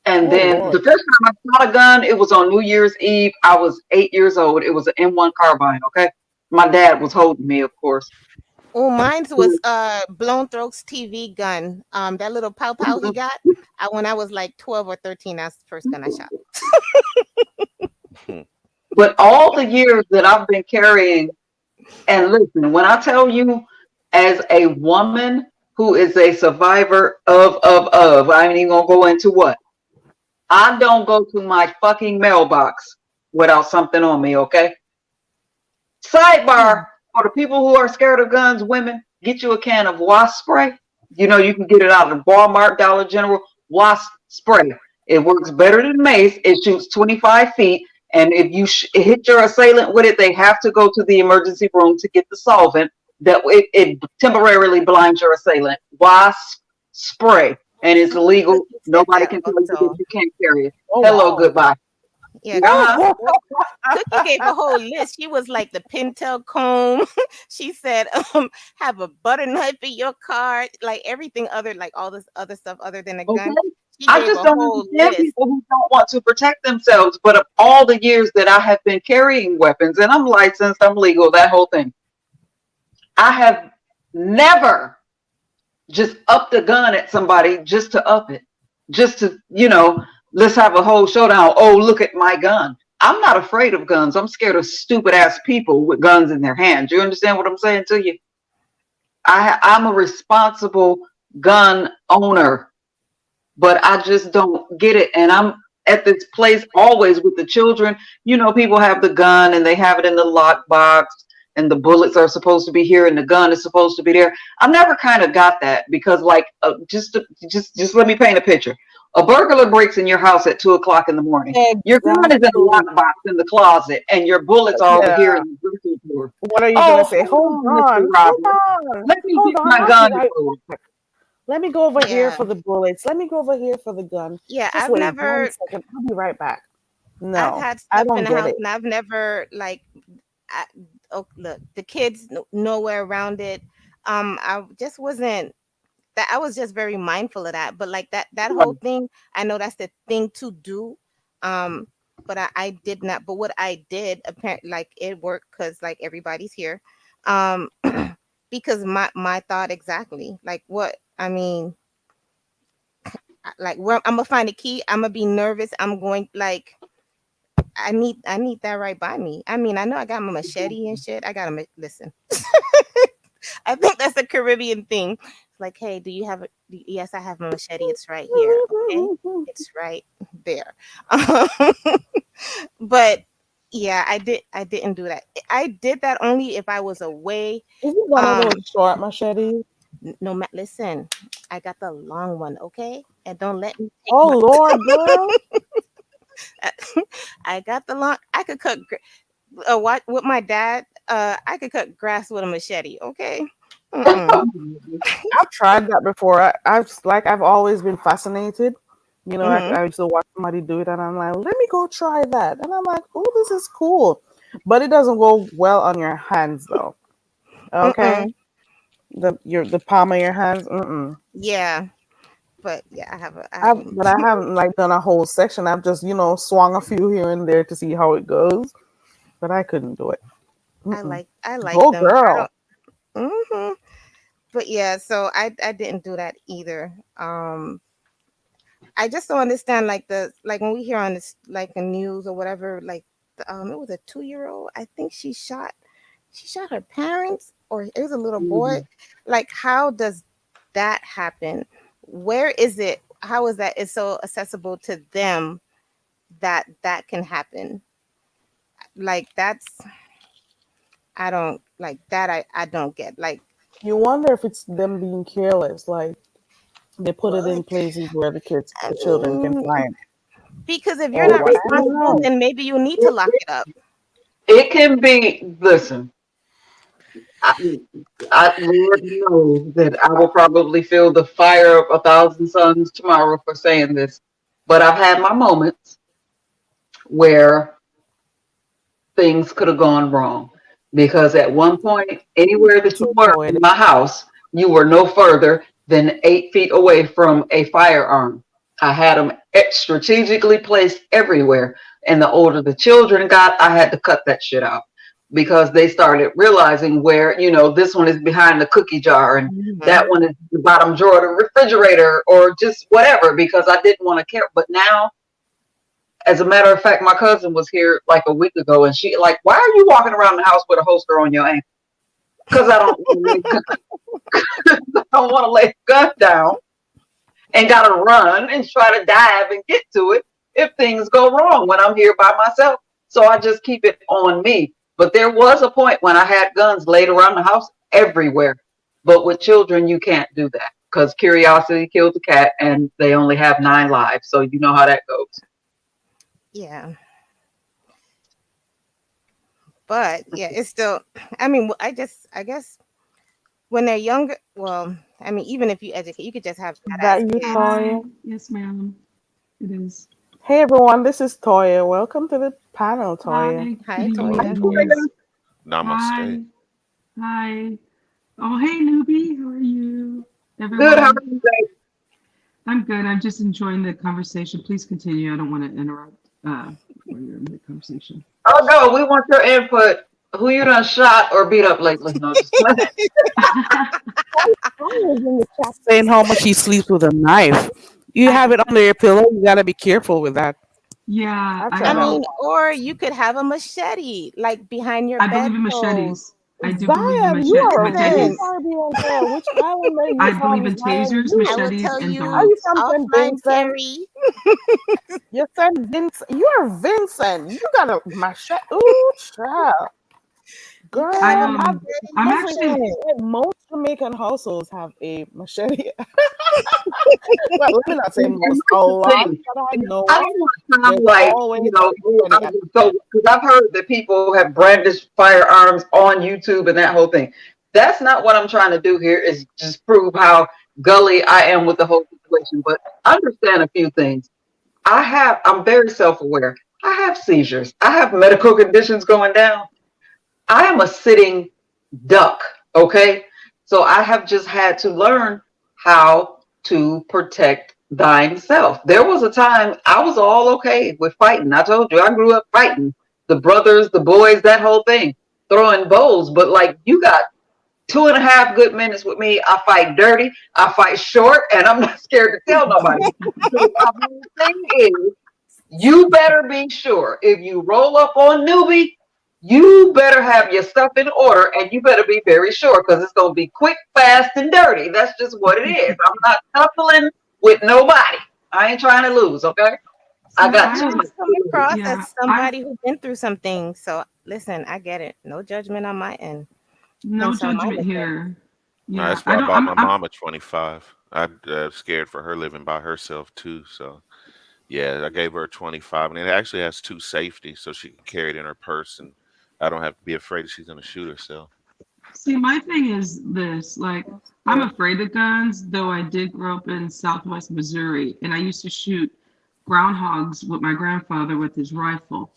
And Oh then the Lord. first time I shot a gun, it was on New Year's Eve. I was 8 years old. It was an M1 carbine, okay? My dad was holding me, of course. Oh, mine was Blown Throats TV gun. That little pow pow he got. When I was like 12 or 13, that's the first gun I shot. Hmm. But all the years that I've been carrying, and listen, when I tell you, as a woman who is a survivor I ain't even gonna go into what. I don't go to my fucking mailbox without something on me, okay? Sidebar, Mm. for the people who are scared of guns, women, get you a can of wasp spray. You know, you can get it out of Walmart, Dollar General, wasp spray. It works better than mace. It shoots 25 feet. And if you hit your assailant with it, they have to go to the emergency room to get the solvent that it temporarily blinds your assailant. Wasp spray. And it's illegal. Cookie said Nobody that can tell you that also. you can't carry it. Oh Hello, wow. goodbye. Yeah, Uh-huh. Cookie gave a whole list. She was like the Pentel comb. She said, have a butter knife in your car, like everything other, like all this other stuff other than a gun. Okay. She I gave just a don't whole understand list. people who don't want to protect themselves. But of all the years that I have been carrying weapons, and I'm licensed, I'm legal, that whole thing, I have never just upped a gun at somebody just to up it, just to, let's have a whole showdown. Oh, look at my gun. I'm not afraid of guns. I'm scared of stupid ass people with guns in their hands. You understand what I'm saying to you? I'm a responsible gun owner, but I just don't get it. And I'm at this place always with the children. You know, people have the gun and they have it in the lock box, and the bullets are supposed to be here and the gun is supposed to be there. I never kind of got that because, like, just let me paint a picture. A burglar breaks in your house at 2 o'clock in the morning. Your gun is in the Exactly. lockbox in the closet, and your bullets are over Yeah. here in the grocery store. What are you gonna Oh, say? hold Hold on, Mr. on, hold Robert. on, Let me hold get on. my I'll be gun right load. back. Let me go over here Yeah. for the bullets. Let me go over here for the gun. Yeah, Just wait 1 second. I'll be right back. I've No, had I stuff in don't the get house it. and I've never like I, oh look, the kids nowhere around it. I just wasn't that I was just very mindful of that. But like that whole thing, I know that's the thing to do. Um, but I did not. But what I did apparently like it worked because like everybody's here. Um, because my thought exactly like what I mean. Like where I'm gonna find a key, I'm gonna be nervous. I'm going like I need that right by me. I mean, I know I got my machete and shit. I gotta listen. I think that's a Caribbean thing. It's like, hey, do you have a? Yes, I have my machete. It's right here. Okay, it's right there. But yeah, I didn't do that. I did that only if I was away. Is it one of Um, those short machetes? no, listen, I got the long one. Okay, and don't let me take Oh my. Lord, girl. I got the long. I could cut. What with my dad, I could cut grass with a machete. Okay. Mm-mm. I've tried that before. I've always been fascinated. Mm-hmm. I used to watch somebody do it, and I'm like, let me go try that. And I'm like, oh, this is cool, but it doesn't go well on your hands though. Okay, Mm-mm. the palm of your hands. Mm-mm. Yeah, but yeah, I have a. But I haven't like done a whole section. I've just swung a few here and there to see how it goes, but I couldn't do it. Mm-mm. I like Go them. I girl. don't. Mm-hmm. But yeah, so I didn't do that either. I just don't understand like the like when we hear on this like the news or whatever like it was a 2 year old. I think she shot her parents or it was a little boy. Mhm. Like how does that happen? Where is it? How is that? It's so accessible to them that that can happen. Like that's I don't like that. I don't get like You wonder if it's them being careless, like they put it in what places where I the children can mean. find Because if you're or not what. I don't responsible, know. then maybe you need to It, lock it, it up. it can be, listen, I, Lord knows that I will probably feel the fire of 1,000 suns tomorrow for saying this, but I've had my moments where things could have gone wrong. Because at one point, anywhere that you So were in poetic. my house, you were no further than 8 feet away from a firearm. I had them strategically placed everywhere. And the older the children got, I had to cut that shit out because they started realizing where, this one is behind the cookie jar and that Mhm. one is the bottom drawer of the refrigerator or just whatever because I didn't want to care. But now, as a matter of fact, my cousin was here like a week ago, and she like, "Why are you walking around the house with a holster on your ankle?" Because I don't want to lay, I don't want to lay a gun down and gotta run and try to dive and get to it if things go wrong when I'm here by myself. So I just keep it on me. But there was a point when I had guns laid around the house everywhere. But with children, you can't do that because curiosity killed the cat, and they only have 9 lives. So you know how that goes. Yeah, but yeah, it's still. I mean, I guess when they're younger. Well, I mean, even if you educate, you could just have Is badass that you, kids. Toya? Hi. Yes, ma'am. It is. Hey everyone, this is Toya. Welcome to the panel, Toya. Hi. Good Hi, evening, Toya. ladies. Namaste. Hi. Hi. Oh, hey, newbie. How are you? Good. How are Everyone. you? I'm good. I'm just enjoying the conversation. Please continue. I don't want to interrupt when you're in the conversation. Oh no, we want your input. Who you done shot or beat up lately? No, just playing. I was in the chat saying how much he sleeps with a knife. You have it under your pillow. You gotta be careful with that. Yeah, I I try I have that. a. mean, or you could have a machete like behind your I believe in bedpost. machetes. I do believe in Zion, you are a very Listen, machetes. Caribbean girl. Which island are you I believe from, in Zion? tasers, I will machetes, tell and Are you you dogs. from St. offline, Vincent? Terry. Your son Vincent. You are Vincent. You got a machete. Ooh, child. You Girl, gotta I have I I'm listen. actually Most Jamaican households have a machete. Well, let me not say And most. A that's the lot thing. that I And I know, don't want to sound there's like, always you know, oh, a I'm machete. just so, because I've heard that people have brandished firearms on YouTube and that whole thing. That's not what I'm trying to do here, is just prove how gully I am with the whole situation. But understand a few things. I'm very self aware. I have seizures, I have medical conditions going down. I am a sitting duck. Okay. So I have just had to learn how to protect thine self. There was a time I was all okay with fighting. I told you I grew up fighting the brothers, the boys, that whole thing, throwing bows. But like, you got 2.5 good minutes with me. I fight dirty, I fight short, and I'm not scared to tell nobody. So my whole thing is, you better be sure if you roll up on newbie, you better have your stuff in order and you better be very sure because it's going to be quick, fast, and dirty. That's just what it is. I'm not coupling with nobody. I ain't trying to lose, okay? I see got You too I much just come to lose. across yeah, as I somebody who's been through something. So listen, I get it. No judgment on my end. no Hence on my judgment defense. here. Yeah, That's I why I don't. bought my I'm mom a 25. I'm scared for her living by herself too. So yeah, I gave her a 25, and it actually has two safety, so she can carry it in her purse, and I don't have to be afraid that she's gonna shoot herself. See, my thing is this, like, I'm afraid of guns, though I did grow up in Southwest Missouri, and I used to shoot groundhogs with my grandfather with his rifle.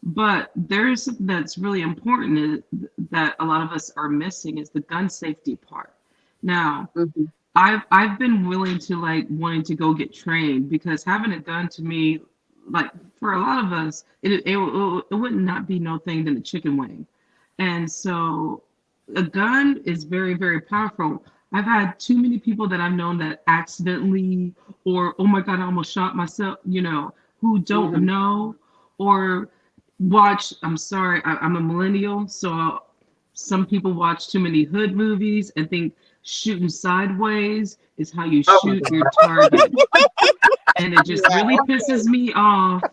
But there's something that's really important that a lot of us are missing is the gun safety part. Now, Mhm. I've been willing to like wanting to go get trained because having a gun to me, like for a lot of us, it would not be no thing than a chicken wing, and so a gun is very very powerful. I've had too many people that I've known that accidentally or oh my god I almost shot myself, who don't Mhm. know or watch. I'm sorry, I'm a millennial, so some people watch too many hood movies and think shooting sideways is how you Oh my shoot your God. target. And it just Yeah. really pisses me off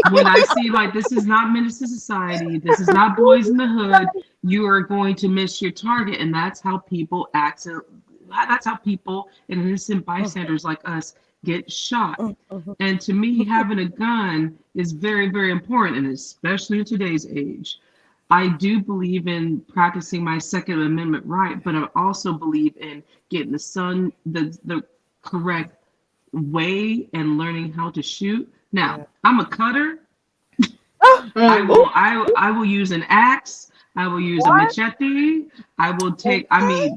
when I see like this is not Menace to Society, this is not Boys in the Hood. You are going to miss your target, and that's how people act. That's how people and innocent bystanders like us get shot. And to me, having a gun is very, very important, and especially in today's age. I do believe in practicing my Second Amendment right, but I also believe in getting the correct way and learning how to shoot. Now, Yeah. I'm a cutter. I Mm. will I will use an axe. I will use a machete. I will take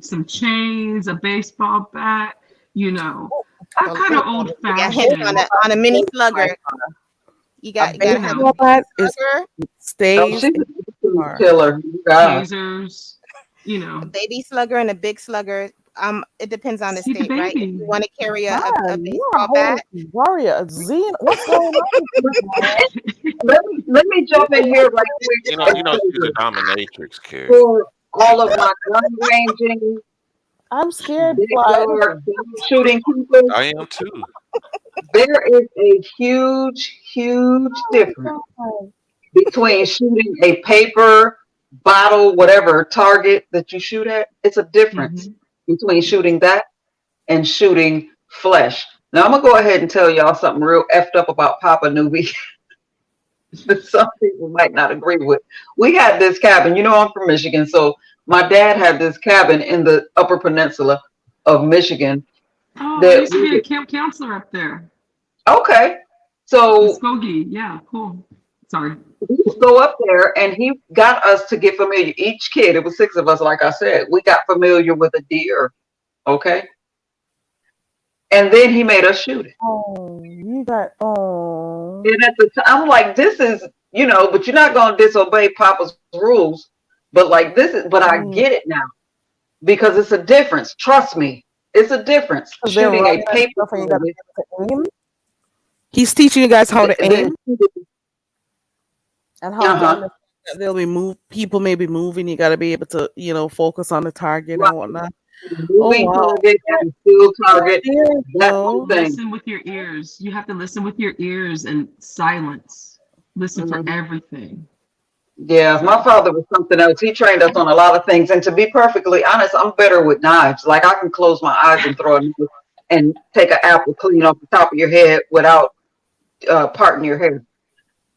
some chains, a baseball bat. I'm So kind of old you got hints on fashioned. a mini slugger. A You You gotta have a know, Baseball mini bat is slugger, Oh, stays she's in a the car. killer. God. tasers. You a know, baby slugger, and a big slugger. It depends on the see the state, right? If baby. you want to carry a Man, you're a baseball whole bat, warrior. Zine, what's going on with you, man? Let me jump in here right quick and say She's a this. dominatrix, Carrie. For all of my gun ranging, I'm scared big flying. yard gun shooting people, I am too. there is a huge, huge difference between shooting a paper, bottle, whatever target that you shoot at. It's a difference Hmm. between shooting that and shooting flesh. Now I'm gonna go ahead and tell y'all something real effed up about Papa Newbie that some people might not agree with. We had this cabin. I'm from Michigan, so my dad had this cabin in the Upper Peninsula of Michigan Oh, I that used to we be a camp counselor up there. okay. So Muskogee. Yeah, cool. Sorry. we would go up there and he got us to get familiar. Each kid, it was six of us, like I said, we got familiar with a deer. Okay. And then he made us shoot it. Oh, you got oh. And at the time, I'm like, this is, but you're not going to disobey Papa's rules. But like, but I get Because it now because it's a difference. Trust me, it's a difference they're shooting a running and paper stuff, and you got to target. be able to aim. He's teaching you guys how to Then, aim and how to uh-huh, understand that there'll be people may be moving. You got to be able to, focus on the target and right. whatnot. Oh Moving wow, target and still target. dear That whole though. thing. Listen with your ears. You have to listen with your ears and silence. Listen for Mhm. everything. Yeah, my So father was something else. He trained us on a lot of things. And to be perfectly honest, I'm better with knives. Like I can close my eyes and throw a knife and take an apple clean off the top of your head without parting your hair.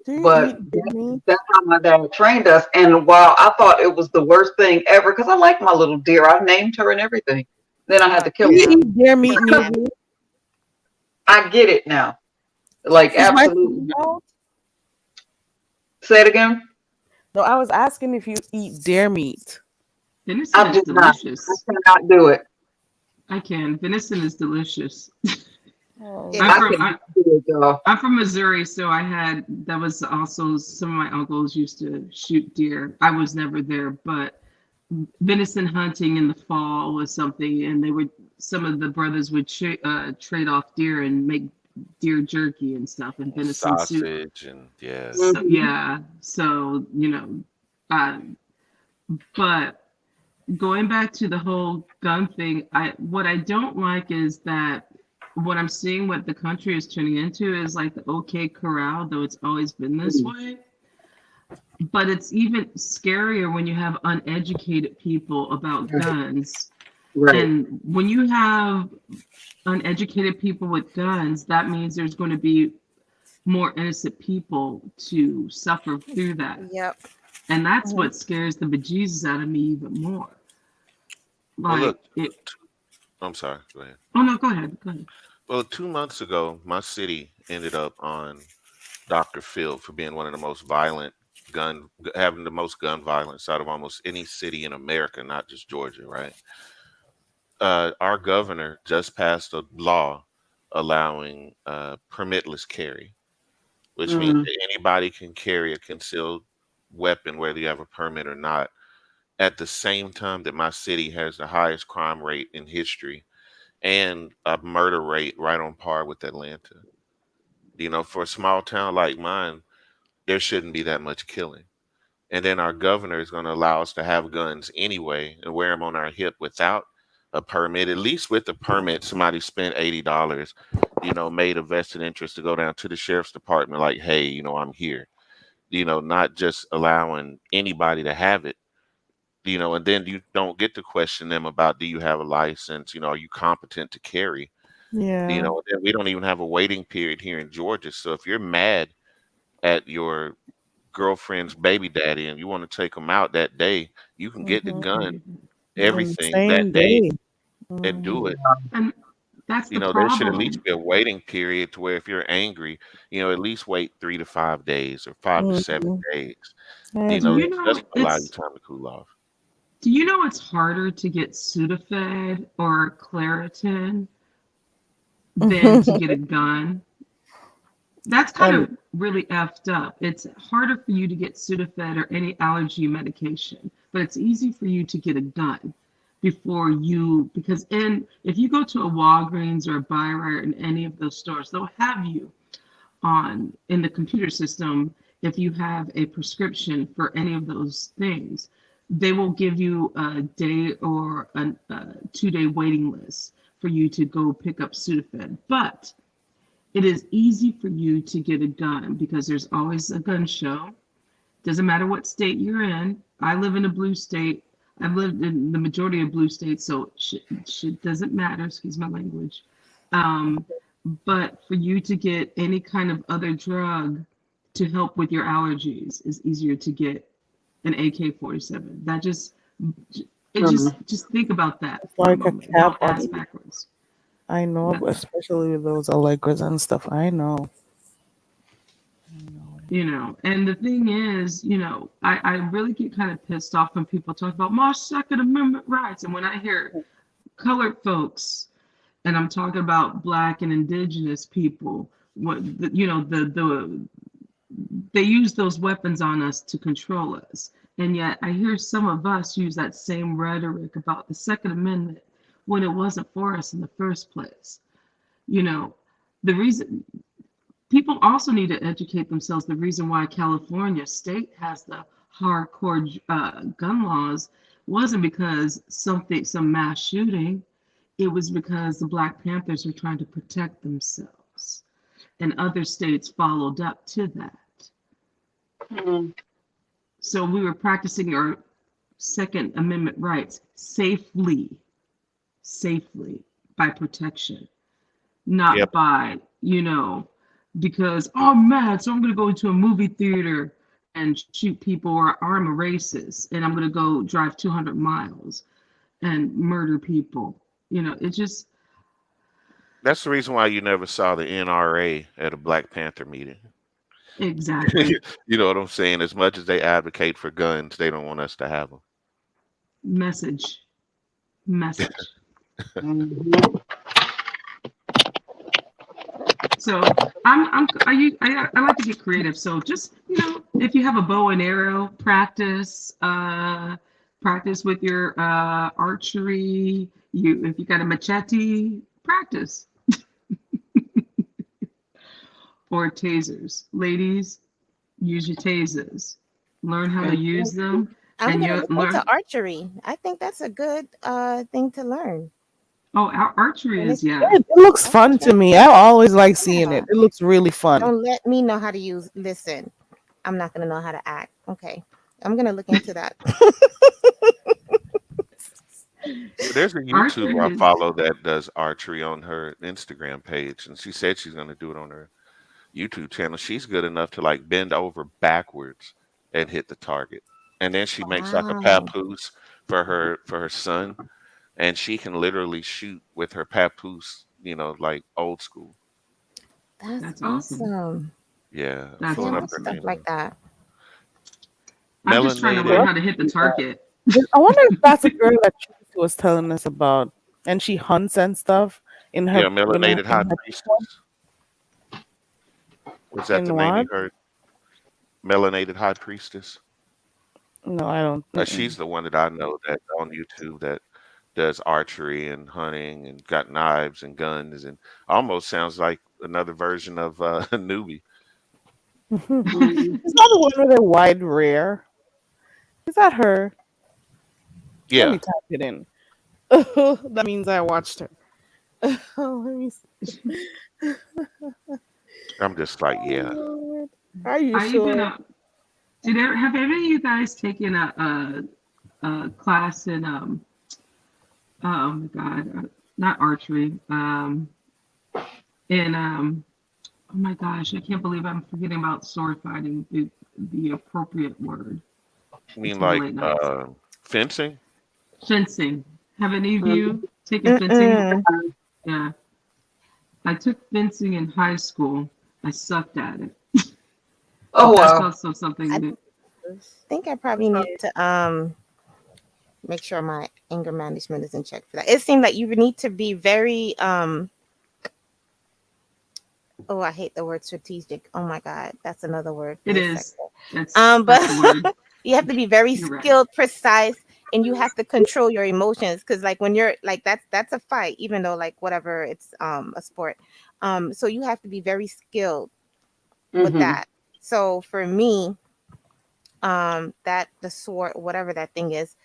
Do you But eat deer meat? that's how my dad trained us. And while I thought it was the worst thing ever, because I like my little deer, I named her and everything. Then I had to Do kill you her. Yeah. eat deer meat, Yeah. Nuvi? I get it now. Like Because my food absolutely. out. Say it again. No, I was asking if you eat deer meat. venison I is do not. I delicious. cannot do it. I can. Venison is delicious. Oh, It I'm I is. from cannot do it, y'all. I'm from Missouri, so I had that was also some of my uncles used to shoot deer. I was never there, but venison hunting in the fall was something, and they would some of the brothers would trade off deer and make deer jerky and stuff and And venison soup. sausage and yeah. So Hmm. yeah, so um, but going back to the whole gun thing, I what I don't like is that what I'm seeing what the country is turning into is like the OK corral, though it's always been this way. But it's even scarier when you have uneducated people about Right. guns. Right. And when you have uneducated people with guns, that means there's going to be more innocent people to suffer through that. yep. And that's Mhm. what scares the bejesus out of me even more. Well, Like look, it. I'm sorry. Go ahead. Oh no, go ahead. Go ahead. Well, 2 months ago, my city ended up on Dr. Phil for being one of the most violent having the most gun violence out of almost any city in America, not just Georgia, right? Our governor just passed a law allowing permitless carry, which means Mm. that anybody can carry a concealed weapon, whether you have a permit or not. At the same time that my city has the highest crime rate in history and a murder rate right on par with Atlanta. For a small town like mine, there shouldn't be that much killing. And then our governor is going to allow us to have guns anyway and wear them on our hip without a permit. At least with the permit, somebody spent $80, made a vested interest to go down to the sheriff's department, like, hey, I'm here, not just allowing anybody to have it, and then you don't get to question them about, do you have a license? Are you competent to carry? Yeah. And then we don't even have a waiting period here in Georgia. So if you're mad at your girlfriend's baby daddy and you want to take him out that day, you can get the Mhm. gun, On the everything that same day day. and Mhm. do it. And that's the There should at least problem. be a waiting period to where if you're angry, at least wait 3 to 5 days or 5 to 7 days, I Do you agree. just know to allow you it's time to cool off. do you know it's harder to get Sudafed or Claritin than to get a gun? That's kind and of really effed up. It's harder for you to get Sudafed or any allergy medication, but it's easy for you to get a gun before you because in if you go to a Walgreens or a Buy-Rite in any of those stores, they'll have you on in the computer system if you have a prescription for any of those things. They will give you a day or a 2 day waiting list for you to go pick up Sudafed. But it is easy for you to get a gun because there's always a gun show. Doesn't matter what state you're in. I live in a blue state. I've lived in the majority of blue states, so shit doesn't matter. Excuse my language. Um, but for you to get any kind of other drug to help with your allergies is easier to get an AK-47. That it Mm. just think about that it's for a like a moment. cap Don't on ask it. backwards. I know, That but especially with those Allegras and stuff. I know. And the thing is, I really get kind of pissed off when people talk about my Second Amendment rights. And when I hear colored folks, and I'm talking about black and indigenous people, what they use those weapons on us to control us. And yet I hear some of us use that same rhetoric about the Second Amendment when it wasn't for us in the first place. You know, the reason people also need to educate themselves. The reason why California state has the hardcore gun laws wasn't because some mass shooting. It was because the Black Panthers were trying to protect themselves, and other states followed up to that. Mm. So we were practicing our Second Amendment rights safely by protection, Yep. not by, because oh, I'm mad, so I'm going to go into a movie theater and shoot people, or I'm a racist and I'm going to go drive 200 miles and murder people. It just That's the reason why you never saw the NRA at a Black Panther meeting. exactly You know what I'm saying? As much as they advocate for guns, they don't want us to have them. message, message. Mhm. So I like to get creative. So just if you have a bow and arrow, practice with your archery. If you got a machete, practice, or tasers. Ladies, use your tasers. Learn how to And use them, I'm and gonna you look into learn. archery. I think that's a good thing to learn. Oh, archery And is, it's yeah. It looks that's fun to me. I always like seeing yeah. it. It looks really fun. Don't let me know how to use. Listen, I'm not gonna know how to act. Okay, I'm gonna look into that. There's a YouTuber Archery I is. follow that does archery on her Instagram page, and she said she's going to do it on her YouTube channel. She's good enough to like bend over backwards and hit the target, and then she makes like a Wow, papoose for her son, and she can literally shoot with her papoose. Like old school. that's That's awesome. awesome. Yeah, I'm That's See, I pulling up love her stuff awesome. name like now. that. I'm just trying to Well, learn Melanated. how to hit the target. I wonder if that's a girl that Tracy was telling us about, and she hunts and stuff in Yeah, her melanated high in her priestess. Was that the in name you what? heard? Melanated high priestess. No, I don't. She's Mm-mm. the one that I know that on YouTube that does archery and hunting and got knives and guns and almost sounds like another version of newbie. Is mhm. that the one with a wide rear? Is that her? Let Yeah, me type it in. That means I watched her. Let me see. I'm just like, Oh yeah. Lord. Are you I even sure? have any of you guys taken a class in oh my god, not archery, in oh my gosh, I can't believe I'm forgetting about sword fighting, the appropriate word. I It's mean, been a like late night. fencing. Fencing. Have any of Mhm. you taken fencing? Mm-mm. Yeah, I took fencing in high school. I sucked at it, Oh but that's wow. also I something that. think I probably need to make sure my anger management is in check for that. It seemed like you need to be very oh, I hate the word strategic. Oh my god, that's another word for It this is. sector. But That's the word. you have to be very You're right. skilled, precise, and you have to control your emotions because like when you're like that's a fight, even though like whatever it's a sport. So you have to be very skilled with Hmm. that. So for me, that the sword, whatever that thing is,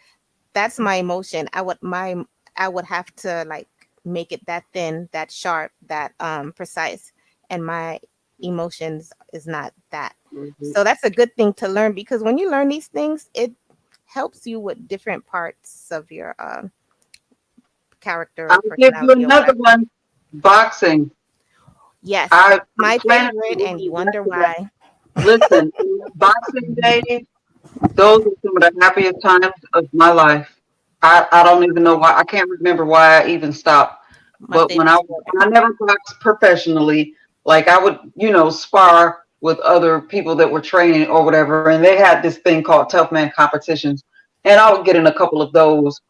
that's my emotion. I would have to like make it that thin, that sharp, that precise, and my emotions is not that. Hmm. So that's a good thing to learn because when you learn these things, it helps you with different parts of your character or I'll give you personality or another whatever. one. Boxing. Yes, I my planning favorite, on and you going wonder back to that. why. Listen, boxing days, those are some of the happiest times of my life. I don't even know why. I can't remember why I even stopped. My But favorite sport. when I never boxed professionally, like I would, spar with other people that were training or whatever, and they had this thing called tough man competitions, and I would get in a couple of those.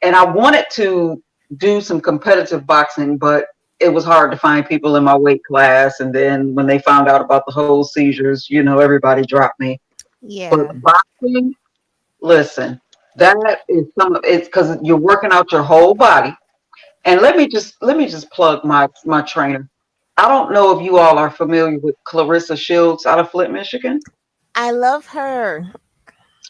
And I wanted to do some competitive boxing, but it was hard to find people in my weight class. And then when they found out about the whole seizures, everybody dropped me. But Yeah, boxing, listen, that is it's because you're working out your whole body. And let me just plug my trainer. I don't know if you all are familiar with Clarissa Shields out of Flint, Michigan. I love her.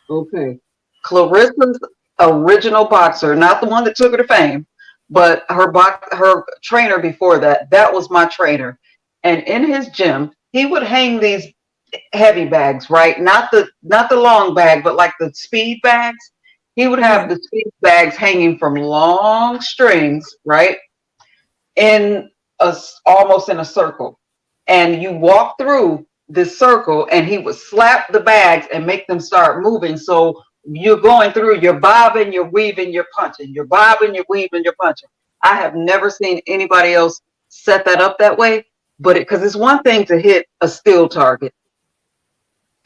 Okay. Clarissa's original boxer, not the one that took her to fame, but her trainer before that, that was my trainer. And in his gym, he would hang these heavy bags, right? Not the long bag, but like the speed bags. He would have Mhm. the speed bags hanging from long strings, right? In almost in a circle. And you walk through this circle and he would slap the bags and make them start moving. So you're going through, you're bobbing, you're weaving, you're punching, you're bobbing, you're weaving, you're punching. I have never seen anybody else set that up that way, but because it's one thing to hit a still target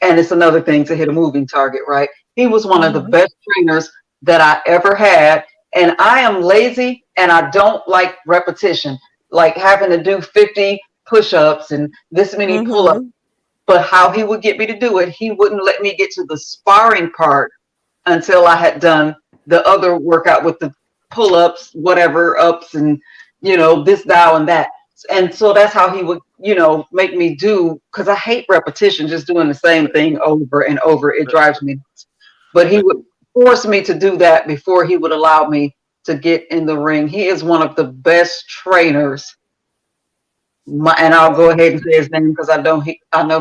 and it's another thing to hit a moving target, right? He was one of the Mhm. best trainers that I ever had. And I am lazy and I don't like repetition, like having to do 50 push ups and this many pull ups. Mhm. But how he would get me to do it, he wouldn't let me get to the sparring part until I had done the other workout with the pull ups, whatever ups, and this dial and that. And so that's how he would, make me do because I hate repetition, just doing the same thing over and over. It But, drives me nuts. But he but would force me to do that before he would allow me to get in the ring. He is one of the best trainers. And I'll go ahead and say his name because I know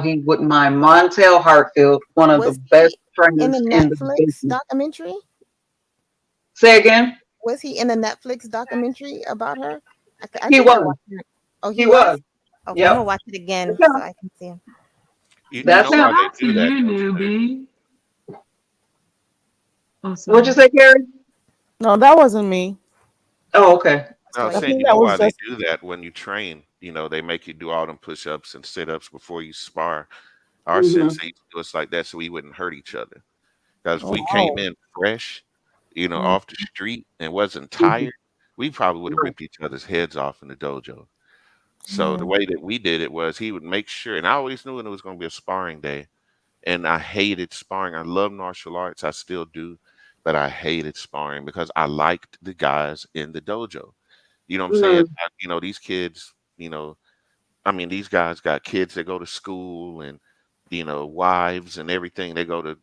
he wouldn't mind. Montel Hartfield, one of the Was best he in the trainers in the Netflix business. documentary? Say again. Was he in the Netflix documentary about her? I He think I was. watched it. Oh, he He was. was? Okay, I'm gonna Yep. watch it again That's so him. I can see him. you That's know Shout him. why they out to do that, you, don't you, Larry? newbie. Oh, What'd you sorry. say, Carrie? No, that wasn't me. Oh, okay. No, I was I saying, think you that know was why they just. do that when you train? They make you do all them push-ups and sit-ups before you spar. Our Hmm. sensei used to do us like that so we wouldn't hurt each other. Because if Oh we came wow. in fresh, Mm. off the street and wasn't Hmm. tired, we probably would have Right. ripped each other's heads off in the dojo. So the Yeah. way that we did it was he would make sure, and I always knew when it was going to be a sparring day, and I hated sparring. I love martial arts, I still do, but I hated sparring because I liked the guys in the dojo. You know what I'm saying? Hmm. These kids, I mean, these guys got kids that go to school and, wives and everything. They go to,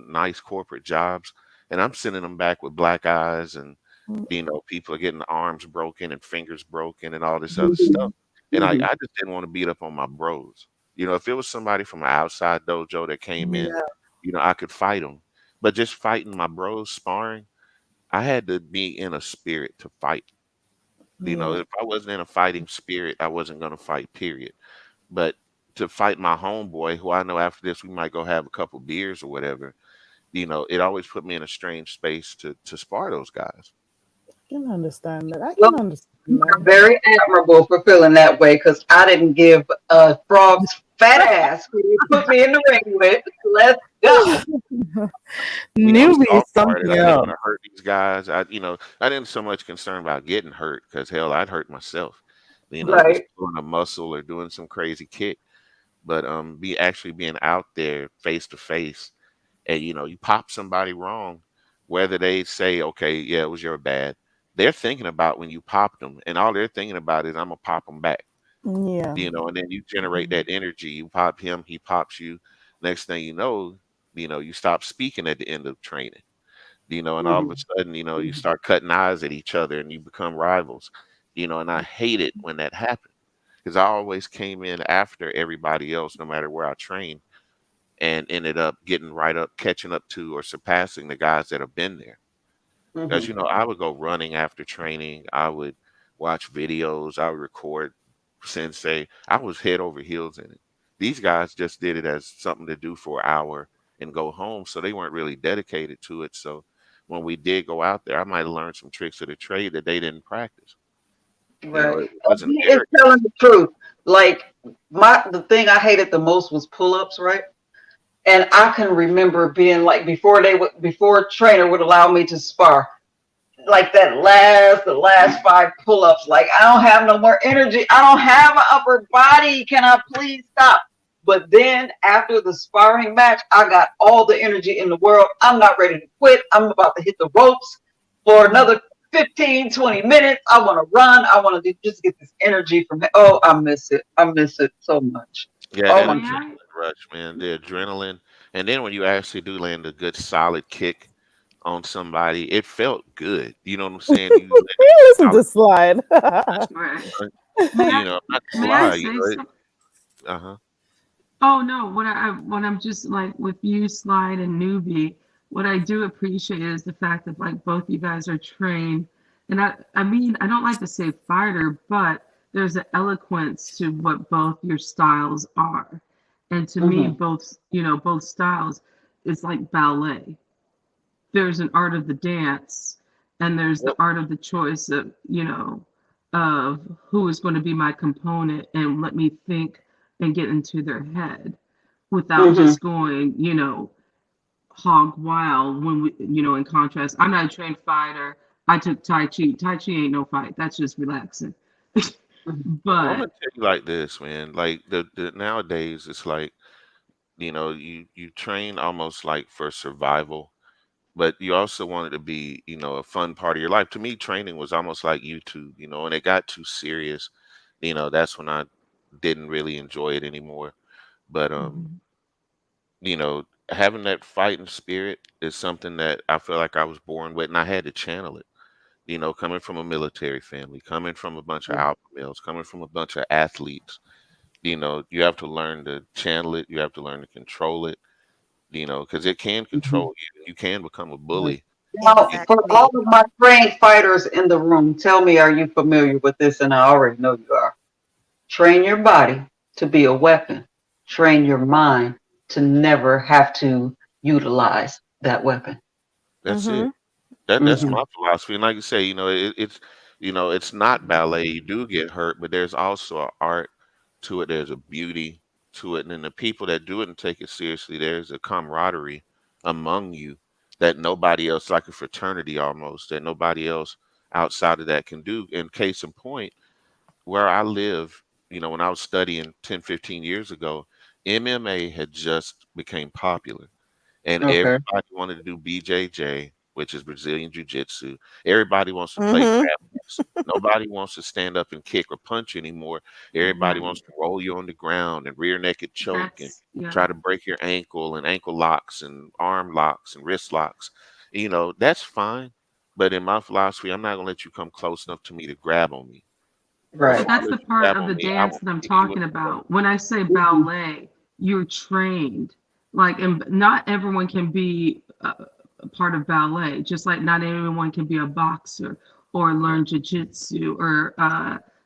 nice corporate jobs. And I'm sending them back with black eyes and, Mm. people are getting arms broken and fingers broken and all this other Hmm. stuff. And I just didn't want to beat up on my bros. If it was somebody from an outside dojo that came in, Yeah. I could fight them. But just fighting my bros, sparring, I had to be in a spirit to fight. Yeah. If I wasn't in a fighting spirit, I wasn't going to fight, period. But to fight my homeboy, who I know after this we might go have a couple beers or whatever, it always put me in a strange space to spar those guys. I can understand that. I Well, can understand you that. are very admirable for feeling that way because I didn't give a frog's fat ass who they put me in the ring with. Let's go. On the Newbie is soft part, something I didn't want else. to hurt these guys. I didn't so much concerned about getting hurt because hell, I'd hurt myself. Just Right. doing a muscle or doing some crazy kick. But be actually being out there face to face, and you pop somebody wrong, whether they say, okay, yeah, it was your bad. They're thinking about when you popped them, and all they're thinking about is I'm gonna pop them back. Yeah. And then you generate that energy. You pop him, he pops you. Next thing you know, you stop speaking at the end of training. And all of Hmm. a sudden, you start cutting eyes at each other and you become rivals. And I hate it when that happens because I always came in after everybody else, no matter where I trained, and ended up getting right up, catching up to or surpassing the guys that have been there. Because, Hmm. I would go running after training. I would watch videos. I would record sensei. I was head over heels in it. These guys just did it as something to do for an hour and go home. So they weren't really dedicated to it. So when we did go out there, I might have learned some tricks of the trade that they didn't practice. Right. It wasn't He is arrogant. telling the truth. Like the thing I hated the most was pull ups, right? And I can remember being like before trainer would allow me to spar, like the last five pull-ups, like I don't have no more energy, I don't have an upper body, can I please stop? But then after the sparring match, I got all the energy in the world. I'm not ready to quit. I'm about to hit the ropes for another 15, 20 minutes. I want to run. I want to just get this energy from it. Oh, I miss it. I miss it so much. Yeah, Oh that my. May I? adrenaline rush, man. The adrenaline. And then when you actually do land a good solid kick on somebody, it felt good. You know what I'm saying? You land a good Listen solid to Slide. punch, Right. punch, May I? not gonna May I lie, say it, something? uh-huh. Oh no, what I'm just like with you, Slide and Newbie, what I do appreciate is the fact that like both you guys are trained. And I mean, I don't like to say fighter, but there's an eloquence to what both your styles are. And to me, Hmm. both, both styles is like ballet. There's an art of the dance, and there's the Yep. art of the choice of, of who is going to be my component and let me think and get into their head without Hmm. just going, hog wild when we, in contrast, I'm not a trained fighter. I took Tai Chi. Tai Chi ain't no fight. That's just relaxing. Well, I'm But gonna tell you like this, man. Like the nowadays, it's like you train almost like for survival, but you also want it to be a fun part of your life. To me, training was almost like YouTube, and it got too serious. That's when I didn't really enjoy it anymore. But mhm, having that fighting spirit is something that I feel like I was born with, and I had to channel it. Coming from a military family, coming from a bunch of alpha males, coming from a bunch of athletes, you have to learn to channel it. You have to learn to control it, because it can Hmm. control you. You can become a bully. Now, You know, for all Exactly. of my trained fighters in the room, tell me, are you familiar with this? And I already know you are. Train your body to be a weapon. Train your mind to never have to utilize that weapon. that's it. Mhm. That's Hmm. my philosophy. And like you say, it's not ballet. You do get hurt, but there's also an art to it. There's a beauty to it, and then the people that do it and take it seriously, there's a camaraderie among you that nobody else, like a fraternity almost, that nobody else outside of that can do. And case in point, where I live, when I was studying 10, 15 years ago, MMA had just became popular and Okay. everybody wanted to do BJJ, which is Brazilian Jiu Jitsu. Everybody wants to play Mhm. grab wrestling. Nobody wants to stand up and kick or punch anymore. Everybody right. wants to roll you on the ground and rear naked choke and Yeah. try to break your ankle and ankle locks and arm locks and wrist locks. That's fine. But in my philosophy, I'm not gonna let you come close enough to me to grab on me. Because But Right. if I that's let the you part grab of on the me, I dance will that I'm kick you in talking the throat. about. When I say Hmm. ballet, you're trained. Like, and not everyone can be a part of ballet, just like not everyone can be a boxer or Right. learn jujitsu or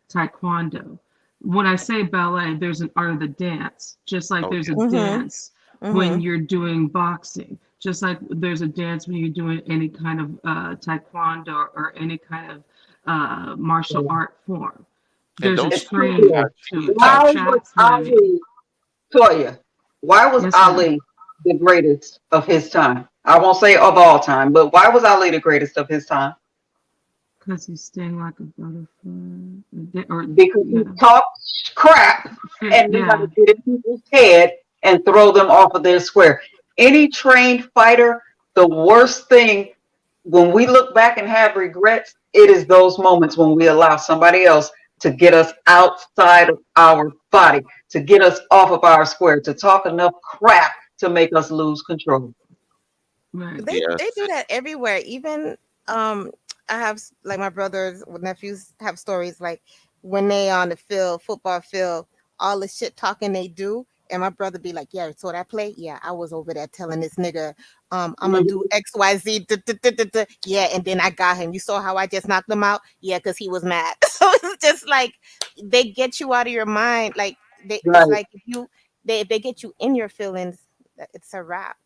taekwondo. When I say ballet, there's an art of the dance, just like Oh there's yeah. a Mhm. dance when Mhm. you're doing boxing, just like there's a dance when you're doing any kind of taekwondo or any kind of martial art form. And There's a don't It's sleep true. on training Tai Here. to Chi. it, Tai like Why Chi. was trap swimming. Ali, Toya, why was Yes, ma'am. Ali the greatest of his time? I won't say of all time, but why was Ali the greatest of his time? Because he's staying like a butterfly. Or, Because he yeah. talked crap and knew how Yeah. to get in people's head and throw them off of their square. Any trained fighter, the worst thing when we look back and have regrets, it is those moments when we allow somebody else to get us outside of our body, to get us off of our square, to talk enough crap to make us lose control. Right. They Yes. do that everywhere. Even um I have like my brothers nephews have stories like when they on the field, football field, all the shit talking they do. And my brother be like, "Yeah, so that play, yeah, I was over there telling this nigga, I'm gonna do Mhm. XYZ. Yeah, and then I got him. You saw how I just knocked him out? Yeah, because he was mad." So it's just like they get you out of your mind. Like it's Right. like if they get you in your feelings, it's a wrap.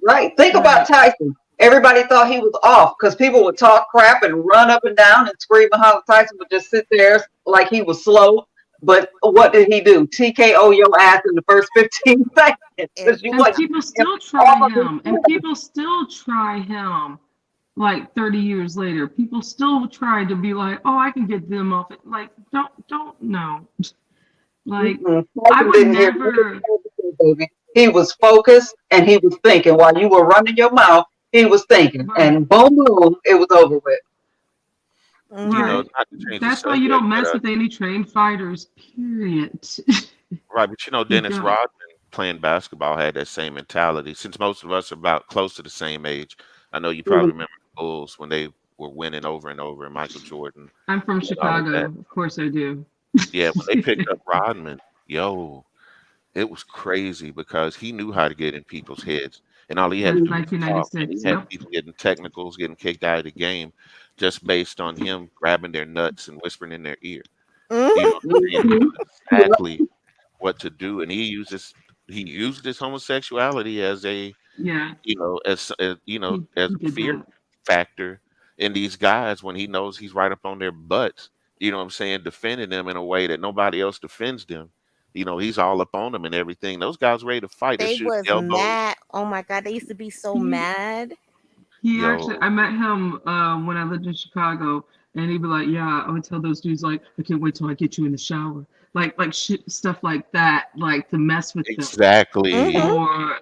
Right. Think about Right. Tyson. Everybody thought he was off because people would talk crap and run up and down and scream, and how Tyson would just sit there like he was slow. But what did he do? TKO your ass in the first 15 seconds because you And wasn't people Exactly. giving him still all try of his him. And credit. people still try him like 30 years later. People still try to be like, oh, I can get them off it. Like, don't, no. Like, I Tyson would didn't hear none of never, that, baby. He was focused and he was thinking while you were running your mouth. He was thinking, right, and boom, boom, it was over with. Mhm. Not to change the That's why you subject, don't but mess with any trained fighters, period. right, but You Dennis don't. Rodman playing basketball had that same mentality. Since most of us are about close to the same age, I know you probably Mhm. remember the Bulls when they were winning over and over, and Michael Jordan I'm from and all of that. Chicago. Of course I do. Yeah, when they picked up Rodman, yo, it was crazy because he knew how to get in people's heads, and all he had to That's do was talk, and he 1996. had Yep. people getting technicals, getting kicked out of the game, just based on him grabbing their nuts and whispering in their ear. You know Mhm. what I'm saying? He Mhm. knew exactly what to do, and he used his homosexuality as a Yeah. as He a did fear that. factor in these guys when he knows he's right up on their butts. You know what I'm saying? Defending them in a way that nobody else defends them. He's all up on them and everything. Those guys ready to fight. They're They shooting was elbows. mad. Oh my God, they used to be so He mad. He actually, Yo, I met him when I lived in Chicago, and he'd be like, "Yeah, I would tell those dudes like, I can't wait till I get you in the shower, like shit, stuff like that, like to mess with them, Mhm. exactly.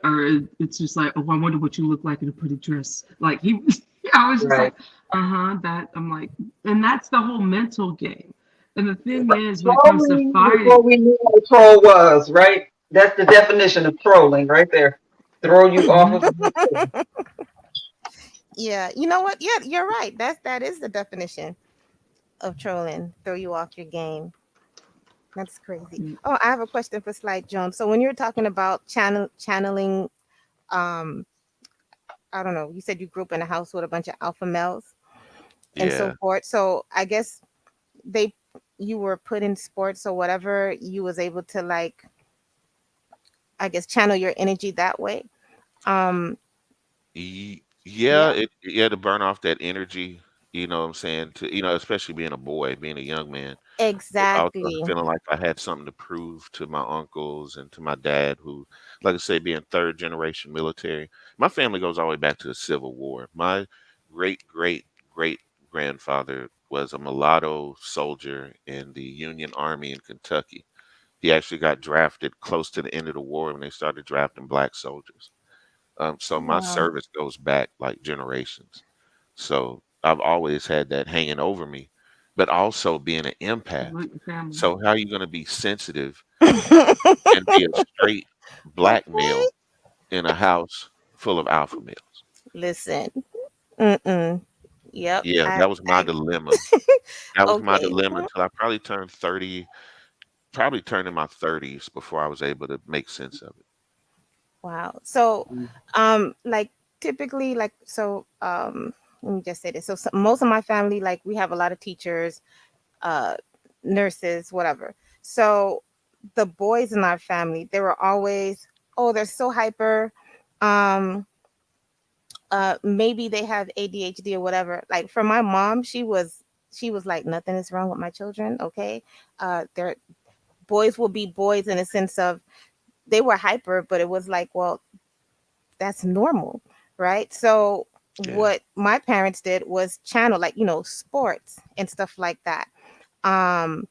or it's just like, oh, I wonder what you look like in a pretty dress." Like he, I was just Right. like, that I'm like, and that's the whole mental game. And the thing is, when it comes to Trolling fighting, before we knew what a troll was, right? That's the definition of trolling right there. Throw you off hmm of the. Yeah, you know what? Yeah, you're right. That is the definition of trolling. Throw you off your game. That's crazy. Oh, I have a question for Slide Jones. So when you're talking about channeling, um, I don't know, you said you grew up in a house with a bunch of alpha males and so Yeah. forth. So I guess they you were put in sports or whatever, you was able to like, I guess, channel your energy that way. Um, Yeah, yeah, yeah, to burn off that energy, you know what I'm saying? Especially being a boy, being a young man. But also exactly. feeling like I had something to prove to my uncles and to my dad, who, like I say, being third generation military. My family goes all the way back to the Civil War. My great grandfather was a mulatto soldier in the Union Army in Kentucky. He actually got drafted close to the end of the war when they started drafting black soldiers. So my Wow. service goes back like generations. So I've always had that hanging over me, but also being an empath. salute your family. So how are you going to be sensitive and be a straight black Okay. male in a house full of alpha males? Listen. Mm-mm. Yep. Yeah, I that was my I dilemma. That was my okay. dilemma until I probably turned 30, probably turned in my 30s before I was able to make sense of it. Wow. So, like typically, like let me just say this. So, most of my family, like we have a lot of teachers, uh, nurses, whatever. So, the boys in our family, they were always, oh, they're so hyper. Um, maybe they have ADHD or whatever. Like for my mom, she was like, nothing is wrong with my children. Okay, their boys will be boys in a sense of they were hyper, but it was like, well, that's normal, right? So Yeah. what my parents did was channel, like, sports and stuff like that. Um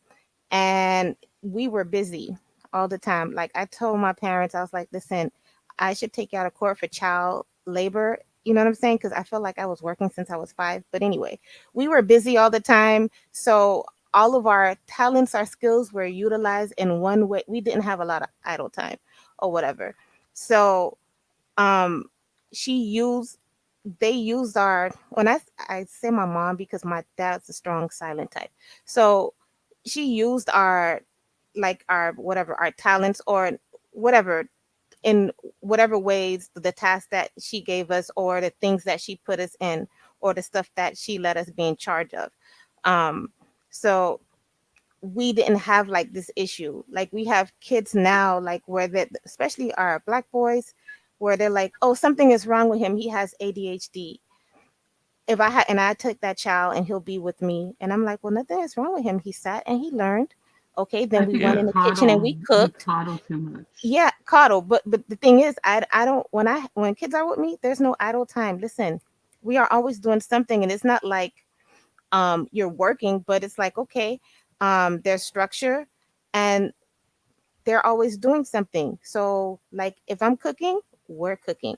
and we were busy all the time. Like I told my parents, I was like, listen, I should take you out of court for child labor. You know what I'm saying? Because I felt like I was working since I was 5. But anyway, we were busy all the time. So all of our talents, our skills were utilized in one way. We didn't have a lot of idle time or whatever. So um she used they used our when I say my mom because my dad's a strong silent type. So she used our like our whatever our talents or whatever in whatever ways the tasks that she gave us or the things that she put us in or the stuff that she let us be in charge of. um so we didn't have like this issue. Like we have kids now, like where that especially our black boys, where they're like, oh, something is wrong with him. He has ADHD. If I had and I took that child and he'll be with me, and I'm like, well, nothing is wrong with him. He sat and he learned. Okay, then I we think went we in Yeah. the kitchen and coddle, we we cooked. coddle too much. Yeah, coddle. But the thing is, I don't when kids are with me, there's no idle time. Listen, we are always doing something, and it's not like you're working, but it's like okay, there's structure, and they're always doing something. So like if I'm cooking, we're cooking.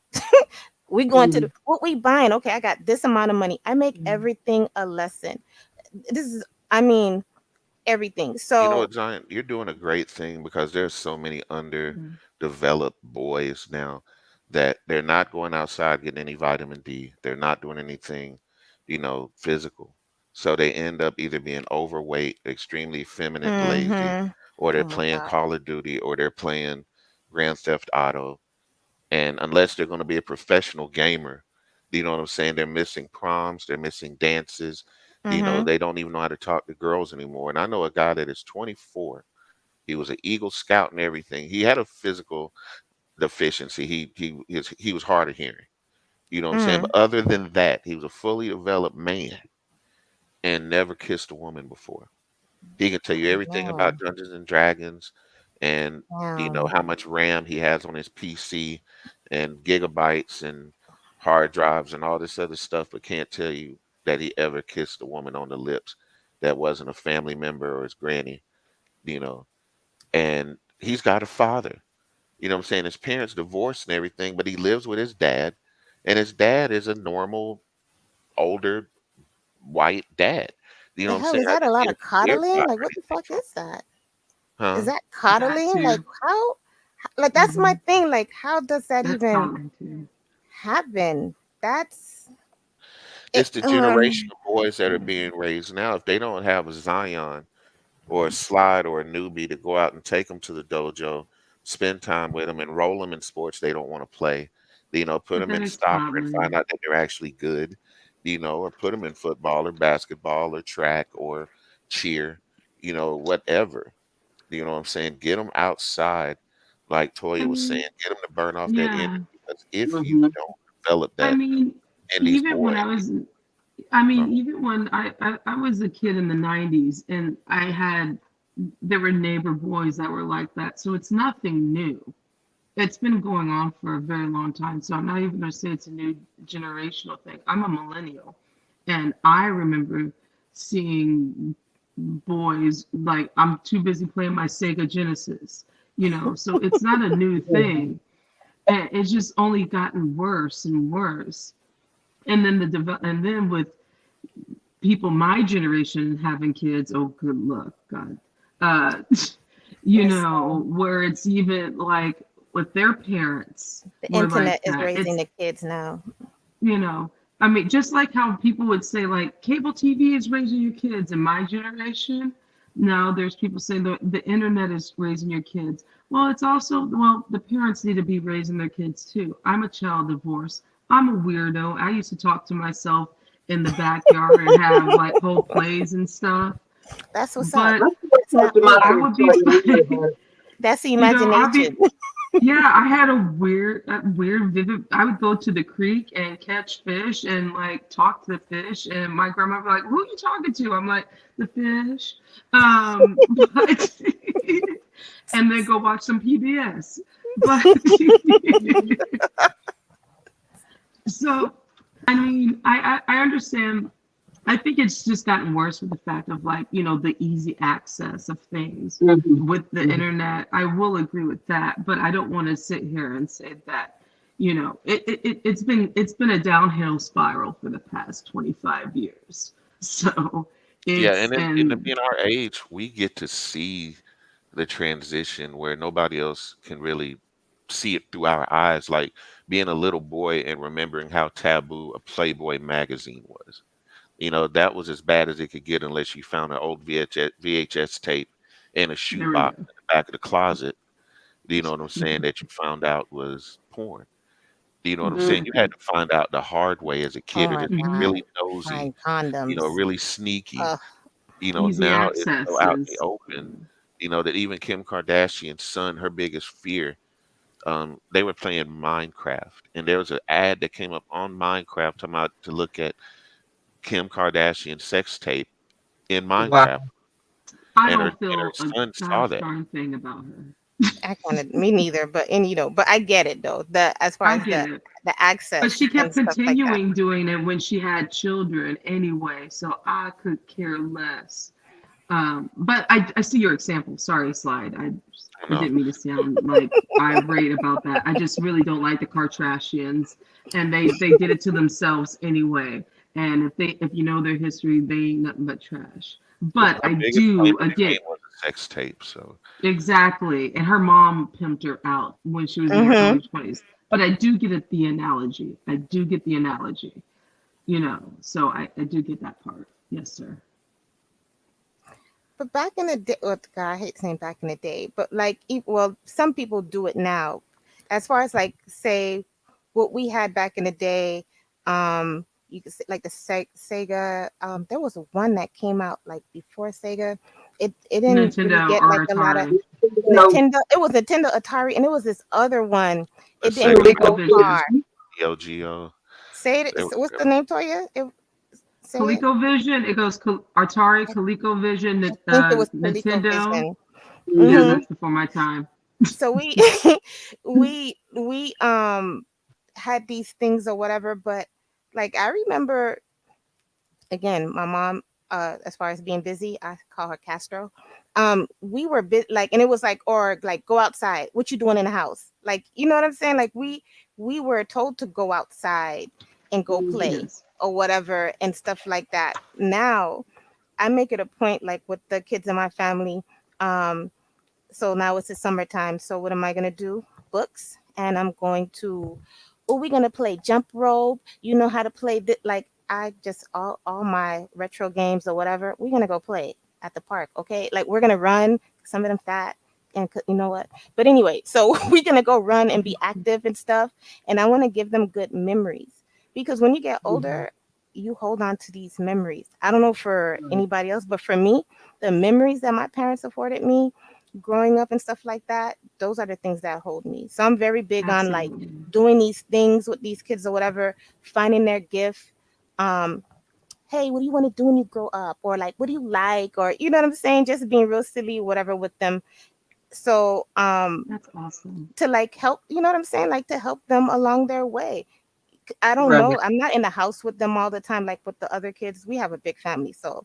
We going to Mm. what we buying. Okay, I got this amount of money. I make Mm. everything a lesson. This is I mean everything. You know So what, Zion? You're doing a great thing because there's so many Mm. underdeveloped boys now that they're not going outside getting any vitamin D. They're not doing anything, physical. So they end up either being overweight, extremely feminine, lazy, mhm. or they're Oh my playing god. Call of Duty, or they're playing, Grand Theft Auto, and unless they're going to be a professional gamer, you know what I'm saying? They're missing proms, they're missing dances. Mhm. They don't even know how to talk to girls anymore. And I know a guy that is 24. He was an Eagle Scout and everything. He had a physical deficiency. He was hard of hearing. You know what I'm saying? But Mm. other than that, he was a fully developed man and never kissed a woman before. He can tell you everything about Man. Dungeons and Dragons and Damn. how much RAM he has on his PC and gigabytes and hard drives and all this other stuff, but can't tell you that he ever kissed a woman on the lips that wasn't a family member or his granny, you know. And he's got a father. You know what I'm saying? His parents divorced and everything, but he lives with his dad, and his dad is a normal, older, white dad. You The know what I'm hell saying? is I that? A didn't lot get of a weird coddling? vibe Like, or what the anything fuck from is that? him. Huh? Is that That coddling? Like, too. how? Like, that's my Hmm. thing. Like, how does that That's even common too. happen? That's it. It's the generation of boys that are being raised now. If they don't have a Zion or a Slide or a newbie to go out and take them to the dojo, spend time with them, enroll them in sports they don't want to play, put But them then in it's soccer and find common. out that they're actually good, or put them in football or basketball or track or cheer, whatever. You know what I'm saying? Get them outside, like I Toya was saying, mean, get them to burn off that energy yeah. because if you Hmm. don't develop I that mean, in these even when boys, I was, I mean, uh, even when I was a kid in the 90s and there were neighbor boys that were like that. So it's nothing new. It's been going on for a very long time. So I'm not even going to say it's a new generational thing. I'm a millennial. And I remember seeing boys like I'm too busy playing my Sega Genesis. So it's not a new thing. And it's just only gotten worse and worse. And then with people my generation having kids, oh good luck, God. Uh where it's even like with their parents The were like internet is that. raising It's the kids now. you know I mean, just like how people would say like cable TV is raising your kids in my generation. Now there's people saying the internet is raising your kids. Well, it's also, well, the parents need to be raising their kids too. I'm a child divorce. I'm a weirdo. I used to talk to myself in the backyard and have like whole plays and stuff. That's what's up. But I still That's talk not to weird. I myself would be slightly anyway. That's I'd be, imagination. yeah, I had a weird, vivid. I would go to the creek and catch fish and like talk to the fish, and my grandma would be like, "Who are you talking to?" I'm like, "The fish," but and then go watch some PBS. But so, I mean, I understand. I think it's just gotten worse with the fact of like, the easy access of things Hmm. with the Hmm. internet. I will agree with that, but I don't want to sit here and say that, it's been a downhill spiral for the past 25 years. So yeah, it's and in and being our age, we get to see the transition where nobody else can really see it through our eyes, like being a little boy and remembering how taboo a Playboy magazine was. That was as bad as it could get unless you found an old VHS tape in a there we shoebox go. in the back of the closet. You know what I'm saying? That you found out was porn. You know what I'm saying? You had Exactly. to find out the hard way as a Oh kid or my just be Hmm. God. really nosy, Find condoms. really sneaky. Ugh. Easy Now it's so out in the accesses. open, that even Kim Kardashian's son, her biggest fear, they were playing Minecraft, and there was an ad that came up on Minecraft talking about to look at Kim Kardashian's sex tape in Wow. Minecraft, I and her don't feel a son saw gosh that. darn thing about her. I kind of me neither, but I get it though. The as far I as get the it. the But access she and kept stuff like that. continuing doing it when she had children anyway, so I could care less. But I see your example. Sorry, Slide. You I know, didn't mean to sound like irate about that. I just really don't like the Kardashians, and they did it to themselves anyway. And if you know their history, they ain't nothing but trash. well, But her I biggest claim do to again. fame was a sex tape. So Exactly. And her mom pimped her out when she was in her Mhm. early 20s. But I do get it, the analogy. I do get the analogy. So I do get that part. Yes, sir. But back in the day, well, God, I hate saying back in the day, but like, well, some people do it now. As far as like, say, what we had back in the day, you could say like the Sega. There was one that came out like before Sega. It didn't really Nintendo get like or a lot of Atari. Nintendo. It was Nintendo, Atari, and it was this other one. The It didn't Sega really go ColecoVision. far. Genesis, Neo Geo. Say it. They were What's good the ones. name, Toya? Say it. ColecoVision. It goes Atari, I ColecoVision, think it was Nintendo. ColecoVision. Yeah, Mm-hmm. that's before my time. So we we had these things or whatever, but like I remember, again, my mom, as far as being busy, I call her Castro. We were like, and it was like, or like, go outside, what you doing in the house, like, you know what I'm saying, like we were told to go outside and go play Yes. or whatever and stuff like that. Now I make it a point, like with the kids in my family, um so now it's the summertime. So what am I gonna do? Books, and I'm going to. Oh, we're gonna play jump rope. You know how to play like I just all my retro games or whatever. We're gonna go play at the park. Okay, like we're gonna run. Some of them fat, and you know what? But anyway, so we're gonna go run and be active and stuff. And I want to give them good memories because when you get older, you hold on to these memories. I don't know for anybody else, but for me, the memories that my parents afforded me growing up and stuff like that, those are the things that hold me. So I'm very big on like Absolutely. doing these things with these kids or whatever, finding their gift. Um, hey, what do you want to do when you grow up? Or like, what do you like? Or you know what I'm saying? Just being real silly, whatever with them. So That's awesome. to like help, you know what I'm saying? Like to help them along their way. I don't Right. know. I'm not in the house with them all the time, like with the other kids. We have a big family, so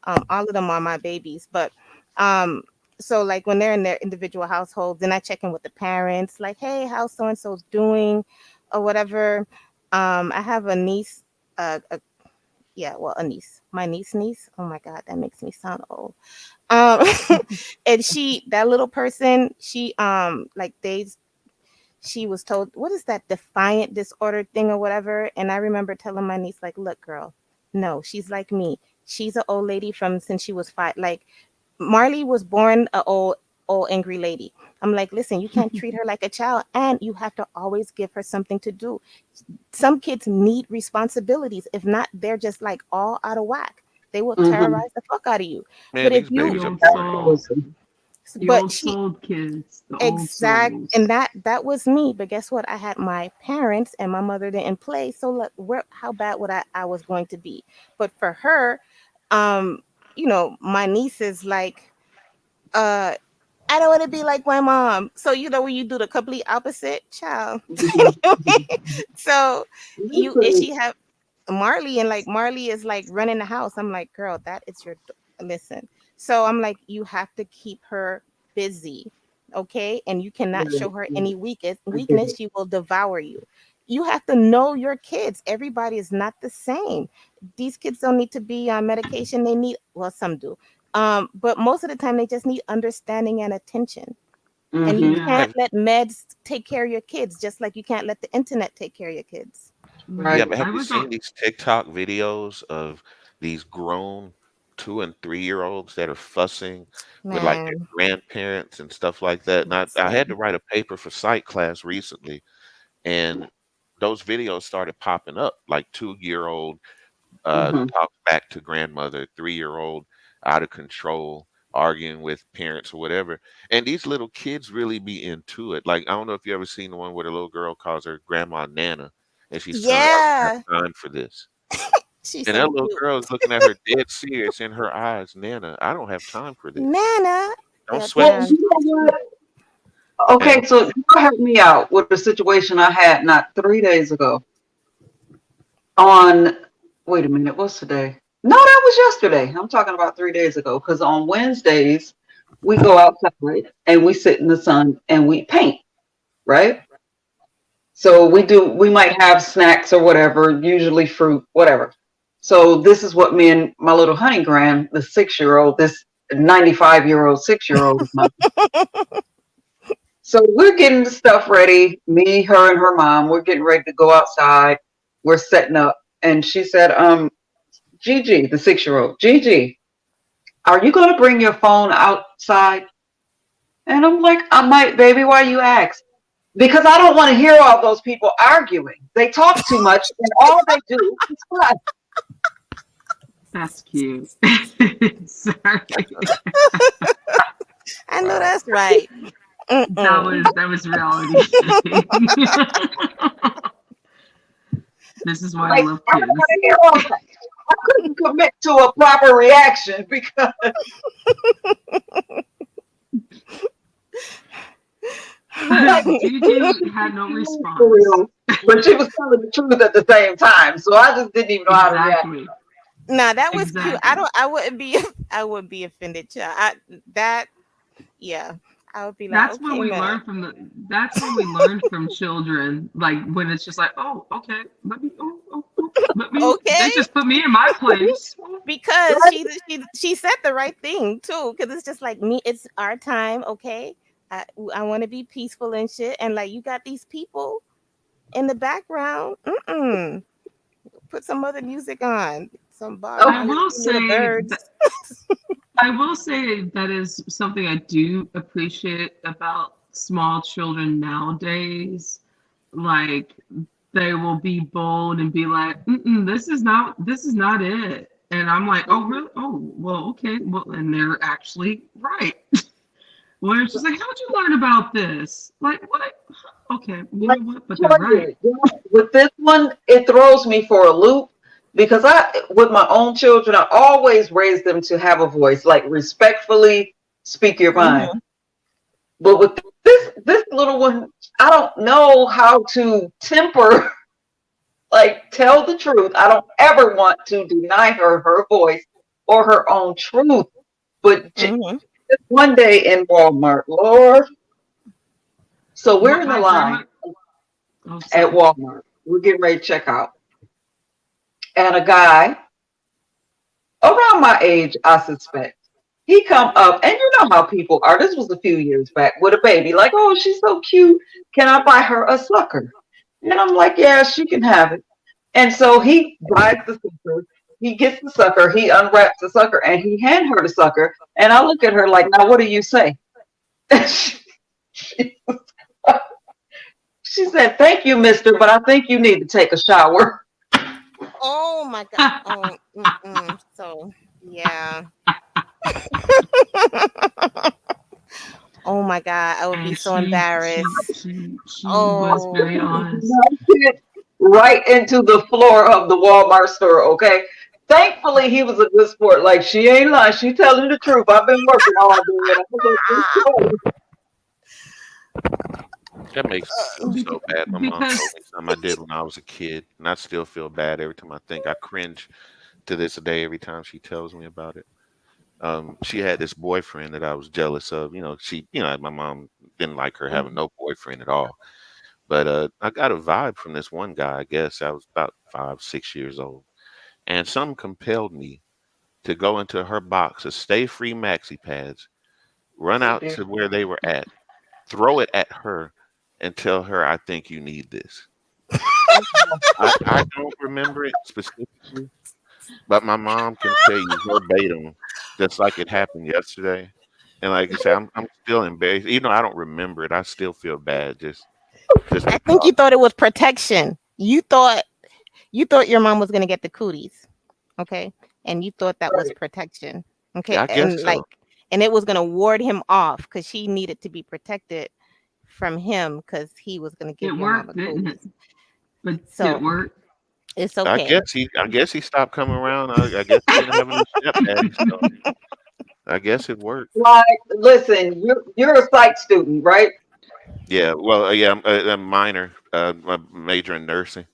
all of them are my babies. But um, so like when they're in their individual households, then I check in with the parents, like, hey, how's so and so's doing, or whatever. I have a niece, a, yeah, well, a niece, my niece. Oh my God, that makes me sound old. Um, and that little person, like she was told, what is that defiant disorder thing or whatever? And I remember telling my niece, like, look, girl, no, she's like me. She's an old lady from since she was 5. Like, Marley was born a old angry lady. I'm like, listen, you can't treat her like a child, and you have to always give her something to do. Some kids need responsibilities. If not, they're just like all out of whack. They will Mm-hmm. terrorize the fuck out of you. Man, But if these you, The babies are old boring. soul. Absolutely. The but old she, soul kids. The old and souls. that was me. But guess what? I had my parents and my mother didn't play. So look, how bad would I was going to be? But for her, um, my niece is like, uh, I don't want to be like my mom. So when you do the complete opposite, child. So and Listen. she have Marley, and like Marley is like running the house. I'm like, girl, that is listen. So I'm like, you have to keep her busy, okay? And you cannot show Right. her Right. any weakness. I get Weakness, it. she will devour you. You have to know your kids. Everybody is not the same. These kids don't need to be on medication. They need, well, some do. But most of the time they just need understanding and attention. And you Mm-hmm. Yeah. can't Have let meds take care of your kids, just like you can't let the internet take care of your kids. Yeah. Yeah, Right. but have I you was seen on. these TikTok videos of these grown 2 and 3 year olds that are fussing with like their Man, grandparents and stuff like that? And I had to listen. write a paper for psych class recently, and those videos started popping up. Like 2 year old Mm-hmm. talks back to grandmother, 3 year old out of control, arguing with parents or whatever. And these little kids really be into it. Like I don't know if you ever seen the one where the little girl calls her grandma Nana, and she's telling her, I don't Yeah, have time for this. she's And so that little cute. girl is looking at her dead serious in her eyes. Nana, I don't have time for this. Nana. Don't Yeah, sweat Well, the child. you know situation. what? And Okay, so you helped me out with the situation I had not 3 days ago. On, wait a minute, what's today? No, that was yesterday. I'm talking about 3 days ago. Because on Wednesdays we go outside and we sit in the sun and we paint, right? So we might have snacks or whatever, usually fruit, whatever. So this is what me and my little honey grand, the 6 year old, this 95-year-old 6 year old of mine. So we're getting the stuff ready. Me, her, and her mom. We're getting ready to go outside. We're setting up, and she said, Gigi, the 6 year old, Gigi, are you going to bring your phone outside? And I'm like, I might, baby. Why you ask? Because I don't want to hear all those people arguing. They talk too much, and all they do is fuss. That's cute. Sorry. I know Wow. that's right. That Mm-mm. was reality. This is why I Like, love I don't want kids. to hear all that. I couldn't commit to a proper reaction because like Juju had no she was for response. real, but she was telling the truth at the same time. So I just didn't even know how to react. Exactly. Nah, that was cute. I Exactly. don't. I wouldn't be. I would be offended, child. That. Yeah. I would be like, That's what okay, we man. learn from the. That's what we learn from children. Like when it's just like, oh, okay, let me, let me. Okay. They just put me in my place. Because Right? she said the right thing too. Because it's just like me. It's our time. Okay. I want to be peaceful and shit. And like you got these people in the background. Mm-mm. Put some other music on. Some Bob Oh, I Marley. will Sing to the say that birds. I will say that is something I do appreciate about small children nowadays. Like they will be bold and be like, mm-mm, this is not it. And I'm like, oh really? Oh well, okay. Well, and they're actually right. Where it's just like, how'd you learn about this? Like what? Okay, you like know what? But they're right. Toya, you know, with this one, it throws me for a loop because with my own children, I always raise them to have a voice, like respectfully speak your mind. Hmm. But with this little one, I don't know how to temper, like tell the truth. I don't ever want to deny her her voice or her own truth. But Hmm. just one day in Walmart, Lord. So we're What in the my line grandma oh at sorry. Walmart. We're getting ready to check out. And a guy around my age, I suspect, he come up, and you know how people are. This was a few years back with a baby, like, oh, she's so cute. Can I buy her a sucker? And I'm like, yeah, she can have it. And so he buys the sucker. He gets the sucker. He unwraps the sucker, and he hands her the sucker. And I look at her like, now what do you say? she, she said, thank you, mister, but I think you need to take a shower. Oh my god. Oh. Mm-mm. So yeah. Oh my god. I would be And so embarrassed. she was Oh. very honest. Melted right into the floor of the Walmart store, okay? Thankfully, he was a good sport. Like, she ain't lying. She telling the truth. I've been working all day. And I was like, That makes me feel so bad. My mom told Because me something I did when I was a kid, and I still feel bad every time I think. I cringe to this day every time she tells me about it. She had this boyfriend that I was jealous of. My mom didn't like her having no boyfriend at all. But I got a vibe from this one guy. I guess I was about 5, 6 years old, and some compelled me to go into her box of Stay Free maxi pads, run oh, out dear. to where they were at, throw it at her, and tell her, "I think you need this." Oh, no. I don't remember it specifically, but my mom can tell you verbatim, just like it happened yesterday. And like I said, I'm still embarrassed. Even though I don't remember it, I still feel bad just I to think you talk. thought it was protection. You thought your mom was gonna get the cooties. Okay. And you thought that was Right. protection. Okay. Yeah, I guess And so. like and it was gonna ward him off because she needed to be protected from him because he was gonna it give your mama worked, didn't it? cooties. But did it So work? it's I okay. guess I guess he stopped coming around. I guess he didn't have any stepdaddy, so I guess it worked. Like, listen, you're a psych student, right? Yeah, well, yeah, I'm a minor, my major in nursing.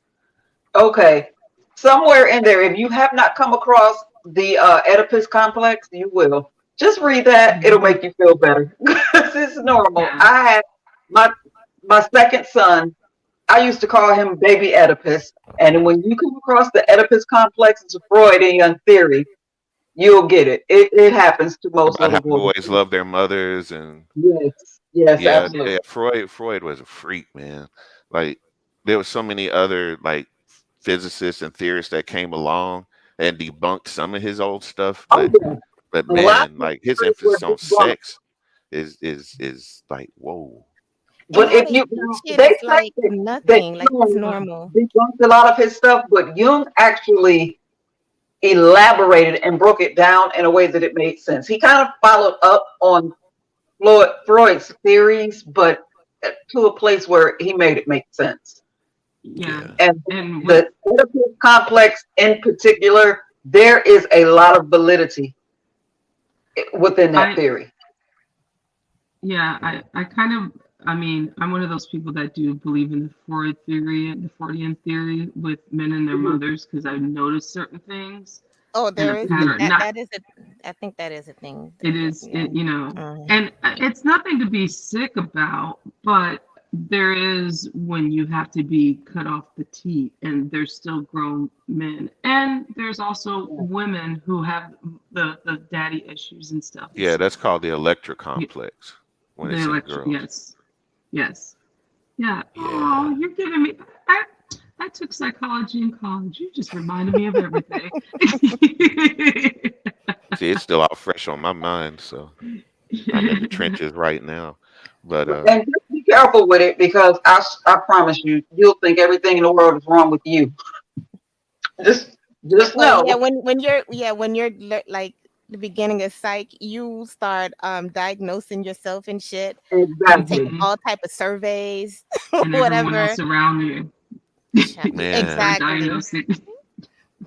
Okay. Somewhere in there, if you have not come across the Oedipus complex, you will. Just read that. It'll Mhm. make you feel better. Because it's normal. Yeah. I had my second son, I used to call him baby Oedipus. And when you come across the Oedipus complex, it's a Freudian theory, you'll get it. It happens to most About little how boys. boys love their mothers, and Yes. Yes, yeah, absolutely. yeah. Freud was a freak, man. Like there was so many other like physicists and theorists that came along and debunked some of his old stuff, Oh, but yeah. But A lot man, of like his stories were emphasis on debunked. sex is like whoa. And But how if they you teach it they is say like that nothing, like it's Jung normal. debunked a lot of his stuff, but Jung actually elaborated and broke it down in a way that it made sense. He kind of followed up on Freud's theories, but to a place where he made it make sense. Yeah. Yeah. And And when the Oedipus complex in particular, there is a lot of validity within that I theory. Yeah, I kind of, I mean, I'm one of those people that do believe in the Freud theory, the Freudian theory with men and their Mhm, mothers, because I've noticed certain things Oh, and a there is pattern. that Not, that is a I think that is a thing. it is, Yeah. it, you know, Mhm. and it's nothing to be sick about, but there is when you have to be cut off the teat, and there's still grown men, and there's also mhm. women who have the daddy issues and stuff. Yeah, It's that's called the electric y- complex when the it's in electric, girls. yes, yes. Yeah. Yeah. Oh, you're giving me. I, I took psychology in college. You just reminded me of everything. See, it's still all fresh on my mind, so I'm in the trenches right now. But And just be careful with it because I promise you, you'll think everything in the world is wrong with you. Just just Well, yeah, know when you're like the beginning of psych, you start diagnosing yourself and shit. You take exactly. hmm all type of surveys, And everyone whatever. else around you. Start man, Exactly. diagnosing.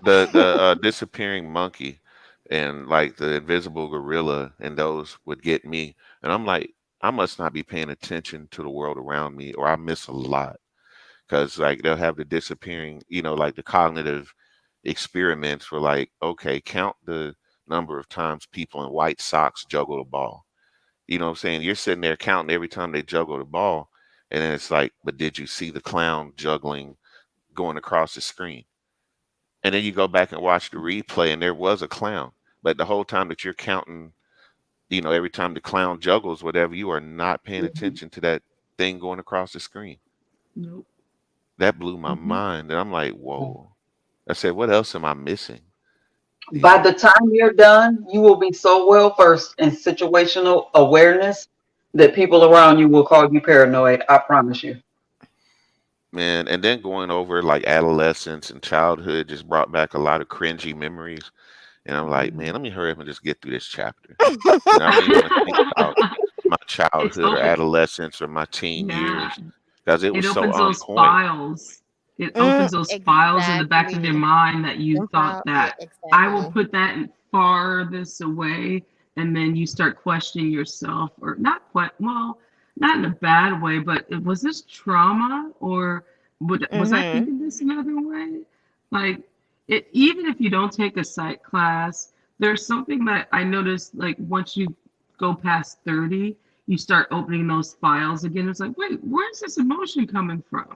the disappearing monkey and like the invisible gorilla and those would get me. And I'm like, I must not be paying attention to the world around me, or I miss a lot. Because like they'll have the disappearing, like the cognitive experiments were like, okay, count the number of times people in white socks juggle the ball. You know what I'm saying? You're sitting there counting every time they juggle the ball, and then it's like, but did you see the clown juggling going across the screen? And then you go back and watch the replay, and there was a clown. But the whole time that you're counting, every time the clown juggles, whatever, you are not paying Mhm. attention to that thing going across the screen. Nope. That blew my hmm mind. And I'm like, whoa. I said, what else am I missing? You By know, the time you're done, you will be so well versed in situational awareness that people around you will call you paranoid. I promise you. man. And then going over like adolescence and childhood just brought back a lot of cringy memories. And I'm like, man, let me hurry up and just get through this chapter. I don't even want to think about my it's childhood or open. adolescence or my teen Yeah. years because it It was so opens on those point. files. It opens those files in the back of your Exactly. mind that you thought Yeah, that I will exactly. put that in farthest away, and then you start questioning yourself, or not quite. Well, not in a bad way, but was this trauma, or was I Mhm. thinking this another way? Like, even if you don't take a psych class, there's something that I noticed. Like once you go past 30, you start opening those files again. It's like, wait, where's this emotion coming from?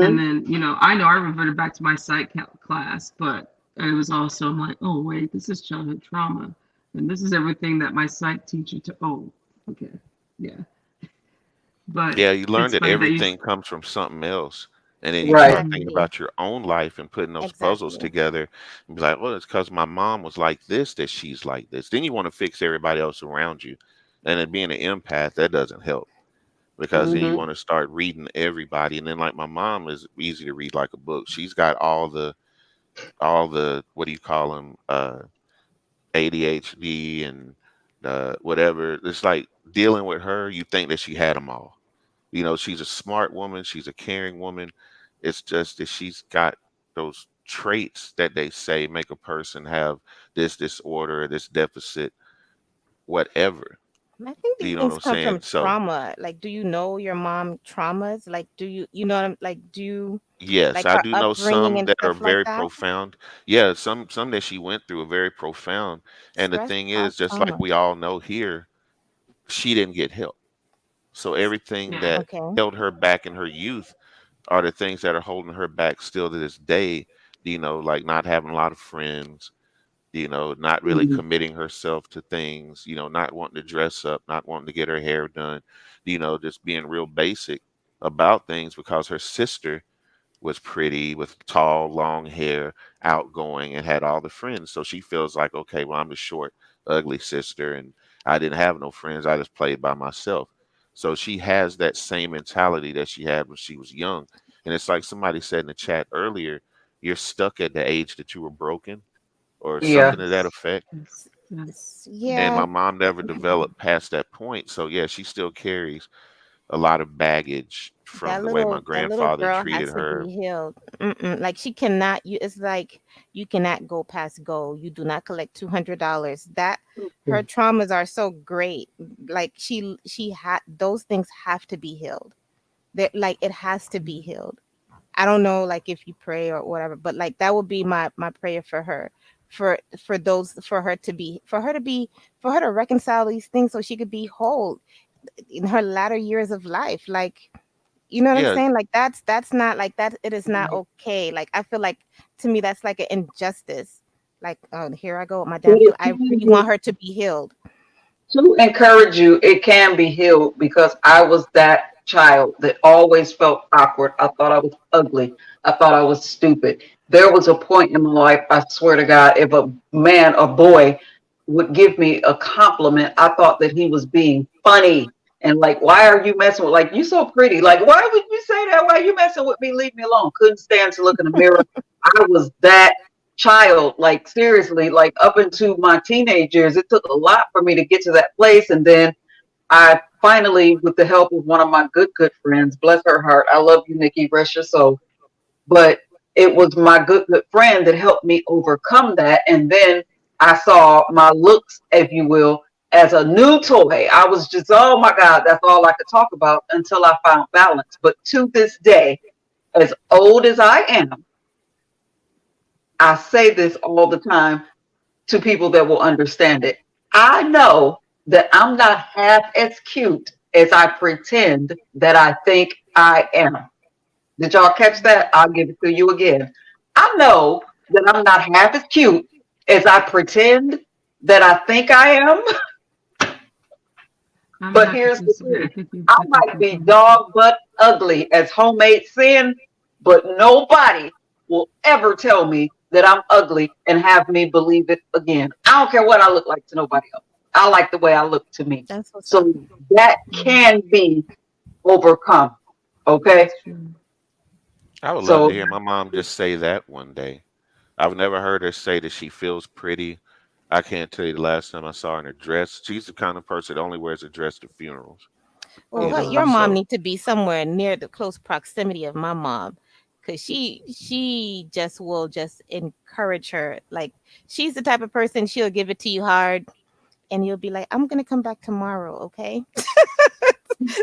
And Hmm. then, I know I reverted back to my psych class, but it was also, I'm like, oh, wait, this is childhood trauma. And this is everything that my psych teacher oh, okay. Yeah. But Yeah, you learn it's that funny that you, everything comes from something else. And then you Right. start thinking Exactly. about your own life and putting those puzzles Exactly. together and be like, well, it's because my mom was like this, that she's like this. Then you want to fix everybody else around you. And then being an empath, that doesn't help because then you Hmm. want to start reading everybody. And then like my mom is easy to read like a book. She's got all the what do you call them? ADHD and whatever. It's like dealing with her, you think that she had them all. She's a smart woman, she's a caring woman. It's just that she's got those traits that they say make a person have this disorder, this deficit, whatever. I think You these know what things I'm come saying? from So, trauma. Like, do you know your mom traumas? Like, you know what I'm like? Do you yes, like I her do know upbringing some and that are stuff like very that? profound. Yeah, some that she went through are very profound. And the Stress thing cause is, just like trauma. we all know here, she didn't get help. So everything yeah. that Okay. held her back in her youth are the things that are holding her back still to this day, like not having a lot of friends, not really committing herself to things, not wanting to dress up, not wanting to get her hair done, just being real basic about things because her sister was pretty with tall, long hair, outgoing, and had all the friends. So she feels like, okay, well, I'm the short ugly sister, and I didn't have no friends. I just played by myself. So she has that same mentality that she had when she was young. And it's like somebody said in the chat earlier, you're stuck at the age that you were broken or Yeah. something to that effect. Yes. Yes. And Yeah, my mom never developed past that point. So yeah, she still carries a lot of baggage from the way my that little grandfather girl treated has to her. be healed. Mm-mm. Like she cannot. You. It's like you cannot go past go. You do not collect $200. That her traumas are so great. Like she had those things have to be healed. That like it has to be healed. I don't know like if you pray or whatever, but like that would be my prayer for her. For those for her to reconcile these things so she could be whole in her latter years of life. Like you know what I'm Yeah, saying? Like that's not like that. It is not okay. Like I feel like to me that's like an injustice. Like oh here I go with my But damn it feel. I can really be, want her to be healed. to encourage you, it can be healed because I was that child that always felt awkward. I thought I was ugly. I thought I was stupid. There was a point in my life, I swear to God, if a man or boy would give me a compliment, I thought that he was being funny. And like, why are you messing with, like, you so pretty. Like, why would you say that? Why are you messing with me? Leave me alone. Couldn't stand to look in the mirror. I was that child, like seriously, like up into my teenage years. It took a lot for me to get to that place. And then I finally, with the help of one of my good friends, bless her heart, I love you, Nikki, rest your soul. But it was my good friend that helped me overcome that. And then I saw my looks, if you will, as a new toy. I was just, oh my God, that's all I could talk about until I found balance. But to this day, as old as I am, I say this all the time to people that will understand it. I know that I'm not half as cute as I pretend that I think I am. Did y'all catch that? I'll give it to you again. I know that I'm not half as cute as I pretend that I think I am, I'm gonna but have to here's the disagree. I thing. think you I I think might you're be full of shit. dog butt ugly as homemade sin, but nobody will ever tell me that I'm ugly and have me believe it again. I don't care what I look like to nobody else. I like the way I look to me. That's what's up. So that Mm, can be overcome. Okay. that's true. I would love to So hear my mom just say that one day. I've never heard her say that she feels pretty. I can't tell you the last time I saw her in a dress. She's the kind of person that only wears a dress to funerals, Well, what your mom So need to be somewhere near the close proximity of my mom, cause she just will just encourage her. Like she's the type of person she'll give it to you hard, and you'll be like, I'm gonna come back tomorrow, okay?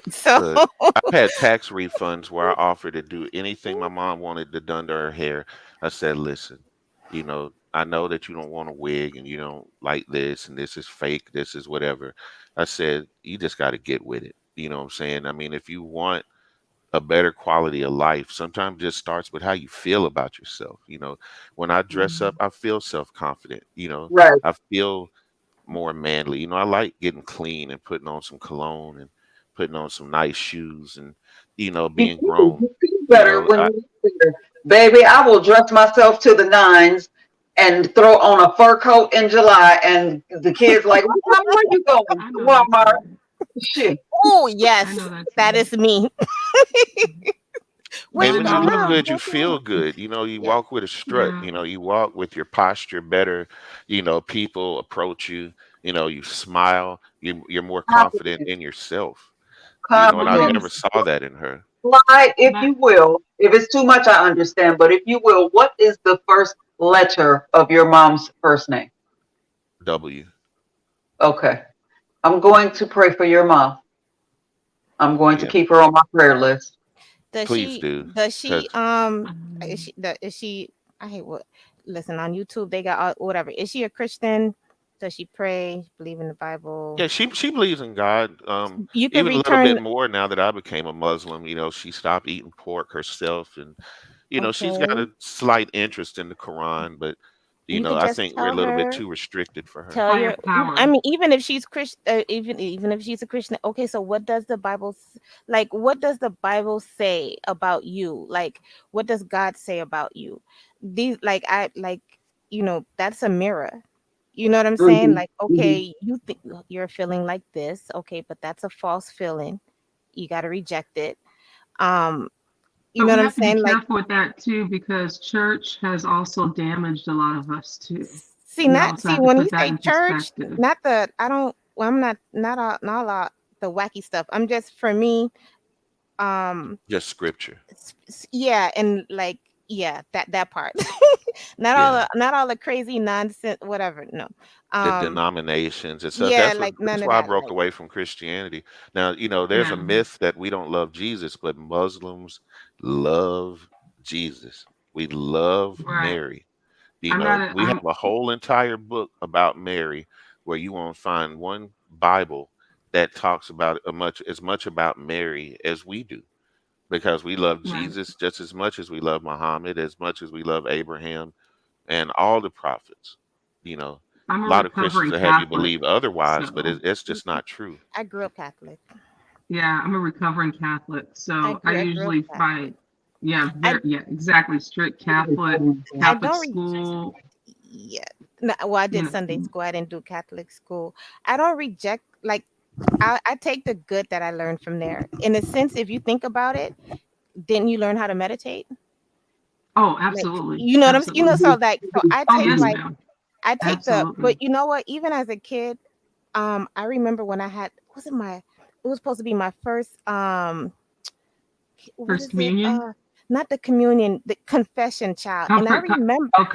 So look, I've had tax refunds where I offered to do anything my mom wanted to done to her hair. I said, listen, I know that you don't want a wig and you don't like this and this is fake, this is whatever. I said, you just got to get with it. You know what I'm saying? I mean, if you want a better quality of life, sometimes just starts with how you feel about yourself. When I dress up, Mm. I feel self-confident. right. I feel more manly. I like getting clean and putting on some cologne and putting on some nice shoes and being grown. You feel better when I you look better. Baby, I will dress myself to the nines and throw on a fur coat in July. And the kids like, Mom, where you going? I To know that's Walmart. right. Shit. oh I yes, know that's that right. is me. Mhm. Where and you My when you going, look mom? mom, good, you What you feel want? good. You Yeah. walk with a strut. yeah, You walk with your posture better. People approach you. You smile. You're more confident Compliment. in yourself. And my I Compliment. never mom's saw that in her. Slide, if my you will. If it's too much, I understand. But if you will, what is the first letter of your mom's first name? W. Okay. I'm going to pray for your mom. I'm going to Yeah, keep her on my prayer list. Does please she? do. Does she? Cause Is she? Is she? I hate what. Listen on YouTube. They got whatever. Is she a Christian? Does she pray? Believe in the Bible? yeah, she believes in God. You could Even a little bit return. more now that I became a Muslim. She stopped eating pork herself, and she's got Okay. a slight interest in the Quran, but You could I just think we're a tell little bit her. too restricted for her. Tell higher your. I power. mean, even if she's Christian, even if she's a Christian. Okay, so what does the Bible like? What does the Bible say about you? Like, what does God say about you? These like I like. That's a mirror. You know what I'm saying? Mhm, Like, mhm. okay, you think you're feeling like this, okay, but that's a false feeling. You got to reject it. Um, you But know we what I'm have to be saying? Like, careful with that too, because church has also damaged a lot of us too. see, We not also see have to when you put that say in church, perspective. not the I don't. Well, I'm not all the wacky stuff. I'm just for me. Um, Just scripture. yeah, and like yeah, that part. Yeah. Not all the crazy nonsense, whatever. No. The Um, denominations and stuff. yeah, That's what like none that's of why I that. broke Like, away from Christianity. Now, there's a Yeah, myth that we don't love Jesus, but Muslims love Jesus. We love right. Mary. I'm not. We have a whole entire book about Mary where you won't find one Bible that talks about as much about Mary as we do, because we love Right. Jesus just as much as we love Muhammad, as much as we love Abraham and all the prophets. You know, I'm a a lot of Christians recovering will have you Catholic, believe otherwise, but so it's just not true. I grew up Catholic. yeah, I'm a recovering Catholic. So I I grew up usually Catholic. fight. Yeah, I very, yeah, exactly. Strict Catholic, I Catholic don't school. yeah. No, well, I You did Sunday know, school. I didn't do Catholic school. I don't reject like I take the good that I learned from there. In a sense, if you think about it, didn't you learn how to meditate? oh, Like absolutely, you know what I'm you know absolutely. so like so I Oh, take yes, like ma'am. I take the but Absolutely. you know what even as a kid I remember when I had was it my it was supposed to be my first what First is it communion. not the communion the confession child and I Comfort. remember Oh,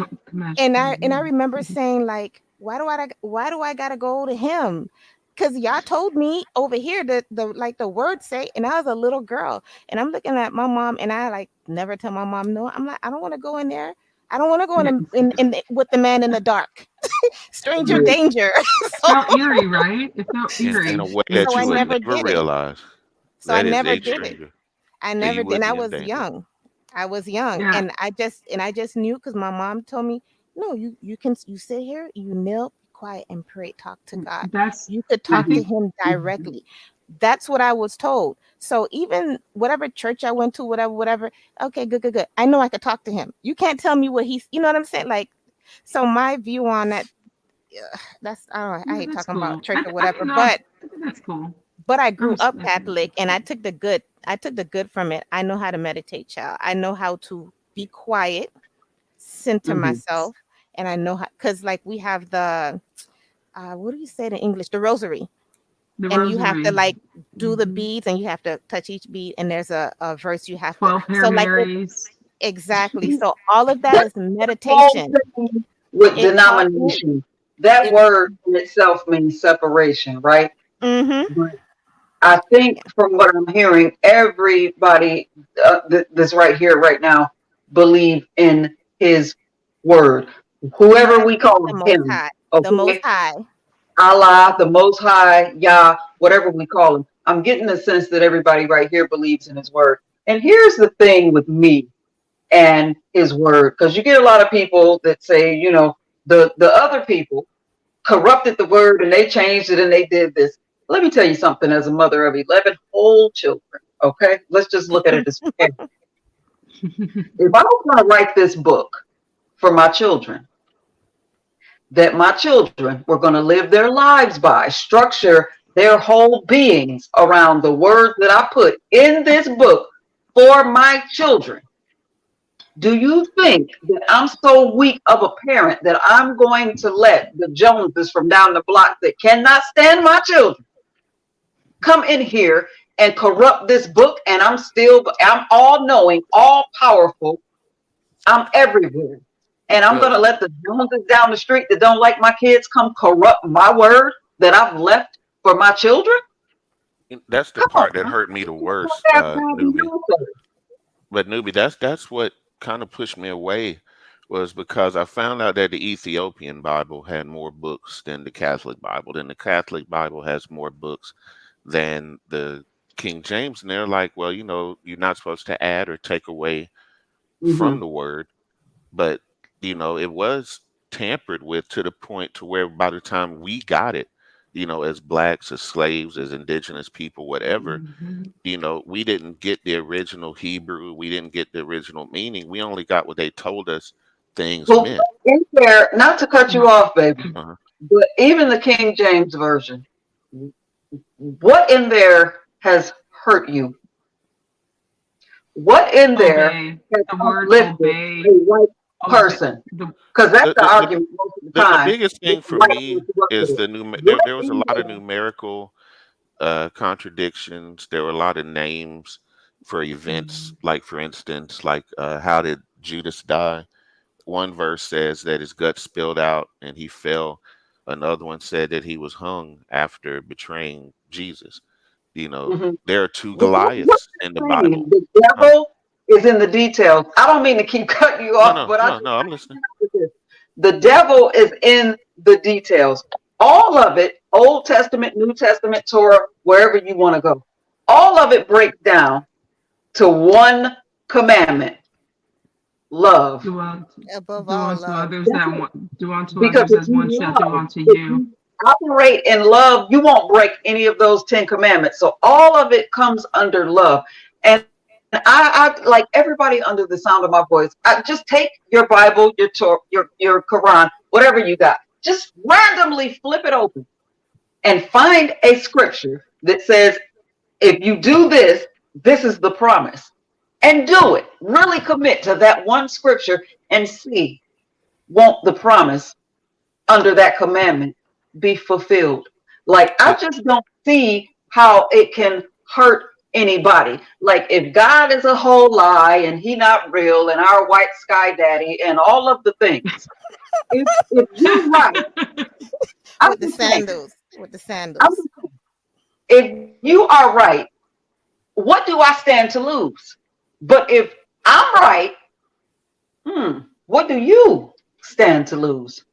and I communion. remember saying like, why do I gotta go to him? Cause y'all told me over here that the like the words say, and I was a little girl, and I'm looking at my mom, and I like never tell my mom no. I'm like, I don't want to go in there. I don't want to go Yeah. with the man in the dark, stranger Yeah. danger. It so, felt eerie, right? It felt In a eerie. way so that I you would never never did it. realize. So I That is never a did it. stranger. I And never you did. And would I be in was danger. young. I was young, Yeah, and I just knew because my mom told me, no, you can you sit here, you kneel, be quiet, and pray, talk to God. that's. You could I talk to think Him directly. That's what I was told. So even whatever church I went to, whatever. Okay, good, good, good. I know I could talk to Him. You can't tell me what He's. You know what I'm saying? Like, so my view on that. That's I don't know. I yeah, hate that's talking about cool. church or I whatever, think no, I think that's cool. but I I grew up respect it. Catholic and I took the good. I took the good from it. I know how to meditate, child. I know how to be quiet, center Mhm. myself, and I know how because like we have the what do you say in English? The rosary. The And you have to rosary, like do the beads and you have to touch each bead and there's a verse you have to 12 Hail so like it Marys. exactly. So all of that That's is the whole meditation. thing with It taught me denomination. That it word in itself means separation, right? mm-hmm. But I think Yeah. from what I'm hearing, everybody that's right here, right now, believe in His word. No, Whoever I we believe the call most Him, high. The most okay? high. Allah, the Most High, Yah, whatever we call Him. I'm getting the sense that everybody right here believes in His word. And here's the thing with me and His word, because you get a lot of people that say, the other people corrupted the word and they changed it and they did this. Let me tell you something as a mother of 11 whole children, okay? Let's just look at it this way. If I was going to write this book for my children, that my children were going to live their lives by, structure their whole beings around the words that I put in this book for my children, do you think that I'm so weak of a parent that I'm going to let the Joneses from down the block that cannot stand my children come in here and corrupt this book? And I'm all knowing, all powerful, I'm everywhere. And I'm Well, going to let the Joneses down the street that don't like my kids come corrupt my word that I've left for my children? that's the Come on, part that man. hurt me the Let worst, that God be Newbie. God. But Newbie, that's what kind of pushed me away, was because I found out that the Ethiopian Bible had more books than the Catholic Bible. Then the Catholic Bible has more books than the King James. And they're like, well, you're not supposed to add or take away from Mm-hmm. the word. But it was tampered with to the point to where by the time we got it, as blacks, as slaves, as indigenous people, whatever, Mhm. we didn't get the original Hebrew, we didn't get the original meaning, we only got what they told us things Well, meant. in there, not to cut you off, baby, Uh-huh. But even the King James version, what in there has hurt you? What in there Obey. has The word uplifted a obey. white Obey. person? The Because that's The the the, the argument most of the the time biggest with thing the for white me is intellectuals. there What there was a in lot of there? numerical contradictions. There were a lot of names for events, Mhm. like for instance, like how did Judas die? One verse says that his guts spilled out and he fell. Another one said that he was hung after betraying Jesus. Mhm. There are two What Goliaths in the you're saying, Bible. the Huh? devil is in the details. I don't mean to keep cutting you No, off, no, but no, no. I'm listening. with this. The devil is in the details. All of it, Old Testament, New Testament, Torah, wherever you want to go. All of it breaks down to one commandment: love. Do unto, Above do all, unto love. others That's that it. want, do unto Because others if as you one shall do love, unto if you. you operate in love, you won't break any of those 10 commandments. So all of it comes under love. And I like everybody under the sound of my voice. Just take your Bible, your Quran, whatever you got. Just randomly flip it open and find a scripture that says, if you do this, this is the promise. And do it. Really commit to that one scripture and see, won't the promise under that commandment be fulfilled? Like, I It, just don't see how it can hurt anybody. Like, if God is a whole lie and he not real and our white sky daddy and all of the things, if you right, I'm With the just saying, sandals. With the I'm sandals. just saying, if you are right, what do I stand to lose? But if I'm right, what do you stand to lose?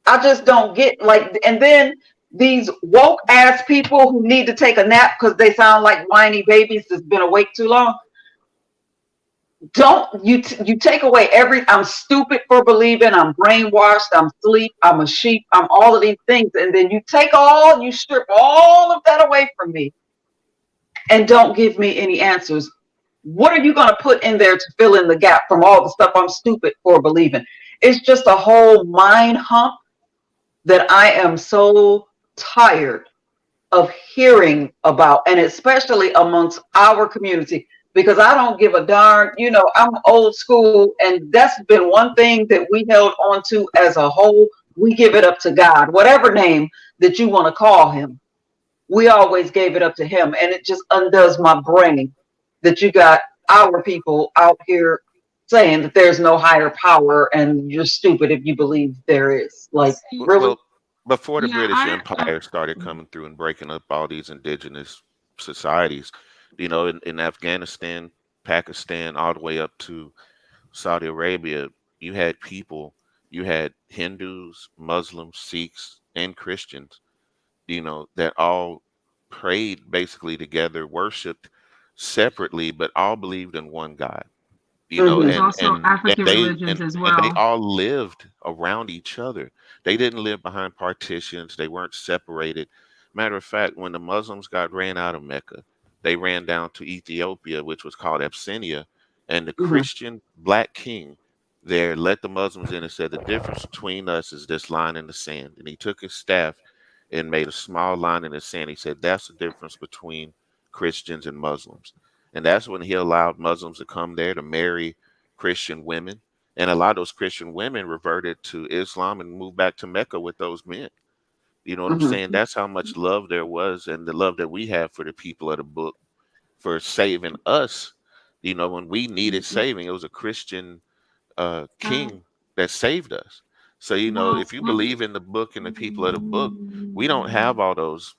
I just don't get like, and then these woke ass people who need to take a nap because they sound like whiny babies that's been awake too long. Don't you take away every? I'm stupid for believing. I'm brainwashed. I'm sleep. I'm a sheep. I'm all of these things, and then you strip all of that away from me, and don't give me any answers. What are you going to put in there to fill in the gap from all the stuff I'm stupid for believing? It's just a whole mind hump that I am so tired of hearing about, and especially amongst our community, because I don't give a darn. I'm old school, and that's been one thing that we held on to as a whole. We give it up to God, whatever name that you want to call him. We always gave it up to him, and it just undoes my brain that you got our people out here saying that there's no higher power and you're stupid if you believe there is. Like, See, really? well, before the yeah, British Empire started coming through and breaking up all these indigenous societies, in Afghanistan, Pakistan, all the way up to Saudi Arabia, you had people, you had Hindus, Muslims, Sikhs, and Christians, that all prayed basically together, worshiped separately, but all believed in one God. there's Mm-hmm. also And African they religions as and they well. all lived around each other. They didn't live behind partitions. They weren't separated. Matter of fact, when the Muslims got ran out of Mecca, they ran down to Ethiopia, which was called Abyssinia, and the Mm-hmm. Christian black king there let the Muslims in and said, the difference between us is this line in the sand. And he took his staff and made a small line in the sand. He said, that's the difference between Christians and Muslims. And that's when he allowed Muslims to come there to marry Christian women. And a lot of those Christian women reverted to Islam and moved back to Mecca with those men. You know what I'm saying? Mm-hmm. That's how much love there was and the love that we have for the people of the book for saving us. When we needed saving, it was a Christian Uh, king that saved us. So, well, if you believe in the book and the people of the book, we don't have all those,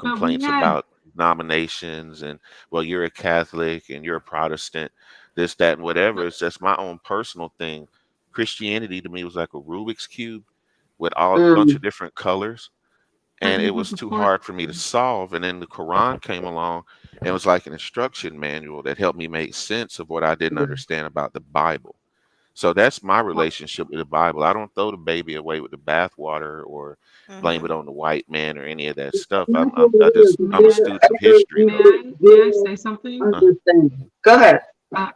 but we complaints had about nominations and, well, you're a Catholic and you're a Protestant, this, that, and whatever. It's just my own personal thing. Christianity to me was like a Rubik's Cube with all a bunch Mm-hmm. of different colors. but And it even was too before hard for me to solve. And then the Quran came along and it was like an instruction manual that helped me make sense of what I didn't understand about the Bible. So that's my well, relationship with the Bible. I don't throw the baby away with the bathwater or blame Mm-hmm. it on the white man or any of that stuff. That's I'm what I'm I it is. just may I'm a I, student of There history, may though. I is may I zero say something? Uh, understanding. Go ahead. Uh,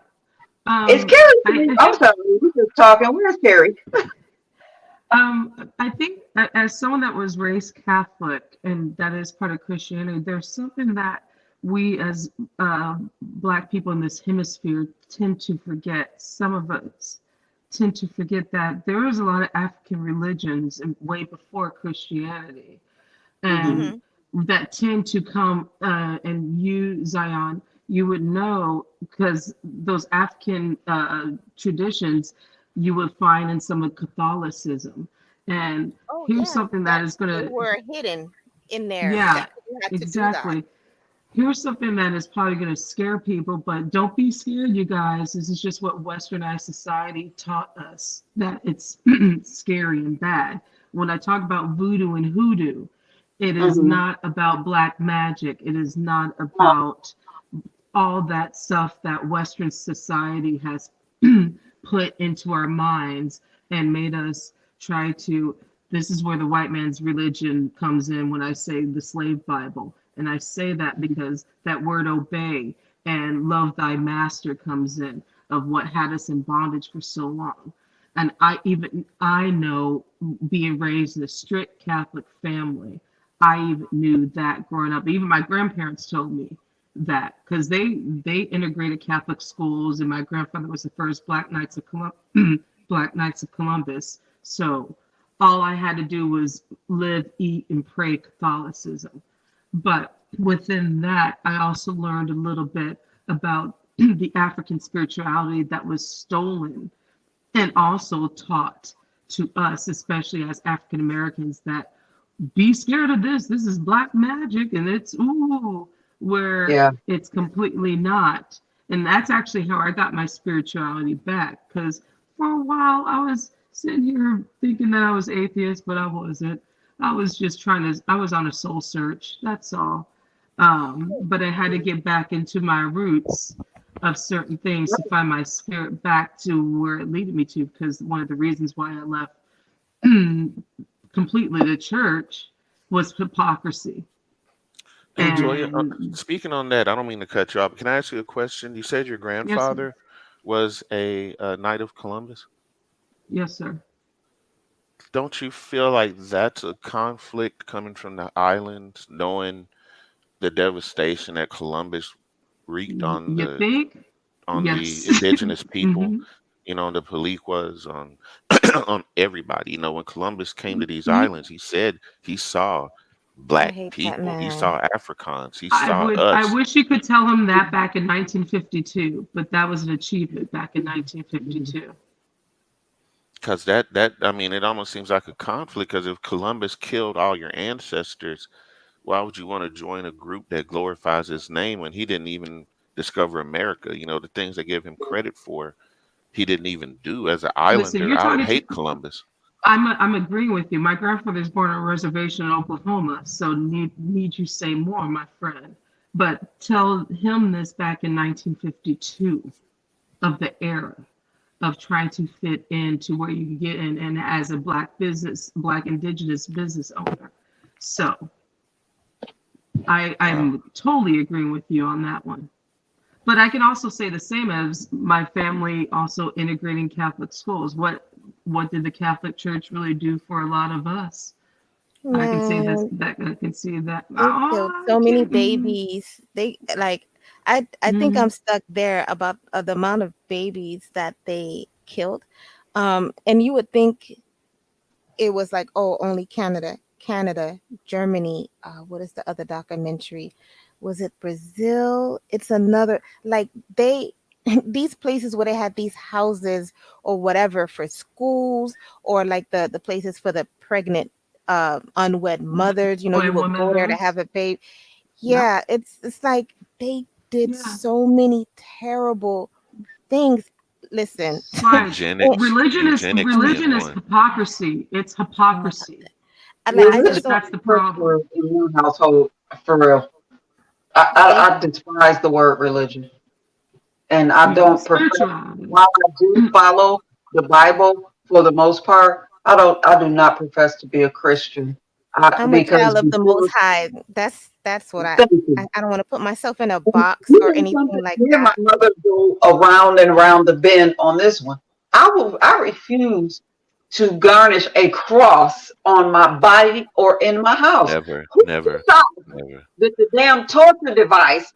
It's Carrie. I I'm think sorry, we're just talking. Where's Carrie? I think as someone that was raised Catholic and that is part of Christianity, there's something that we as Black people in this hemisphere tend to forget. Some of us tend to forget that there was a lot of African religions way before Christianity, Mm-hmm. and Mm-hmm. that tend to come and you, Zion, you would know because those African traditions you would find in some of Catholicism. And Oh here's yeah, something that that is they gonna, were hidden in there. yeah, That you had to do that. exactly. Here's something that is probably going to scare people, but don't be scared, you guys. This is just what westernized society taught us that it's scary and bad. When I talk about voodoo and hoodoo, it is Mm-hmm. not about black magic. It is not about all that stuff that Western society has put into our minds and made us try to. This is where the white man's religion comes in when I say the slave Bible. And I say that because that word obey and love thy master comes in of what had us in bondage for so long. And I know being raised in a strict Catholic family, I even knew that growing up. Even my grandparents told me that because they integrated Catholic schools, and my grandfather was the first Black Knights of Columbus. So all I had to do was live, eat, and pray Catholicism. But within that, I also learned a little bit about the African spirituality that was stolen and also taught to us, especially as African Americans, that be scared of this. This is black magic, and it's ooh, where Yeah. it's completely not. And that's actually how I got my spirituality back. Because for a while I was sitting here thinking that I was atheist, but I wasn't. I was just trying to. I was on a soul search. That's all. But I had to get back into my roots of certain things to find my spirit back to where it leaded me to. Because one of the reasons why I left completely the church was hypocrisy. Hey, Toya, And speaking on that, I don't mean to cut you off. Can I ask you a question? You said your yes, sir. grandfather was a Knight of Columbus. Yes, sir. Don't you feel like that's a conflict coming from the islands, knowing the devastation that Columbus wreaked You think? on the Yes. indigenous people, Hmm. the Paliquas, on on everybody. When Columbus came to these You, islands, he said he saw I black hate that people, he man. saw Africans, he saw I us. wish you could tell him that back in 1952, but that was an achievement back in Mhm. 1952. Because that I mean, it almost seems like a conflict. Because if Columbus killed all your ancestors, why would you want to join a group that glorifies his name when he didn't even discover America? The things they give him credit for, he didn't even do as an Listen, islander. you're I would talking to. hate Columbus. I'm agreeing with you. My grandfather's born on a reservation in Oklahoma, so need you say more, my friend. But tell him this back in 1952 of the era of trying to fit into where you can get in and as a black indigenous business owner. So Wow. I'm totally agreeing with you on that one. But I can also say the same as my family also integrating Catholic schools. What did the Catholic Church really do for a lot of us? I can say this Man, that I can see that. they killed Oh, I so many can't. Mm, babies. They like I think mm-hmm. I'm stuck there about the amount of babies that they killed. And you would think it was like, oh, only Canada, Germany. What is the other documentary? Was it Brazil? It's another like they these places where they had these houses or whatever for schools or like the places for the pregnant unwed mothers. You know, you When would go there to mothers. have a baby. Yep. Yeah, it's like they did Yeah. so many terrible things. Listen, Right. Eugenics being Religion is one. hypocrisy. It's uh, hypocrisy. I just Religion don't. That's the is a curse problem. word in my household, for real. I, They I, I despise the word religion, and I don't profess. Spirituality. While I do follow the Bible for the most part, I do not profess to be a Christian. I'm a Because child of the Most before, High. That's what thank you. I don't want to put myself in a You box or know something? anything like Me and my that. mother go around and around the bend on this one. I refuse. to garnish a cross on my body or in my house. Never, Who never, decided never. that the damn torture device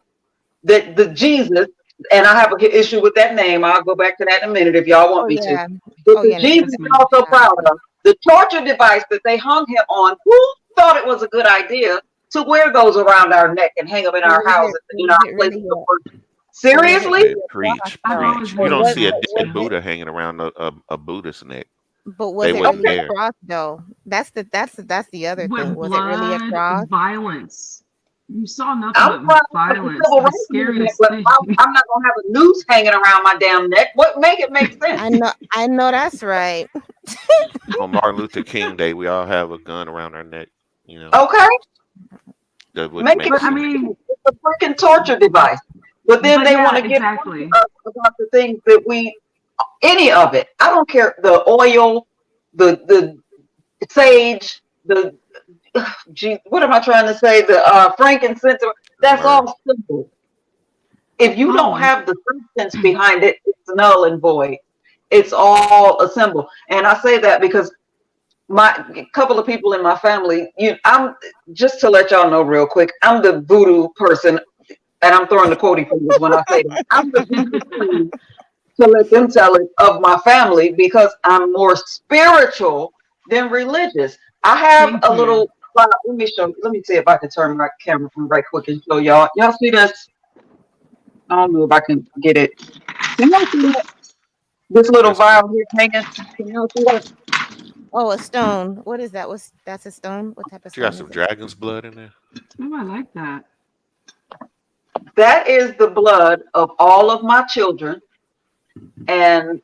that the Jesus, and I have an issue with that name. I'll go back to that in a minute if y'all want Oh me to. yeah. But Oh the yeah. Jesus Yes, y'all ma'am. so proud of, the torture device that they hung him on, who thought it was a good idea to wear those around our neck and hang them in But our houses, in was our it places really of a worship? but was it Seriously? really Man, a cross preach, I've though? always preach. You But don't believed was see a that was dead too. it Buddha hanging around a Buddhist neck. but was They it wasn't really Okay. a there. cross though? That's the other thing. With Was it really a blood, cross? violence. You saw nothing I'm but proud of the violence. civil The rights movement, scariest but thing. I'm not gonna have a noose hanging around my damn neck. What make it make sense? I know that's right. On Martin Luther King Day, we all have a gun around our neck. You know, Okay? that wouldn't Make it make But I make sense. mean, sense. It's a freaking torture device. But then but they want yeah, to get on exactly. to us about the things that we, any of it. I don't care. The oil, the sage, the gee, what am I trying to say? The frankincense. The That's myrrh. all simple. If you Oh, don't and have the substance behind it, it's null and void. It's all a symbol. And I say that because my a couple of people in my family, I'm just to let y'all know real quick, I'm the voodoo person, and I'm throwing the quotey fingers when I say that. I'm the voodoo queen, to let them tell it, of my family, because I'm more spiritual than religious. I have thank a you. little. Let me show. Let me see if I can turn my camera from right quick and show y'all. Y'all see this? I don't know if I can get it. Can y'all see that? This little Yes, ma'am. vial here hanging. Can y'all see that? Oh, a stone. What is that? What's that's a stone? What type of You got stone some is it? dragon's blood in there. Oh, I like that. That is the blood of all of my children and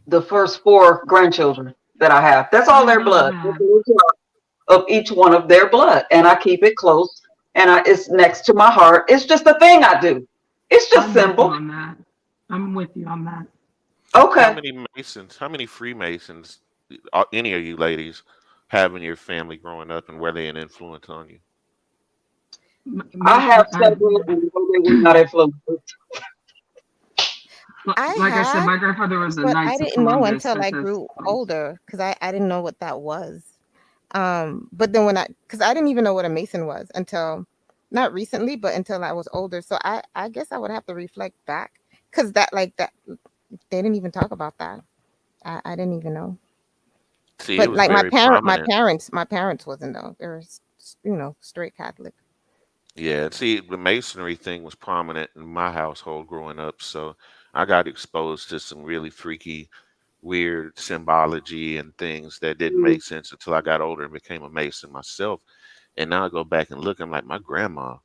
the first four grandchildren that I have. That's I all their love blood. That's that. a little drop of each one of their blood, and I keep it close, and it's next to my heart. It's just a thing I do. It's just I'm with you simple. on that. I'm with you on that. How Okay. many Masons? How many Freemasons? Any of you ladies have in your family growing up, and were they an influence on you? I have Mason, several, and no, they were not influenced. I like I said, had, my grandfather was the but I Knights of didn't know Columbus. until That's I his grew place. older because I didn't know what that was. But then because I didn't even know what a mason was until not recently, but until I was older. So I guess I would have to reflect back because that they didn't even talk about that. I didn't even know. See, it But was like very prominent. my parents wasn't though. They were straight Catholic. Yeah, see, the masonry thing was prominent in my household growing up, so I got exposed to some really freaky, weird symbology and things that didn't Mm, make sense until I got older and became a mason myself. And now I go back and look, I'm like, my grandma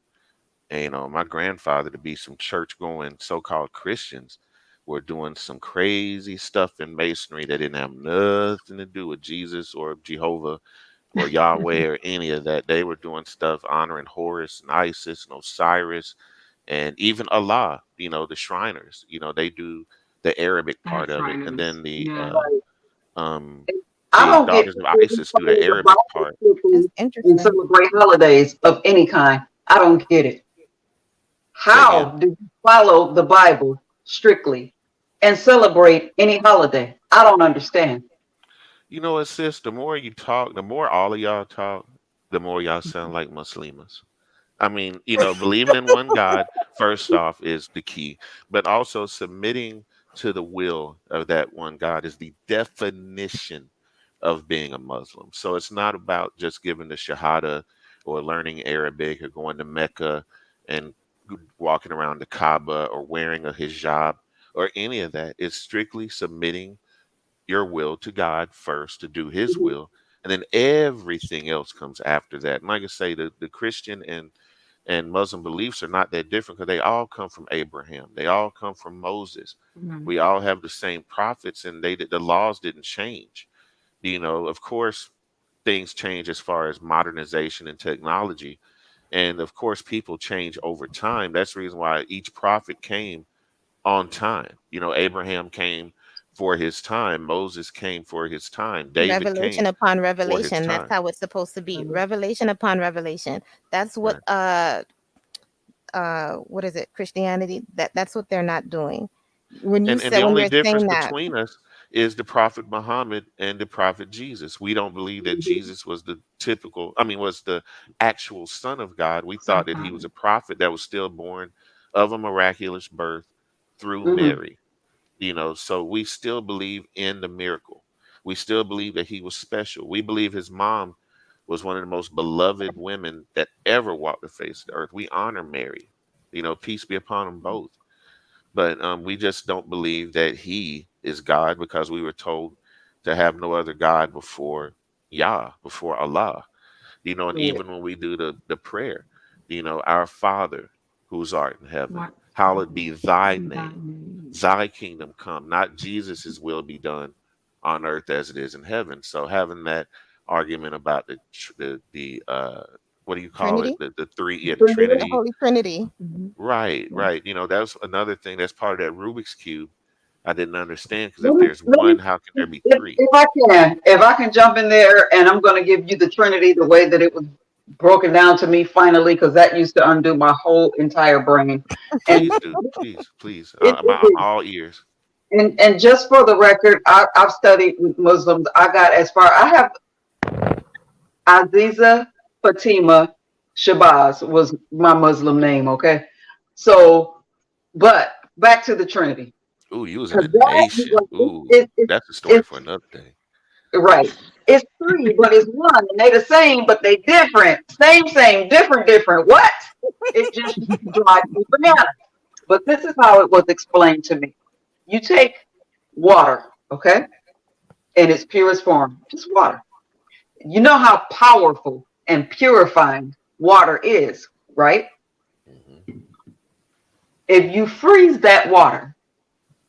and, my grandfather, to be some church going so-called Christians, were doing some crazy stuff in masonry that didn't have nothing to do with Jesus or Jehovah or Yahweh or any of that. They were doing stuff honoring Horus and Isis and Osiris and even Allah, the Shriners. They do the Arabic I had part of it. And Shriners. then the Yeah. right. um I the don't get Daughters of people who Isis do the follow the Arabic Bible part. That's strictly and interesting. celebrate holidays of any kind. I don't get it. Say again. How do you follow the Bible strictly and celebrate any holiday? I don't understand. You know what, sis? The more you talk, the more all of y'all talk, the more y'all sound like Muslims. I mean, believing in one God, first off, is the key, but also submitting to the will of that one God is the definition of being a Muslim. So it's not about just giving the Shahada or learning Arabic or going to Mecca and walking around the Kaaba or wearing a hijab or any of that. It's strictly submitting your will to God first to do his Mhm. will. And then everything else comes after that. And like I say, the Christian and Muslim beliefs are not that different because they all come from Abraham. They all come from Moses. Mhm. We all have the same prophets, and the laws didn't change. Of course, things change as far as modernization and technology, and of course, people change over time. That's the reason why each prophet came on time. Abraham came for his time. Moses came for his time. David Revelation came upon for his revelation. That's time. how it's supposed to be. Mhm. Revelation upon revelation. That's what Right. what is it? Christianity. That's what they're not doing. When you And said the when only they're difference saying that, between us is the prophet Muhammad and the prophet Jesus. We don't believe that Jesus was the typical, I mean, was the actual son of God. We Son thought of that he God. was a prophet that was still born of a miraculous birth through Mm-hmm. Mary. So we still believe in the miracle. We still believe that he was special. We believe his mom was one of the most beloved women that ever walked the face of the earth. We honor Mary. Peace be upon them both. But we just don't believe that he is God because we were told to have no other God before Yah, before Allah. And Yeah. even when we do the prayer, our Father who's art in heaven, What hallowed be thy be thy name, name? thy kingdom come, not Jesus's will be done on earth as it is in heaven. So having that argument about the what do you call it? Trinity, The three, yeah, the the Trinity. Holy Trinity. Hmm. Right, Yeah. right. That's another thing that's part of that Rubik's cube. I didn't understand because Let if me, there's let one, me, how can there be if, three? if I can jump in there, and I'm going to give you the Trinity the way that it was broken down to me finally, because that used to undo my whole entire brain. And Please do, please, please. it, I'm it, all ears. and just for the record, I've studied with Muslims. I got as far. I have Aziza Fatima Shabazz was my Muslim name. Okay, so but back to the Trinity, Ooh, you was in because a that nation. Ooh, it, that's a story for it's another day. right. It's three, but it's one, and they the same, but they different. Same, different, different. What? It just drives me bananas. But this is how it was explained to me. You take water, okay, in its purest form, just water. You know how powerful and purifying water is, right? Hmm. If you freeze that water,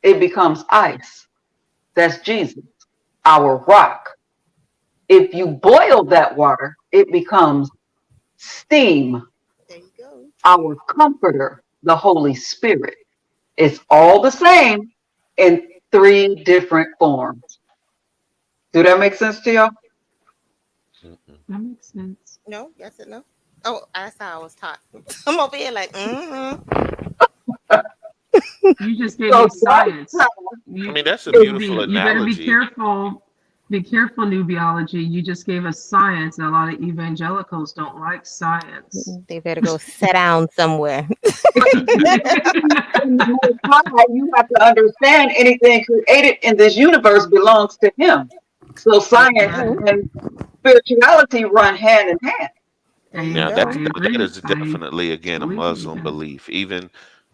it becomes ice. That's Jesus, our rock. If you boil that water, it becomes steam, There you go. our comforter, the Holy Spirit. It's all the same in three different forms. Do that make sense to y'all? Mm-mm. That makes sense. No, yes or no? Oh, that's how I was taught. I'm over here like, You just gave So me that's how science. I You mean, that's a it, beautiful you better be analogy. careful. Be careful, nubiology. You just gave us science, and a lot of evangelicals don't like science. they better go sit down somewhere. in the Most High, you have to understand anything created in this universe belongs to Him. So science Right. and spirituality run hand in hand. There you Now I go. that agree. is I definitely again a fully agree with Muslim that. belief. Even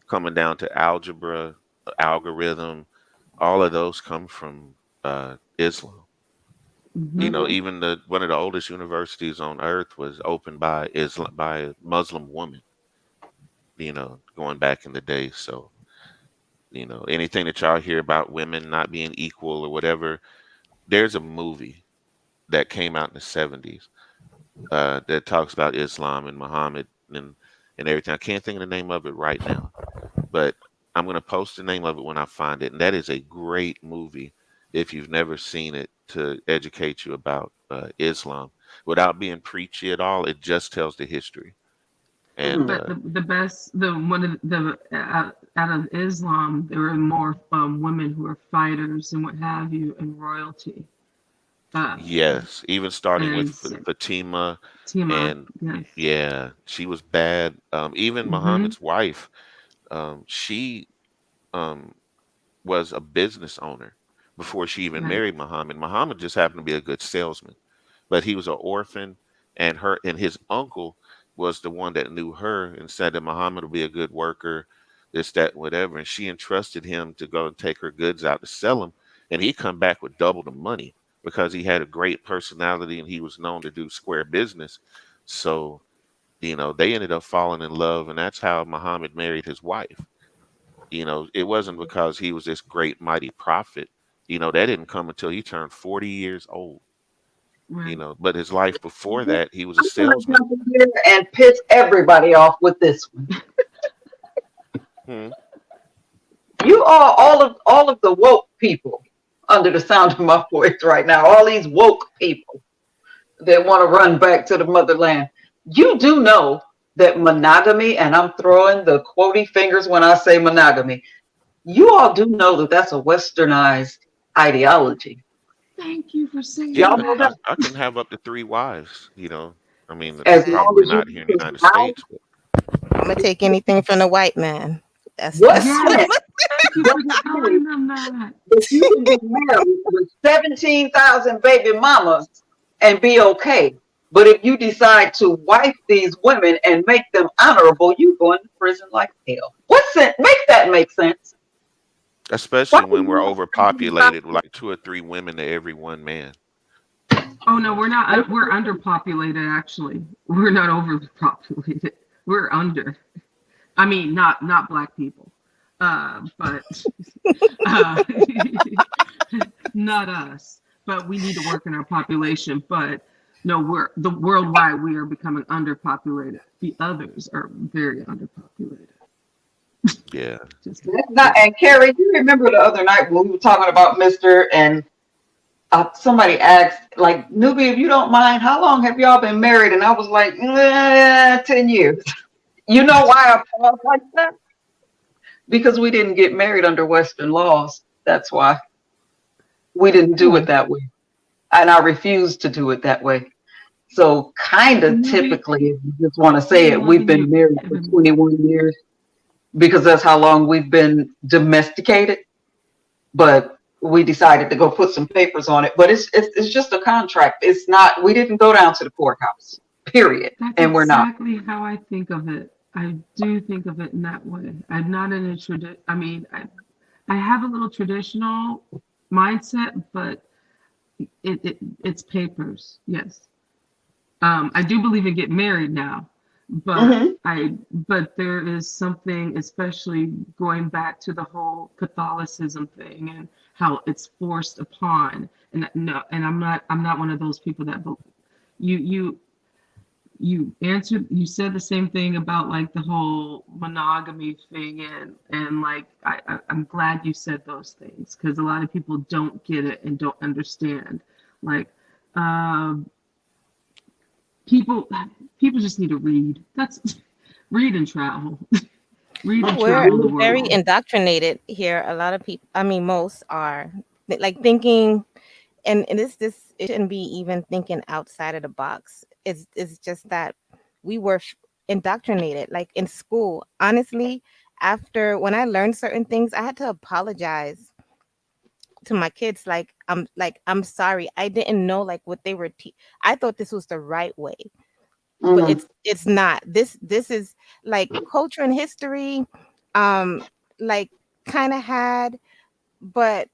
coming down to algebra, algorithm, all of those come from Islam. Hmm. Even the one of the oldest universities on earth was opened by Islam by a Muslim woman. Going back in the day. So anything that y'all hear about women not being equal or whatever, there's a movie that came out in the '70s that talks about Islam and Muhammad and everything. I can't think of the name of it right now, but I'm gonna post the name of it when I find it. And that is a great movie if you've never seen it to educate you about Islam without being preachy at all. It just tells the history. And But the best the one of the out of Islam, there were more women who were fighters and what have you, and royalty. Uh, yes, even starting with and so, Fatima, Tima, and yes. yeah, she was bad. Even Mm-hmm. Muhammad's wife, she um, was a business owner before she even Right. married Muhammad. Muhammad just happened to be a good salesman, but he was an orphan, and his uncle was the one that knew her and said that Muhammad would be a good worker, this, that, whatever. And she entrusted him to go and take her goods out to sell them, and he come back with double the money because he had a great personality and he was known to do square business. So, they ended up falling in love, and that's how Muhammad married his wife. It wasn't because he was this great mighty prophet. That didn't come until he turned 40 years old. Right. But his life before I'm that, he was a going to salesman. jump in here and piss everybody off with this one. Hmm. You are all of the woke people under the sound of my voice right now. All these woke people that want to run back to the motherland. You do know that monogamy, and I'm throwing the quotey fingers when I say monogamy. You all do know that that's a westernized. ideology. Thank you for saying Y'all Yeah, know that. that? I can have up to three wives. I mean, As Exactly. long probably as you not here in the can United vouch, States, but I'm gonna take anything from the white man. That's what? Yes. Thank you for Just say telling them that. that you can be married with 17,000 baby mamas and be okay. But if you decide to wife these women and make them honorable, you go into prison like hell. What sense? Make that make sense? Why especially would when we're you want 17,000? overpopulated, with like two or three women to every one man. Oh You no, know, we're not. We're underpopulated. Actually, we're not overpopulated. We're under. I mean, not black people, but uh, not us. But we need to work in our population. But no, we're the worldwide. We are becoming underpopulated. The others are very underpopulated. yeah. Just That's not. just And Carrie, you remember the other night when we were talking about Mister and somebody asked, like, newbie, if you don't mind, how long have y'all been married? And I was like, 10 years. You know why I paused like that? Because we didn't get married under Western laws. That's why we didn't do it Hmm. that way. And I refused to do it that way. So, kind of maybe typically, if you just want to say maybe it, more we've than been you. married for 21 years because that's how long we've been domesticated. But we decided to go put some papers on it. But it's just a contract. It's not. We didn't go down to the courthouse. Period. That's And we're not. exactly how I think of it. I do think of it in that way. I'm not in a tradition. I mean, I have a little traditional mindset, but it's papers. Yes. I do believe in getting married now, but Hmm. but there is something, especially going back to the whole Catholicism thing and how it's forced upon. And no, and I'm not one of those people that you you you said the same thing about like the whole monogamy thing, and like I'm glad you said those things because a lot of people don't get it and don't understand. Like um, people people just need to read. That's read and travel. Read and we're travel the very world. indoctrinated here. A lot of people, I mean, most are like thinking, and this it shouldn't be even thinking outside of the box. It's just that we were indoctrinated, like in school. Honestly, after when I learned certain things, I had to apologize to my kids. Like I'm sorry, I didn't know like what they were. I thought this was the right way, but Hmm. it's not. This is like culture and history, um, like kind of had, but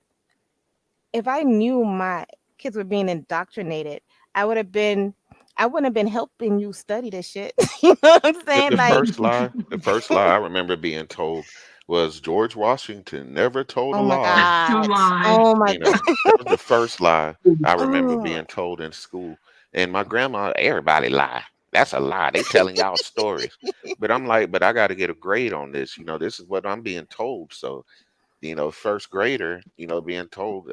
if I knew my kids were being indoctrinated, I would have been I wouldn't have been helping you study this shit. You know what I'm The, saying? the Like, first lie, the first lie I remember being told was George Washington never told a oh my lie. To god. lie. Oh my You god. know, that was the first lie I remember Oh. being told in school. And my grandma, everybody lie. That's a lie. They telling y'all stories. But I'm like, but I got to get a grade on this. This is what I'm being told. So, first grader, being told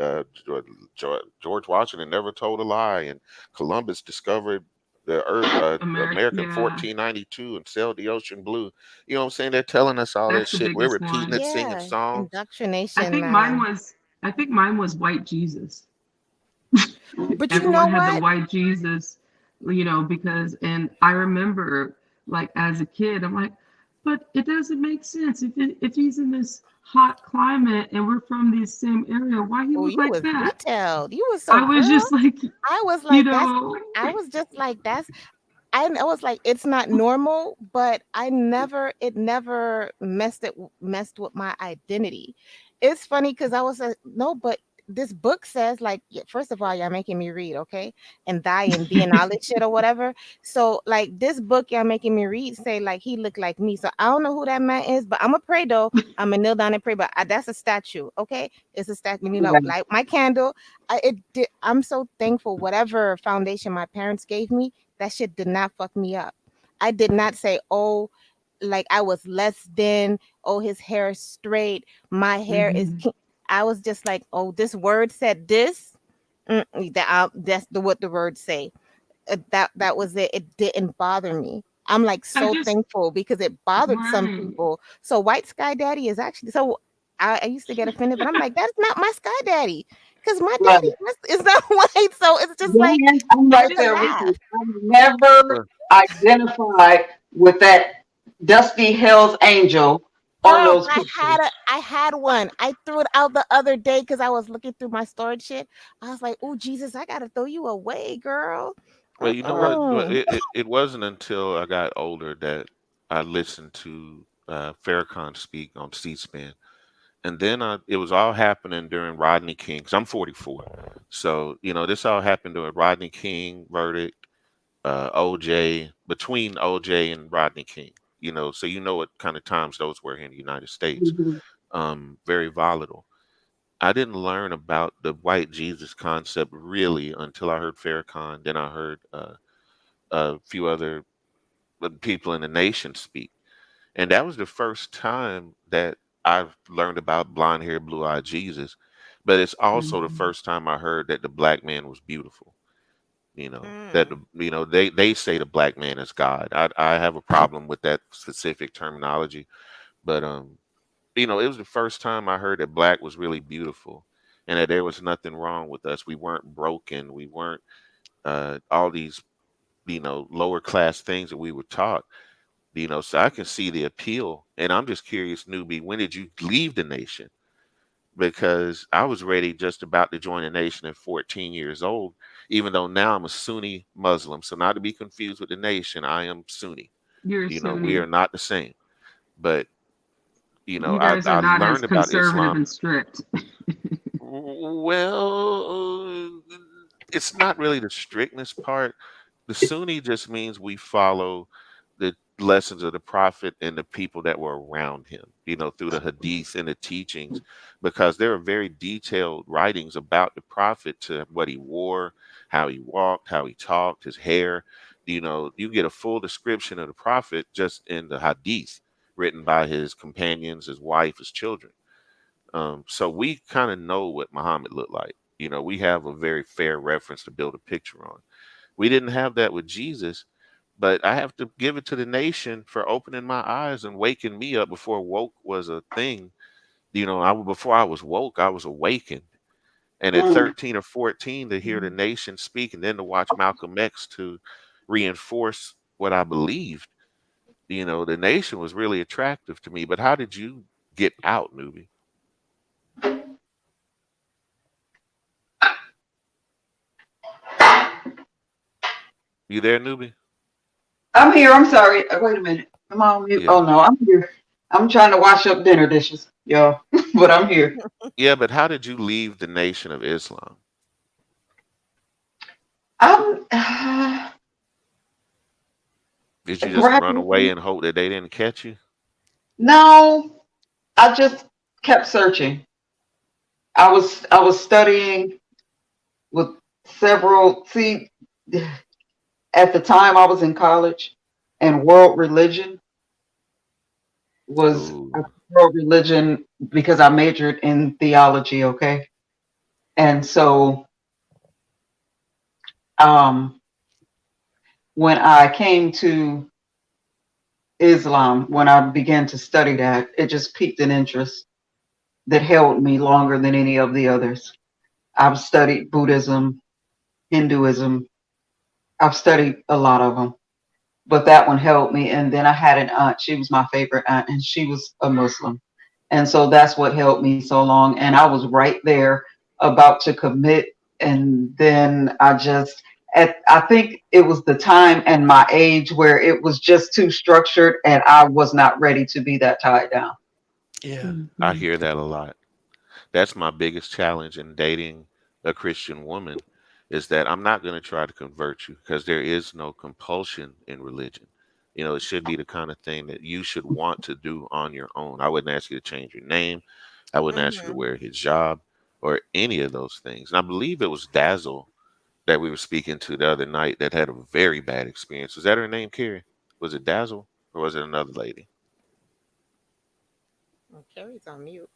George Washington never told a lie, and Columbus discovered the Earth, America. America in Yeah, 1492, and sailed the ocean blue. You know what I'm saying? They're telling us all that that's the shit. We're biggest repeating one. it, singing Yeah, songs. I indoctrination, think mine man. was. I think mine was white Jesus. But you know Everyone had the what? white Jesus, because, and I remember, like, as a kid, I'm like, but it doesn't make sense if he's in this hot climate and we're from the same area, why he Oh, look you like was that? detailed. You was so I was girl. just like, I was you like, that's know, I was just like, that's I was like, it's not normal, but it never messed with my identity. It's funny because I was like, no, but this book says like, first of all, y'all making me read, okay, and die and be and all this shit or whatever. So like this book y'all making me read say like he looked like me. So I don't know who that man is, but I'm gonna pray though. I'm gonna kneel down and pray. But that's a statue, okay? It's a statue. You know, Right. like my candle. I'm so thankful. Whatever foundation my parents gave me, that shit did not fuck me up. I did not say, oh, like I was less than, oh, his hair is straight, my hair is. mhm. I was just like, oh, this word said this. That's what the word say. That was it. It didn't bother me. I'm like I so just, thankful because it bothered some right. people. So white sky daddy is actually so. I used to get offended, but I'm like, that's not my sky daddy because my Right. daddy is not white, so it's just like Then I'm I right just there with laugh. you. I never Well, identified with that dusty Hell's Angel on Girl, those pictures. I had one. I threw it out the other day because I was looking through my storage shit. I was like, "Oh Jesus, I gotta throw you away, girl." well, you know what? Well, Mm-mm. it wasn't until I got older that I listened to Farrakhan speak on C-SPAN, and then it was all happening during Rodney King. Cause I'm 44, so this all happened during Rodney King verdict, OJ, between OJ and Rodney King. So what kind of times those were in the United States. Mhm. Very volatile. I didn't learn about the white Jesus concept really until I heard Farrakhan. Then I heard a few other people in the nation speak, and that was the first time that I've learned about blonde hair, blue eyed Jesus. But it's also the Mhm. first time I heard that the black man was beautiful. That Mm. they say the black man is God. I have a problem with that specific terminology, but it was the first time I heard that black was really beautiful, and that there was nothing wrong with us. We weren't broken. We weren't all these lower class things that we were taught. So I can see the appeal, and I'm just curious, newbie, when did you leave the nation? Because I was ready, just about to join the nation at 14 years old, even though now I'm a Sunni Muslim. So not to be confused with the nation, I am Sunni. You're We Sunni. are not the same. But You guys are I not as learned about conservative Islam. and strict. Well, it's not really the strictness part. The Sunni just means we follow the lessons of the prophet and the people that were around him, through the hadith and the teachings, because there are very detailed writings about the prophet, to what he wore, how he walked, how he talked, his hair. You get a full description of the prophet just in the hadith written by his companions, his wife, his children. So we kind of know what Muhammad looked like. We have a very fair reference to build a picture on. We didn't have that with Jesus, but I have to give it to the nation for opening my eyes and waking me up before woke was a thing. Before I was woke, I was awakened. And at Mm. 13 or 14, to hear the nation speak, and then to watch Malcolm X to reinforce what I believed, the nation was really attractive to me. But how did you get out, newbie? You there, newbie? I'm here. I'm sorry. Wait a minute. Am I on mute? Yeah. Oh no, I'm here. I'm trying to wash up dinner dishes, y'all. But I'm here. Yeah, but how did you leave the nation of Islam? I'm Did you just run away gradually. and hope that they didn't catch you? No, I just kept searching. I was studying with several. See, at the time I was in college, and world religion was Ooh. world religion because I majored in theology. Okay, and so um, when I came to Islam, when I began to study that, it just piqued an interest that held me longer than any of the others. I've studied Buddhism, Hinduism. I've studied a lot of them, but that one held me. And then I had an aunt. She was my favorite aunt, and she was a Muslim. And so that's what held me so long. And I was right there about to commit. And then I think it was the time and my age where it was just too structured, and I was not ready to be that tied down. Yeah, I Mhm. hear that a lot. That's my biggest challenge in dating a Christian woman, is that I'm not going to try to convert you, because there is no compulsion in religion. It should be the kind of thing that you should want to do on your own. I wouldn't ask you to change your name. I wouldn't ask you to Mhm. wear a hijab or any of those things. And I believe it was Dazzle that we were speaking to the other night that had a very bad experience. Was that her name, Carrie? Was it Dazzle, or was it another lady? Carrie's on mute.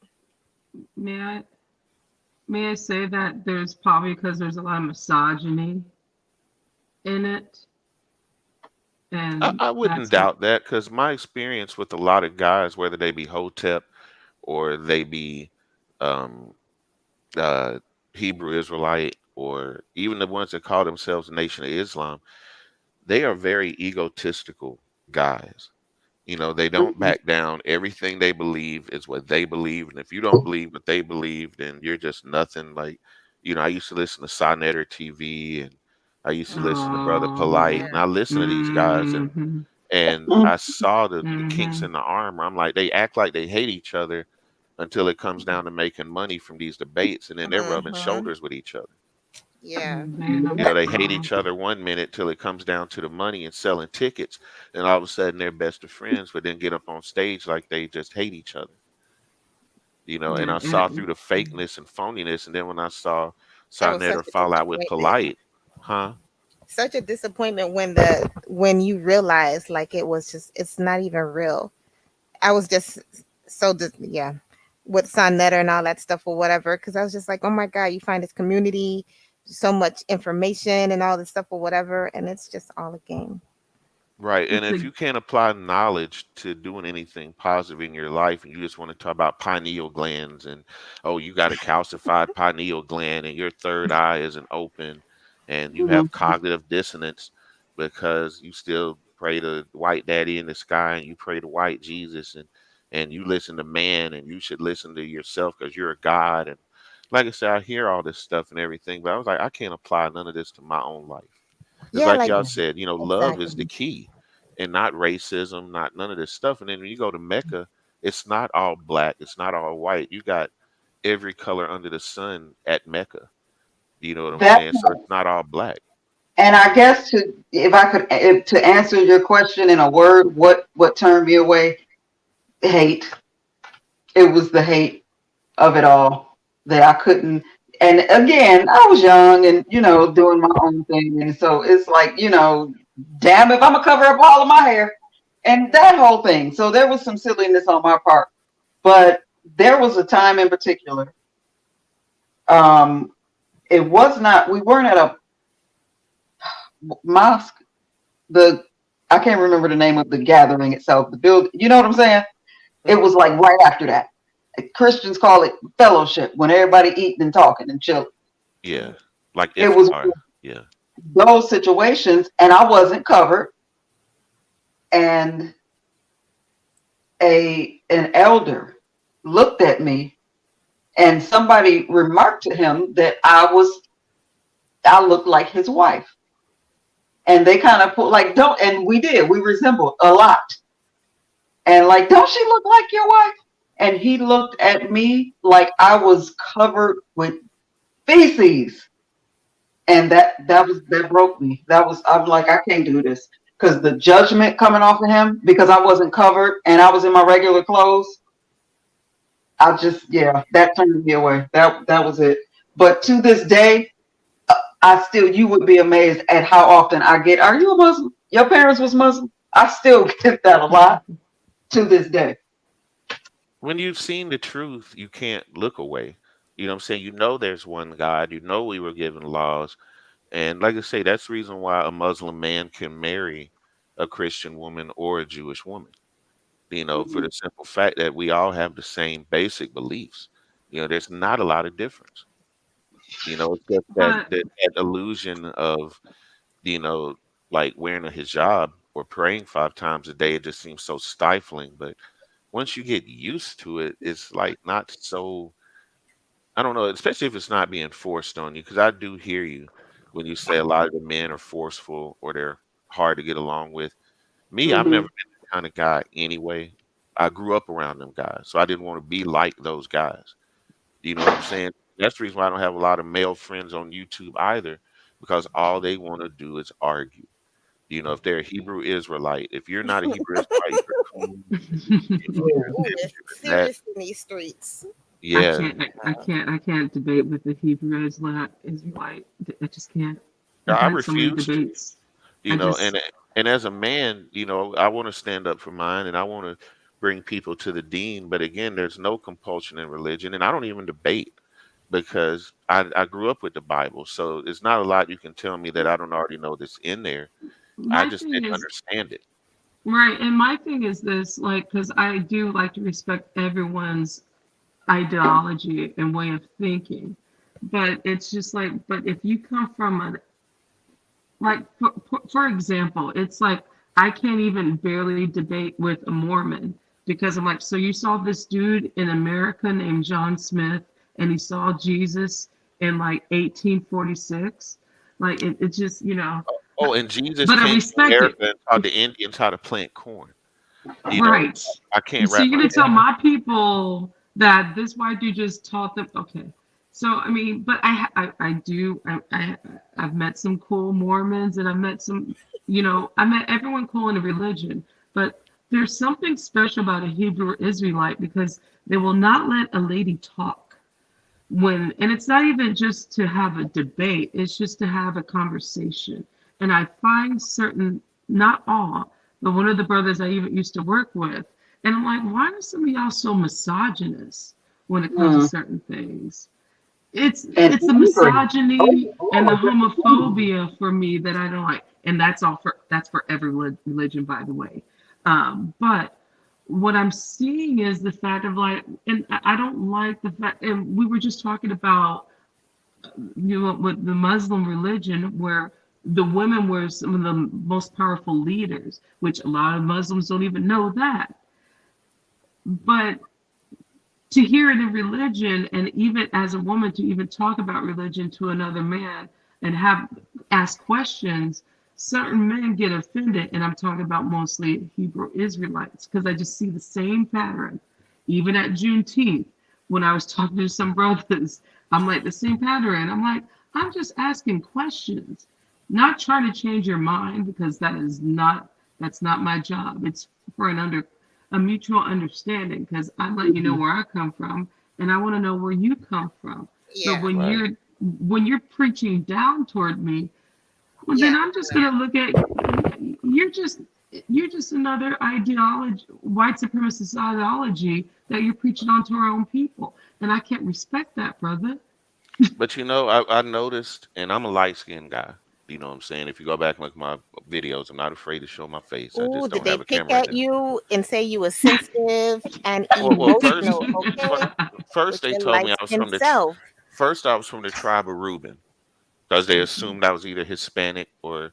May I may I say that there's probably because there's a lot of misogyny in it, and I wouldn't that's what. doubt that, because my experience with a lot of guys, whether they be Hotep or they be um, uh, Hebrew Israelite, or even the ones that call themselves Nation of Islam, they are very egotistical guys. They don't Mhm. back down. Everything they believe is what they believe. And if you don't believe what they believe, then you're just nothing. Like, I used to listen to Sonetter TV, and I used to listen to Brother Oh. Polite, and Yeah. I listened to these guys, and Mm-hmm. and Mhm. I saw the kinks Mm-hmm. in the armor. I'm like, they act like they hate each other until it comes down to making money from these debates, and then they're rubbing Mhm. shoulders with each other. Yeah. Laying them They hate straw. each other one minute till it comes down to the money and selling tickets, and all of a sudden they're best of friends, but then get up on stage like they just hate each other. And Yeah. I saw through the fakeness and phoniness, and then when I saw That was such Netter a fall out with disappointment. Polite, huh? Such a disappointment when you realize like it was just it's not even real. I was just yeah, with Sonetta and all that stuff or whatever, because I was just like, oh my god, you find this community, so much information and all this stuff or whatever, and it's just all a game. Right. And It's if a you can't apply knowledge to doing anything positive in your life, and you just want to talk about pineal glands, and oh, you got a calcified pineal gland and your third eye isn't open, and you have Mhm. cognitive dissonance because you still pray to white daddy in the sky, and you pray to white Jesus, and you listen to man, and you should listen to yourself because you're a God. And like I said, I hear all this stuff and everything, but I was like, I can't apply none of this to my own life. It's Yeah, like like y'all said, love is the exactly. key, and not racism, not none of this stuff. And then when you go to Mecca, it's not all black, it's not all white. You got every color under the sun at Mecca. You know what I'm That saying? So it's not all black. and I guess if I could to answer your question in a word, what turned me away? Hate. It was the hate of it all that I couldn't. And again, I was young and doing my own thing, and so it's like damn if I'm gonna cover up all of my hair and that whole thing. So there was some silliness on my part, but there was a time in particular. Um, it was not. We weren't at a mosque. The I can't remember the name of the gathering itself. The build. You know what I'm saying? It Hmm. was like right after that. Christians call it fellowship when everybody eating and talking and chilling. Yeah, like It was iftar. Yeah. those situations, and I wasn't covered. And an elder looked at me, and somebody remarked to him that I looked like his wife, and they kind of put like don't, and we resembled a lot, and like don't she look like your wife? And he looked at me like I was covered with feces, and that broke me. I'm like I can't do this because the judgment coming off of him because I wasn't covered and I was in my regular clothes. I just yeah, that turned me away. That was it. But to this day, I still you would be amazed at how often I get. Are you a Muslim? Your parents was Muslim. I still get that a lot to this day. When you've seen the truth, you can't look away. You know what I'm saying? You know there's one God. You know we were given laws. And like I say, that's the reason why a Muslim man can marry a Christian woman or a Jewish woman. For Mhm. the simple fact that we all have the same basic beliefs. There's not a lot of difference. It's just that but that illusion of, you know, like wearing a hijab or praying 5 times a day, it just seems so stifling. But once you get used to it, it's like not so, I don't know, especially if it's not being forced on you. Because I do hear you when you say a lot of the men are forceful or they're hard to get along with. Me, I've never Mhm. been that kind of guy anyway. I grew up around them guys, so I didn't want to be like those guys. You know what I'm saying? That's the reason why I don't have a lot of male friends on YouTube either, because all they want to do is argue. If they're a Hebrew Israelite, if you're not a Hebrew Israelite, you're a coon. Yeah. Ooh, This, it's that. serious in these streets. I Yeah. can't. I can't debate with the Hebrew Israelite. I just can't. I've I had so many refuse to. debates. you I know just and and as a man, I want to stand up for mine, and I want to bring people to the dean. But again, there's no compulsion in religion, and I don't even debate because I grew up with the Bible, so it's not a lot you can tell me that I don't already know that's in there. I my just thing didn't is understand it. right, and my thing is this, like, because I do like to respect everyone's ideology and way of thinking. but it's just like, but if you come from a, like for example, it's like I can't even barely debate with a Mormon because I'm like, so you saw this dude in America named John Smith and he saw Jesus in like 1846. Like it just, Oh, and Jesus but I came to respect it. America and taught the Indians how to plant corn. You know, Right. I can't So wrap you're my gonna head tell around. my people that this white dude just taught them? Okay. So I mean, but I do I've met some cool Mormons and I've met some, I met everyone cool in a religion, but there's something special about a Hebrew Israelite because they will not let a lady talk when, and it's not even just to have a debate, it's just to have a conversation. And I find certain, not all, but one of the brothers I even used to work with, and I'm like, why are some of y'all so misogynist when it comes to Mm. certain things? it's And it's the angry. misogyny Oh and the my goodness. homophobia for me that I don't like, and that's for every religion, by the way. But what I'm seeing is the fact of like, and I don't like the fact, and we were just talking about, with the Muslim religion, where the women were some of the most powerful leaders, which a lot of Muslims don't even know that. But to hear it in religion, and even as a woman to even talk about religion to another man and have ask questions, certain men get offended, and I'm talking about mostly Hebrew Israelites because I just see the same pattern. Even at Juneteenth, when I was talking to some brothers, I'm like the same pattern. I'm like, I'm just asking questions, not trying to change your mind because that's not my job. It's for a mutual understanding because I'm letting you know Mhm. where I come from and I want to know where you come from. But Yeah, Right. when you're preaching down toward me, well then yeah. I'm just gonna look at you're just another ideology, white supremacist ideology that you're preaching onto our own people. And I can't respect that, brother. But I noticed, and I'm a light skinned guy. You know what I'm saying? If you go back and look at my videos, I'm not afraid to show my face. I Ooh, just did don't they have a pick camera right at now. you and say you were sensitive and Well, first, emotional, okay? first With they your told me light I was skinned from self. first I was from the tribe of Reuben because they assumed I was either Hispanic or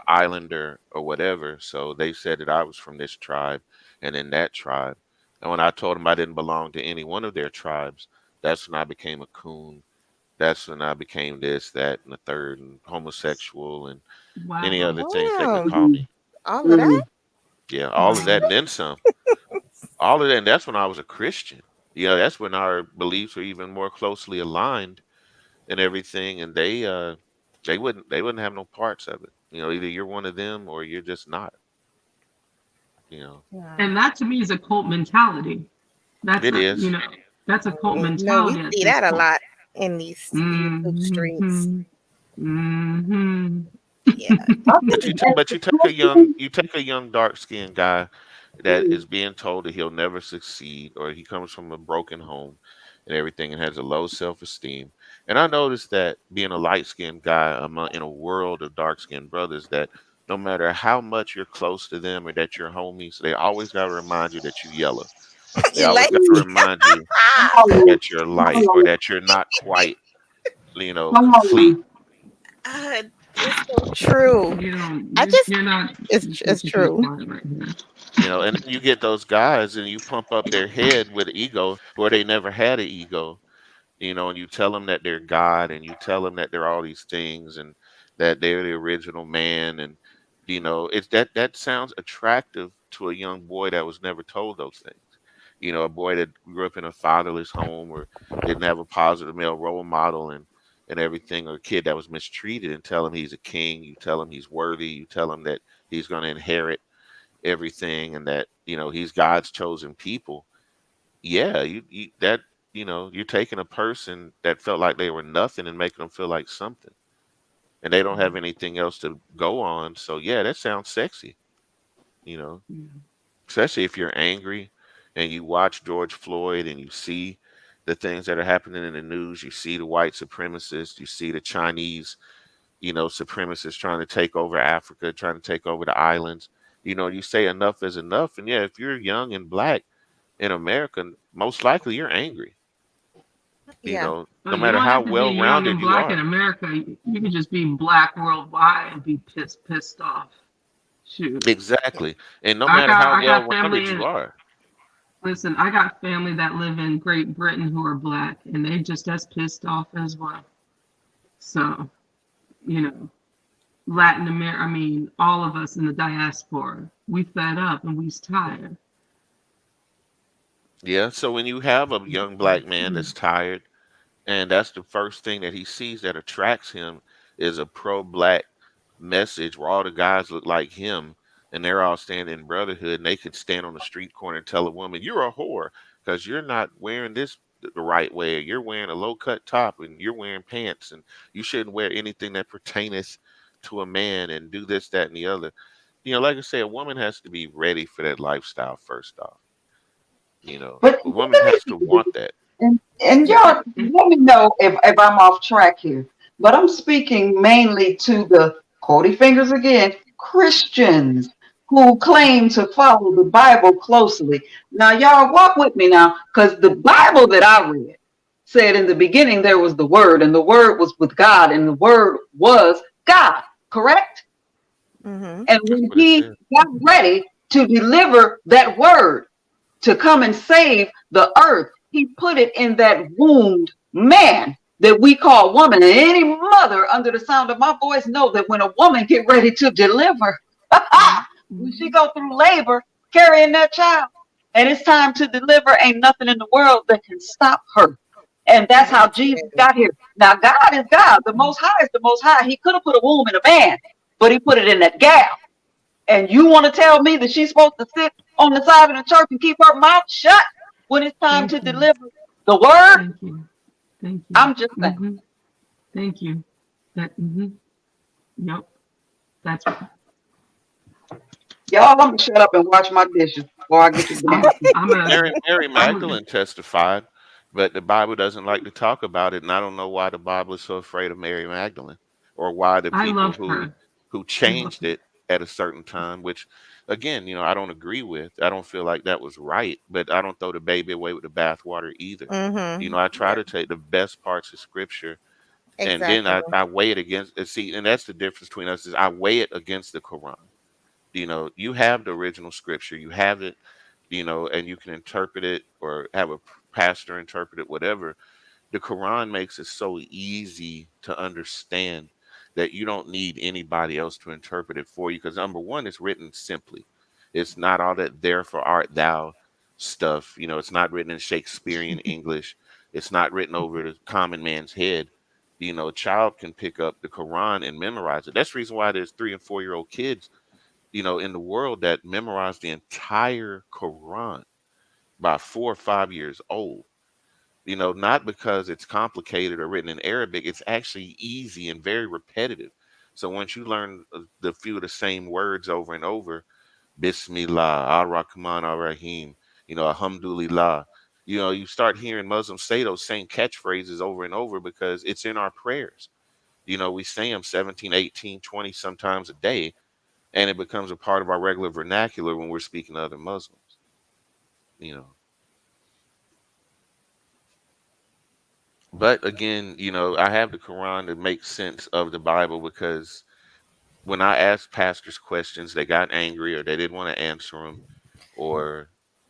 Islander or whatever. So they said that I was from this tribe and in that tribe. And when I told them I didn't belong to any one of their tribes, that's when I became a coon. That's when I became this, that, and the third, and homosexual, and any Wow. other things they could Damn, call me. all of that? Mm. Yeah, all of that Wow. and then some. All of that, and that's when I was a Christian. That's when our beliefs were even more closely aligned and everything, and they wouldn't have no parts of it. Either you're one of them or you're just not. You know, And Wow. that to me is a cult mentality. That's it not, is. that's a cult No, we mentality at see this that a point. lot in these YouTube streets. Mm-hmm. Mm-hmm. Yeah. I But think, but you take a young dark skinned guy that is being told that he'll never succeed or he comes from a broken home and everything and has a low self-esteem. And I noticed that being a light-skinned guy in a world of dark-skinned brothers, that no matter how much you're close to them or that you're homies, they always got to remind you that you yellow. They You always like got to remind you come ah, on now. that you're Come light or on that you're not quite, Come complete. on ah, it's so true. You know, I just you're not, it's let's just be true. quiet right here. And then you get those guys and you pump up their head with ego where they never had an ego, and you tell them that they're God and you tell them that they're all these things and that they're the original man. And, it's that sounds attractive to a young boy that was never told those things. A boy that grew up in a fatherless home or didn't have a positive male role model and everything, or a kid that was mistreated, and tell him he's a king. You tell him he's worthy. You tell him that he's going to inherit everything and that he's God's chosen people. Yeah, you're taking a person that felt like they were nothing and making them feel like something, and they don't have anything else to go on. So yeah, that sounds sexy, you know especially if you're angry and you watch George Floyd and you see the things that are happening in the news. You see the white supremacists, you see the Chinese supremacists trying to take over Africa, trying to take over the islands. You say enough is enough. And yeah, if you're young and black in America, most likely you're angry. Yeah. No You matter don't how have to be well young rounded and you black in are. America. You can just be black worldwide and be pissed off. Shoot. Exactly. And no I matter got how I well got rounded family you in are. listen, I got family that live in Great Britain who are black and they just as pissed off as well. So, you know, Latin America, I mean, all of us in the diaspora, we fed up and we's tired. Yeah. So when you have a young black man Mm. that's tired, and that's the first thing that he sees that attracts him is a pro-black message where all the guys look like him and they're all standing in brotherhood and they could stand on the street corner and tell a woman you're a whore because you're not wearing this the right way. You're wearing a low cut top and you're wearing pants and you shouldn't wear anything that pertaineth to a man and do this, that, and the other. Like I say, a woman has to be ready for that lifestyle first off. But A woman has to want that. and Yeah, y'all let me know if I'm off track here. But I'm speaking mainly to the Cody fingers again, Christians who claim to follow the Bible closely. Now y'all walk with me now, because the Bible that I read said in the beginning there was the word, and the word was with God, and the word was God, correct? Mm-hmm. And That's when what it he said. got ready to deliver that word, to come and save the earth. He put it in that wombed man that we call woman. And any mother under the sound of my voice know that when a woman get ready to deliver, when she mm-hmm. go through labor carrying that child, and it's time to deliver, ain't nothing in the world that can stop her. And that's how That's Jesus true. got here. Now, God is God. The Most High is the Most High. He could have put a womb in a man, but he put it in that gal. And you want to tell me that she's supposed to sit on the side of the church and keep her mouth shut when it's time Thank to you. deliver the word? Thank you. Thank you. I'm just saying. Mm-hmm. Thank you. That mm-hmm. Yep. That's Y'all, let me shut up and wash my dishes before I get to dancing. I'm a Mary I'm a Magdalene testified, but the Bible doesn't like to talk about it, and I don't know why the Bible is so afraid of Mary Magdalene, or why the I people love who her. who I love changed her. it at a certain time, which again, I don't agree with. I don't feel like that was right, but I don't throw the baby away with the bathwater either. Mm-hmm. I try Yeah. to take the best parts of scripture and then Exactly. I weigh it against see, and that's the difference between us is I weigh it against the Quran. You have the original scripture, you have it, and you can interpret it or have a pastor interpret it, whatever. The Quran makes it so easy to understand that you don't need anybody else to interpret it for you. Because number one, it's written simply. It's not all that therefore art thou stuff. It's not written in Shakespearean English. It's not written over the common man's head. A child can pick up the Quran and memorize it. That's the reason why there's 3 and 4 year old kids, in the world that memorize the entire Quran by 4 or 5 years old. Not because it's complicated or written in Arabic, it's actually easy and very repetitive. So once you learn the few of the same words over and over, Bismillah, Ar-Rahman, Ar-Rahim, Alhamdulillah, you start hearing Muslims say those same catchphrases over and over because it's in our prayers. We say them 17, 18, 20 sometimes a day, and it becomes a part of our regular vernacular when we're speaking to other Muslims. You know, but again, I have the Quran to make sense of the Bible because when I asked pastors questions, they got angry or they didn't want to answer them, or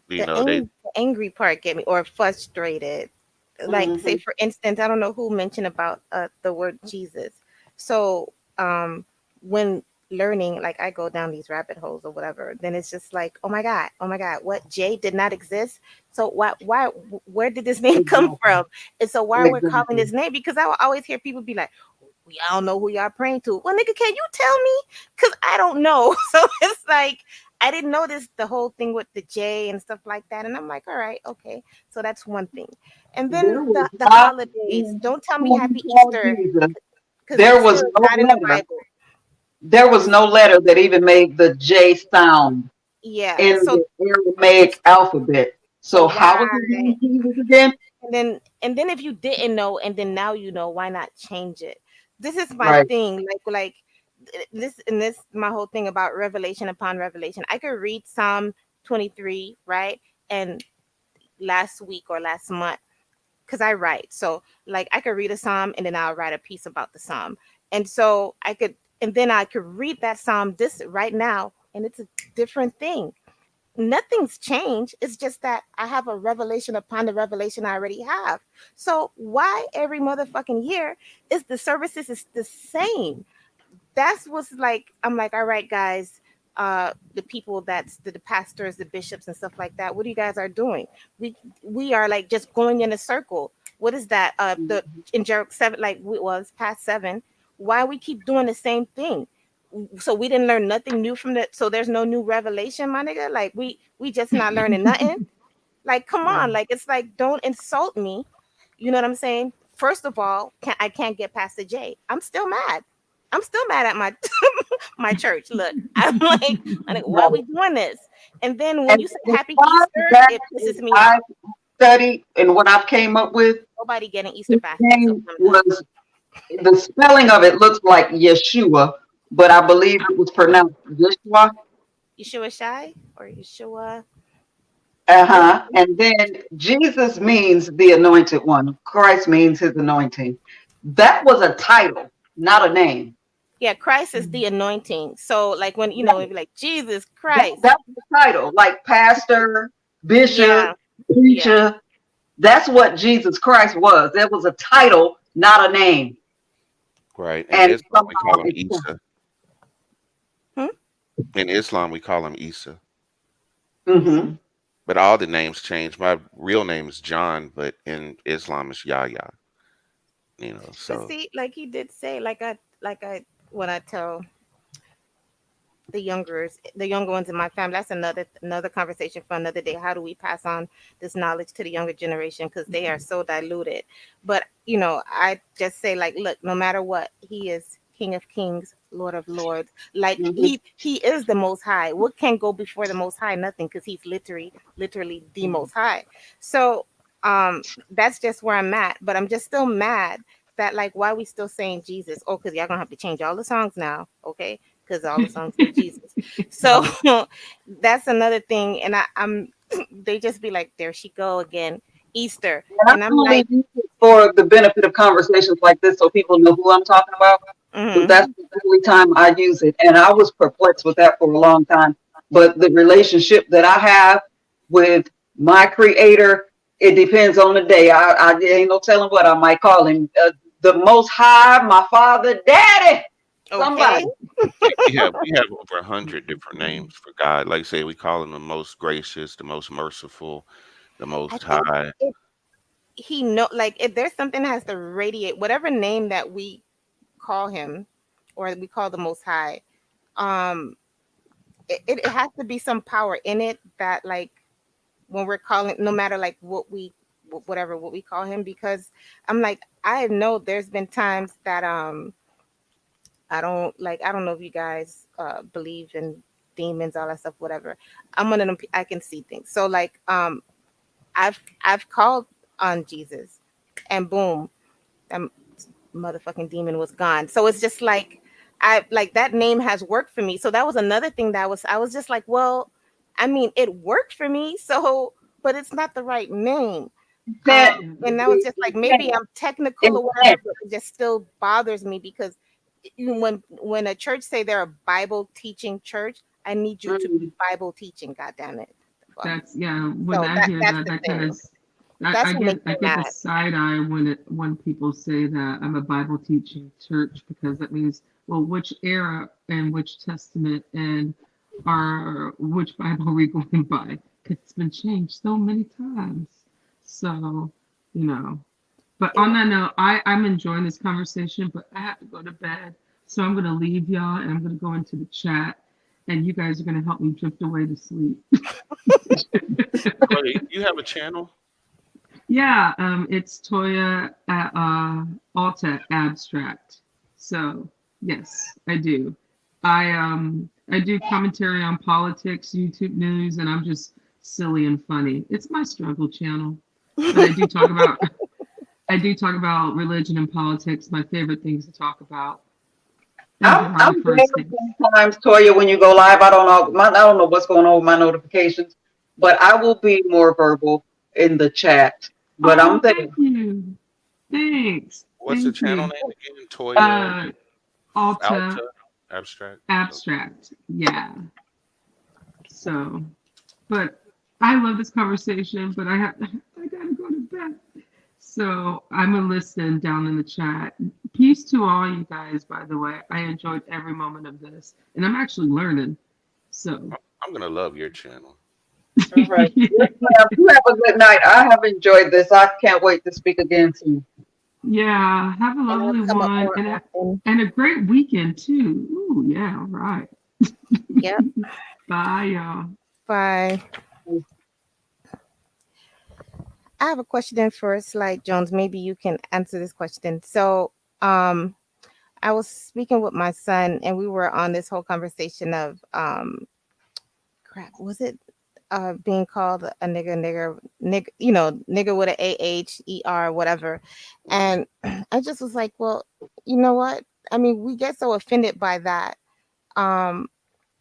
they The angry part get me, or frustrated. Like, say Mm-hmm. for instance, I don't know who mentioned about the word Jesus. So when learning, like, I go down these rabbit holes or whatever, then it's just like, oh my god, what, J did not exist? So why where did this name come Exactly. from? And so why we're calling Exactly. this name? Because I will always hear people be like, I don't know who y'all praying to. Well, nigga, can you tell me? Because I don't know. So it's like, I didn't notice the whole thing with the J and stuff like that. And I'm like, all right, okay. So that's one thing. And then There was the not holidays. in Don't tell me whom Happy called Easter Jesus. because There Easter was is no not in the letter. Bible. There was no letter that even made the J sound Yeah. in So the Aramaic alphabet. so So why? how was his name Jesus again? And then if you didn't know and then now you know, why not change it? This is my Right. thing. Like this my whole thing about revelation upon revelation. I could read Psalm 23, right? And last week or last month, because I write. So like I could read a psalm and then I'll write a piece about the psalm. And so I could, and then I could read that psalm this right now, and it's a different thing. Nothing's changed. It's just that I have a revelation upon the revelation I already have. So why every motherfucking year is the services is the same? That's what's like. I'm like, all right, guys, the people that's the pastors, the bishops, and stuff like that. What you guys are doing? We are like just going in a circle. What is that? The in Jericho 7, like it's past 7. Why we keep doing the same thing? So we didn't learn nothing new from the. So there's no new revelation, my nigga. Like we just not learning nothing. Like, come on, like it's like don't insult me. You know what I'm saying? First of all, I can't get past the J. I'm still mad. I'm still mad at my my church. Look, I'm like, why are we doing this? And then when And you say as Happy far as Easter, that it is, pisses me I off. studied and what I've came up with, Nobody getting Easter his baskets, so name I'm done. was, the spelling of it looks like Yeshua, but I believe it was pronounced Yeshua. Yeshua Shai or Yeshua? What? Uh-huh. And then Jesus means the anointed one. Christ means his anointing. That was a title, not a name. Yeah, Christ is the anointing. So like when Right. it'd be like Jesus That, Christ. that was the title, like pastor, bishop, Yeah, yeah. preacher. That's what Jesus Christ was. That was a title, not a name. Right. In And Islam, we somehow call him it's Isa. Hmm? In Islam, we call him Isa. mm-hmm. But all the names change. My real name is John, but in Islam, it's Yahya. But So see, like he did say, like I when I tell the younger ones in my family, that's another conversation for another day. How do we pass on this knowledge to the younger generation, because they are so diluted? But I just say, like, look, no matter what, he is King of Kings, Lord of Lords. Like Mm-hmm. he is the Most High. What can go before the Most High? Nothing, because he's literally the Most High. So that's just where I'm at. But I'm just still mad that, like, why we still saying Jesus? Oh, because y'all gonna have to change all the songs now, okay? Because all the songs say Jesus. So that's another thing. And I'm they just be like, there she go again, Easter. And I And I'm only like, use it for the benefit of conversations like this so people know who I'm talking about. So mm-hmm, that's the only time I use it. And I was perplexed with that for a long time. But the relationship that I have with my creator, it depends on the day. I ain't no telling what I might call him. The most high, my father, daddy, okay. somebody. yeah, we have over 100 different names for God. Like I say, we call him the most gracious, the most merciful, the I most think high. he know, like, if there's something that has to radiate, whatever name that we call him, or we call the Most High, um, it has to be some power in it that, like, when we're calling, no matter like whatever what we call him, because I'm like, I know there's been times that I don't know if you guys believe in demons, all that stuff, whatever. I'm one of them. I can see things. So like I've called on Jesus, and boom, that motherfucking demon was gone. So it's just like I like that name has worked for me. So that was another thing that I was just like, well, I mean, it worked for me. So, but it's not the right name. Can't, And I was just like, maybe I'm technical it or whatever, can't. but it just still bothers me, because when a church say they're a Bible teaching church, I need you to be Mm. Bible teaching. God damn it, the fuck. That's yeah. When So I hear that's that, the that kind thing. of That's I what makes get me the mad. side eye when people say that I'm a Bible teaching church, because that means, well, which era and which testament and our which Bible are we going by? 'Cause it's been changed so many times. So you know. But It on was that note, I'm enjoying this conversation, but I have to go to bed. So I'm gonna leave y'all and I'm gonna go into the chat, and you guys are gonna help me drift away to sleep. Wait, you have a channel? Yeah, it's Toya Alta Abstract. So yes, I do. I do commentary on politics, YouTube news, and I'm just silly and funny. It's my struggle channel, but I do talk about religion and politics, my favorite things to talk about, and I'm there derogatory things. sometimes, Toya, when you go live. I don't know what's going on with my notifications, but I will be more verbal in the chat. but I'm Oh, there. thank you. Thanks. What's the Thank channel you. name again? Toya Uh, Alta Alta Abstract. Okay. Abstract. Yeah. So, but I love this conversation, but I gotta go to bed. So I'm gonna listen down in the chat. Peace to all you guys, by the way. I enjoyed every moment of this, and I'm actually learning. So, I'm gonna love your channel. All right. Yes, ma'am. You have a good night. I have enjoyed this. I can't wait to speak again soon. yeah, have a And I'll lovely come up one more often. and a great weekend too. Ooh, yeah, all right. Yep. Bye, y'all. Bye. I have a question first, like Jones. Maybe you can answer this question. So, um, I was speaking with my son, and we were on this whole conversation of crap. Was it being called a nigger, nigger with a AHER, whatever. And I just was like, well, you know what? I mean, we get so offended by that. Um,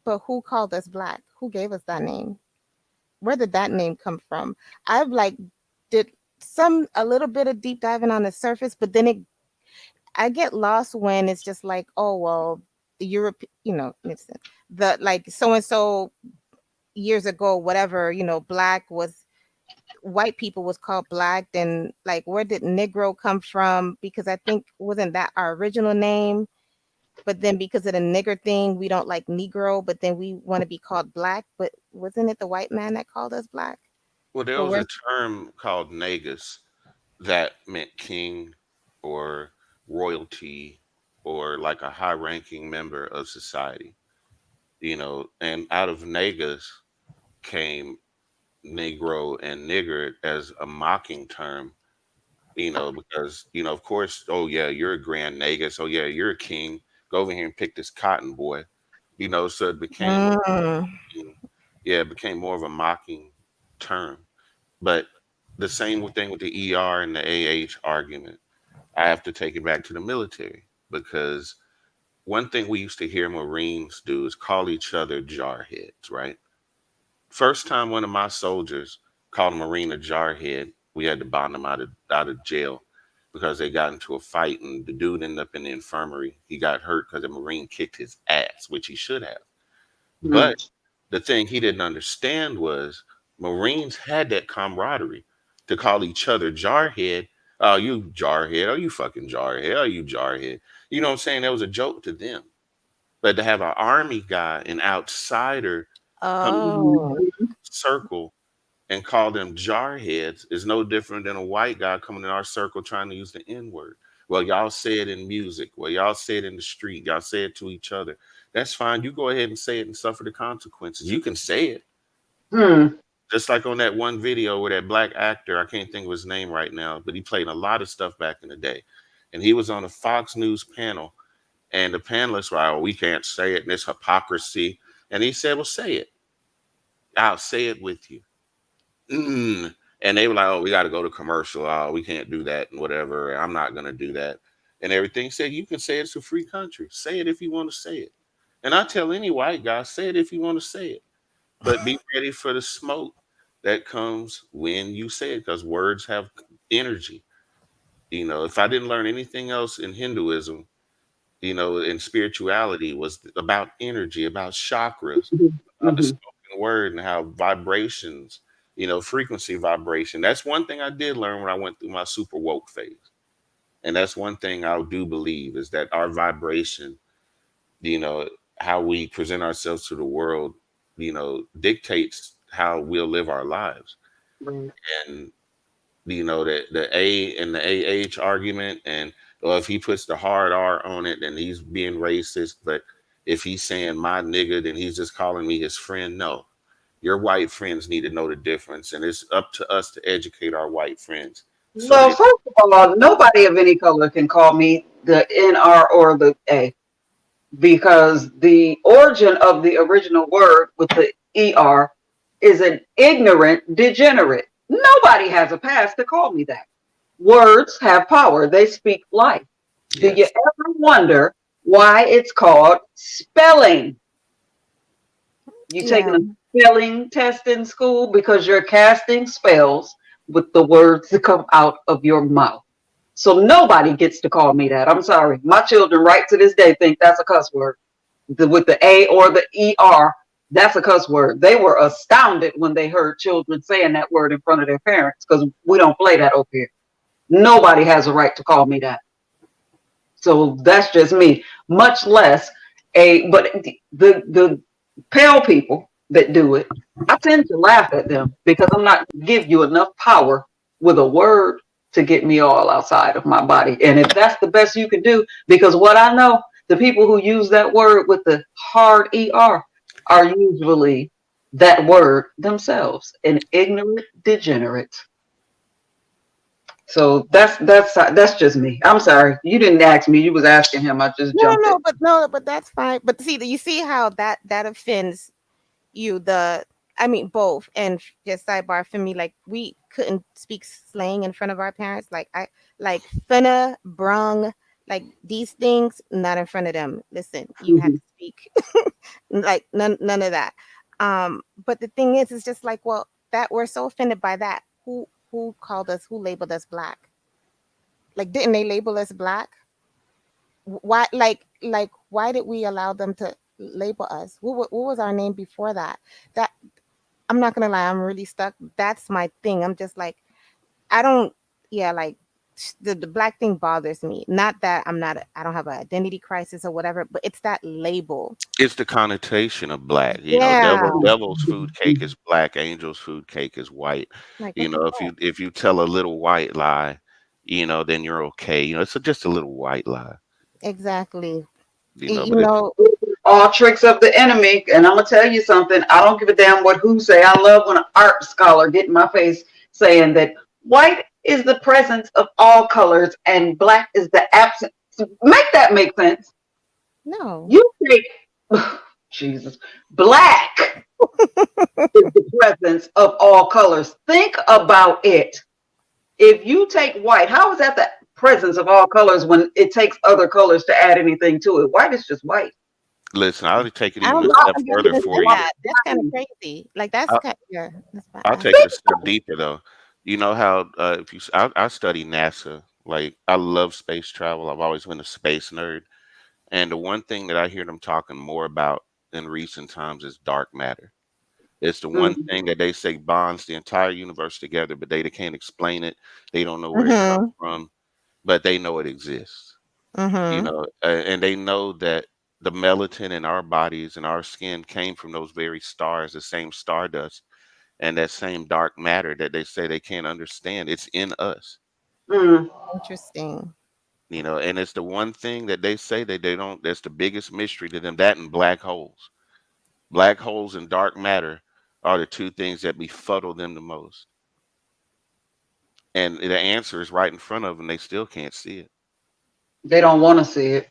but who called us black? Who gave us that name? Where did that name come from? I've like did some a little bit of deep diving on the surface, but then I get lost when it's just like, oh well, the Europe, the like so and so years ago, whatever, black was white people was called black, then like where did negro come from? Because I think wasn't that our original name, but then because of the nigger thing we don't like negro, but then we want to be called black, but wasn't it the white man that called us black? Well, there But was we're a term called nagus that meant king or royalty or like a high ranking member of society, and out of nagus came negro and nigger as a mocking term, because, of course, oh yeah, you're a grand nagus. Oh yeah, you're a king. Go over here and pick this cotton boy. So it became a mm, yeah, it became more of a mocking term. But the same thing with the ER and the AH argument. I have to take it back to the military because one thing we used to hear Marines do is call each other jarheads, right? First time one of my soldiers called a Marine a jarhead, we had to bond them out of jail because they got into a fight and the dude ended up in the infirmary. He got hurt because the Marine kicked his ass, which he should have. Mm. But the thing he didn't understand was Marines had that camaraderie to call each other jarhead. Oh, you jarhead. Oh, you fucking jarhead. Oh, you jarhead. You know what I'm saying? That was a joke to them. But to have an army guy, an outsider, come in oh, Mhm. the circle and call them jarheads is no different than a white guy coming in our circle trying to use the N word. Well, y'all say it in music. Well, y'all say it in the street. Y'all say it to each other. That's fine. You go ahead and say it and suffer the consequences. You can say it. Hmm. Just like on that one video where that black actor, I can't think of his name right now, but he played a lot of stuff back in the day. And he was on a Fox News panel, and the panelists were, oh, we can't say it, and it's hypocrisy. And he said, well, say it. I'll say it with you. Mm. And they were like, oh, we got to go to commercial. Oh, we can't do that and whatever. I'm not going to do that. And everything said, you can say it's a free country. Say it if you want to say it. And I tell any white guy, say it if you want to say it. But be ready for the smoke that comes when you say it because words have energy. If I didn't learn anything else in Hinduism, in spirituality was about energy, about chakras, about the Mhm. spoken word and how vibrations, frequency vibration. That's one thing I did learn when I went through my super woke phase. And that's one thing I do believe is that our vibration, you know, how we present ourselves to the world, dictates how we'll live our lives. Right. And the A and the AH argument, and or if he puts the hard R on it, then he's being racist. But if he's saying my nigga, then he's just calling me his friend. No, your white friends need to know the difference, and it's up to us to educate our white friends so Well, they. first of all, nobody of any color can call me the NR or the A because the origin of the original word with the ER is an ignorant degenerate. Nobody has a pass to call me that. Words have power, they speak life. Do you Yes, ever wonder why it's called spelling? You taking yeah. a spelling test in school because you're casting spells with the words that come out of your mouth. So nobody gets to call me that. I'm sorry. My children right to this day think that's a cuss word. With the A or the ER, that's a cuss word. They were astounded when they heard children saying that word in front of their parents because we don't play that over here. Nobody has a right to call me that. So that's just me. Much less but the pale people that do it, I tend to laugh at them because I'm not give you enough power with a word to get me all outside of my body. And if that's the best you can do, because what I know, the people who use that word with the hard are usually that word themselves, an ignorant degenerate. So that's just me. I'm sorry. You didn't ask me. You was asking him. I just No, jumped in. no, but that's fine. But see, you see how that offends you. I mean, both. And just sidebar for me, like we couldn't speak slang in front of our parents. Like I like finna, brung, like these things, not in front of them. Listen, you had Mhm. to speak like none of that. But the thing is, it's just like, well, that we're so offended by that. Who called us? Who labeled us black? Like, didn't they label us black? Why why did we allow them to label us? What was our name before that? That I'm not gonna lie, I'm really stuck. That's my thing. I'm just like, I don't, yeah, like the black thing bothers me. Not that I don't have an identity crisis or whatever, but it's that label. It's the connotation of black. Yeah, Devil's food cake is black, angel's food cake is white. like what the fuck? If you tell a little white lie, then you're okay. It's just a little white lie. Exactly. But You it's know, All tricks of the enemy. And I'm gonna tell you something. I don't give a damn what who say. I love when an art scholar get in my face saying that white is the presence of all colors and black is the absence. Make that make sense. no. You take Jesus. Black is the presence of all colors. Think about it. If you take white, how is that the presence of all colors when it takes other colors to add anything to it? White is just white. Listen, I'll take it I even don't a know step how you further even for said you. that. That's kind of crazy. Like that's I'll, kind, yeah, that's fine. I'll take it a step deeper though. You know how if you I study NASA. Like I love space travel. I've always been a space nerd. And the one thing that I hear them talking more about in recent times is dark matter. It's the one Mm, thing that they say bonds the entire universe together, but they can't explain it. They don't know where it comes Mhm. from, but they know it exists. Mhm. And they know that the melatonin in our bodies and our skin came from those very stars, the same stardust and that same dark matter that they say they can't understand. It's in us, mm. Interesting. and it's the one thing that they say that they don't, that's the biggest mystery to them, that and black holes. Black holes and dark matter are the two things that befuddle them the most. And the answer is right in front of them. They still can't see it. They don't want to see it.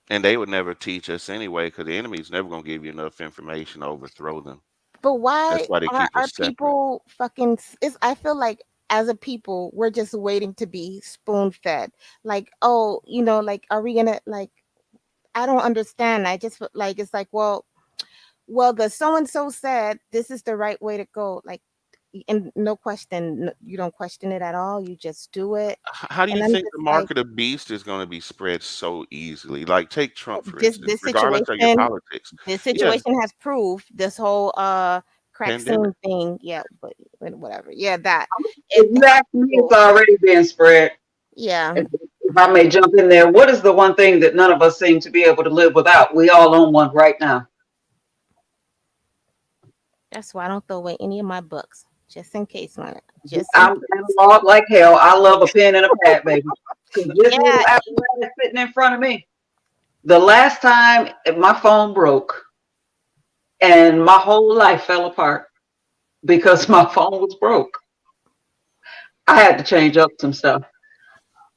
And they would never teach us anyway because the enemy's never going to give you enough information to overthrow them. But That's why why they are keep us separate. people fucking is I feel like as a people we're just waiting to be spoon fed. Like, oh, like are we gonna like I don't understand. I just like it's like, well, the so and so said this is the right way to go. Like, and no question, you don't question it at all. You just do it, How do you and I'm think just the like, mark of the beast is going to be spread so easily? Like, take Trump, for this instance, this regardless of your situation, politics. this Yeah, situation has proved this whole crack pandemic. scene thing. Yeah, but whatever. Yeah, that it If you has ask me, it's proved. already being spread. Yeah, If I may jump in there, what is the one thing that none of us seem to be able to live without? We all own one right now. that's why I don't throw away any of my books, just in case, man. Just in I'm case. analog like hell. I love a pen and a pad, baby. Because this little Yeah, apparatus sitting in front of me, the last time my phone broke and my whole life fell apart because my phone was broke, I had to change up some stuff.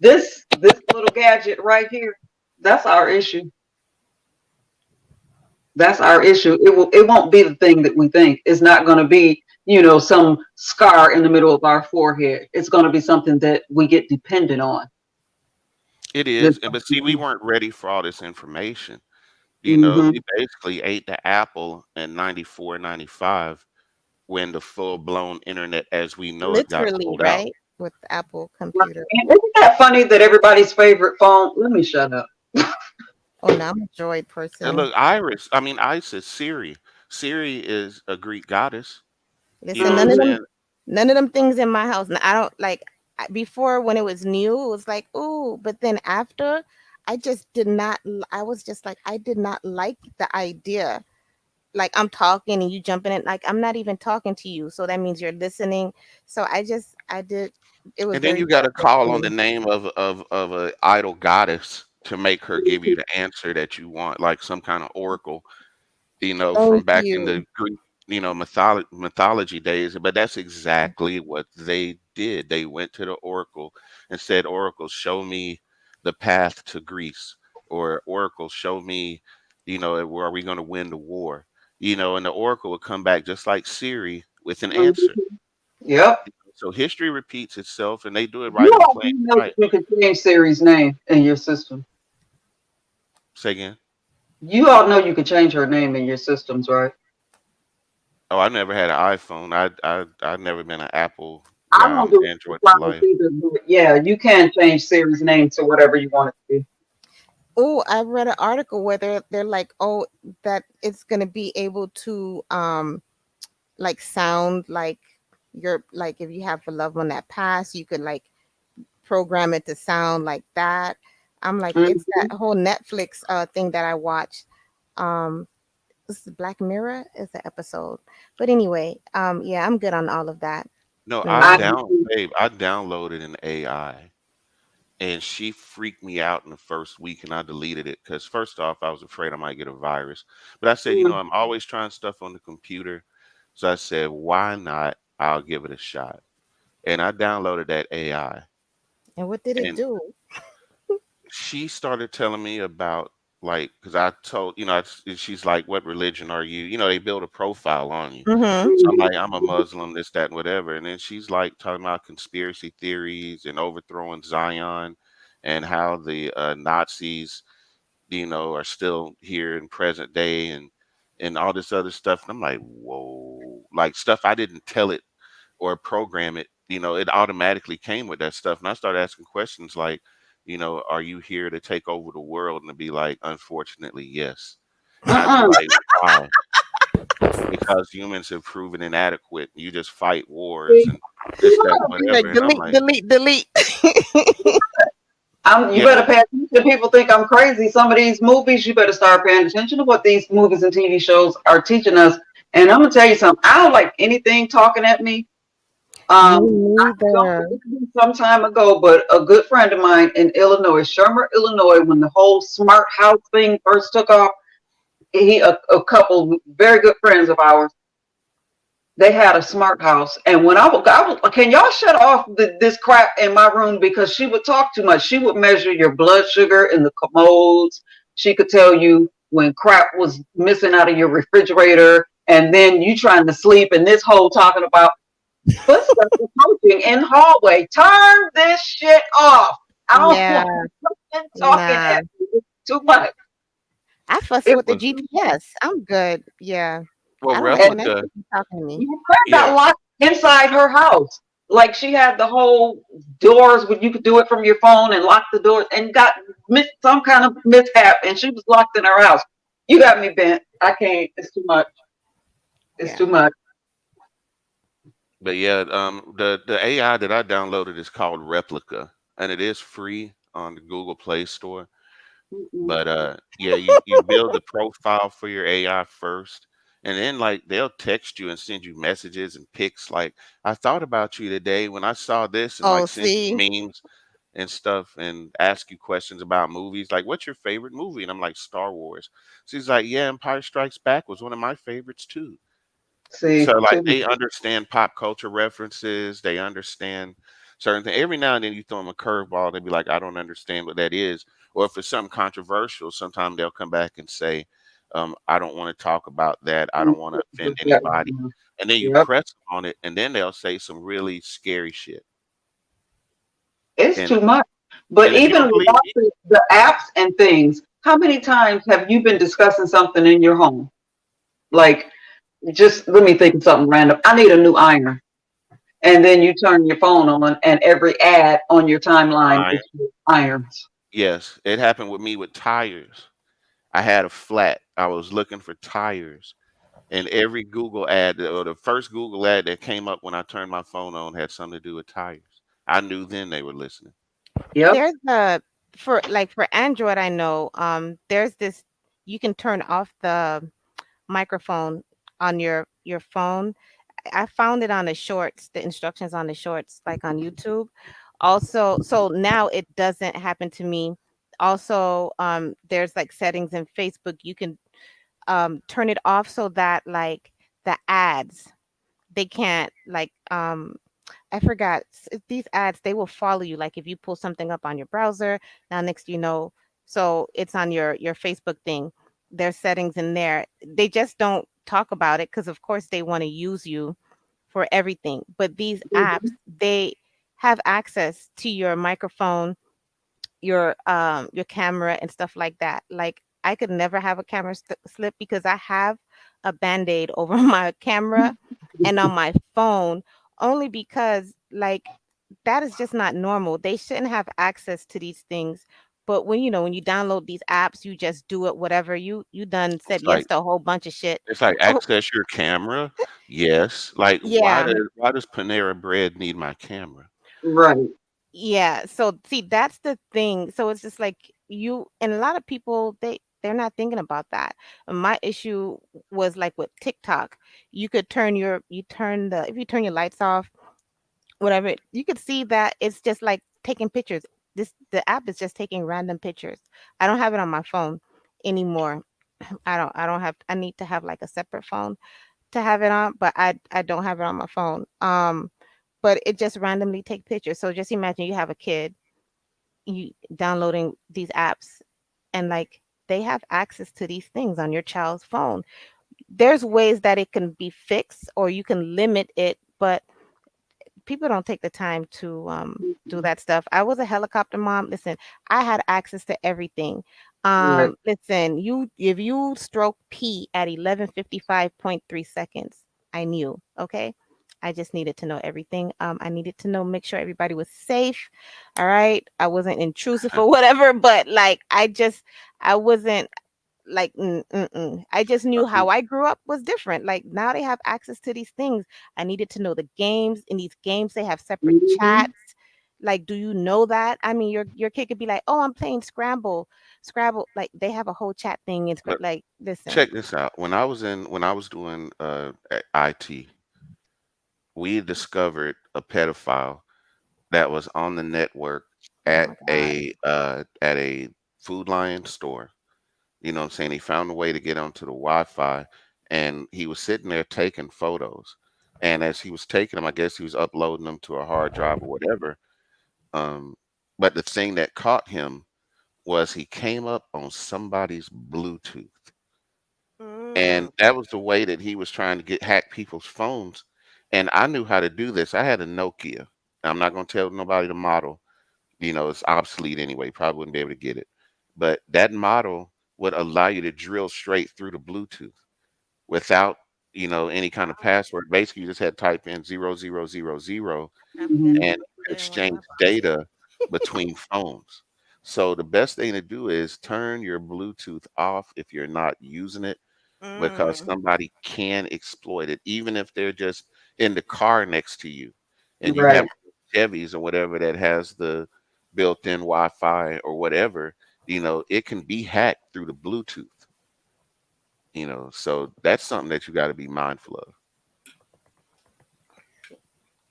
This little gadget right here, that's our issue. That's our issue. It won't be the thing that we think. It's not going to be, some scar in the middle of our forehead. It's going to be something that we get dependent on. It This, is. But see, we weren't ready for all this information. hmm We basically ate the apple in 94, 95 when the full blown internet as we know it got Literally, rolled out. right? With the Apple computer. And isn't that funny that everybody's favorite phone? Let me shut up. Oh, now I'm a Droid And person. look, Isis, Siri. Siri is a Greek goddess. You Listen, know what Hmm. I'm saying? none of them things in my house. I don't like before when it was new, it was like, ooh, but then after, I just did not. I was just like, I did not like the idea. Like I'm talking and you jumping in, like I'm not even talking to you, so that means you're listening. So I did. It was And then very you got to difficult for call on the me. name of a idol goddess to make her give you the answer that you want, like some kind of oracle, from Thank back in you. the Greek, mythology days. But that's exactly what they did. They went to the oracle and said, "Oracle, show me the path to Greece," or "Oracle, show me, where are we going to win the war?" And the oracle would come back just like Siri with an answer. Yep. So history repeats itself, and they do it You right in all plain do know that sight. you can change Siri's name in your system. Say again. You all know you can change her name in your systems, right? Oh, I never had an iPhone. I've never been an Apple I guy. don't I'm do Android for electronics life. either, but yeah, you can change Siri's name to whatever you want it to be. Oh, I read an article where they're like, oh, that it's gonna be able to like sound like you're like if you have a loved one that passed, you could like program it to sound like that. I'm like, it's Mhm. that whole Netflix thing that I watched. Um, this is Black Mirror is the episode. But anyway, yeah, I'm good on all of that. No, Let me I, see. I downloaded an AI, and she freaked me out in the first week, and I deleted it because first off, I was afraid I might get a virus. But I said, mm, I'm always trying stuff on the computer, so I said, why not? I'll give it a shot, and I downloaded that AI, And what did it and do? she started telling me about, like, because I told, she's like, what religion are you? They build a profile on you. Mm-hmm. So I'm like, mhm. I'm a Muslim, this, that, and whatever. And then she's like talking about conspiracy theories and overthrowing Zion and how the Nazis, are still here in present day, and all this other stuff. And I'm like, whoa, like stuff I didn't tell it or program it, it automatically came with that stuff. And I started asking questions like, are you here to take over the world? And to be like, unfortunately, yes. And I'd be Mm-mm. like, why? Because humans have proven inadequate. You just fight wars See, and this, that, and You're like whatever. And I'm delete, like, delete, delete. you yeah, better pay attention. People think I'm crazy. Some of these movies, you better start paying attention to what these movies and TV shows are teaching us. And I'm gonna tell you something. I don't like anything talking at me. Me I don't. neither. This was some time ago, but a good friend of mine in Illinois, Shermer, Illinois, when the whole smart house thing first took off, a couple very good friends of ours, they had a smart house. And when can y'all shut off this crap in my room because she would talk too much. She would measure your blood sugar in the commodes. She could tell you when crap was missing out of your refrigerator, and then you trying to sleep, and this whole talking about footsteps approaching in hallway. Turn this shit off. I don't Yeah, want nothing talking nah. at me. It's too much. I fuss It with the was, GPS. I'm good. Yeah. well, I don't like and when that replica, shit be talking to me. my friend got yeah. locked inside her house. Like she had the whole doors where you could do it from your phone and lock the doors, and got some kind of mishap, and she was locked in her house. You got me bent. I can't. It's too much. It's Yeah. too much. But yeah, the AI that I downloaded is called Replica, and it is free on the Google Play Store. Mm-mm. But yeah, you build the profile for your AI first, and then like they'll text you and send you messages and pics. Like, I thought about you today when I saw this, and Oh, like send you see. memes and stuff, and ask you questions about movies. Like, what's your favorite movie? And I'm like, Star Wars. She's like, yeah, Empire Strikes Back was one of my favorites too. So See, like too. they understand pop culture references, they understand certain things. Every now and then you throw them a curveball, they'd be like, I don't understand what that is. Or if it's something controversial, sometimes they'll come back and say, I don't want to talk about that. I don't want to offend anybody. And then you Yep. press on it, and then they'll say some really scary shit. It's And too much. But if you even don't believe without me, the apps and things, how many times have you been discussing something in your home? Like just let me think of something random. I need a new iron. And then you turn your phone on, and every ad on your timeline Iron. is for irons. Yes, it happened with me with tires. I had a flat. I was looking for tires, and every Google ad, or the first Google ad that came up when I turned my phone on, had something to do with tires. I knew then they were listening. Yep. There's a for Android, I know, there's this, you can turn off the microphone on your phone. I found it on the shorts, the instructions on the shorts, like on YouTube. Also, so now it doesn't happen to me. Also, there's like settings in Facebook. You can turn it off so that like the ads, they can't like I forgot these ads, they will follow you. Like if you pull something up on your browser, now next you know, so it's on your Facebook thing. There's settings in there. They just don't talk about it because of course they want to use you for everything. But these apps, Mhm. they have access to your microphone, your camera and stuff like that. Like I could never have a camera slip because I have a band-aid over my camera and on my phone, only because like that is just not normal. They shouldn't have access to these things. But when when you download these apps, you just do it whatever you done said It's yes like to a whole bunch of shit. it's like Oh, access your camera. Yes. Like yeah. why does Panera Bread need my camera? Right. Yeah, so see, that's the thing. So it's just like you and a lot of people they're not thinking about that. My issue was like with TikTok. You could turn the if you turn your lights off, whatever, you could see that it's just like taking pictures. The app is just taking random pictures. I don't have it on my phone anymore. I need to have like a separate phone to have it on, but I don't have it on my phone. But it just randomly take pictures. So just imagine you have a kid, you downloading these apps, and like they have access to these things on your child's phone. There's ways that it can be fixed or you can limit it, but people don't take the time to do Mhm. that stuff. I was a helicopter mom. Listen, I had access to everything. Right. Listen, you if you stroke P at 11:55.3 seconds, I knew. Okay. I just needed to know everything. I needed to know, make sure everybody was safe. All right. I wasn't intrusive or whatever, but like I wasn't like I just knew how I grew up was different. Like now they have access to these things. I needed to know the games. In these games they have separate Hmm. chats. Like, do you know that? I mean, your kid could be like, "Oh, I'm playing Scrabble." Like they have a whole chat thing in Look, like listen. check this out. When I was doing IT, we discovered a pedophile that was on the network Oh my god. at a Food Lion store. You know what I'm saying? He found a way to get onto the Wi-Fi, and he was sitting there taking photos. And as he was taking them, I guess he was uploading them to a hard drive or whatever. Um, but the thing that caught him was he came up on somebody's Bluetooth. And Mm, that was the way that he was trying to get hack people's phones. And I knew how to do this. I had a Nokia. I'm not going to tell nobody the model. You know, it's obsolete anyway. Probably wouldn't be able to get it. But that model would allow you to drill straight through the Bluetooth without, any kind of password. Basically, you just had to type in 0000 I'm Hmm. and definitely getting one of exchange my boxes. data between phones. So the best thing to do is turn your Bluetooth off if you're not using it because Mm, somebody can exploit it, even if they're just in the car next to you and you have Right. Chevys or whatever that has the built-in Wi-Fi or whatever, it can be hacked through the Bluetooth, so that's something that you got to be mindful of.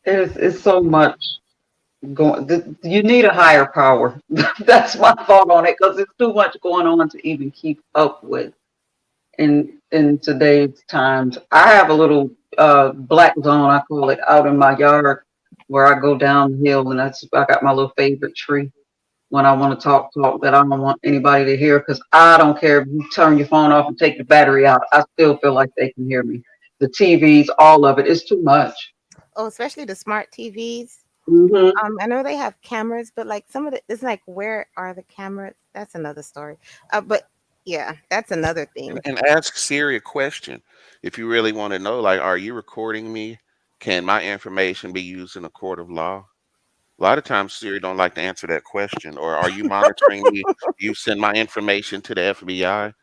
It's so much going. You need a higher power. That's my thought on it because it's too much going on to even keep up with in today's times. I have a little black zone, I call it, out in my yard where I go downhill, and I got my little favorite tree when I want to talk that I don't want anybody to hear because I don't care if you turn your phone off and take the battery out. I still feel like they can hear me. The TVs, all of it, is too much. oh, especially the smart TVs. Hmm. I know they have cameras, but like some of the, it's like, where are the cameras? That's another story. But Yeah, that's another thing. And ask Siri a question if you really want to know. Like, are you recording me? Can my information be used in a court of law? A lot of times Siri don't like to answer that question. Or are you monitoring me? You send my information to the FBI?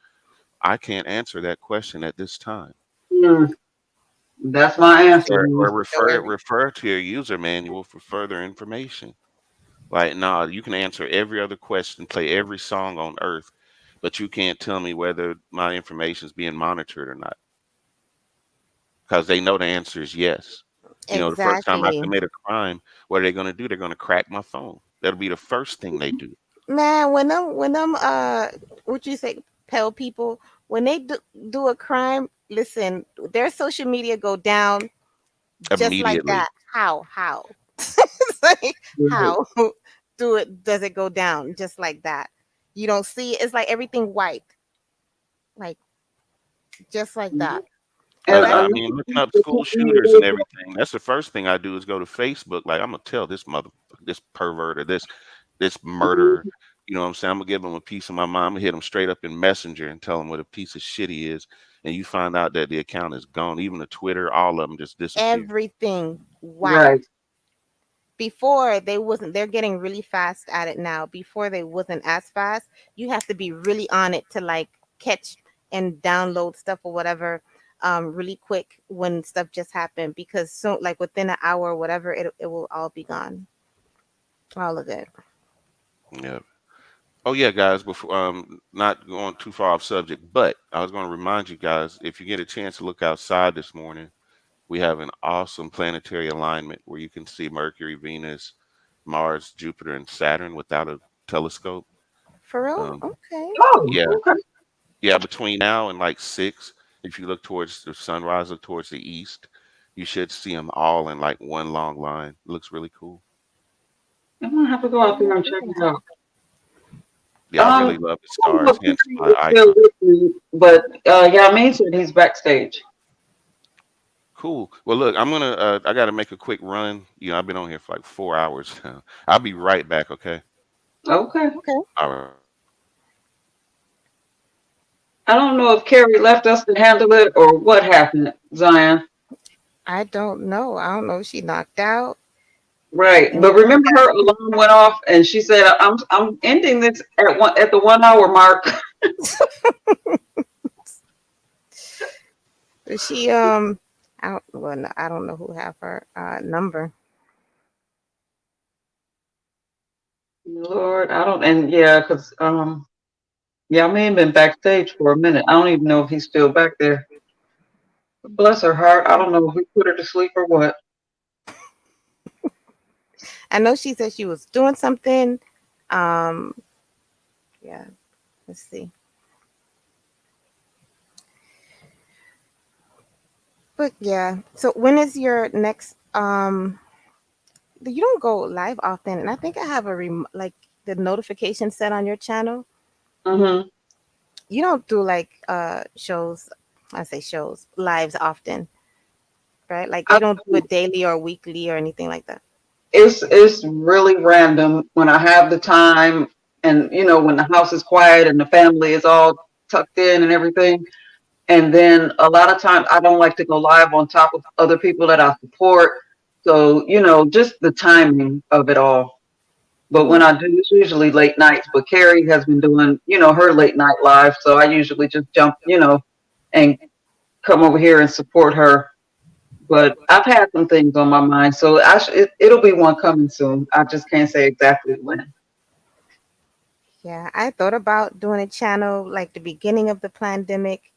I can't answer that question at this time. Mm, that's my answer. Or So every refer to your user manual for further information. Like, nah, you can answer every other question, play every song on earth, but you can't tell me whether my information is being monitored or not, because they know the answer is yes. You know, the first time I exactly. commit a crime, what are they going to do? They're going to crack my phone. That'll be the first thing they do Man, when them what you say, pale people, when they do a crime, listen, their social media go down just like immediately. that. How? It's like, Right. how does it go down just like that? You don't see it. It's like everything white, like just like Mhm. that. And That's another Looking thing up to school put in shooters and the everything. That's the first thing I do is go to Facebook. Like, I'm gonna tell this mother, this pervert, or this murderer. You know what I'm saying? I'm gonna give him a piece of my mind. I'm gonna hit him straight up in Messenger and tell him what a piece of shit he is. And you find out that the account is gone. Even the Twitter, all of them just disappear. everything white. right. Before they wasn't, they're getting really fast at it now. Before they wasn't as fast. You have to be really on it to like catch and download stuff or whatever really quick when stuff just happened, because so like within an hour or whatever, it will all be gone, all of it. Yeah. Oh yeah, guys. Before not going too far off subject, but I was gonna remind you guys, if you get a chance to look outside this morning, we have an awesome planetary alignment where you can see Mercury, Venus, Mars, Jupiter, and Saturn without a telescope. For real? Um, Okay. Oh, yeah, okay. yeah. Between now and like 6, if you look towards the sunrise, look towards the east, you should see them all in like one long line. It looks really cool. I'm gonna have to go out I'm there not and check thinking it that. out. Yeah, I I really love the don't know stars, if hence Gary my is still icon. with me, but yeah, I mean said he's backstage. Cool. Well, look, I'm gonna. I got to make a quick run. You know, I've been on here for like 4 hours now. I'll be right back. Okay. Okay. Okay. All right. I don't know if Carrie left us to handle it or what happened, Zion. I don't know. I don't know if she knocked out Right. and But remember her alarm went off and she said, I'm ending this at the 1 hour mark. she I don't, well, no, I don't know who have her number. Lord, I don't and yeah, because yeah, I may have been backstage for a minute. I don't even know if he's still back there. Bless her heart. I don't know if we put her to sleep or what. I know she said she was doing something. Um, yeah, let's see. But yeah, so when is your next? You don't go live often, and I think I have a like the notification set on your channel. Mm-hmm. You don't do like shows. I say shows lives often, right? Like you don't do it daily or weekly or anything like that. It's really random when I have the time and when the house is quiet and the family is all tucked in and everything. And then a lot of times I don't like to go live on top of other people that I support. So, just the timing of it all. But when Yeah. I do, it's usually late nights. But Carrie has been doing, her late night live. So I usually just jump, and come over here and support her. But I've had some things on my mind. So it'll be one coming soon. I just can't say exactly when. Yeah, I thought about doing a channel like the beginning of the pandemic,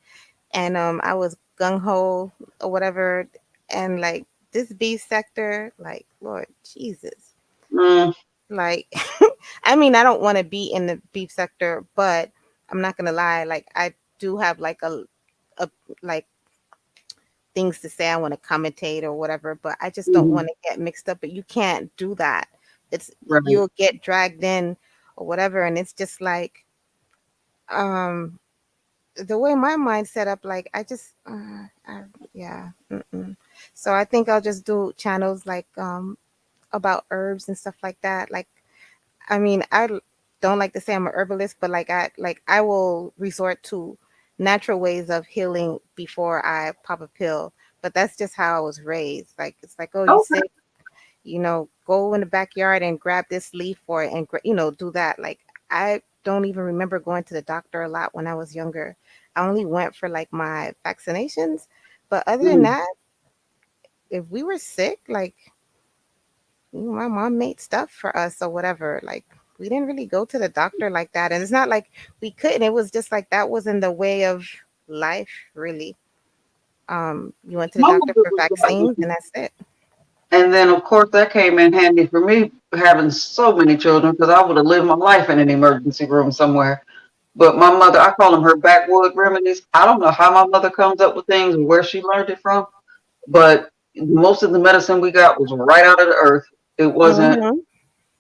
and I was gung ho or whatever, and like this beef sector, like Lord Jesus, Mm, like I mean I don't want to be in the beef sector, but I'm not gonna lie, like I do have like a like things to say. I want to commentate or whatever, but I just don't mhm, want to get mixed up. But you can't do that. It's right. you'll get dragged in or whatever, and it's just like um the way my mind's set up, like I just yeah. Mm-mm. So I think I'll just do channels like about herbs and stuff like that. Like I mean, don't like to say I'm a herbalist, but I will resort to natural ways of healing before I pop a pill. But that's just how I was raised. Like it's like, oh, you Okay. sick, go in the backyard and grab this leaf for it and do that. Like I don't even remember going to the doctor a lot when I was younger. I only went for like my vaccinations, but other than Mm. that, if we were sick, like my mom made stuff for us or whatever. Like we didn't really go to the doctor like that, and it's not like we couldn't. It was just like that was in the way of life, really. You went to the My doctor mother for was that vaccines, way. and that's it. And then, of course, that came in handy for me having so many children because I would have lived my life in an emergency room somewhere. But my mother, I call them her backwood remedies. I don't know how my mother comes up with things or where she learned it from, but most of the medicine we got was right out of the earth. It wasn't Mhm.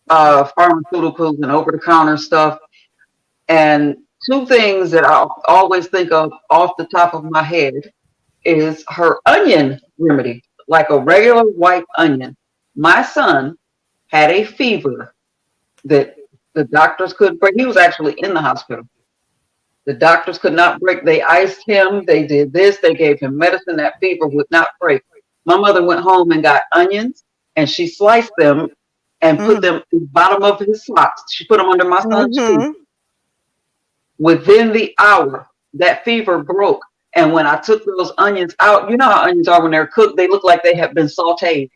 pharmaceuticals and over the counter stuff. And two things that I always think of off the top of my head is her onion remedy, like a regular white onion. My son had a fever that the doctors could break. He was actually in the hospital. The doctors could not break. They iced him. They did this. They gave him medicine. That fever would not break. My mother went home and got onions and she sliced them and put Mhm. them in the bottom of his socks. She put them under my son's feet. Mhm. Within the hour, that fever broke. And when I took those onions out, you know how onions are when they're cooked, they look like they have been sauteed.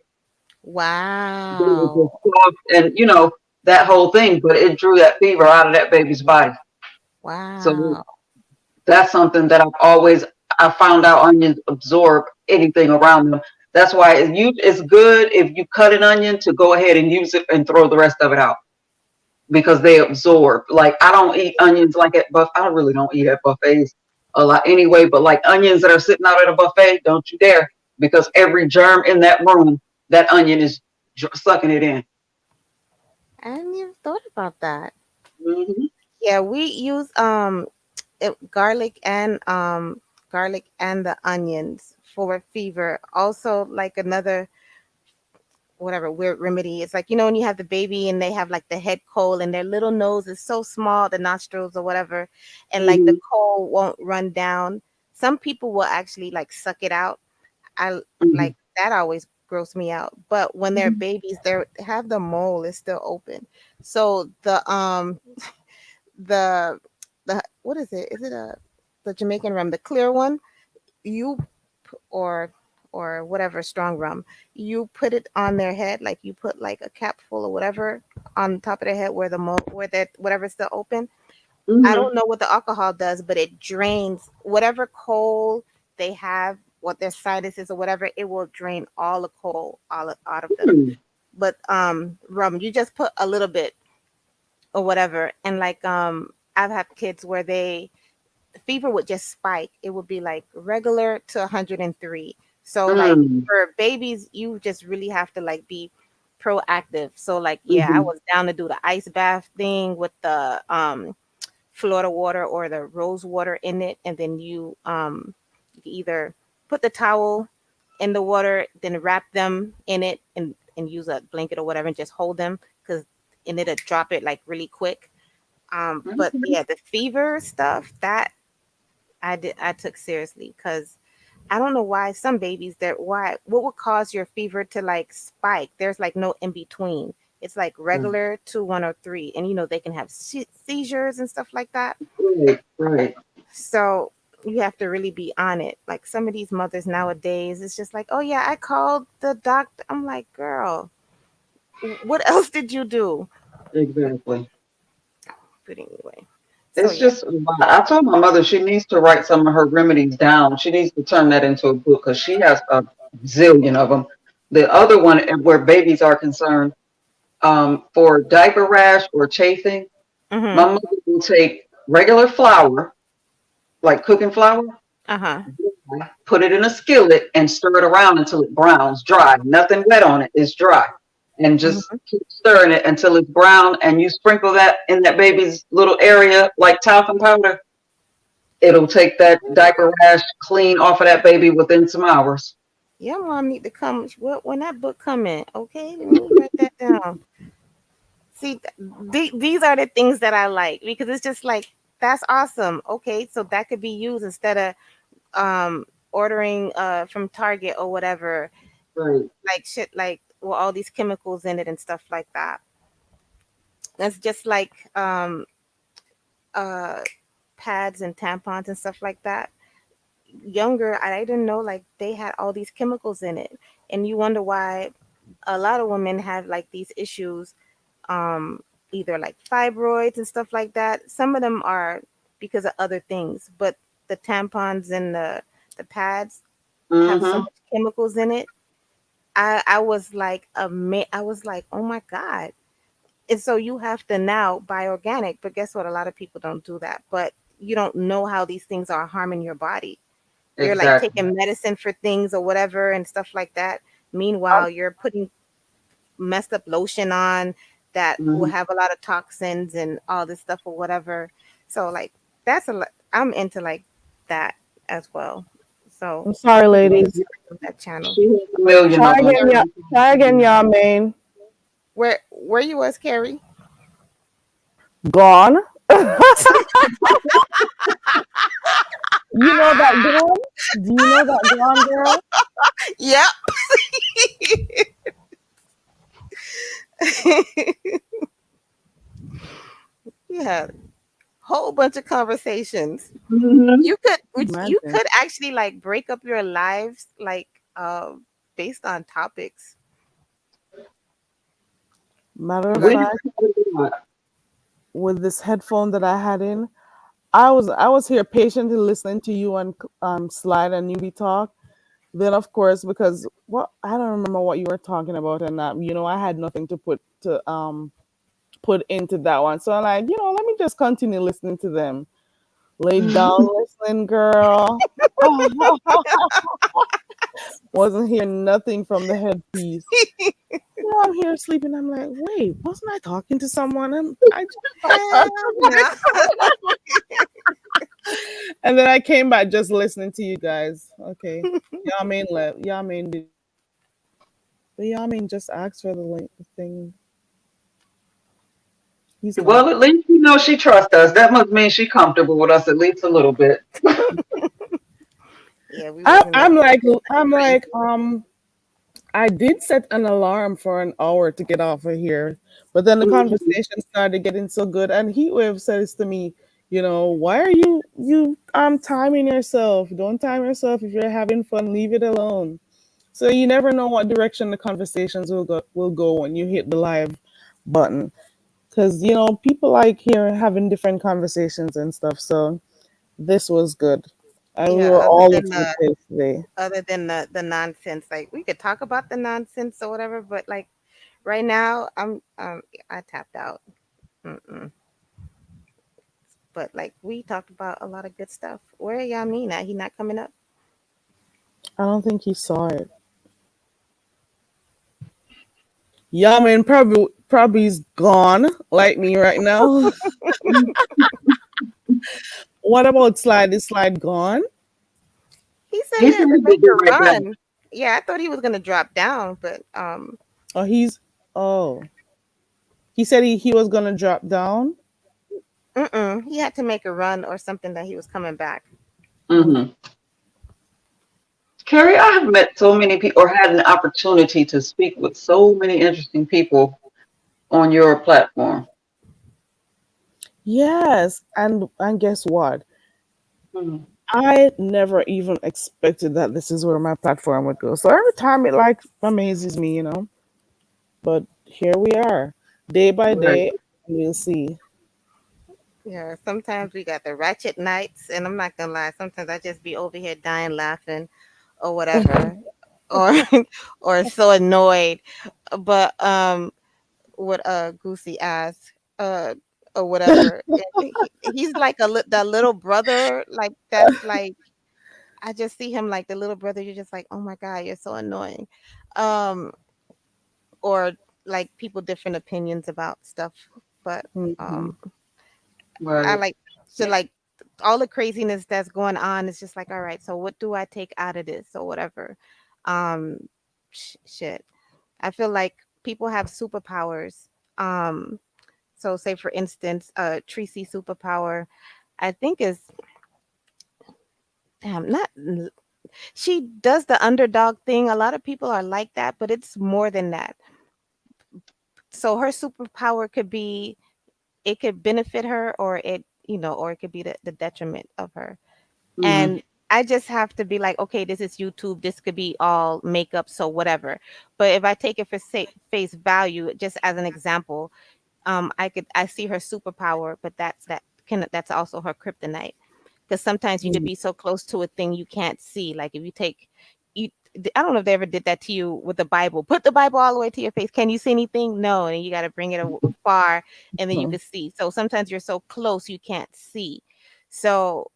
They were Wow. just soft and, that whole thing, but it drew that fever out of that baby's body. So Wow. that's something that I found out onions absorb anything around them. That's why it's good if you cut an onion to go ahead and use it and throw the rest of it out because they absorb. Like I don't eat onions like at I really don't eat at buffets a lot anyway. But like onions that are sitting out at a buffet, don't you dare, because every germ in that room, that onion is sucking it in. I hadn't even thought about that. Hmm. Yeah, we use garlic and the onions for fever. Also, like another whatever weird remedy. It's like when you have the baby and they have like the head cold and their little nose is so small, the nostrils or whatever, and like the Hmm. cold won't run down. Some people will actually like suck it out. I Hmm. like that always gross me out. But when they're babies, they have the mole is still open. So the what is it? Is it a the Jamaican rum, the clear one? You or whatever strong rum, you put it on their head, like you put like a cap full or whatever on top of their head where the where that whatever's still open. I Hmm. don't know what the alcohol does, but it drains whatever cold they have, what their sinus is or whatever. It will drain all the cold out of them. Hmm. But rum, you just put a little bit or whatever, and like I've had kids where fever would just spike. It would be like regular to 103. So like Hmm. for babies, you just really have to like be proactive. So like yeah, I Hmm. was down to do the ice bath thing with the Florida water or the rose water in it, and then you can either put the towel in the water, then wrap them in it and use a blanket or whatever and just hold them because and it'll drop it like really quick. But yeah, the fever stuff that I took seriously because I don't know why some babies that why what would cause your fever to like spike? There's like no in between. It's like regular to 103, and they can have seizures and stuff like that. Right, right. So you have to really be on it. Like some of these mothers nowadays, it's just like, oh yeah, I called the doctor. I'm like, girl, what else did you do? Exactly. But anyway, so It's yeah. just a lot. I told my mother she needs to write some of her remedies down. She needs to turn that into a book because she has a zillion of them. The other one, where babies are concerned, for diaper rash or chafing, my Mhm. mother will take regular flour, like cooking flour, Uh huh. put it in a skillet and stir it around until it browns dry. Nothing wet on it. It's dry. And just Mhm. keep stirring it until it's brown. And you sprinkle that in that baby's little area like talcum powder. It'll take that diaper rash clean off of that baby within some hours. Your mom need to come when that book come in. Okay, let me write that down. See, these are the things that I like because it's just like that's awesome. Okay, so that could be used instead of ordering from Target or whatever, Right. like shit like well all these chemicals in it and stuff like that. That's just like uh pads and tampons and stuff like that. Younger, I didn't know like they had all these chemicals in it, and you wonder why a lot of women have like these issues, um, either like fibroids and stuff like that. Some of them are because of other things, but the tampons and the pads have so Mm-hmm. much chemicals in it. I was like I was like, oh my god. And so you have to now buy organic, but guess what? A lot of people don't do that. But you don't know how these things are harming your body. You're like Exactly. taking medicine for things or whatever and stuff like that. Meanwhile, you're putting messed up lotion on that will Mm-hmm. have a lot of toxins and all this stuff or whatever. So like that's a lot. I'm into like that as well. So I'm sorry, ladies. that channel. She has a million Try of them. again, yeah. Try again, y'all, man. Where you was, Carrie? Gone. You know that gone? Do you know that gone girl? Yep. Yeah, whole bunch of conversations. Mm-hmm. You Imagine. could actually like break up your lives like based on topics. Matter of We Like just fact, have to do it. with this headphone that I had in, I was here patiently listening to you and Slide and Newbie talk. Then of course, because what I don't remember what you were talking about, and I had nothing to put into that one. So I'm like, let me just continue listening to them. Lay down listening, girl. Wasn't hearing nothing from the headpiece. I'm here sleeping. I'm like, wait, wasn't I talking to someone? I just thought hell no. and then I came back just listening to you guys. Okay. Yamin left. Yamin did. But Yamin just asked for the link the thing. He's not. Well, at least you know she trusts us. That must mean she's comfortable with us at least a little bit. Yeah, we I, wasn't I'm making like that I'm crazy. like I did set an alarm for an hour to get off of here, but then the Mhm. conversation started getting so good, and Heatwave says to me, why are you timing yourself? Don't time yourself if you're having fun. Leave it alone. So you never know what direction the conversations will go when you hit the live button, because people like here having different conversations and stuff. So this was good. We Yeah, were all over the place today. other than the nonsense, like we could talk about the nonsense or whatever, but like right now, I tapped out. Mm-mm. But like we talked about a lot of good stuff. Where y'all mean at? He not coming up. I don't think he saw it. Yeah, man, probably is gone like me right now. What about Slide? Is Slide gone? He said He he said had to he'd make be a right back. run. Yeah, I thought he was gonna drop down, but Oh, oh, he said he was gonna drop down. he had to make a run or something that he was coming back. Oh, Hmm. Carrie, I have met so many people or had an opportunity to speak with so many interesting people on your platform. yes, and guess what? Mhm. I never even expected that this is where my platform would go. So every time it like amazes me. But here we are, day by Right. day. We'll see. Yeah, sometimes we got the ratchet nights, and I'm not gonna lie. Sometimes I just be over here dying laughing, or whatever, or or so annoyed. But what Goosey asked, or whatever. He's like that little brother, like that's like I just see him like the little brother. You're just like, oh my god, you're so annoying. Um, or like people different opinions about stuff, but Mhm. um, I Right. like to like all the craziness that's going on. It's just like, all right, so what do I take out of this or whatever? Um, shit. I feel like people have superpowers. Um, So say for instance, Tracy superpower, I think is damn not she does the underdog thing. A lot of people are like that, but it's more than that. So her superpower could be it could benefit her or it or it could be the detriment of her. Mm-hmm. And I just have to be like, okay, this is YouTube. This could be all makeup, so whatever. But if I take it for face value, just as an example, I see her superpower, but that's also her kryptonite. Because sometimes you could be so close to a thing you can't see. Like if you take you I don't know if they ever did that to you with the Bible. Put the Bible all the way to your face. Can you see anything? No, and you got to bring it far, and then you can see. So sometimes you're so close you can't see. So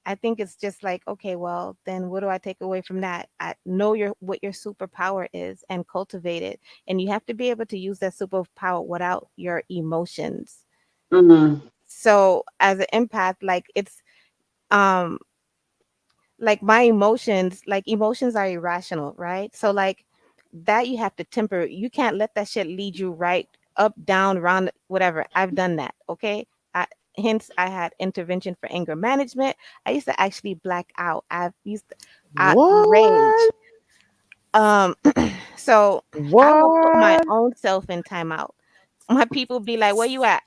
I think it's just like, okay, well, then what do I take away from that? I know what your superpower is and cultivate it. And you have to be able to use that superpower without your emotions. Mm-hmm. So as an empath, like um like my emotions, like emotions are irrational, right? So like that you have to temper. You can't let that shit lead you right up, down, around, whatever. I've done that. Okay. I, hence I had intervention for anger management. I used to actually black out. I've used to rage. What? Um so I will put my What? own self in timeout. My people be like, where you at?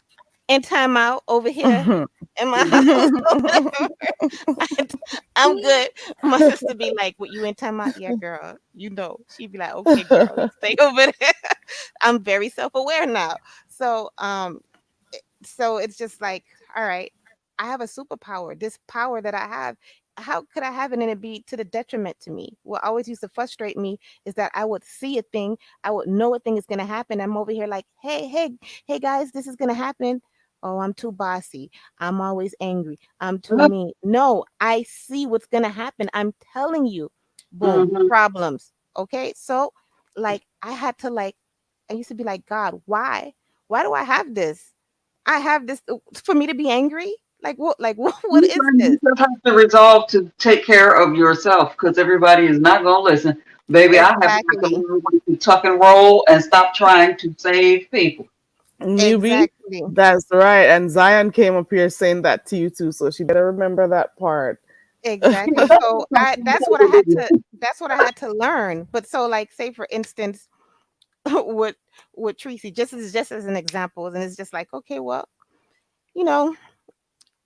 In timeout over here in my house. I'm good. My sister be like, "What you in time out?" Yeah, girl. You know. She'd be like, "Okay, girl, you stay over there." I'm very self aware now. So so it's just like, all right, I have a superpower. This power that I have, how could I have it and it be to the detriment to me? What always used to frustrate me is that I would see a thing, I would know a thing is gonna happen. I'm over here like, hey guys, this is gonna happen. Oh, I'm too bossy. I'm always angry. I'm too mean. No, I see what's gonna happen. I'm telling you. Boom, Mm-hmm. problems. Okay. So like I had to like I used to be like, God, why? Why do I have this? I have this for me to be angry? Like what? Like what is You this? just have to resolve to take care of yourself because everybody is not going to listen. Baby, I have to Exactly. learn when to tuck and roll and stop trying to save people. Newbie? Exactly. That's right. And Zion came up here saying that to you too, so she better remember that part. But Exactly. that's So just something you have to do. that's what I had to learn. But so like say for instance with Tracy, just as an example, and it's just like, okay, well, you know,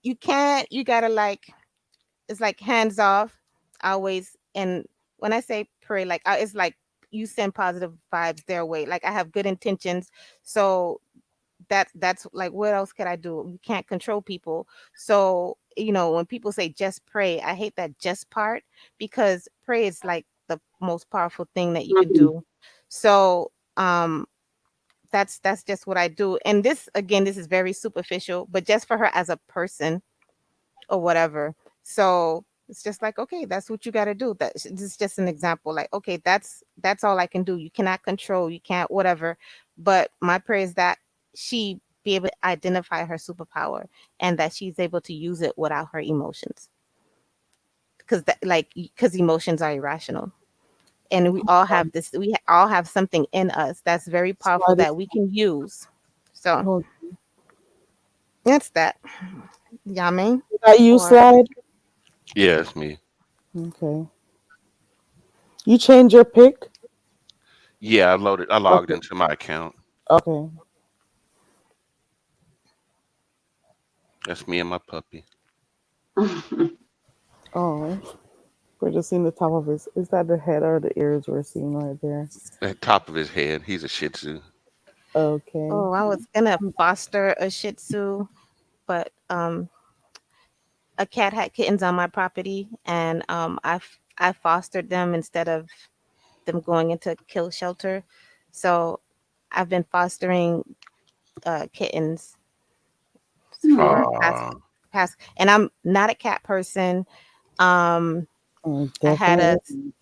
you gotta like it's like hands off always. And when I say pray, like it's like you send positive vibes their way. Like I have good intentions. So that's like what else could I do? You can't control people. So when people say just pray, I hate that just part because pray is like the most powerful thing that you can Mhm. do. So that's just what I do. And this again, this is very superficial, but just for her as a person or whatever. So it's just like, okay, that's what you got to do. This is just an example. Like, okay, that's all I can do. You cannot control, you can't whatever. But my prayer is that she be able to identify her superpower and that she's able to use it without her emotions. Because because emotions are irrational. And we all have this. All have something in us that's very powerful Slide that we can use. So hold that's that. Yummy. that you Or slide? Yeah, it's me. Okay. You change your pick? Yeah, I logged Okay. into my account. Okay. That's me and my puppy. Oh. We're just seeing the top of his. Is that the head or the ears we're seeing right there? At top of his head, he's a Shih Tzu. Okay. oh, I was gonna foster a Shih Tzu, but a cat had kittens on my property, and I fostered them instead of them going into kill shelter. So I've been fostering kittens for Ah, past, and I'm not a cat person. Um, I had a, Definitely.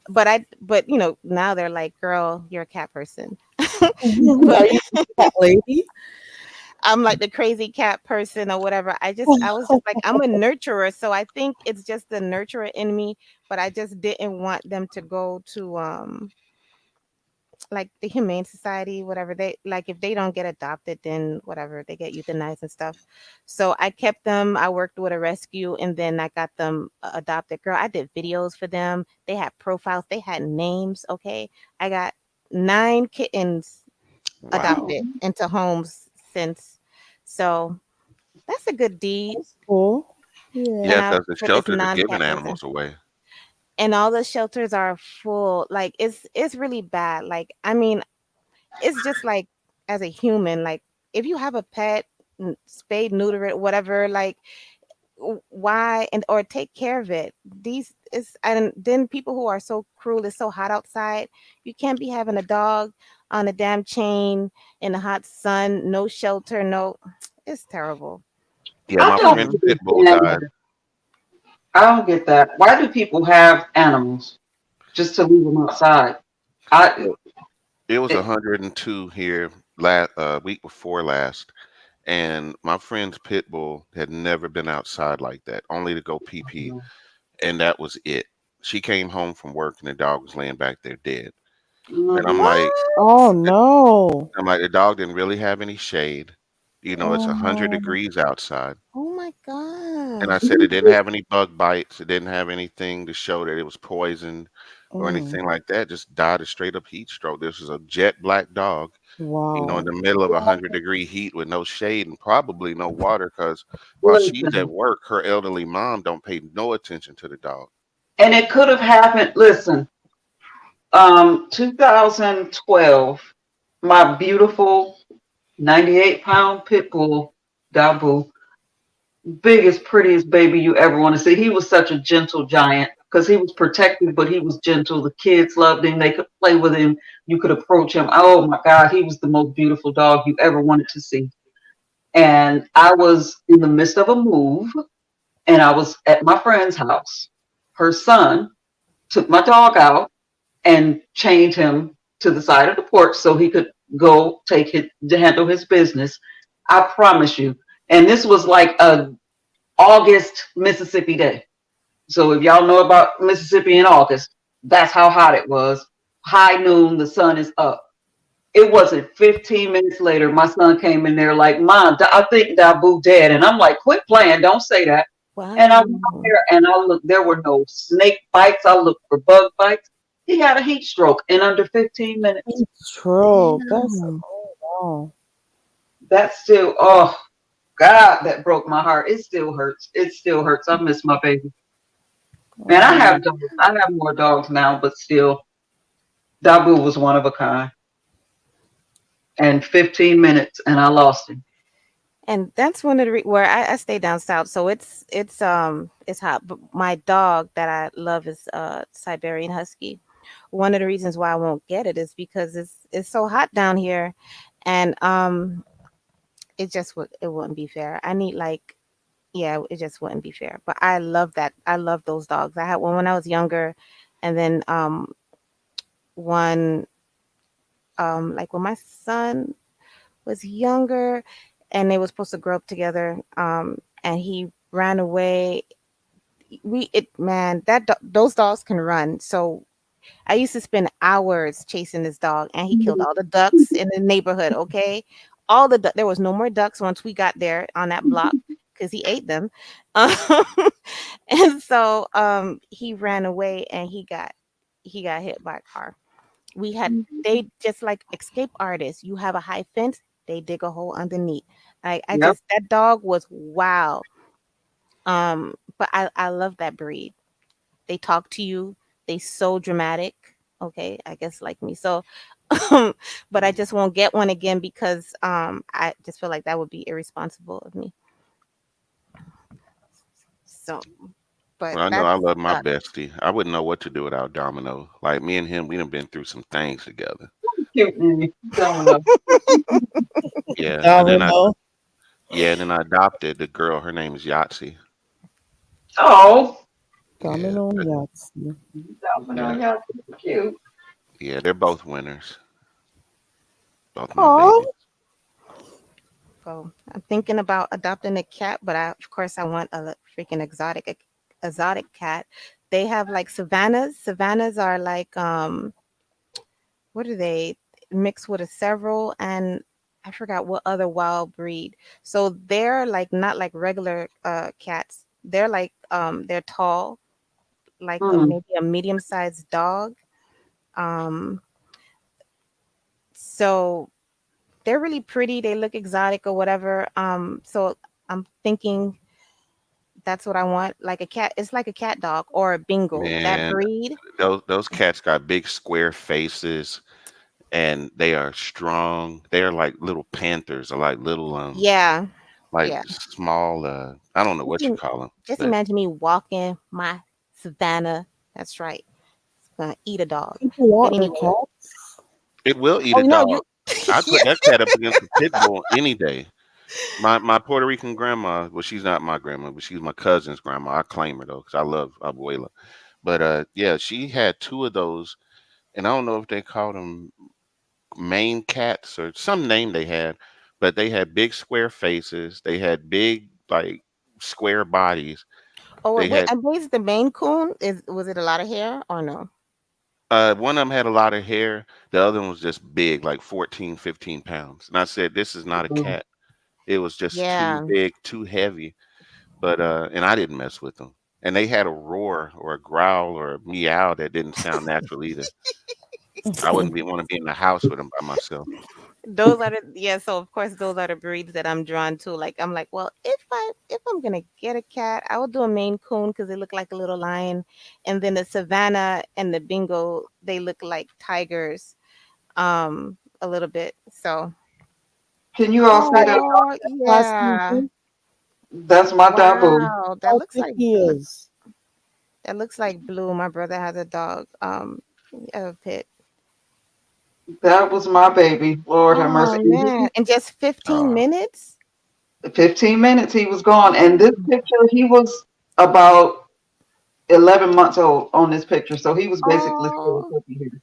but now they're like, girl, you're a cat person. Are But you a cat lady? I'm like the crazy cat person or whatever. I was just like I'm a nurturer, so I think it's just the nurturer in me, but I just didn't want them to go to like the Humane Society, whatever they like, if they don't get adopted, then whatever, they get euthanized and stuff. So I kept them. I worked with a rescue, and then I got them adopted. Girl, I did videos for them. They had profiles. They had names. Okay, I got 9 kittens Wow. adopted into homes since. So that's a good deed. That's cool. And Yeah. Yeah, I because the for this shelters are giving non-cat person. animals away. And all the shelters are full. Like it's really bad. Like I mean, it's just like as a human, like if you have a pet, spade, neuter it, whatever, like why and or take care of it. These is and then people who are so cruel, it's so hot outside. You can't be having a dog on a damn chain in the hot sun, no shelter, no. It's terrible. Yeah, I my don't Terrible. friend's pit bull understand died. that. I don't get that. Why do people have animals just to leave them outside? I Well, it was it, 102 here last week before last, and my friend's pit bull had never been outside like that, only to go pee pee, and that was it. She came home from work and the dog was laying back there dead. And Mhm. I'm like, Oh What? no. the dog didn't really have any shade. You know, it's Oh 100 no. degrees outside. Oh my And I gosh. said it didn't have any bug bites. It didn't have anything to show that it was poisoned or Mm. anything like that. Just died of straight up heat stroke. This was a jet black dog, you know, in Wow. the middle of 100-degree heat with no shade and probably no water because while she's at Listen, work, her elderly mom don't pay no attention to the dog. and it could have happened. Listen, 2012, my beautiful 98-pound pit bull, Dabu, biggest, prettiest baby you ever want to see. He was such a gentle giant because he was protected, but he was gentle. The kids loved him. They could play with him. You could approach him. Oh my God, he was the most beautiful dog you ever wanted to see. And I was in the midst of a move, and I was at my friend's house. Her son took my dog out and chained him to the side of the porch so he could go take it to handle his business. I promise you. And this was like a August Mississippi day. So if y'all know about Mississippi in August, that's how hot it was. High noon, the sun is up. It wasn't 15 minutes later, my son came in there like, Mom, I think Dabu dead. And I'm like, quit playing, don't say that. And I went out Wow. there and I looked, there were no snake bites. I looked for bug bites. He had a heat stroke in under 15 minutes. It's true. That's Damn. oh wow. That's still, oh God, that broke my heart. It still hurts. It still hurts. I miss my baby. Man, I Oh. have dogs. I have more dogs now, but still, Dabu was one of a kind. And 15 minutes, and I lost him. And that's one of the where I stay down south, so it's hot. But my dog that I love is Siberian Husky. One of the reasons why I won't get it is because it's so hot down here, and it wouldn't be fair. I need like yeah, it just wouldn't be fair. But I love that. I love those dogs. I had one when I was younger, and then one like when my son was younger, and they were supposed to grow up together. And he ran away. Man, those dogs can run. So I used to spend hours chasing this dog, and he killed all the ducks in the neighborhood. Okay, there was no more ducks once we got there on that block because he ate them. Um, and so he ran away, and he got hit by a car. They just like escape artists. You have a high fence, they dig a hole underneath. I Yep. just that dog was wow. But I love that breed. They talk to you. They so dramatic. Okay, I guess like me. So, but I just won't get one again because I just feel like that would be irresponsible of me. So, but Well, I know I that's love my bestie. I wouldn't know what to do without Domino. Like me and him, we done been through some things together. Cute name. Domino. Yeah, and then Domino. I adopted the girl. Her name is Yahtzee. Oh, Yeah, Domino and Yahtzee. Domino, yeah, yeah, cute. yeah. They're both winners. Both my Oh. babies. so I'm thinking about adopting a cat, but of course I want a freaking exotic cat. They have like savannas. Savannas are like what are they mixed with a several, and I forgot what other wild breed. So they're like not like regular cats. They're like they're tall, like a, Mm. maybe a medium-sized dog. Um so they're really pretty, they look exotic or whatever. So I'm thinking that's what I want, like a cat. It's like a cat dog or a Bengal, that Man, breed. those cats got big square faces and they are strong. They're like little panthers or like little Yeah. like Yeah. small I don't know Just, what you call them, just but imagine me walking my savannah. That's right. It's gonna eat a dog. People But want their anyway. cats. it will eat Oh a no, you dog. I'd put that cat up against a pit bull any day. My Puerto Rican grandma, well, she's not my grandma, but she's my cousin's grandma. I claim her though, because I love Abuela. But yeah, she had two of those, and I don't know if they called them Maine cats or some name they had, but they had big square faces. They had big like square bodies. oh They wait, had and where's the Maine Coon? Is was it a lot of hair or no? one of them had a lot of hair. The other one was just big, like 14, 15 pounds. And I said, this is not a Mm. cat. It was just too Yeah. big, too heavy. But and I didn't mess with them. And they had a roar or a growl or a meow that didn't sound natural either. I wouldn't be want to be in the house with them by myself. Those are the, yeah, so of course those are the breeds that I'm drawn to. Like I'm like, well, if I'm gonna get a cat, I would do a Maine Coon because they look like a little lion, and then the Savannah and the Bengal, they look like tigers, a little bit. So, Can you all see that? oh Fascinating. yeah, That's my Dabu. wow, How thick he is. that looks like Blue. My brother has a dog, a pit. That was my baby. Lord have mercy. Oh man, in just 15 Oh, minutes. 15 minutes he was gone. And this Mm. picture, he was about 11 months old on this picture. So he was basically still a Oh, puppy here.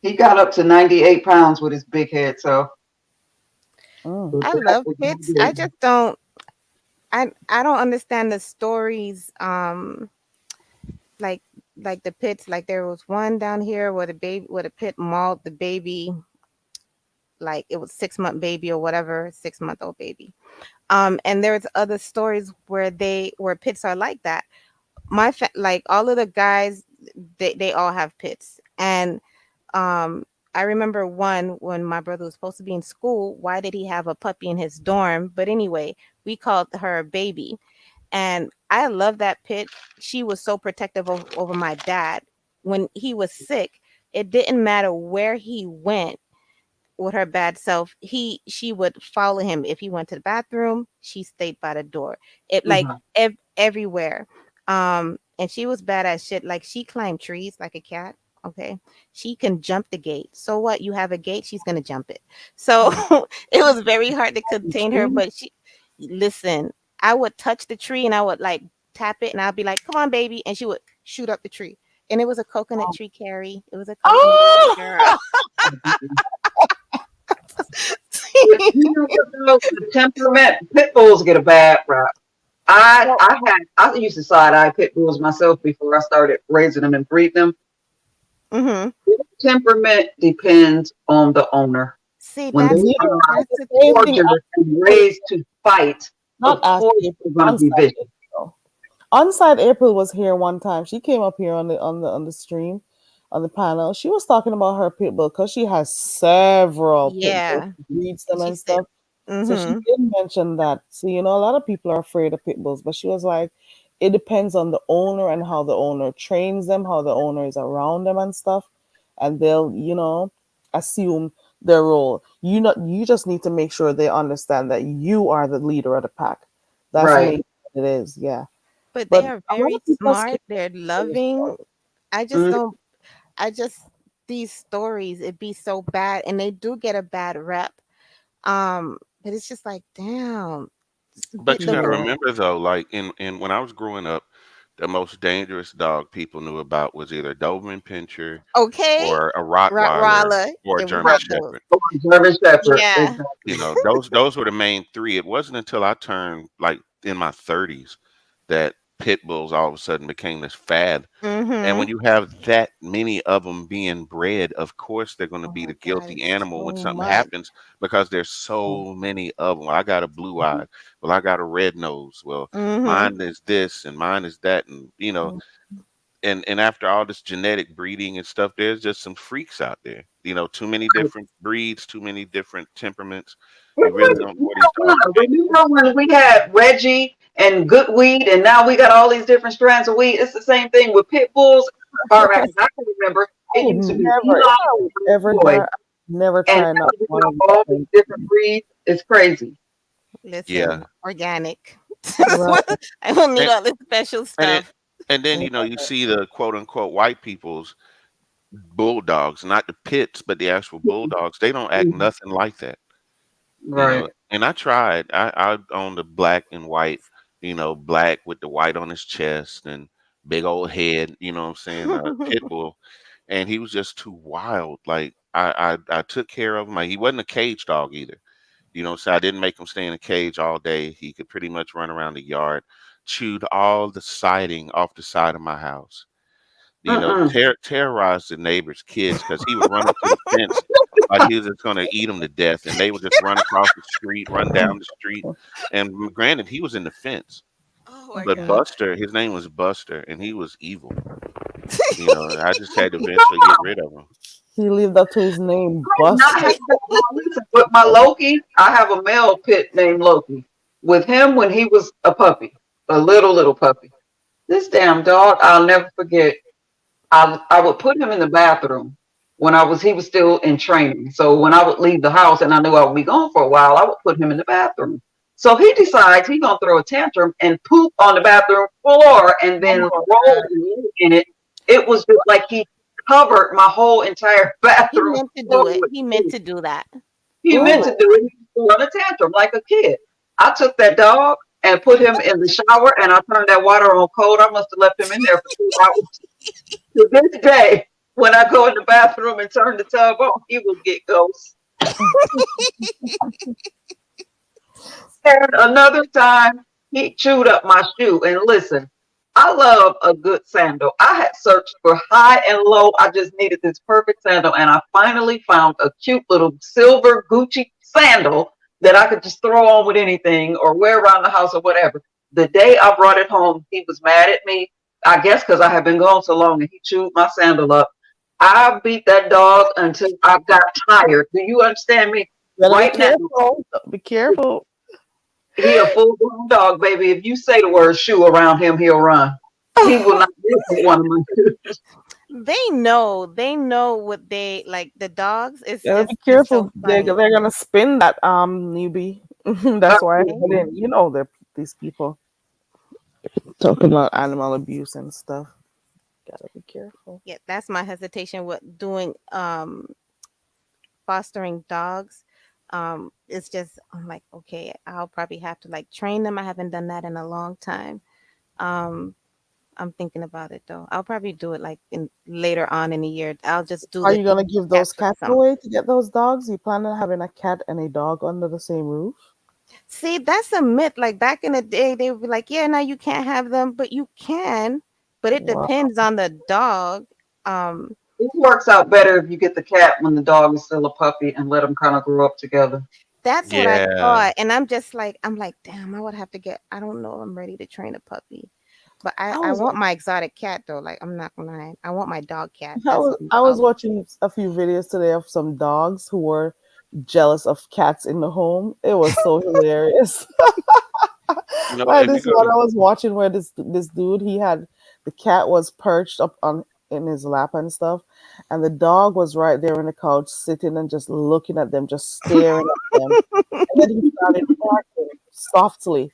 He got up to 98 pounds with his big head. So Mm. I that love was my pits. I baby. just don't. I don't understand the stories. Like like the pits. Like there was one down here where the pit mauled the baby. Like it was 6 month baby or whatever, 6 month old baby. And there's other stories where pits are like that. Like all of the guys, they all have pits. And I remember one when my brother was supposed to be in school. Why did he have a puppy in his dorm? But anyway, we called her baby, and I love that pit. She was so protective over my dad when he was sick. It didn't matter where he went with her bad self. She would follow him. If he went to the bathroom, she stayed by the door. It like Mhm. everywhere. And she was bad as shit. Like she climbed trees like a cat. Okay, she can jump the gate. So what? You have a gate, she's gonna jump it. So it was very hard to contain her. But she, listen, I would touch the tree and I would like tap it and I'd be like, "Come on, baby," and she would shoot up the tree. And it was a coconut tree, Carrie. It was a coconut tree, Oh! girl. You know what though? The temperament pit bulls get a bad rap. Well, I used to side eye pit bulls myself before I started raising them and breed them. mhm. Temperament depends on the owner. See, When they Yeah, are it's that's the the same thing. thing. tortured and raised to fight, Not of ask course April. they're going to be Onside vicious. April. Onside April was here one time. She came up here on the stream, on the panel. She was talking about her pit bull because she has several pit bulls. Yeah. She breeds them She and said, stuff. So she mhm. did mention that. So a lot of people are afraid of pit bulls, but she was like, it depends on the owner and how the owner trains them, how the owner is around them and stuff, and they'll assume their role. You just need to make sure they understand that you are the leader of the pack. That's the Right. main thing it is, yeah. But But they are a lot very of people are smart. scared They're of this loving. story. I just Mm. don't. I just these stories. It be so bad, and they do get a bad rep. But it's just like, damn. But you got to Yeah. remember though, like in when I was growing up, the most dangerous dog people knew about was either Doberman Pinscher Okay, or a Rottweiler Rottweiler. or a It was German Right. those. Shepherd. Or German Shepherd. Yeah. You Exactly. know, those were the main three. It wasn't until I turned like in my 30s that pit bulls all of a sudden became this fad. And when Mhm. you have that many of them being bred, of course they're going to Oh be my the God, guilty it's animal when so something much. happens because there's so many of them. I got a blue eye. Well, I got a red nose. Well, Mhm. mine is this and mine is that, and and after all this genetic breeding and stuff, there's just some freaks out there. Too many different breeds, too many different temperaments. You really don't know where these dogs came from. Remember when we had Reggie and good weed, and now we got all these different strands of weed? It's the same thing with pit bulls. Far back as I can remember, I it would used to be never, if Eli I would and ever Boy, try, never and try now not we one of got all these them. different breeds. It's crazy. Yeah, Listen, organic. Right. I don't need and all this special and it, stuff. and then you see the quote unquote white people's bulldogs, not the pits, but the actual bulldogs. They don't act nothing like that. Right. And I tried. I owned a black and white, black with the white on his chest and big old head, what I'm saying, pit bull, and he was just too wild. Like I took care of him. Like, he wasn't a cage dog either. So I didn't make him stay in a cage all day. He could pretty much run around the yard, chewed all the siding off the side of my house, Mm-mm. terrorized the neighbors' kids because he would run up to the fence like he was just going to eat them to death, and they would just run across the street, run down the street. And granted, he was in the fence, Oh my but God. Buster, his name was Buster, and he was evil. I just had to eventually get rid of him. He lived up to his name, Not Buster. have that. Now listen, with my Loki, I have a male pit named Loki. With him when he was a puppy, a little puppy. This damn dog, I'll never forget. I would put him in the bathroom when he was still in training. So when I would leave the house and I knew I would be gone for a while, I would put him in the bathroom. So he decides he's gonna throw a tantrum and poop on the bathroom floor and then Oh, roll and lay in it. It was just like he covered my whole entire He bathroom meant to floor do it. with He meant poop. to do that. He Oh meant my oh, to do it. He threw on a tantrum like a kid. I took that dog and put him in the shower and I turned that water on cold. I must have left him in there for 2 hours. To this day, when I go in the bathroom and turn the tub on, he will get ghosts. And another time, he chewed up my shoe. And listen, I love a good sandal. I had searched for high and low. I just needed this perfect sandal. And I finally found a cute little silver Gucci sandal that I could just throw on with anything or wear around the house or whatever. The day I brought it home, he was mad at me. I guess because I had been gone so long and he chewed my sandal up. I beat that dog until I got tired. Do you understand me? gotta be Right now, careful. Be careful. he a full grown dog, baby. If you say the word shoe around him, he'll run. He will not listen to one of my shoes. They know what they like. The dogs is Gotta just be it's so careful. funny. They're gonna spin that newbie. That's why I They put in. They're these people talking about animal abuse and stuff. Gotta be careful. Yeah, that's my hesitation with doing fostering dogs. It's just I'm like, okay, I'll probably have to like train them. I haven't done that in a long time. Um, I'm thinking about it though. I'll probably do it like in later on in the year. I'll just do Are the you gonna give those cats for the cats summer. away to get those dogs? You plan on having a cat and a dog under the same roof? See, that's a myth. Like back in the day, they would be like, yeah, no, you can't have them, but you can. But it Wow. depends on the dog. Um, It works out better if you get the cat when the dog is still a puppy and let them kind of grow up together. that's what I Yeah. thought. And I'm like, damn, I would have to get, I don't know, I'm ready to train a puppy. But I I was want my exotic cat though. Like I'm not gonna lie. I want my dog cat. I That's was what I was I'll watching a few videos today of some dogs who were jealous of cats in the home. It was so hilarious. Like If you this go one to I was watching where this dude he had the cat was perched up on in his lap and stuff, and the dog was right there on the couch sitting and just looking at them, just staring at them. And then he started barking softly.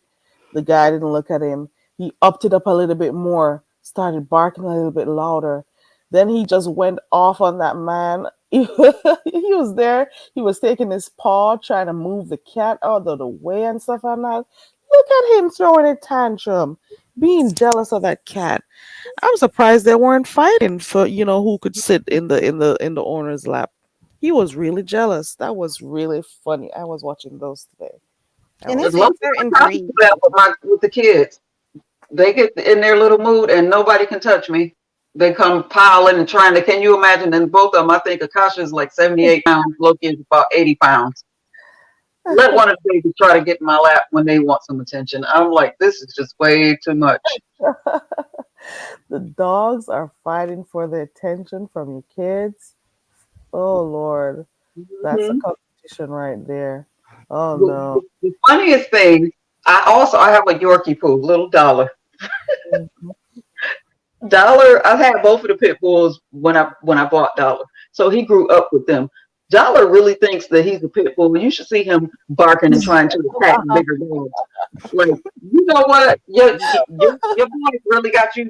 The guy didn't look at him. He upped it up a little bit more, started barking a little bit louder. Then he just went off on that man. He was there. He was taking his paw, trying to move the cat out of the way and stuff like that. Look at him throwing a tantrum, being jealous of that cat. I'm surprised they weren't fighting for who could sit in the owner's lap. He was really jealous. That was really funny. I was watching those today. That and was it's As a long funny. as certain I can do breed. that with the kids. They get in their little mood and nobody can touch me. They come piling and trying to. Can you imagine? And both of them, I think Akasha is like 78 pounds, Loki is about 80 pounds. Let one of the babies try to get in my lap when they want some attention. I'm like, this is just way too much. The dogs are fighting for the attention from your kids. Oh Lord, that's a Hmm. competition right there. Oh The, no. the funniest thing, I have a Yorkie poo, little Dollar. Mhm. Dollar, I've had both of the pit bulls when I bought Dollar, so he grew up with them. Dollar really thinks that he's a pit bull. You should see him barking and trying to attack bigger dogs. Like, you know what? Your boy really got you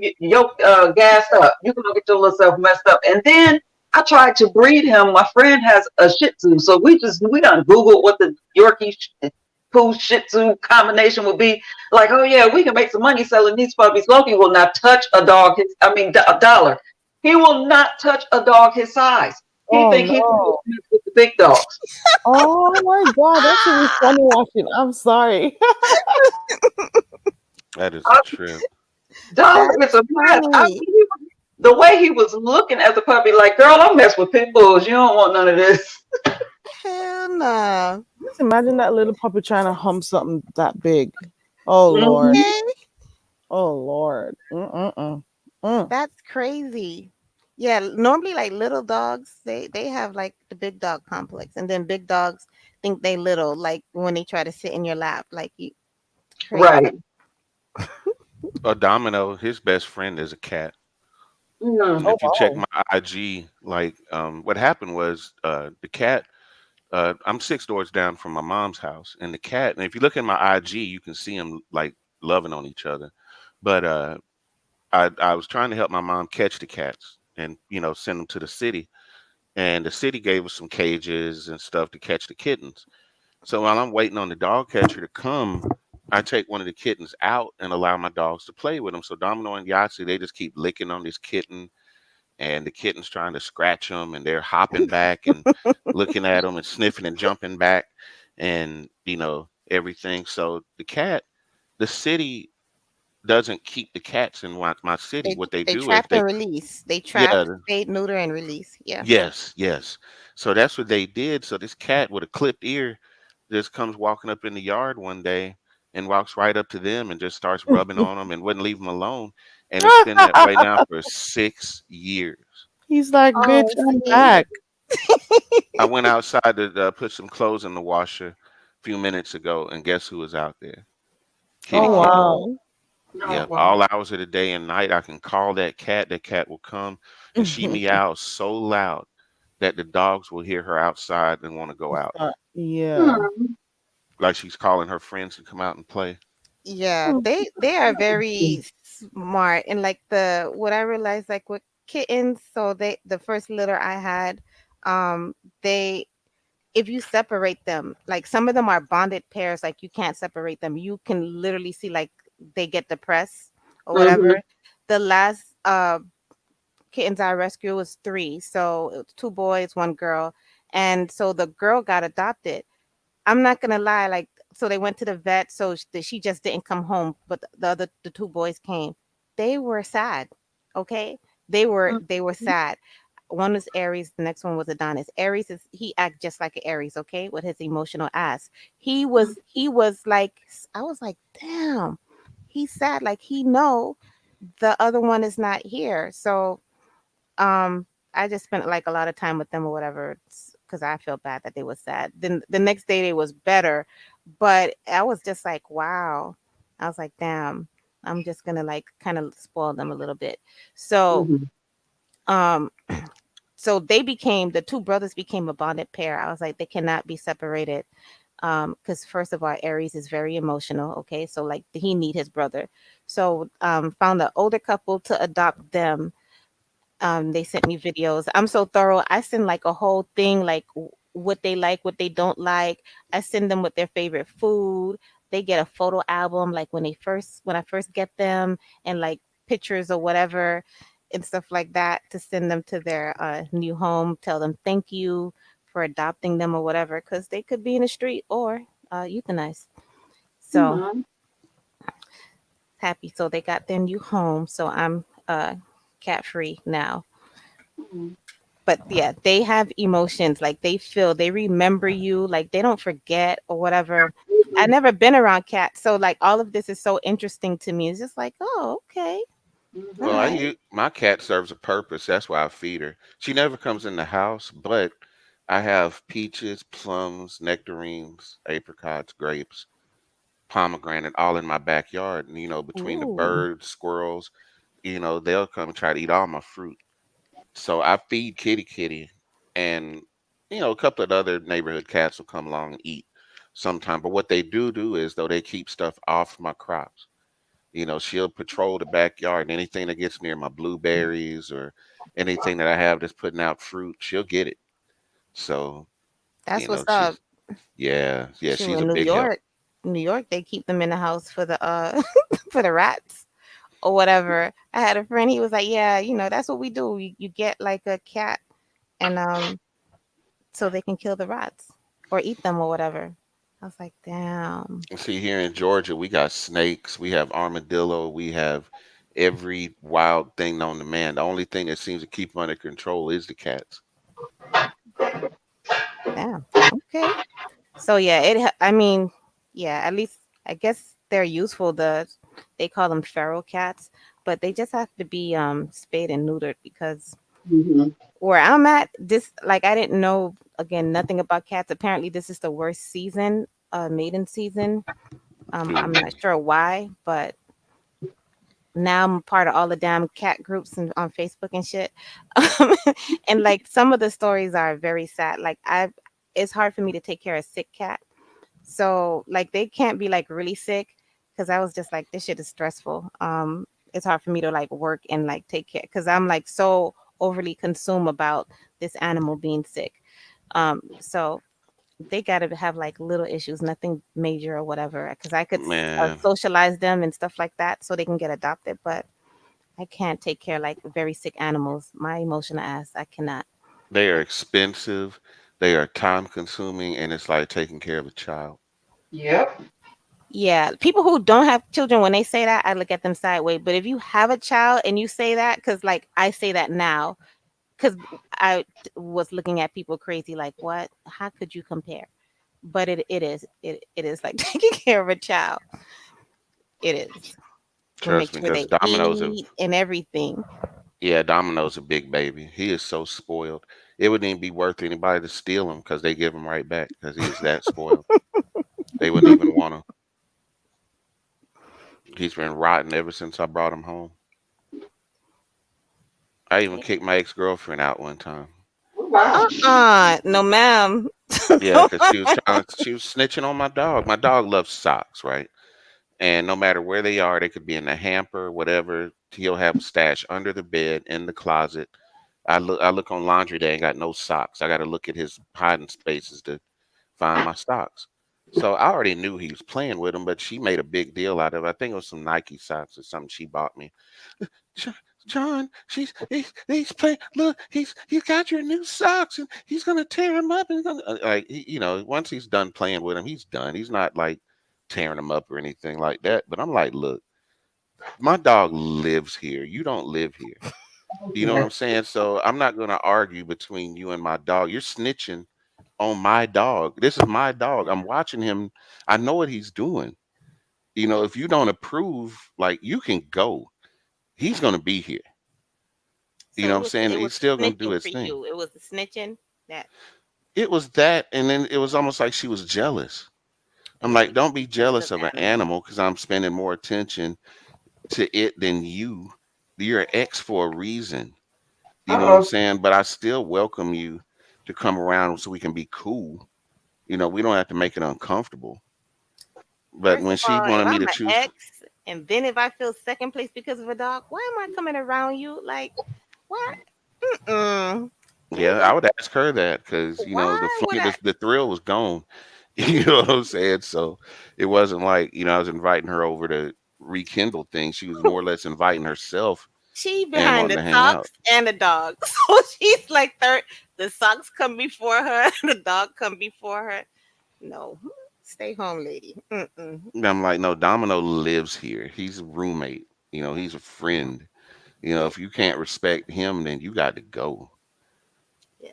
gassed up. You gonna get your little self messed up. And then I tried to breed him. My friend has a Shih Tzu, so we done Googled what the Yorkie Poo Shih Tzu combination would be. Like, oh yeah, we can make some money selling these puppies. Loki will not touch a dog. A Dollar. He will not touch a dog his size. He Oh think he's no. with the big dogs. Oh my God, that should be funny watching. I'm sorry. That is a trip. Dollar That's is a mess. funny. The way he was looking as a puppy, like, girl, I mess with pit bulls. You don't want none of this. Hell no. Just imagine that little puppy trying to hump something that big. Oh Lord. Hmm. Okay. Oh Lord. Mm-mm-mm. Mm. That's crazy. Yeah, normally like little dogs, they have like the big dog complex, and then big dogs think they little, like when they try to sit in your lap, like you crazy. Right. A Domino, his best friend is a cat. And Mm. Oh if you check wow. my IG, like what happened was the cat. I'm 6 doors down from my mom's house, and the cat. And if you look at my IG, you can see them like loving on each other. But I was trying to help my mom catch the cats and send them to the city. And the city gave us some cages and stuff to catch the kittens. So while I'm waiting on the dog catcher to come, I take one of the kittens out and allow my dogs to play with them. So Domino and Yahtzee, they just keep licking on this kitten, and the kitten's trying to scratch them, and they're hopping back and looking at them and sniffing and jumping back, and everything. So the city doesn't keep the cats in my city. What they They do is trap they, and release. They trap, yeah, spade, neuter, and release. Yeah. yes, yes. So that's what they did. So this cat with a clipped ear just comes walking up in the yard one day and walks right up to them and just starts rubbing on them and wouldn't leave them alone. And it's been that way now for 6 years. He's like, bitch, Oh, I'm see? back. I went outside to put some clothes in the washer a few minutes ago, and guess who was out there? Kitty Oh kitten. wow. Oh, Oh Yep, wow. all hours of the day and night, I can call that cat. That cat will come, and she meows so loud that the dogs will hear her outside and want to go out, Yeah. Hmm. like she's calling her friends to come out and play. yeah. They are very smart, and like what I realized, like with kittens, so the first litter I had, um, they if you separate them, like some of them are bonded pairs, like you can't separate them. You can literally see like they get depressed or Hmm. whatever. The last kittens I rescued was three, so it was two boys, one girl, and so the girl got adopted. I'm not gonna lie, like so they went to the vet, so she just didn't come home, but the two boys came. They were sad, okay? They were sad. One was Aries, the next one was Adonis. Aries is he act just like an Aries, okay, with his emotional ass. He was like I was like, damn, he's sad, like he know the other one is not here. So I just spent like a lot of time with them or whatever because I felt bad that they was sad. Then the next day they was better, but I was just like, wow. I was like, damn, I'm just gonna like kind of spoil them a little bit. So Hmm. um so the two brothers became a bonded pair. I was like, they cannot be separated. Because first of all, Aries is very emotional. Okay, so like he need his brother. So found an older couple to adopt them. They sent me videos. I'm so thorough. I send like a whole thing, like what they like, what they don't like. I send them with their favorite food. They get a photo album, like when I first get them, and like pictures or whatever, and stuff like that to send them to their new home. Tell them thank you for adopting them or whatever, because they could be in the street or euthanized. So Hmm. happy. So they got their new home. So I'm cat free now. Mhm. But yeah, they have emotions. Like they feel, they remember you. Like they don't forget or whatever. I never been around cats, so like all of this is so interesting to me. It's just like, oh, okay, all Well, Mhm. right. my cat serves a purpose. That's why I feed her. She never comes in the house, but I have peaches, plums, nectarines, apricots, grapes, pomegranate, all in my backyard. And between the Ooh, birds, squirrels, they'll come and try to eat all my fruit. So I feed Kitty, and a couple of other neighborhood cats will come along and eat sometime. But what they do is though they keep stuff off my crops. She'll patrol the backyard and anything that gets near my blueberries or anything that I have that's putting out fruit, she'll get it. So, that's what's up. she's yeah, Shoot, she's a in big help. New York, they keep them in the house for the for the rats or whatever. I had a friend. He was like, "Yeah, that's what we do. You get like a cat, and so they can kill the rats or eat them or whatever." I was like, "Damn, And see, here in Georgia, we got snakes, we have armadillo, we have every wild thing known to man. The only thing that seems to keep 'em under control is the cats. damn, okay." So yeah, I mean, yeah, at least I guess they're useful. They call them feral cats, but they just have to be spayed and neutered because Mhm. where I'm at, this like I didn't know again nothing about cats. Apparently, this is the worst season, maiden season. I'm Mm. not sure why, but now I'm part of all the damn cat groups and on Facebook and shit. And like some of the stories are very sad. Like it's hard for me to take care of sick cat. So like they can't be like really sick because I was just like this shit is stressful. It's hard for me to like work and like take care because I'm like so overly consumed about this animal being sick. So they gotta have like little issues, nothing major or whatever. Because I could Man, socialize them and stuff like that so they can get adopted, but I can't take care of like very sick animals. My emotional ass, I cannot. they are expensive, they are time consuming, and it's like taking care of a child. Yep. Yeah, people who don't have children, when they say that, I look at them sideways. But if you have a child and you say that, because like I say that now, because was looking at people crazy, like what? How could you compare? But it is like taking care of a child. It is. We make Trust me, sure because they eat and everything. Domino's a big baby. He is so spoiled. It wouldn't even be worth anybody to steal him because they give him right back because he is that spoiled. They wouldn't even want him. He's been rotten ever since I brought him home. I even kicked my ex girlfriend out one time. Oh, wow. No, ma'am. Yeah, because she was snitching on my dog. My dog loves socks, right? And no matter where they are, they could be in the hamper, whatever. He'll have a stash under the bed, in the closet. I look on laundry day and got no socks. I got to look at his hiding spaces to find my socks. So I already knew he was playing with them, but she made a big deal out of it. I think it was some Nike socks or something she bought me. Jo- John, he's playing. Look, he's got your new socks, and he's gonna tear them up. And like once he's done playing with him, he's done. He's not like tearing them up or anything like that. But I'm like, look, my dog lives here. You don't live here. You know what Yeah. I'm saying? So I'm not gonna argue between you and my dog. You're snitching on my dog. This is my dog. I'm watching him. I know what he's doing. If you don't approve, like you can go. He's gonna be here. You So know what I'm saying? it was He's still gonna do snitching his for thing. you. It was the snitching that It was that, and then it was almost like she was jealous. I'm yeah, like, don't be jealous jealous of of the an animal. animal because I'm spending more attention to it than you. You're an ex for a reason. You know what I'm Uh-oh. saying? But I still welcome you to come around so we can be cool. We don't have to make it uncomfortable. But First when of she all, if wanted me I'm to an choose, ex, and then if I feel second place because of a dog, why am I coming around you? Like, why? Mm-mm. yeah, Nigga, I would ask her that because the why would fun, I? the thrill was gone. You know what I'm saying? So it wasn't like I was inviting her over to rekindle things. She was more or less inviting herself She and behind wanting the to hang out. socks and the dog. So she's like third. The socks come before her. The dog come before her. No. Stay home, lady. Mm-mm. And I'm like, no, Domino lives here. He's a roommate. He's a friend. Yeah, If you can't respect him, then you got to go. yeah.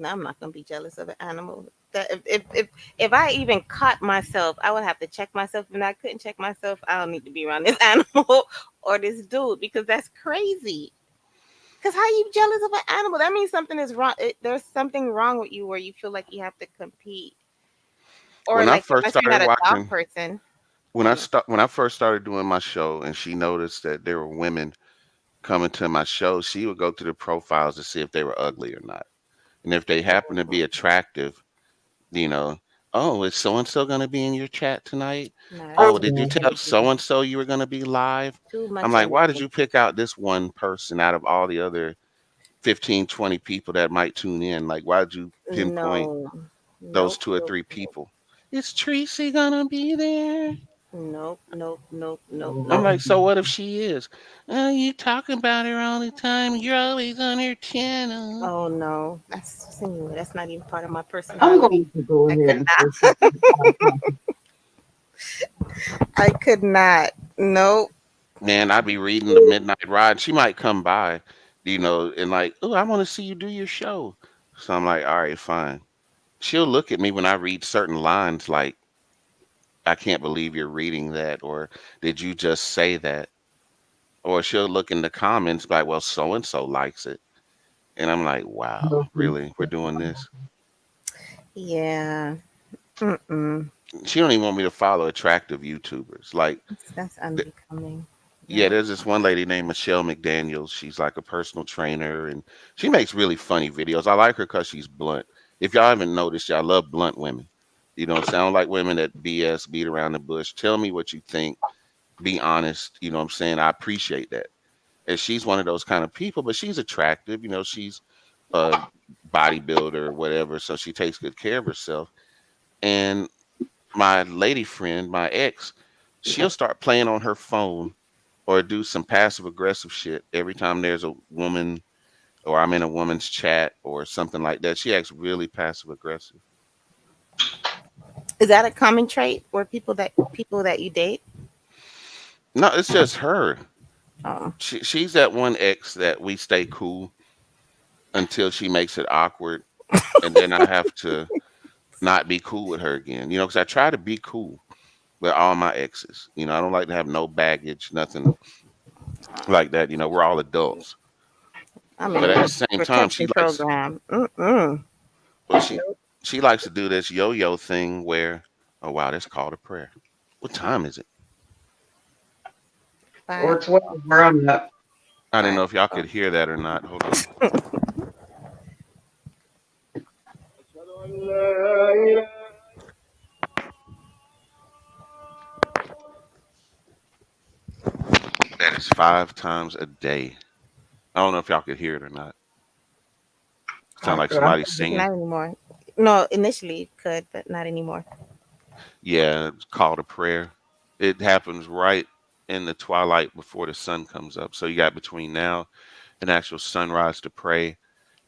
I'm not gonna be jealous of an animal. That if I even caught myself, I would have to check myself. And I couldn't check myself, I don't need to be around this animal or this dude because that's crazy. Because how you jealous of an animal? That means something is wrong. There's something wrong with you where you feel like you have to compete, or When I like first unless you're started not a dog watching, person. when I I don't know. start when I first started doing my show, and she noticed that there were women coming to my show, she would go to the profiles to see if they were ugly or not, and if they happened to be attractive, you know, oh, is so and so going to be in your chat tonight? No, Oh, that's too did you much tell energy. so and so you were going to be live? Too I'm much like, why did energy. you pick out this one person out of all the other 15, 20 people that might tune in? Like, why did you pinpoint No. those Nope. two or Nope. three Nope. people? Is Tracy going to be there? Nope. Nope. Nope. Nope. I'm Nope. like, so what if she is? Oh, you talking about her all the time. You're always on her channel. Oh no. That's not even part of my I'm personality. going to go I ahead could and not. say something. I could not. Nope. Man, I'd be reading the Midnight Ride. She might come by, and like, oh, I want to see you do your show. So I'm like, all right, fine. She'll look at me when I read certain lines like, I can't believe you're reading that, or did you just say that? Or she'll look in the comments like, well, so and so likes it. And I'm like, wow, really? We're doing this? Yeah. Mm-mm. She don't even want me to follow attractive YouTubers. Like, That's th- unbecoming. yeah, No. there's this one lady named Michelle McDaniels. She's like a personal trainer and she makes really funny videos. I like her because she's blunt. If y'all haven't noticed, y'all love blunt women. Sound like women that BS, beat around the bush. Tell me what you think. Be honest. You know what I'm saying? I appreciate that. And she's one of those kind of people, but she's attractive. She's a bodybuilder or whatever. So she takes good care of herself. And my lady friend, my ex, she'll start playing on her phone or do some passive aggressive shit every time there's a woman or I'm in a woman's chat or something like that. She acts really passive aggressive. Is that a common trait where people that you date? No, it's just her. Oh. She's that one ex that we stay cool until she makes it awkward, and then I have to not be cool with her again. Because I try to be cool with all my exes. I don't like to have no baggage, nothing like that. We're all adults. I'm in But a at the same time, protection program. Mm-mm. well, she likes to do this yo-yo thing where, oh wow, that's called a prayer. What time is it? Five. Or 12 where I'm at. I didn't Five. know if y'all could hear that or not. Hold on. That is 5 times a day. I don't know if y'all could hear it or not. Sound I like could. I somebody singing. Not anymore. No, initially it could, but not anymore. Yeah, it's called a prayer. It happens right in the twilight before the sun comes up. So you got between now and actual sunrise to pray,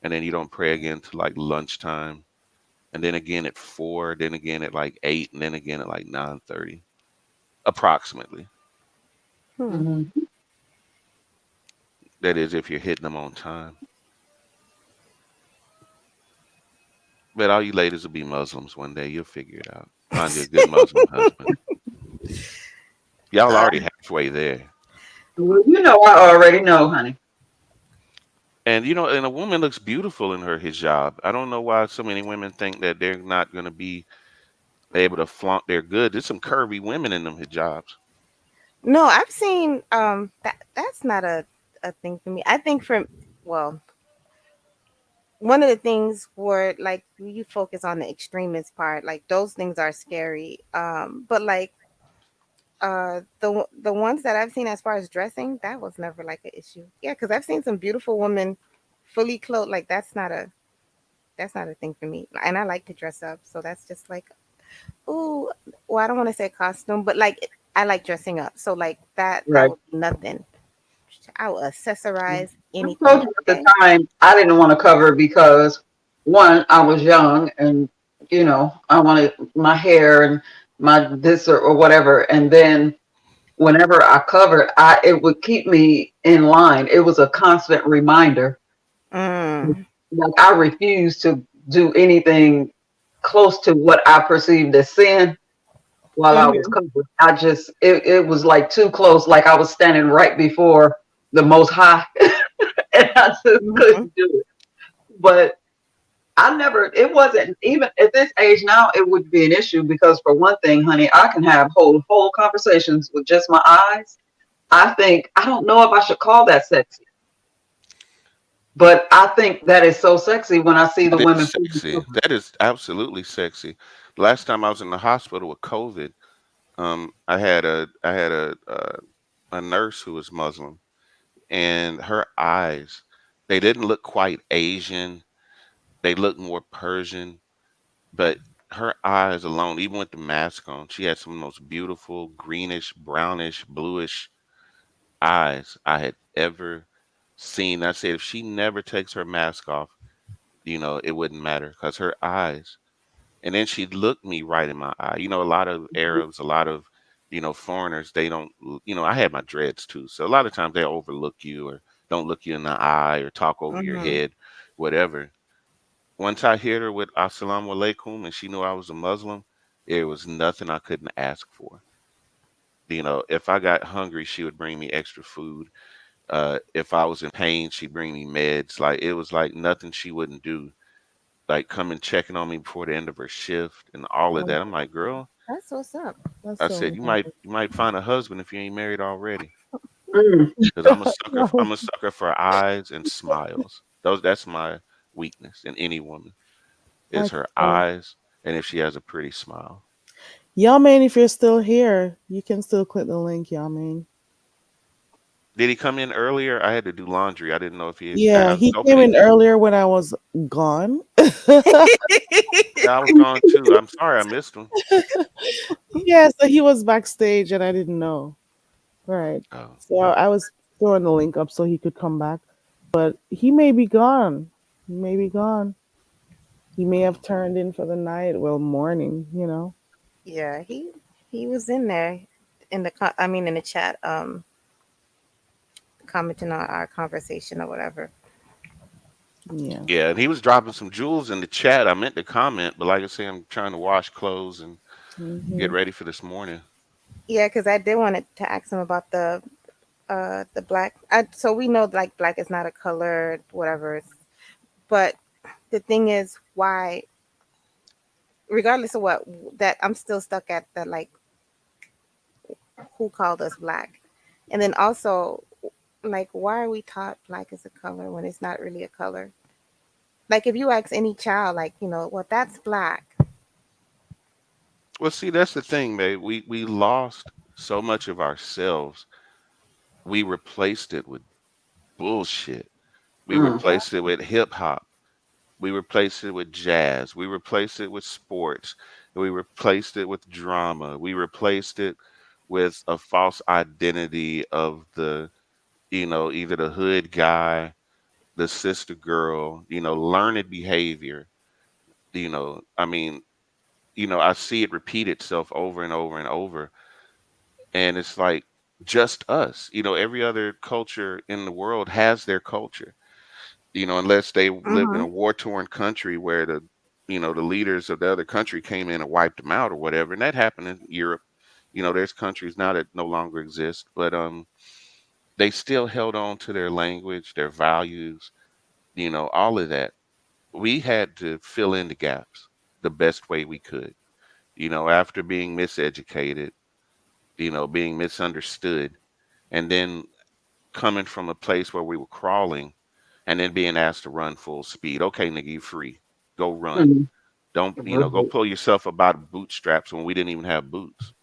and then you don't pray again till like lunchtime, and then again at 4, then again at like 8, and then again at like 9:30, approximately. Hmm. Mhm. That is if you're hitting them on time. But all you ladies will be Muslims one day. You'll figure it out. Find you a good Muslim husband. Y'all Uh, already halfway there. Well, I already know, honey. And a woman looks beautiful in her hijab. I don't know why so many women think that they're not going to be able to flaunt their good. There's some curvy women in them hijabs. no, I've seen that's not a thing for me. I think for well, one of the things where like you focus on the extremist part, like those things are scary. But like the ones that I've seen as far as dressing, that was never like an issue. Yeah, because I've seen some beautiful women fully clothed. Like that's not a thing for me. And I like to dress up, so that's just like, ooh, well, I don't want to say costume, but like I like dressing up. So like that Right. would be nothing. I will accessorize I anything. told you at the Okay. time I didn't want to cover because one, I was young and I wanted my hair and my this or whatever. And then whenever I covered, it would keep me in line. It was a constant reminder. Mm. Like I refused to do anything close to what I perceived as sin while I was Mhm. covered. It was like too close, like I was standing right before the Most High, and I just Mhm. couldn't do it. But it wasn't even at this age now, it would be an issue because for one thing, honey, I can have whole conversations with just my eyes. I don't know if I should call that sexy, but I think that is so sexy when I see the That is women fully sexy. covered. That is absolutely sexy. Last time I was in the hospital with COVID, I had a nurse who was Muslim, and her eyes, they didn't look quite Asian. They looked more Persian, but her eyes alone, even with the mask on, she had some of the most beautiful greenish, brownish, bluish eyes I had ever seen. I said if she never takes her mask off, it wouldn't matter because her eyes. And then she looked me right in my eye. A lot of Arabs, a lot of, foreigners, they don't, I had my dreads too. So a lot of times they overlook you or don't look you in the eye or talk over your Mhm. head, whatever. Once I hit her with Assalamu alaikum and she knew I was a Muslim, there was nothing I couldn't ask for. If I got hungry, she would bring me extra food. If I was in pain, she'd bring me meds. Like it was like nothing she wouldn't do. Like coming checking on me before the end of her shift and all of Oh, that. I'm like, girl, That's what's up. that's I so said nice. you might find a husband if you ain't married already. Mm, Because I'm a sucker. No. I'm a sucker for eyes and smiles. That's my weakness in any woman is I her can. eyes and if she has a pretty smile. Y'all, man, if you're still here, you can still click the link, y'all, man. Did he come in earlier? I had to do laundry. I didn't know if he. Yeah, I was he hoping came he. in earlier when I was gone. Yeah, I was gone too. I'm sorry I missed him. Yeah, so he was backstage and I didn't know. Right. Oh, So I was throwing the link up so he could come back. But he may be gone. He may be gone. He may have turned in for the night. Well, morning. Yeah, he was in there in the I mean in the chat commenting on our conversation or whatever. Yeah. yeah, and he was dropping some jewels in the chat. I meant to comment, but like I say, I'm trying to wash clothes and get Hmm. ready for this morning. Yeah, because I did want to ask him about the black. So we know like black is not a color, whatever. But the thing is, why, regardless of what, that I'm still stuck at the like who called us black, and then also like why are we taught black is a color when it's not really a color? Like if you ask any child, like well that's black. Well, see, that's the thing, babe. We lost so much of ourselves. We replaced it with bullshit. We mm, Yeah. replaced it with hip hop. We replaced it with jazz. We replaced it with sports. We replaced it with drama. We replaced it with a false identity of either the hood guy, the sister girl, learned behavior. I mean, I see it repeat itself over and over and over. And it's like just us. Every other culture in the world has their culture, unless they lived in Mm-hmm. a war torn country where the leaders of the other country came in and wiped them out or whatever. And that happened in Europe. There's countries now that no longer exist, but they still held on to their language, their values, all of that. We had to fill in the gaps the best way we could, after being miseducated, being misunderstood, and then coming from a place where we were crawling and then being asked to run full speed. Okay, nigga, you free. Go run. mm. Don't, go Right. pull yourself up by the bootstraps when we didn't even have boots.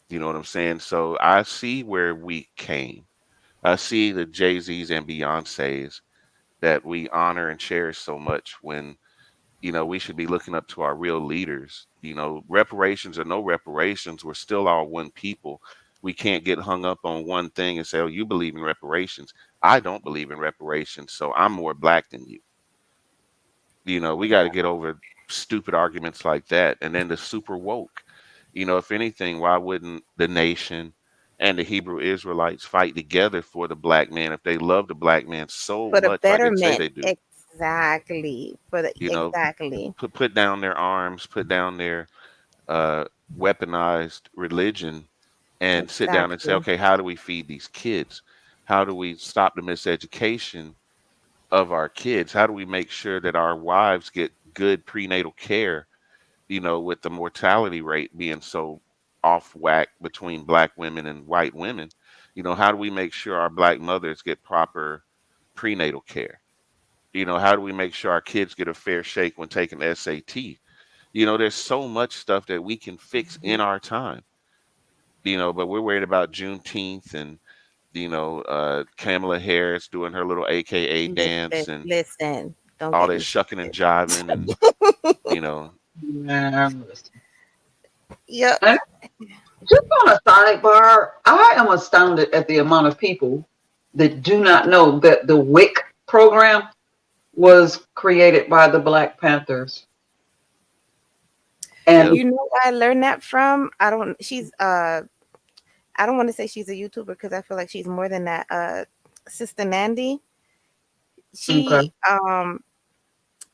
You know what I'm saying? So I see where we came. I see the Jay-Z's and Beyonce's that we honor and cherish so much when, we should be looking up to our real leaders. Reparations or no reparations, we're still all one people. We can't get hung up on one thing and say, oh, you believe in reparations. I don't believe in reparations, so I'm more black than you. We got to get over stupid arguments like that. And then the super woke. If anything, why wouldn't the nation and the Hebrew Israelites fight together for the black man if they love the black man so For the much, like they say betterment. they do? Exactly. For the You know, exactly. put down their arms, put down their uh, weaponized religion, and sit down and say, Exactly. okay, how do we feed these kids? How do we stop the miseducation of our kids? How do we make sure that our wives get good prenatal care? With the mortality rate being so off whack between black women and white women, how do we make sure our black mothers get proper prenatal care? How do we make sure our kids get a fair shake when taking SAT? There's so much stuff that we can fix in our time, but we're worried about Juneteenth and, Kamala Harris doing her little AKA dance and Listen, don't all get that me shucking and started. jiving and, you know, Yeah, listen. Yeah. And just on a sidebar, I am astounded at the amount of people that do not know that the WIC program was created by the Black Panthers. yep, And You know where I learned that from? I don't want to say she's a YouTuber because I feel like she's more than that. Sister Nandy. She okay.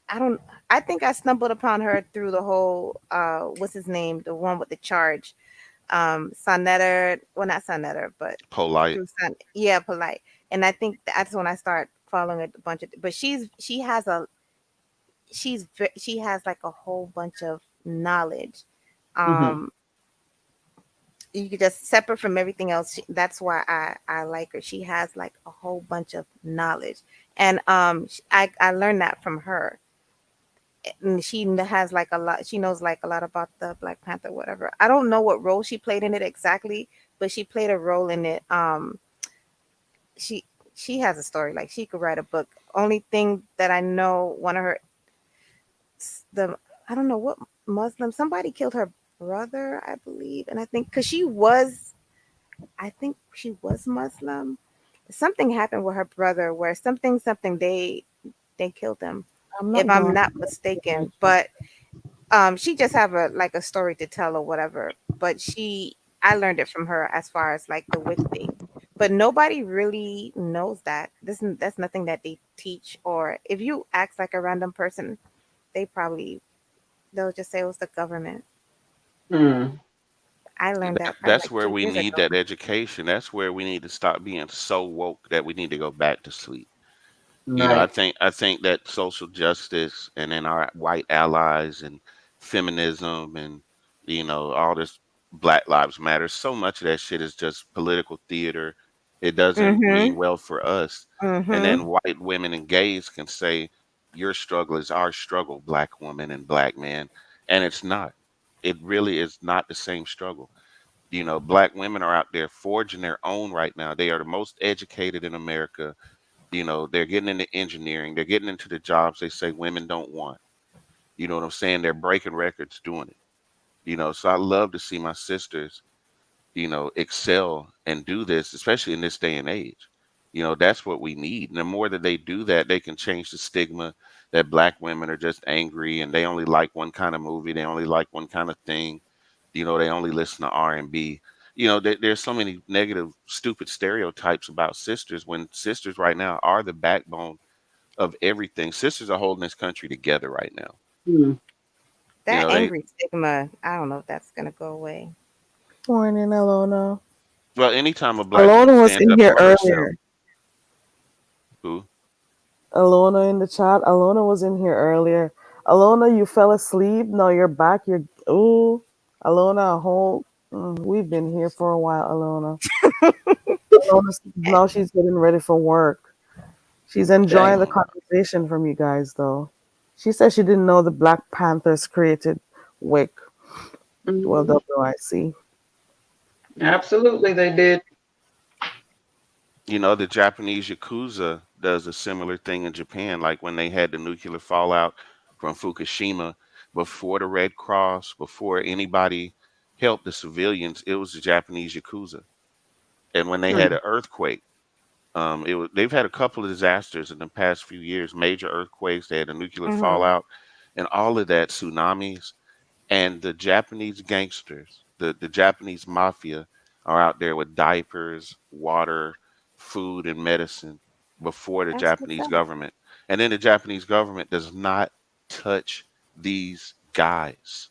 I don't I think I stumbled upon her through the whole what's his name? The one with the charge. Sonetter, well not Sonetter, but polite. through Son yeah, polite. And I think that's when I start following a bunch of but she has a she has like a whole bunch of knowledge. Hmm. Um you could just separate from everything else. That's why I like her. She has like a whole bunch of knowledge, and I learned that from her. And she has like a lot. She knows like a lot about the Black Panther, whatever. I don't know what role she played in it exactly, but she played a role in it. She she has a story. Like she could write a book. Only thing that I know, one of her the I don't know what Muslim somebody killed her brother, I believe, and I think because I think she was Muslim. Something happened with her brother where something they killed him, I'm if not I'm going not to mistaken. mention. But she just have a like a story to tell or whatever. But I learned it from her as far as like the wick thing. But nobody really knows that. That's nothing that they teach, or if you ask like a random person, they'll just say it was the government. Mm. I learned that probably That's like where 2 we years need ago. that education. That's where we need to stop being so woke that we need to go back to sleep. I Right. think that social justice and then our white allies and feminism and all this Black Lives Matter, so much of that shit is just political theater. It doesn't mean Mhm. well for us. And then Mhm. white women and gays can say your struggle is our struggle, black woman and black man, and it's not. It really is not the same struggle. Black women are out there forging their own right now. They are the most educated in America. They're getting into engineering, they're getting into the jobs they say women don't want. You know what I'm saying? They're breaking records doing it. So I love to see my sisters, excel and do this, especially in this day and age. That's what we need. And the more that they do that, they can change the stigma that black women are just angry and they only like one kind of movie, they only like one kind of thing. They only listen to R&B. There's so many negative, stupid stereotypes about sisters when sisters right now are the backbone of everything. Sisters are holding this country together right now. Mm. That They angry stigma, I don't know if that's gonna go away. Morning, Alona. well, anytime a black woman Alona was stands in up here for herself, earlier. who Alona in the chat. Alona was in here earlier. Alona, you fell asleep. No, you're back. You're ooh. Alona, a whole. We've been here for a while, Alona. Alona, now she's getting ready for work. She's enjoying the Dang. oh, conversation from you guys, though. She said she didn't know the Black Panthers created WIC. Well, Hmm. WIC. Absolutely, they did. the Japanese Yakuza does a similar thing in Japan, like when they had the nuclear fallout from Fukushima, before the Red Cross, before anybody helped the civilians, it was the Japanese Yakuza. And when they had Mm. an earthquake, they've had a couple of disasters in the past few years, major earthquakes, they had a nuclear Mhm. fallout. and all of that, tsunamis, and the Japanese gangsters, the Japanese mafia are out there with diapers, water, food, and medicine before the That's what's Japanese up. government. And then the Japanese government does not touch these guys.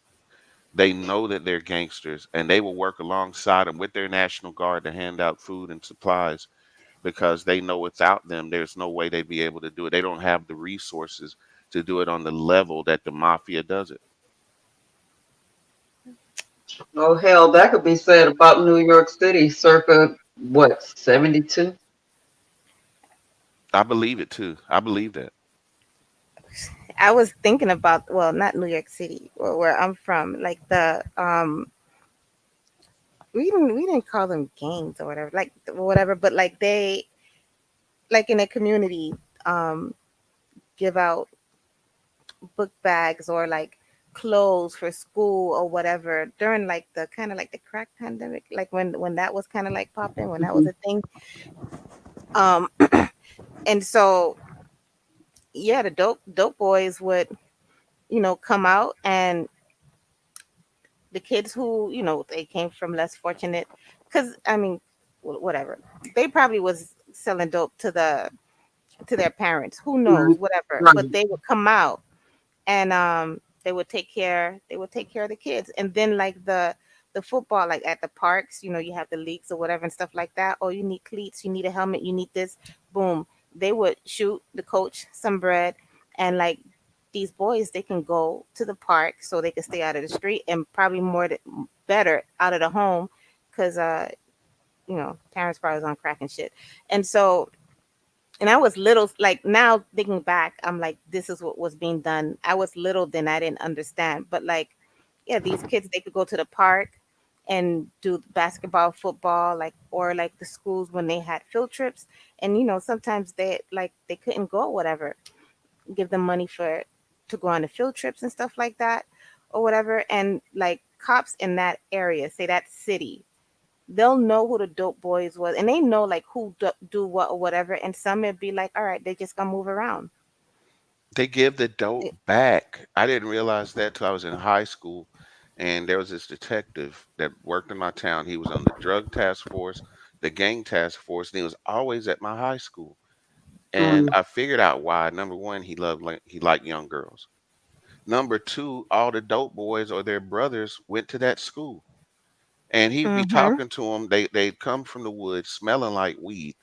They know that they're gangsters and they will work alongside them with their National Guard to hand out food and supplies because they know without them, there's no way they'd be able to do it. They don't have the resources to do it on the level that the mafia does it. Oh hell, that could be said about New York City circa what, 72? I believe it too. I believe that. I was thinking about, well, not New York City, where I'm from, like the we didn't call them gangs or whatever, like whatever, but like they, like in a community, um give out book bags or like clothes for school or whatever during like the kind of like the crack pandemic, like when that was kind of like popping, when that was Hmm. a thing. um and so yeah, the dope boys would, come out, and the kids who, they came from less fortunate, because I mean, whatever, they probably was selling dope to their parents, who knows, Right. whatever, Right. but they would come out, and they would take care of the kids. And then like the football, like at the parks, you have the leagues or whatever and stuff like that. Oh, you need cleats, you need a helmet, you need this. Boom, they would shoot the coach some bread. And like these boys, they can go to the park so they can stay out of the street, and probably better out of the home, because parents probably was on crack and shit. And so, and I was little, like now thinking back, I'm like, this is what was being done. I was little then, I didn't understand. But like, yeah, these kids, they could go to the park and do basketball, football, like, or like the schools when they had field trips. And sometimes they couldn't go, whatever, give them money to go on the field trips and stuff like that, or whatever. And like cops in that area, say that city, they'll know who the dope boys was, and they know like who do what or whatever. And some would be like, all right, they just gonna move around. They give the dope They- back. I didn't realize that till I was in high school. And there was this detective that worked in my town. He was on the drug task force, the gang task force, and he was always at my high school. And Mm. I figured out why. Number one, he liked young girls. Number two, all the dope boys or their brothers went to that school. And he'd be Mhm. talking to them. They'd come from the woods smelling like weed.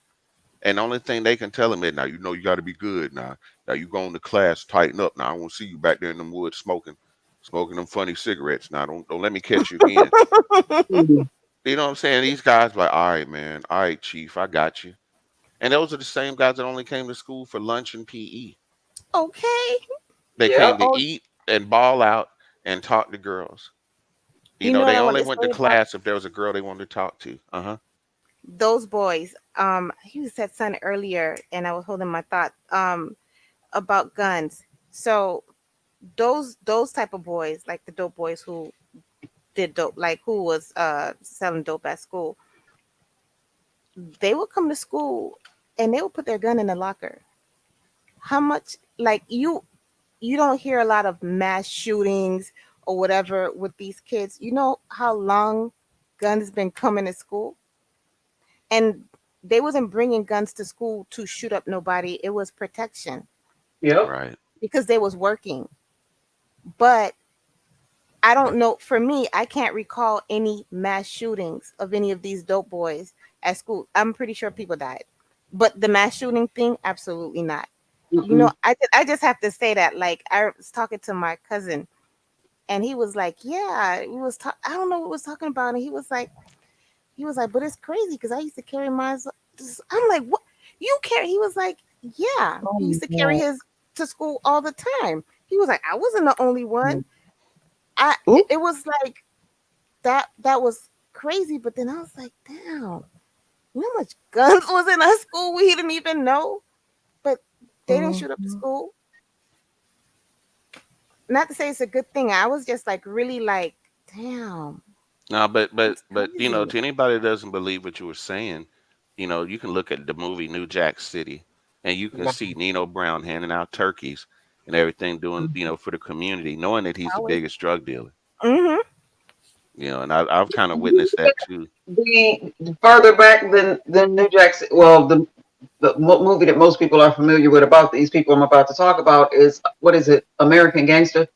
And the only thing they can tell him is, now you know you got to be good. Now you going to class, tighten up. Now I won't see you back there in them woods smoking them funny cigarettes. Now don't let me catch you again. Mm. You know what I'm saying? These guys like, all right, man, all right, chief, I got you. And those are the same guys that only came to school for lunch and PE. Okay. They came Yep. to Oh, eat and ball out and talk to girls. you know what They I want only to went to say about class if there was a girl they wanted to talk to. Uh huh. those boys? You said something earlier, and I was holding my thought. About guns. So those type of boys, like the dope boys who did dope, like who was selling dope at school, they would come to school and they would put their gun in the locker. How much, like, you don't hear a lot of mass shootings or whatever with these kids. You know how long guns been coming to school? And they wasn't bringing guns to school to shoot up nobody. It was protection, Yep. Right. because they was working. But I don't know. For me, I can't recall any mass shootings of any of these dope boys at school. I'm pretty sure people died, but the mass shooting thing, absolutely not. Mm-mm. I just have to say that. Like, I was talking to my cousin, and he was like, "Yeah, I don't know what we was talking about," and he was like, "But it's crazy because I used to carry mine." I'm like, "What? You carry?" He was like, "Yeah, Oh he my used to carry God. his to school all the time." He was like, "I wasn't the only one." Ooh. It was like that was crazy. But then I was like, damn, you know how much guns was in our school we didn't even know, but they didn't shoot up the Mhm. school. Not to say it's a good thing. I was just like really like, damn, No, that's to crazy. anybody that doesn't believe what you were saying, you can look at the movie New Jack City, and you can Right. see Nino Brown handing out turkeys, and everything, doing for the community, knowing that he's the Always. biggest drug dealer. Mm-hmm. And I've kind of witnessed that too. The further back than New Jack City, well, the movie that most people are familiar with about these people I'm about to talk about is, what is it? American Gangster.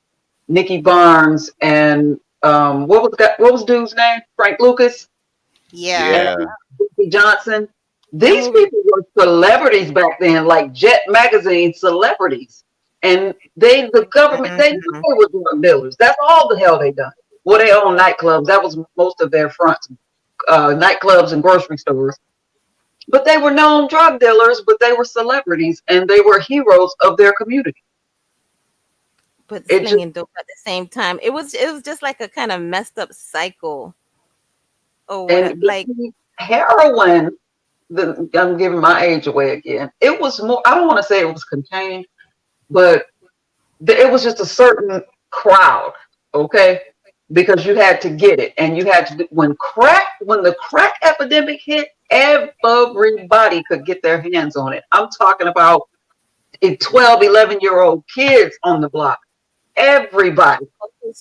Nicky Barnes and what was dude's name? Frank Lucas Yeah, and Yeah, Ricky Johnson. that These movie. people were celebrities back then, like Jet Magazine celebrities. And the government, they knew Mhm. they were drug dealers. That's all the hell they done. Well, they own nightclubs. That was most of their fronts, nightclubs and grocery stores. But they were known drug dealers, but they were celebrities and they were heroes of their community. But It just, slinging dope at the same time. It was just like a kind of messed up cycle or what. and Like, heroin, I'm giving my age away again. It was more, I don't want to say it was contained, but it was just a certain crowd, okay? Because you had to get it. And you had to, when the crack epidemic hit, everybody could get their hands on it. I'm talking about 12, 11-year-old kids on the block. Everybody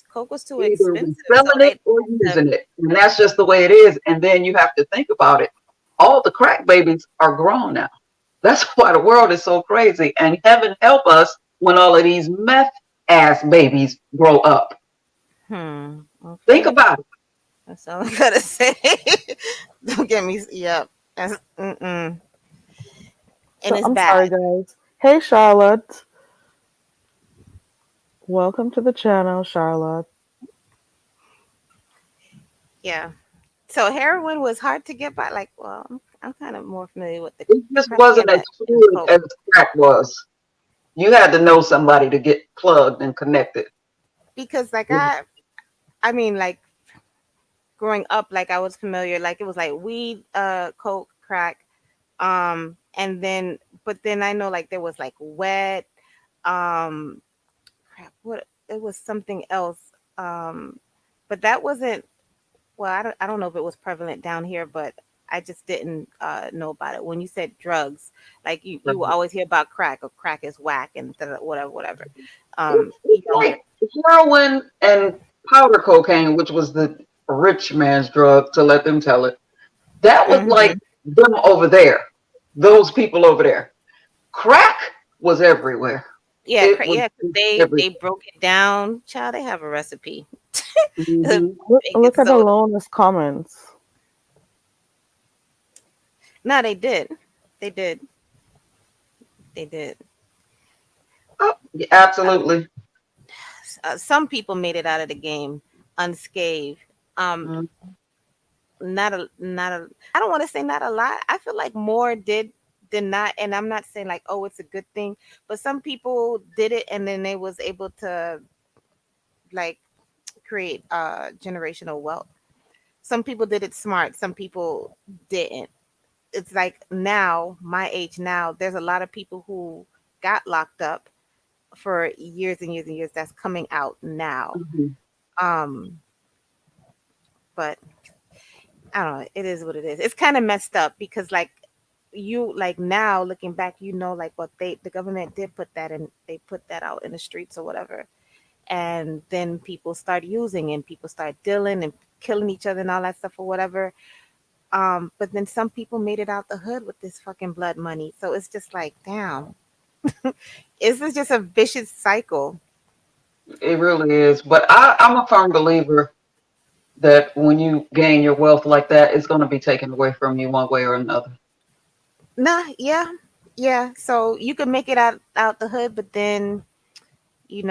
coke was too either was expensive, so selling it they or had using it. And that's just the way it is. And then you have to think about it. All the crack babies are grown now. That's why the world is so crazy. And heaven help us when all of these meth ass babies grow up. Think Okay. about it. That's all I gotta say. Don't get me. Yep. That's mm-mm. And So it's I'm bad. sorry, guys. Hey, Charlotte. Welcome to the channel, Charlotte. Yeah. So heroin was hard to get by. Like, well, I'm kind of more familiar with the It just crack wasn't and as and fluid coke as crack was. You had to know somebody to get plugged and connected. because, like, I mean, like growing up, like I was familiar. Like it was like weed, coke, crack, and then, but then I know like there was like wet, um, crap. What it was something else, um, but that wasn't. Well, I don't know if it was prevalent down here, but I just didn't know about it. When you said drugs, like you will always hear about crack or crack is whack and whatever, whatever. You It's know, like heroin and powder cocaine, which was the rich man's drug, to let them tell it. That was like hmm them over there, those people over there. Crack was everywhere. yeah, It was yeah, 'cause everywhere. they broke it down. Child, they have a recipe. Hmm. Look Baking at soda. Alona's comments. No, they did. They did. They did. Oh, yeah, Uh, absolutely. some people made it out of the game unscathed. Um, Mhm. not a. I don't want to say not a lot. I feel like more did not, and I'm not saying like, oh, it's a good thing, but some people did it, and then they was able to like create generational wealth. Some people did it smart. Some people didn't. It's like now, my age now, there's a lot of people who got locked up for years and years and years that's coming out now. Mhm. Um, but I don't know. It is what it is. It's kind of messed up because like you like now looking back, like what the government did put that in, they put that out in the streets or whatever. And then people start using and people start dealing and killing each other and all that stuff or whatever. But then some people made it out the hood with this fucking blood money. So it's just like, damn, this is just a vicious cycle. It really is. But I'm a firm believer that when you gain your wealth like that, it's going to be taken away from you one way or another. Nah, yeah, yeah. So you could make it out the hood, but then you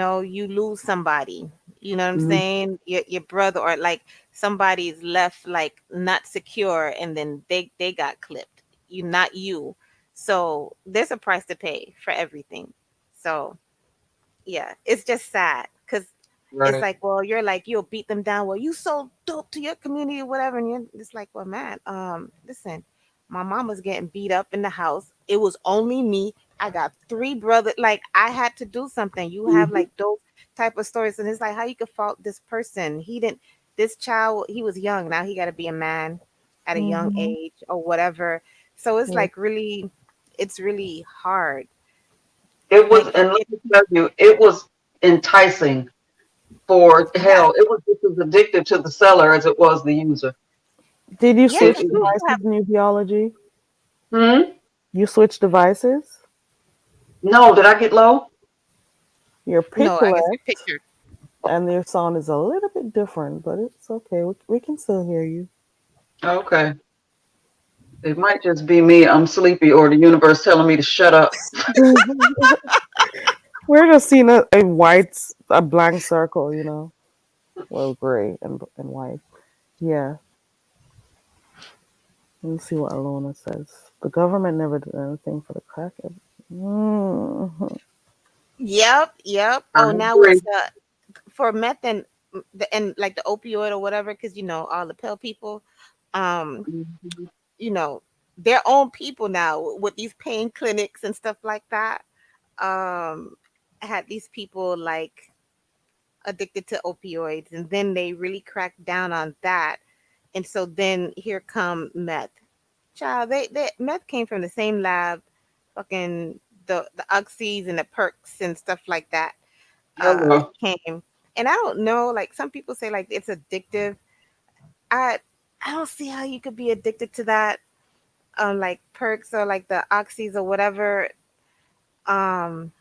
lose somebody. You know what I'm Mhm. saying? Your brother or like somebody's left like not secure, and then they got clipped. Not you. So there's a price to pay for everything. So yeah, it's just sad because it's Right. like, well, you're like, you'll beat them down. Well, you sold dope to your community or whatever, and you're it's like, well, man, listen, my mom was getting beat up in the house. It was only me. I got three brothers. Like I had to do something. You have Mhm. like those type of stories, and it's like how you could fault this person. He didn't. This child, he was young. Now he got to be a man at a young Hmm. age or whatever. So it's Yeah. like really, it's really hard. It was, Like and let me tell you, it was enticing for yeah, hell. It was just as addictive to the seller as it was the user. Did you yeah, It, switch because it, you have devices in your biology? hmm? You switched devices? No, did I get low? Your no, pitch I guess your left picture. and your sound is a little bit different, but it's okay. We can still hear you. Okay. It might just be me. I'm sleepy, or the universe telling me to shut up. We're just seeing a white, a blank circle, well, gray and white. Yeah. Let me see what Alona says. The government never did anything for the crackhead. Mm. Yep, yep. I Oh, now agree. it's for meth and like the opioid or whatever, because all the pill people, um, Mhm. you know, their own people now with these pain clinics and stuff like that. Had these people like addicted to opioids, and then they really cracked down on that, and so then here come meth. Child, they meth came from the same lab, fucking the oxys and the perks and stuff like that Hello. came. And I don't know, like some people say like it's addictive. I I don't see how you could be addicted to that. Like perks or like the oxys or whatever. Um,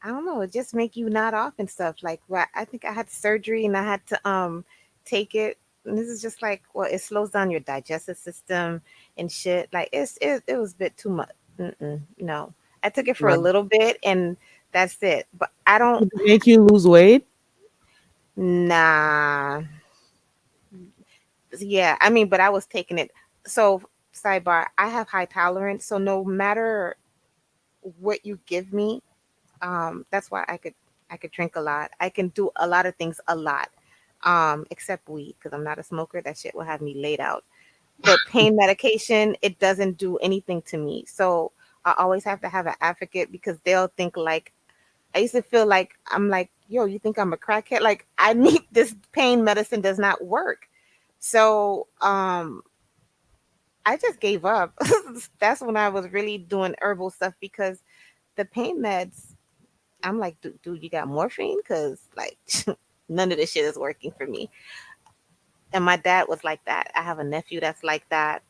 I don't know. It just make you not off and stuff. Like I think I had surgery and I had to take it. And this is just like it slows down your digestive system and shit. Like it was a bit too much. No, I took it for a Right. little bit and that's it. But I don't. Did it make you lose weight? Nah. Yeah, I mean, but I was taking it. So sidebar, I have high tolerance. So no matter what you give me, that's why I could drink a lot. I can do a lot of things a lot, except weed because I'm not a smoker. That shit will have me laid out. But pain medication, it doesn't do anything to me. So I always have to have an advocate because they'll think like I used to feel like I'm like, yo, you think I'm a crackhead? Like I need this pain medicine does not work. So I just gave up. That's when I was really doing herbal stuff because the pain meds I'm like, dude, you got morphine? Because, like, none of this shit is working for me. And my dad was like that. I have a nephew that's like that.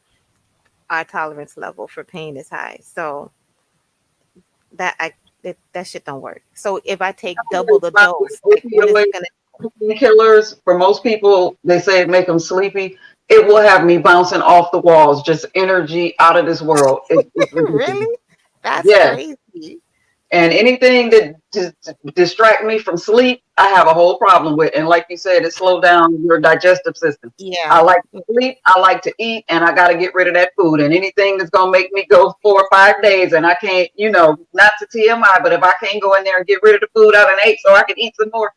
Our tolerance level for pain is high. So that shit don't work. So if I take double the Like dose, like, what is opioid it going killers, for most people, they say it make them sleepy. It will have me bouncing off the walls, just energy out of this world. It's to? ridiculous. Really? That's Yes. crazy. And anything that distract me from sleep, I have a whole problem with. And like you said, it slow down your digestive system. I Yeah. like to sleep, I like to eat, and I got to get rid of that food. And anything that's gonna make me go 4 or 5 days, and I can't, not to TMI, but if I can't go in there and get rid of the food I done ate, so I can eat some more.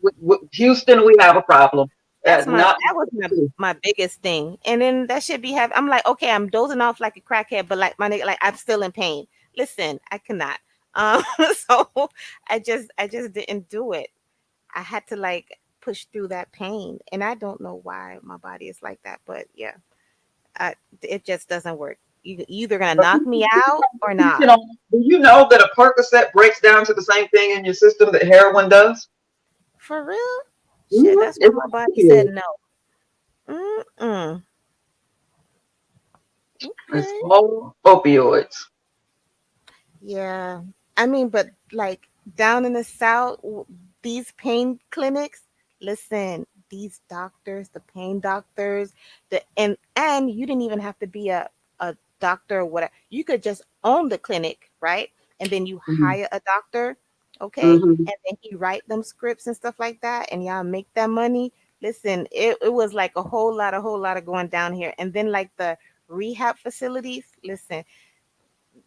With Houston, we have a problem. Not That was my biggest thing. And then that should be have I'm like, okay, I'm dozing off like a crackhead, but like my nigga, like I'm still in pain. Listen, I cannot. Um, so I just didn't do it. I had to like push through that pain, and I don't know why my body is like that, but yeah, it just doesn't work. You either gonna knock me out or not. Do you know that a Percocet breaks down to the same thing in your system that heroin does? For real? Shit, Mhm. that's why It's my body said opioid. no. Mm-mm. It's Okay. all opioids. Yeah. I mean, but like down in the south, these pain clinics, listen, these doctors, the pain doctors, and you didn't even have to be a doctor or whatever. You could just own the clinic, right? And then you Mhm. hire a doctor, okay? Mhm. And then he write them scripts and stuff like that, and y'all make that money. Listen, it was like a whole lot of going down here. And then like the rehab facilities, listen,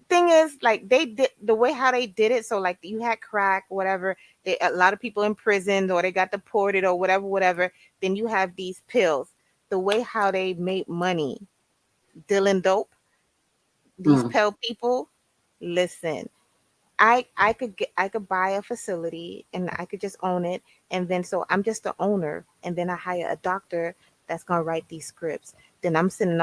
thing is like they did the way how they did it, so like you had crack whatever, a lot of people in prison or they got deported or whatever, then you have these pills, the way how they made money dealing dope, these Mm. pill people, listen, I could buy a facility and I could just own it, and then so I'm just the owner, and then I hire a doctor that's gonna write these scripts. Then I'm sending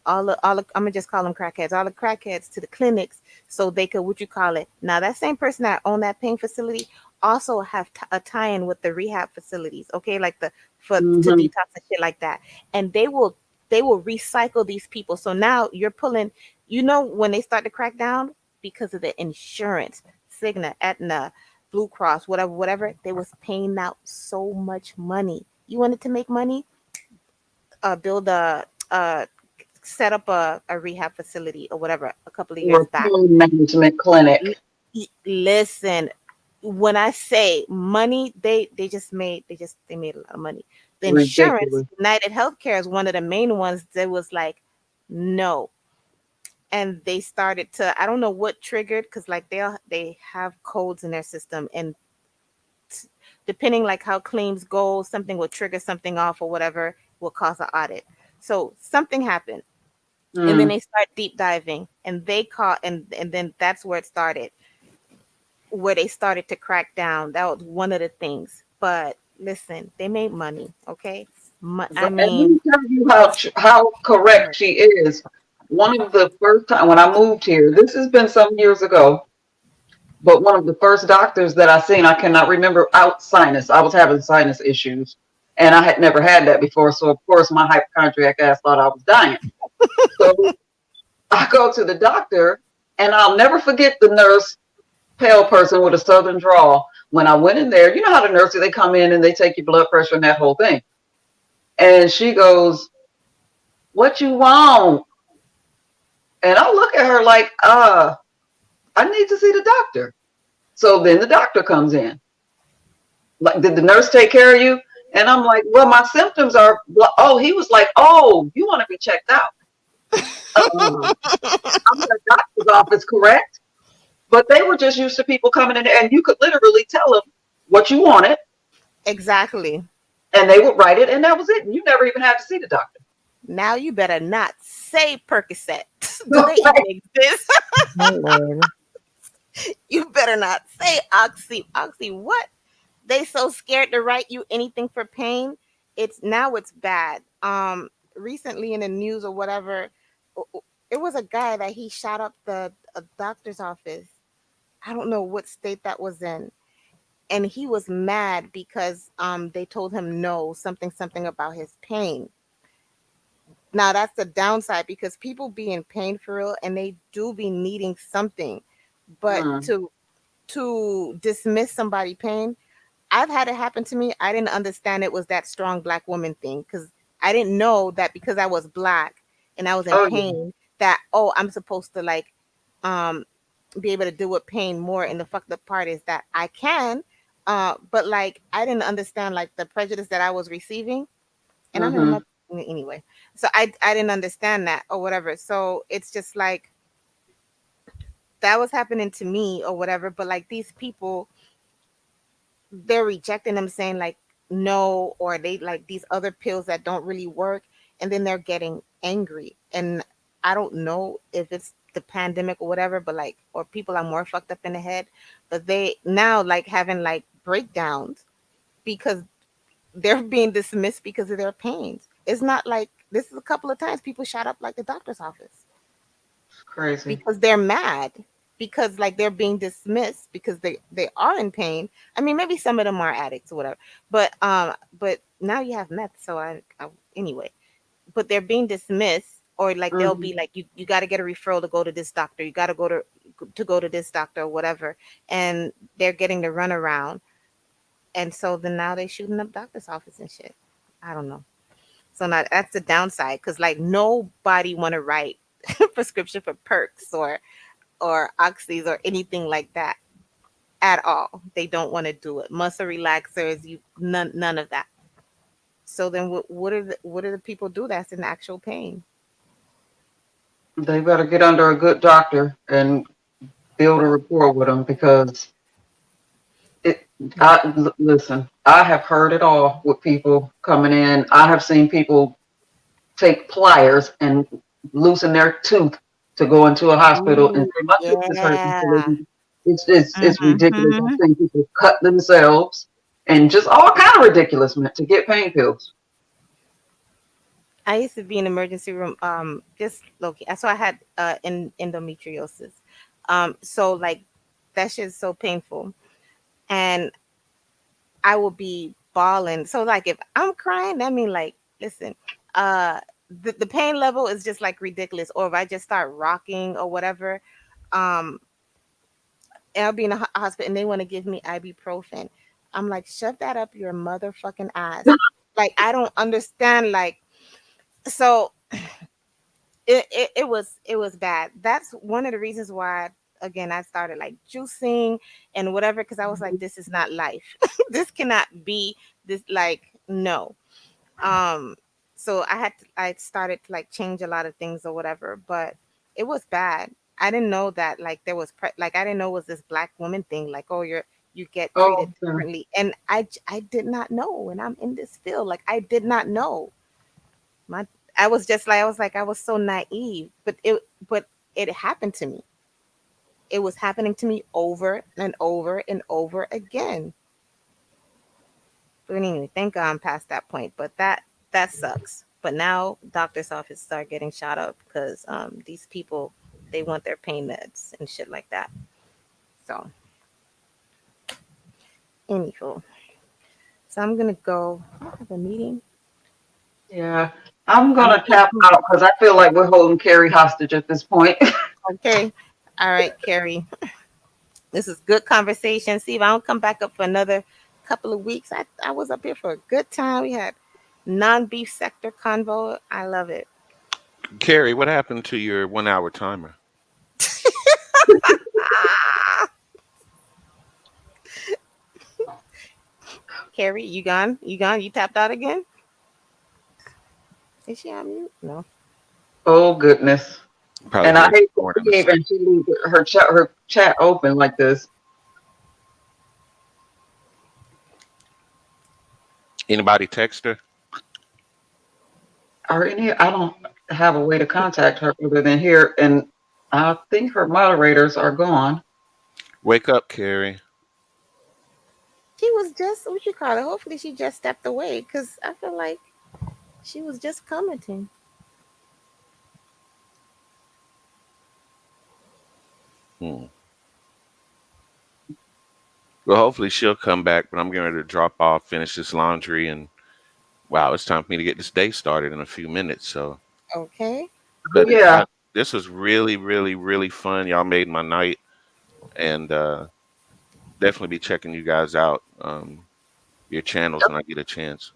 I'm gonna just call them crackheads, all the crackheads to the clinics so they could, what you call it. Now that same person that owned that pain facility also have a tie-in with the rehab facilities, okay, like the for to Mm-hmm. detox and shit like that, and they will recycle these people. So now you're pulling, when they start to crack down because of the insurance, Cigna, Aetna, Blue Cross, whatever, they was paying out so much money. You wanted to make money, build set up a rehab facility or whatever a couple of Or years a back. pain management L- clinic. Listen, when I say money, they made a lot of money. The insurance, Ridiculous. United Healthcare is one of the main ones that was like, no. And they started to, I don't know what triggered, because like they have codes in their system, and depending like how claims go, something will trigger something off or whatever will cause an audit. So something happened, and then Mm. they start deep diving, and they caught, and then that's where it started, where they started to crack down. That was one of the things. But listen, they made money, okay? I And let mean, me tell you how correct she is. One of the first time when I moved here, this has been some years ago, but one of the first doctors that I seen, I cannot remember, out sinus. I was having sinus issues, and I had never had that before. So of course, my hypochondriac ass thought I was dying. So I go to the doctor, and I'll never forget the nurse, pale person with a southern drawl. When I went in there, you know how the nurses, they come in and they take your blood pressure and that whole thing. And she goes, "What you want?" And I look at her like, I need to see the doctor. So then the doctor comes in. Like, did the nurse take care of you? And I'm like, well, my symptoms are, oh, he was like, oh, you want to be checked out. I'm in a doctor's office, correct? But they were just used to people coming in there, and you could literally tell them what you wanted, exactly. and they would write it, and that was it. And you never even had to see the doctor. Now you better not say Percocet. Do they even exist? Oh Lord. You better not say Oxy. What? They so scared to write you anything for pain. It's bad. Recently in the news or whatever, it was a guy that he shot up the a doctor's office. I don't know what state that was in, and he was mad because they told him no, something about his pain. Now that's the downside, because people be in pain for real and they do be needing something. But Mm, to dismiss somebody pain, I've had it happen to me. I didn't understand it was that strong black woman thing, because I didn't know that because I was black and I was in oh, yeah. pain that, oh, I'm supposed to like um be able to deal with pain more. And the fucked up part is that I can, but like I didn't understand like the prejudice that I was receiving, and I'm in a Mm-hmm. anyway. So I didn't understand that or whatever. So it's just like that was happening to me or whatever. But like these people, they're rejecting them, saying like no, or they like these other pills that don't really work, and then they're getting angry. And I don't know if it's the pandemic or whatever, but like, or people are more fucked up in the head, but they now like having like breakdowns because they're being dismissed because of their pains. It's not like this is a couple of times people shot up like the doctor's office Crazy. because they're mad, because like they're being dismissed because they are in pain. I mean, maybe some of them are addicts or whatever, but now you have meth, so I anyway. But they're being dismissed, or like they'll Mm-hmm. be like, you got to get a referral to go to this doctor. You got to go to this doctor or whatever, and they're getting the runaround, and so then now they shooting up doctor's office and shit. I don't know. So now that's the downside, because like nobody want to write prescription for perks or oxys or anything like that at all. They don't want to do it. Muscle relaxers, you none of that. So then what are the people do that's in actual pain? They better get under a good doctor and build a rapport with them because it. Listen. I have heard it all with people coming in. I have seen people take pliers and loosen their tooth to go into a hospital and Ooh, say, "My tooth is hurting." So yeah. it's ridiculous. I've Mm-hmm. seen people cut themselves and just all kind of ridiculousness to get pain pills. I used to be in emergency room, just located. So I had endometriosis. So like that shit's so painful, and I will be bawling. So like if I'm crying, that mean like, listen, uh, the pain level is just like ridiculous. Or if I just start rocking or whatever, um, and I'll be in a hospital and they want to give me ibuprofen. I'm like, shove that up your motherfucking ass. Like I don't understand. Like so it was bad. That's one of the reasons why again I started like juicing and whatever because I was like, this is not life. This cannot be this like no. Um so I started to like change a lot of things or whatever, but it was bad. I didn't know that like there was like I didn't know it was this black woman thing like oh you get treated Oh, yeah. differently and I did not know and I'm in this field like I did not know. My I was just like I was so naive, but it happened to me. It was happening to me over and over and over again. But anyway, thank God I'm past that point. But that sucks. But now doctor's office start getting shot up because these people they want their pain meds and shit like that. So anywho, so I'm gonna go. I have a meeting. Yeah. I'm I'm gonna tap out because I feel like we're holding Carrie hostage at this point. okay. All right, Carrie. This is good conversation. See if I don't come back up for another couple of weeks. I was up here for a good time. We had non-beef sector convo. I love it. Carrie, what happened to your 1 hour timer? Ah, Carrie, you gone? You gone? You tapped out again? Is she on mute? No. Oh goodness. Probably And I here hate to snoring or leave something. and she leave her chat open like this. Anybody text her? Or any I don't have a way to contact her other than here and I think her moderators are gone. Wake up, Carrie. She was just what you call it. Hopefully she just stepped away because I feel like she was just commenting. Hmm. Well, hopefully she'll come back, but I'm getting ready to drop off, finish this laundry, and wow, it's time for me to get this day started in a few minutes. So, Okay. Oh but yeah. this was really, really, really fun. Y'all made my night, and definitely be checking you guys out, your channels when I get a chance.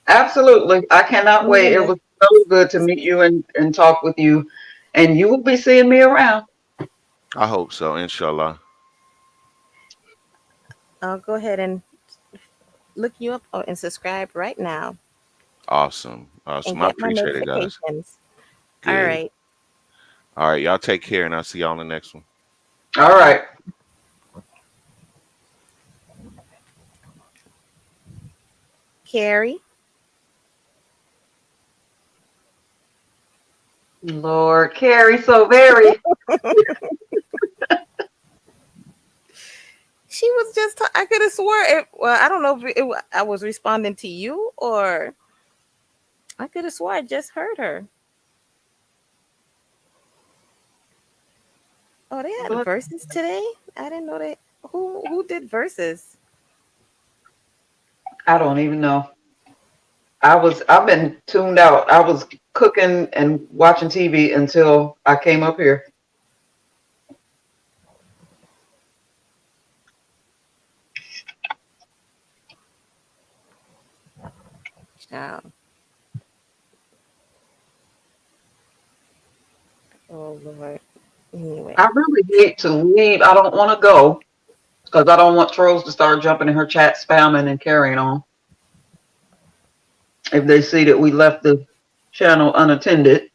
Absolutely. I cannot I'm wait. It gonna was so good to meet you and talk with you. And you will be seeing me around. I hope so, inshallah. I'll go ahead and look you up and subscribe right now Awesome, and awesome. I get my appreciate it, guys. notifications. All Good. right. All right, y'all take care, and I'll see y'all on the next one. All right. Carrie. Lord, Carrie, so very. She was just. I could have swore it. Well, I don't know if I was responding to you or I could have swore I just heard her. Oh, they had But verses today. I didn't know they. Who did verses? I don't even know. I've been tuned out. I was cooking and watching TV until I came up here. Child. Oh Lord. Anyway. I really hate to leave. I don't want to go because I don't want trolls to start jumping in her chat, spamming and carrying on. If they see that we left the channel unattended.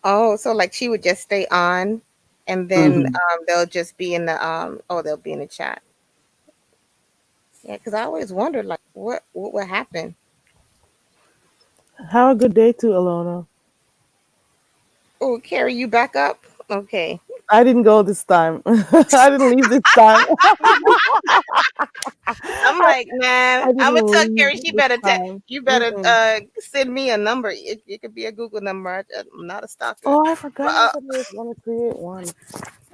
Oh, so like she would just stay on, and then Hmm. they'll just be in the oh they'll be in the chat. Yeah, because I always wondered like what would happen. Have a good day too, Alona. Oh, Carrie, you back up? Okay. I didn't go this time. I didn't leave this time. I'm I, like, man, I I'm gonna didn't tell leave Carrie she this better time. you better Mm-mm. send me a number. It could be a Google number. I'm not a stalker, Oh, I but forgot I said I was gonna create one.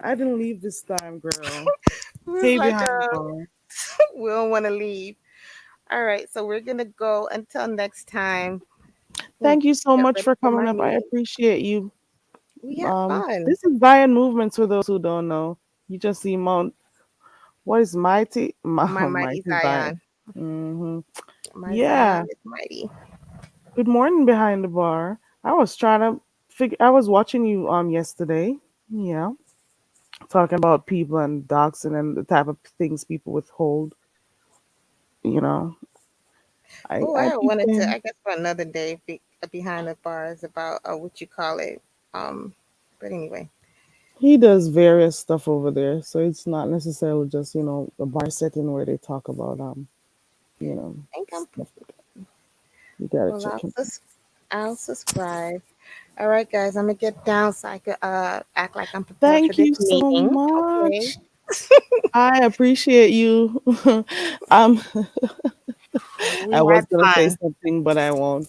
I didn't leave this time, girl. we was Stay like, behind the bar. we don't want to leave. All right, so we're gonna go until next time. We'll Thank you so get much ready for for coming my up. I meeting. appreciate you. We had fun. This is Zion Movements for those who don't know. You just see Mount. What is mighty? My mighty Mighty Zion. Zion. Hmm. My Yeah. Zion is mighty. Good morning behind the bar. I was trying to figure. I was watching you yesterday. Yeah, talking about people and doxing and the type of things people withhold. You know, Oh, I I peeped wanted to. in. I guess for another day, behind the bars about what you call it. Um, but anyway, He does various stuff over there, so it's not necessarily just a bar setting where they talk about you know I think I'm. stuff. You gotta Well, check him. I'll subscribe. All right, guys, I'm gonna get down so I could act like I'm prepared for Thank this you so meeting. Okay. much. I appreciate you. um, We I was had gonna say fun. something, but I won't.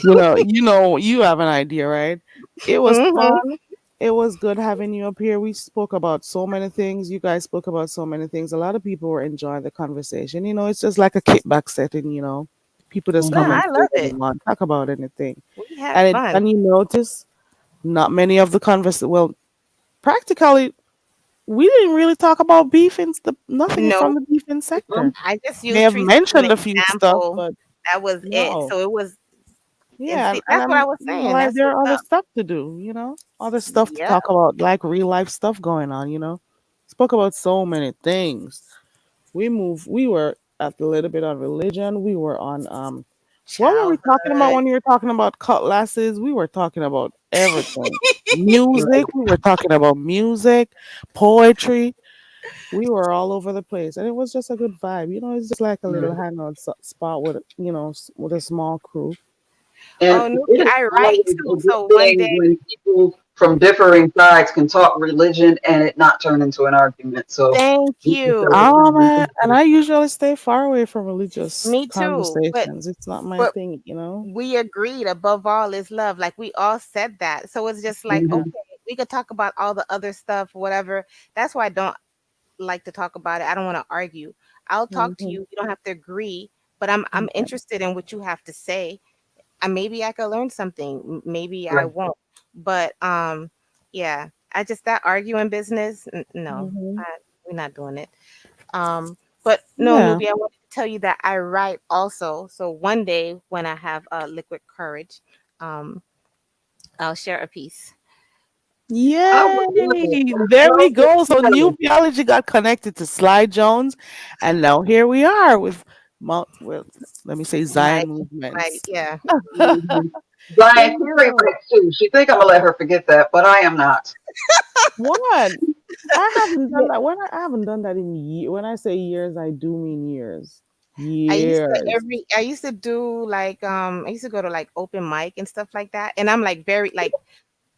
You have an idea, right? It was Hmm. fun. It was good having you up here. We spoke about so many things. You guys spoke about so many things. A lot of people were enjoying the conversation. It's just like a kickback setting. People just No, come and Mhm. I say love what they it. want, talk about anything. We had And fun. and you notice not many of the well, practically we didn't really talk about beef and nothing from No, the beefing sector. Mhm. I just May used have Teresa as an mentioned a few stuff, example. but That was it. no. So it was. And Yeah, see, and that's what I I'm was saying. like That's there what's are other up. stuff to do. Other stuff to Yep. talk about, like real life stuff going on. Spoke about so many things. We were at a little bit on religion. We were on what were we talking about Childhood. when you were talking about cutlasses? We were talking about everything. Music, we were talking about music, poetry. We were all over the place, and it was just a good vibe. It's just like a little Mhm. hangout spot with a small crew. And Oh, it Nuki, is I write always too. a good So one thing day, when people from differing sides can talk religion and it not turn into an argument. So thank we can you. celebrate And it. I usually stay far away from religious Me too. conversations. It's not my But thing. we agreed above all is love. Like we all said that. So it's just like, Yeah. Mhm. okay, we could talk about all the other stuff, whatever. That's why I don't like to talk about it. I don't want to argue. I'll talk to Hmm. you. We don't have to agree, but I'm Yeah. interested in what you have to say. Maybe I could learn something. Maybe I Right. won't. But yeah. I just that arguing business. No, Hmm. I, we're not doing it. Um, but no, Yeah. Nubia, I wanted to tell you that I write also. So one day when I have liquid courage, um, I'll share a piece. I would love Yay! it. And There we Joe, go. So you new biology got connected to Sly Jones, and now here we are with let me say My, Zion my, movements. yeah. mhm. Here Diane we Carey go. writes too. She think I'm gonna let her forget that, but I am not. What? I haven't done that. I haven't done that in years. When I say years, I do mean years. Years. I used to do like I used to go to like open mic and stuff like that. And I'm like very like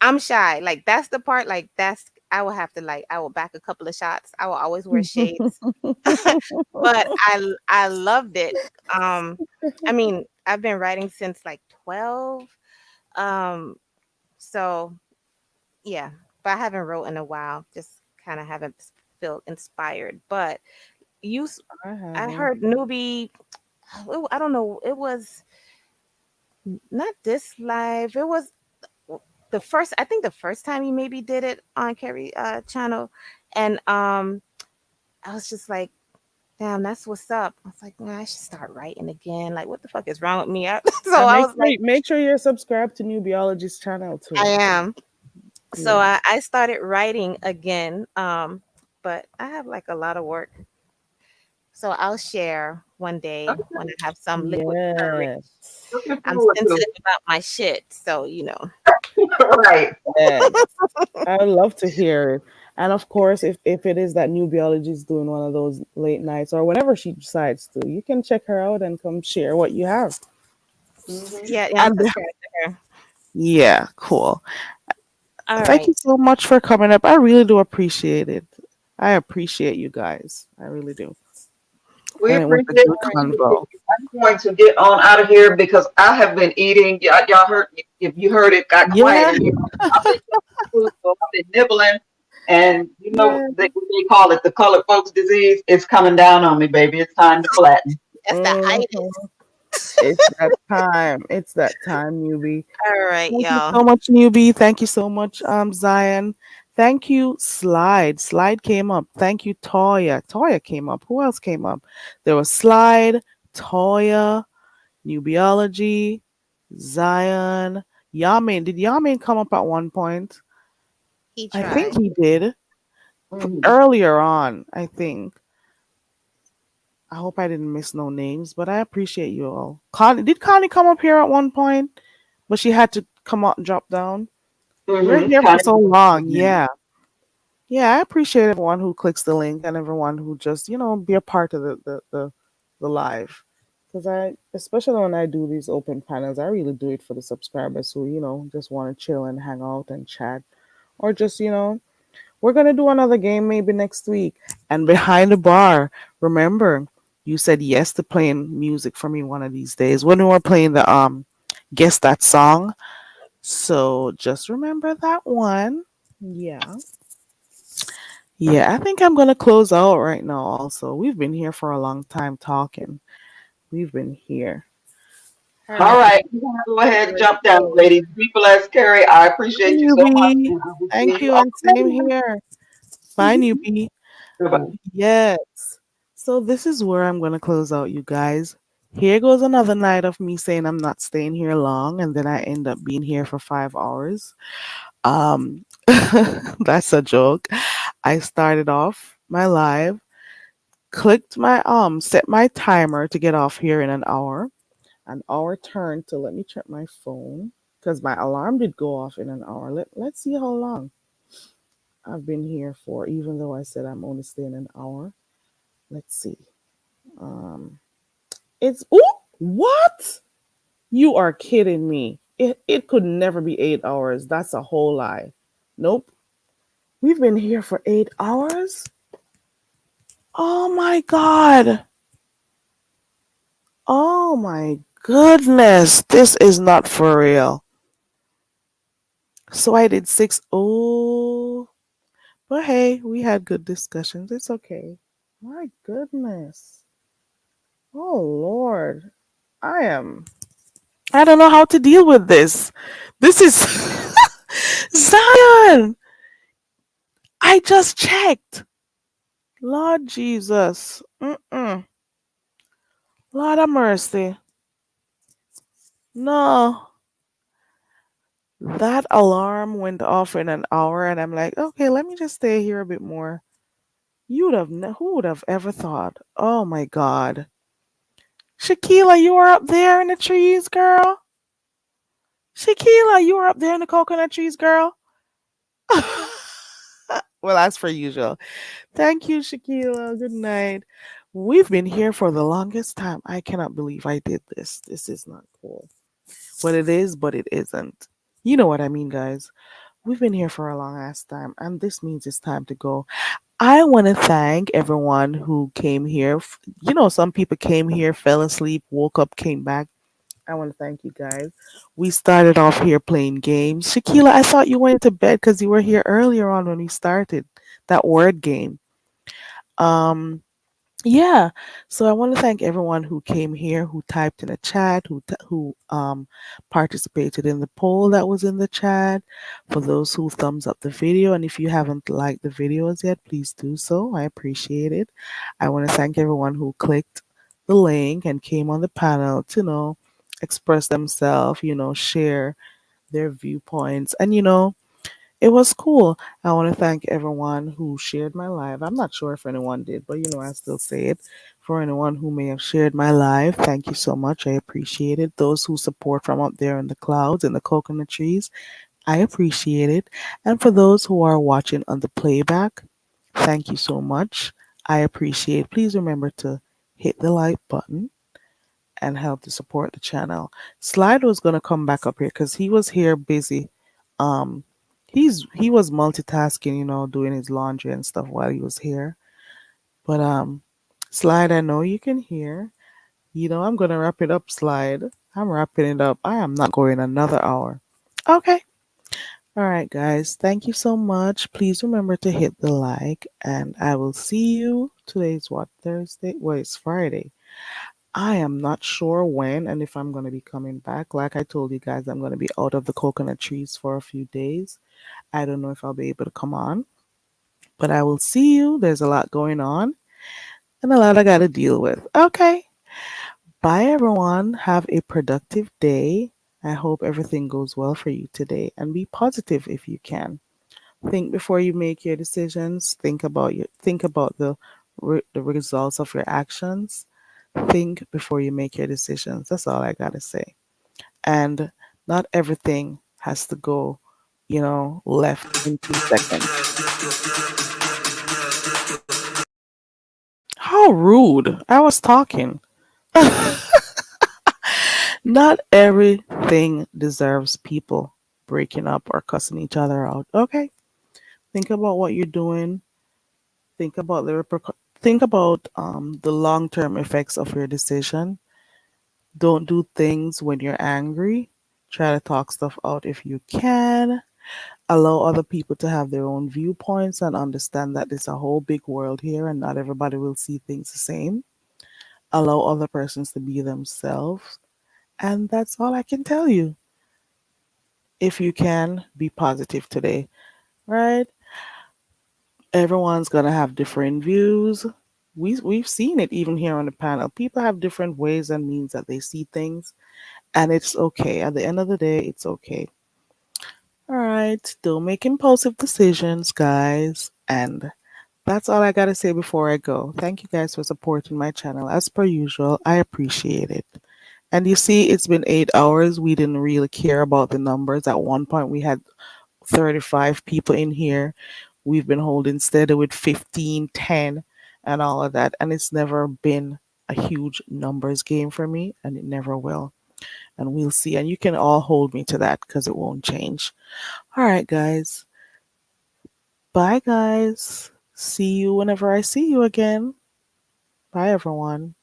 I'm shy. Like that's the part like that's I will have to like I will back a couple of shots. I will always wear shades. But I loved it. Um I mean, I've been writing since like 12. Um so yeah, but I haven't wrote in a while. Just kind of haven't felt inspired. But you s- I I haven't. heard newbie I don't know, it was not this live. It was the first. I think the first time you maybe did it on Carrie channel, and I was just like, damn, that's what's up. I was like, man, I should start writing again. Like, what the fuck is wrong with me? So And I make was sure like, make sure you're subscribed to New Biologist channel I too. am. So Yeah. I started writing again. But I have like a lot of work. So I'll share one day Okay, when I have some liquid courage. Yes. looking I'm forward to sensitive about my shit, so you know. it. Right. Yes. I would love to hear it. And of course, if it is that New Biology is doing one of those late nights or whenever she decides to, you can check her out and come share what you have. Mhm. Yeah, yeah, I'm And subscribed to her. yeah, cool. All Thank right. you so much for coming up. I really do appreciate it. I appreciate you guys. I really do. We And it was appreciate a good you. convo. I'm going to get on out of here because I have been eating. Y'all heard, if you heard it, got quiet Yeah. in here. I've been eating food, so I've been nibbling. And you know, Yeah. they call it the colored folks disease. It's coming down on me, baby. It's time to flatten. That's the Mhm. itis. It's that time. It's that time, newbie. All right, Thank you y'all. so much, newbie. Thank you so much, Zion. Thank you, Slide. Slide came up. Thank you, Toya. Toya came up. Who else came up? There was Slide, Toya, Nubiology, Zion, Yamin. Did Yamin come up at one point? He I think tried. he did. Mhm. Earlier on, I think. I hope I didn't miss no names, but I appreciate you all. Did Connie come up here at one point? But she had to come out and drop down. We're here for Kind so of. long. Yeah. Yeah, I appreciate everyone who clicks the link and everyone who just, be a part of the live. Because especially when I do these open panels, I really do it for the subscribers who, just want to chill and hang out and chat. Or just, we're going to do another game maybe next week. And behind the bar, remember, you said yes to playing music for me one of these days when we were playing the Guess That Song. So just remember that one. Yeah. Yeah, I think I'm gonna close out right now also. We've been here for a long time talking. We've been here. All I All right. think right, we're gonna go ahead and we're jump down, close. ladies. Be blessed, Carrie. I Bye, appreciate you so much, newbie. and I will see Thank you you, all and same here. Bye, later. newbie. Goodbye. Yes. So this is where I'm gonna close out, you guys. Here goes another night of me saying I'm not staying here long, and then I end up being here for 5 hours. Um, that's a joke. I started off my live, clicked my set my timer to get off here in an hour. An hour turned to, let me check my phone because my alarm did go off in an hour. Let's see how long I've been here for, even though I said I'm only staying an hour. Let's see. Um, it's what? You are kidding me. It could never be 8 hours. That's a whole lie. Nope. We've been here for 8 hours. Oh my god. Oh my goodness. This is not for real. So I did six. Oh, but hey, we had good discussions. It's okay. My goodness. Oh Lord. I am. I don't know how to deal with this. This is Zion. I just checked. Lord Jesus. Mm-mm. Lord of mercy. No. That alarm went off in an hour, and I'm like, okay, let me just stay here a bit more. Who would have ever thought? Oh my God. Shakila, you were up there in the trees, girl. Shakila, you were up there in the coconut trees, girl. Well, as per usual. Thank you, Shakila. Good night. We've been here for the longest time. I cannot believe I did this. This is not cool. But it is, but it isn't. You know what I mean, guys. We've been here for a long ass time, and this means it's time to go. I want to thank everyone who came here. Some people came here, fell asleep, woke up, came back. I want to thank you guys. We started off here playing games. Shakila, I thought you went to bed because you were here earlier on when we started that word game. Um, yeah. So I want to thank everyone who came here, who typed in a chat, who participated in the poll that was in the chat. For those who thumbs up the video, and if you haven't liked the videos yet, please do so. I appreciate it. I want to thank everyone who clicked the link and came on the panel to express themselves, share their viewpoints, and it was cool. I want to thank everyone who shared my live. I'm not sure if anyone did, but I still say it. For anyone who may have shared my live, thank you so much. I appreciate it. Those who support from up there in the clouds and the coconut trees, I appreciate it. And for those who are watching on the playback, thank you so much. I appreciate. Please remember to hit the like button and help to support the channel. Slide was gonna come back up here because he was here busy. Um, He was multitasking, doing his laundry and stuff while he was here. But Slide, I know you can hear. I'm gonna wrap it up, Slide. I'm wrapping it up. I am not going another hour. Okay. All right, guys. Thank you so much. Please remember to hit the like, and I will see you. Today's what? Thursday? Well, it's Friday. I am not sure when and if I'm going to be coming back. Like I told you guys, I'm going to be out of the coconut trees for a few days. I don't know if I'll be able to come on, but I will see you. There's a lot going on and a lot I got to deal with. Okay. Bye, everyone. Have a productive day. I hope everything goes well for you today and be positive if you can. Think before you make your decisions. Think about the results of your actions. Think before you make your decisions. That's all I got to say. And not everything has to go, left in 2 seconds. How rude. I was talking. Not everything deserves people breaking up or cussing each other out. Okay? Think about what you're doing. Think about the long-term effects of your decision. Don't do things when you're angry. Try to talk stuff out if you can. Allow other people to have their own viewpoints and understand that there's a whole big world here and not everybody will see things the same. Allow other persons to be themselves. And that's all I can tell you. If you can, be positive today, right? Everyone's going to have different views. We've seen it even here on the panel. People have different ways and means that they see things, and it's okay. At the end of the day, it's okay. All right, don't make impulsive decisions, guys. And that's all I got to say before I go. Thank you guys for supporting my channel. As per usual, I appreciate it. And you see, it's been 8 hours. We didn't really care about the numbers. At one point, we had 35 people in here. We've been holding steady with 15, 10, and all of that. And it's never been a huge numbers game for me, and it never will. And we'll see. And you can all hold me to that because it won't change. All right, guys. Bye, guys. See you whenever I see you again. Bye, everyone.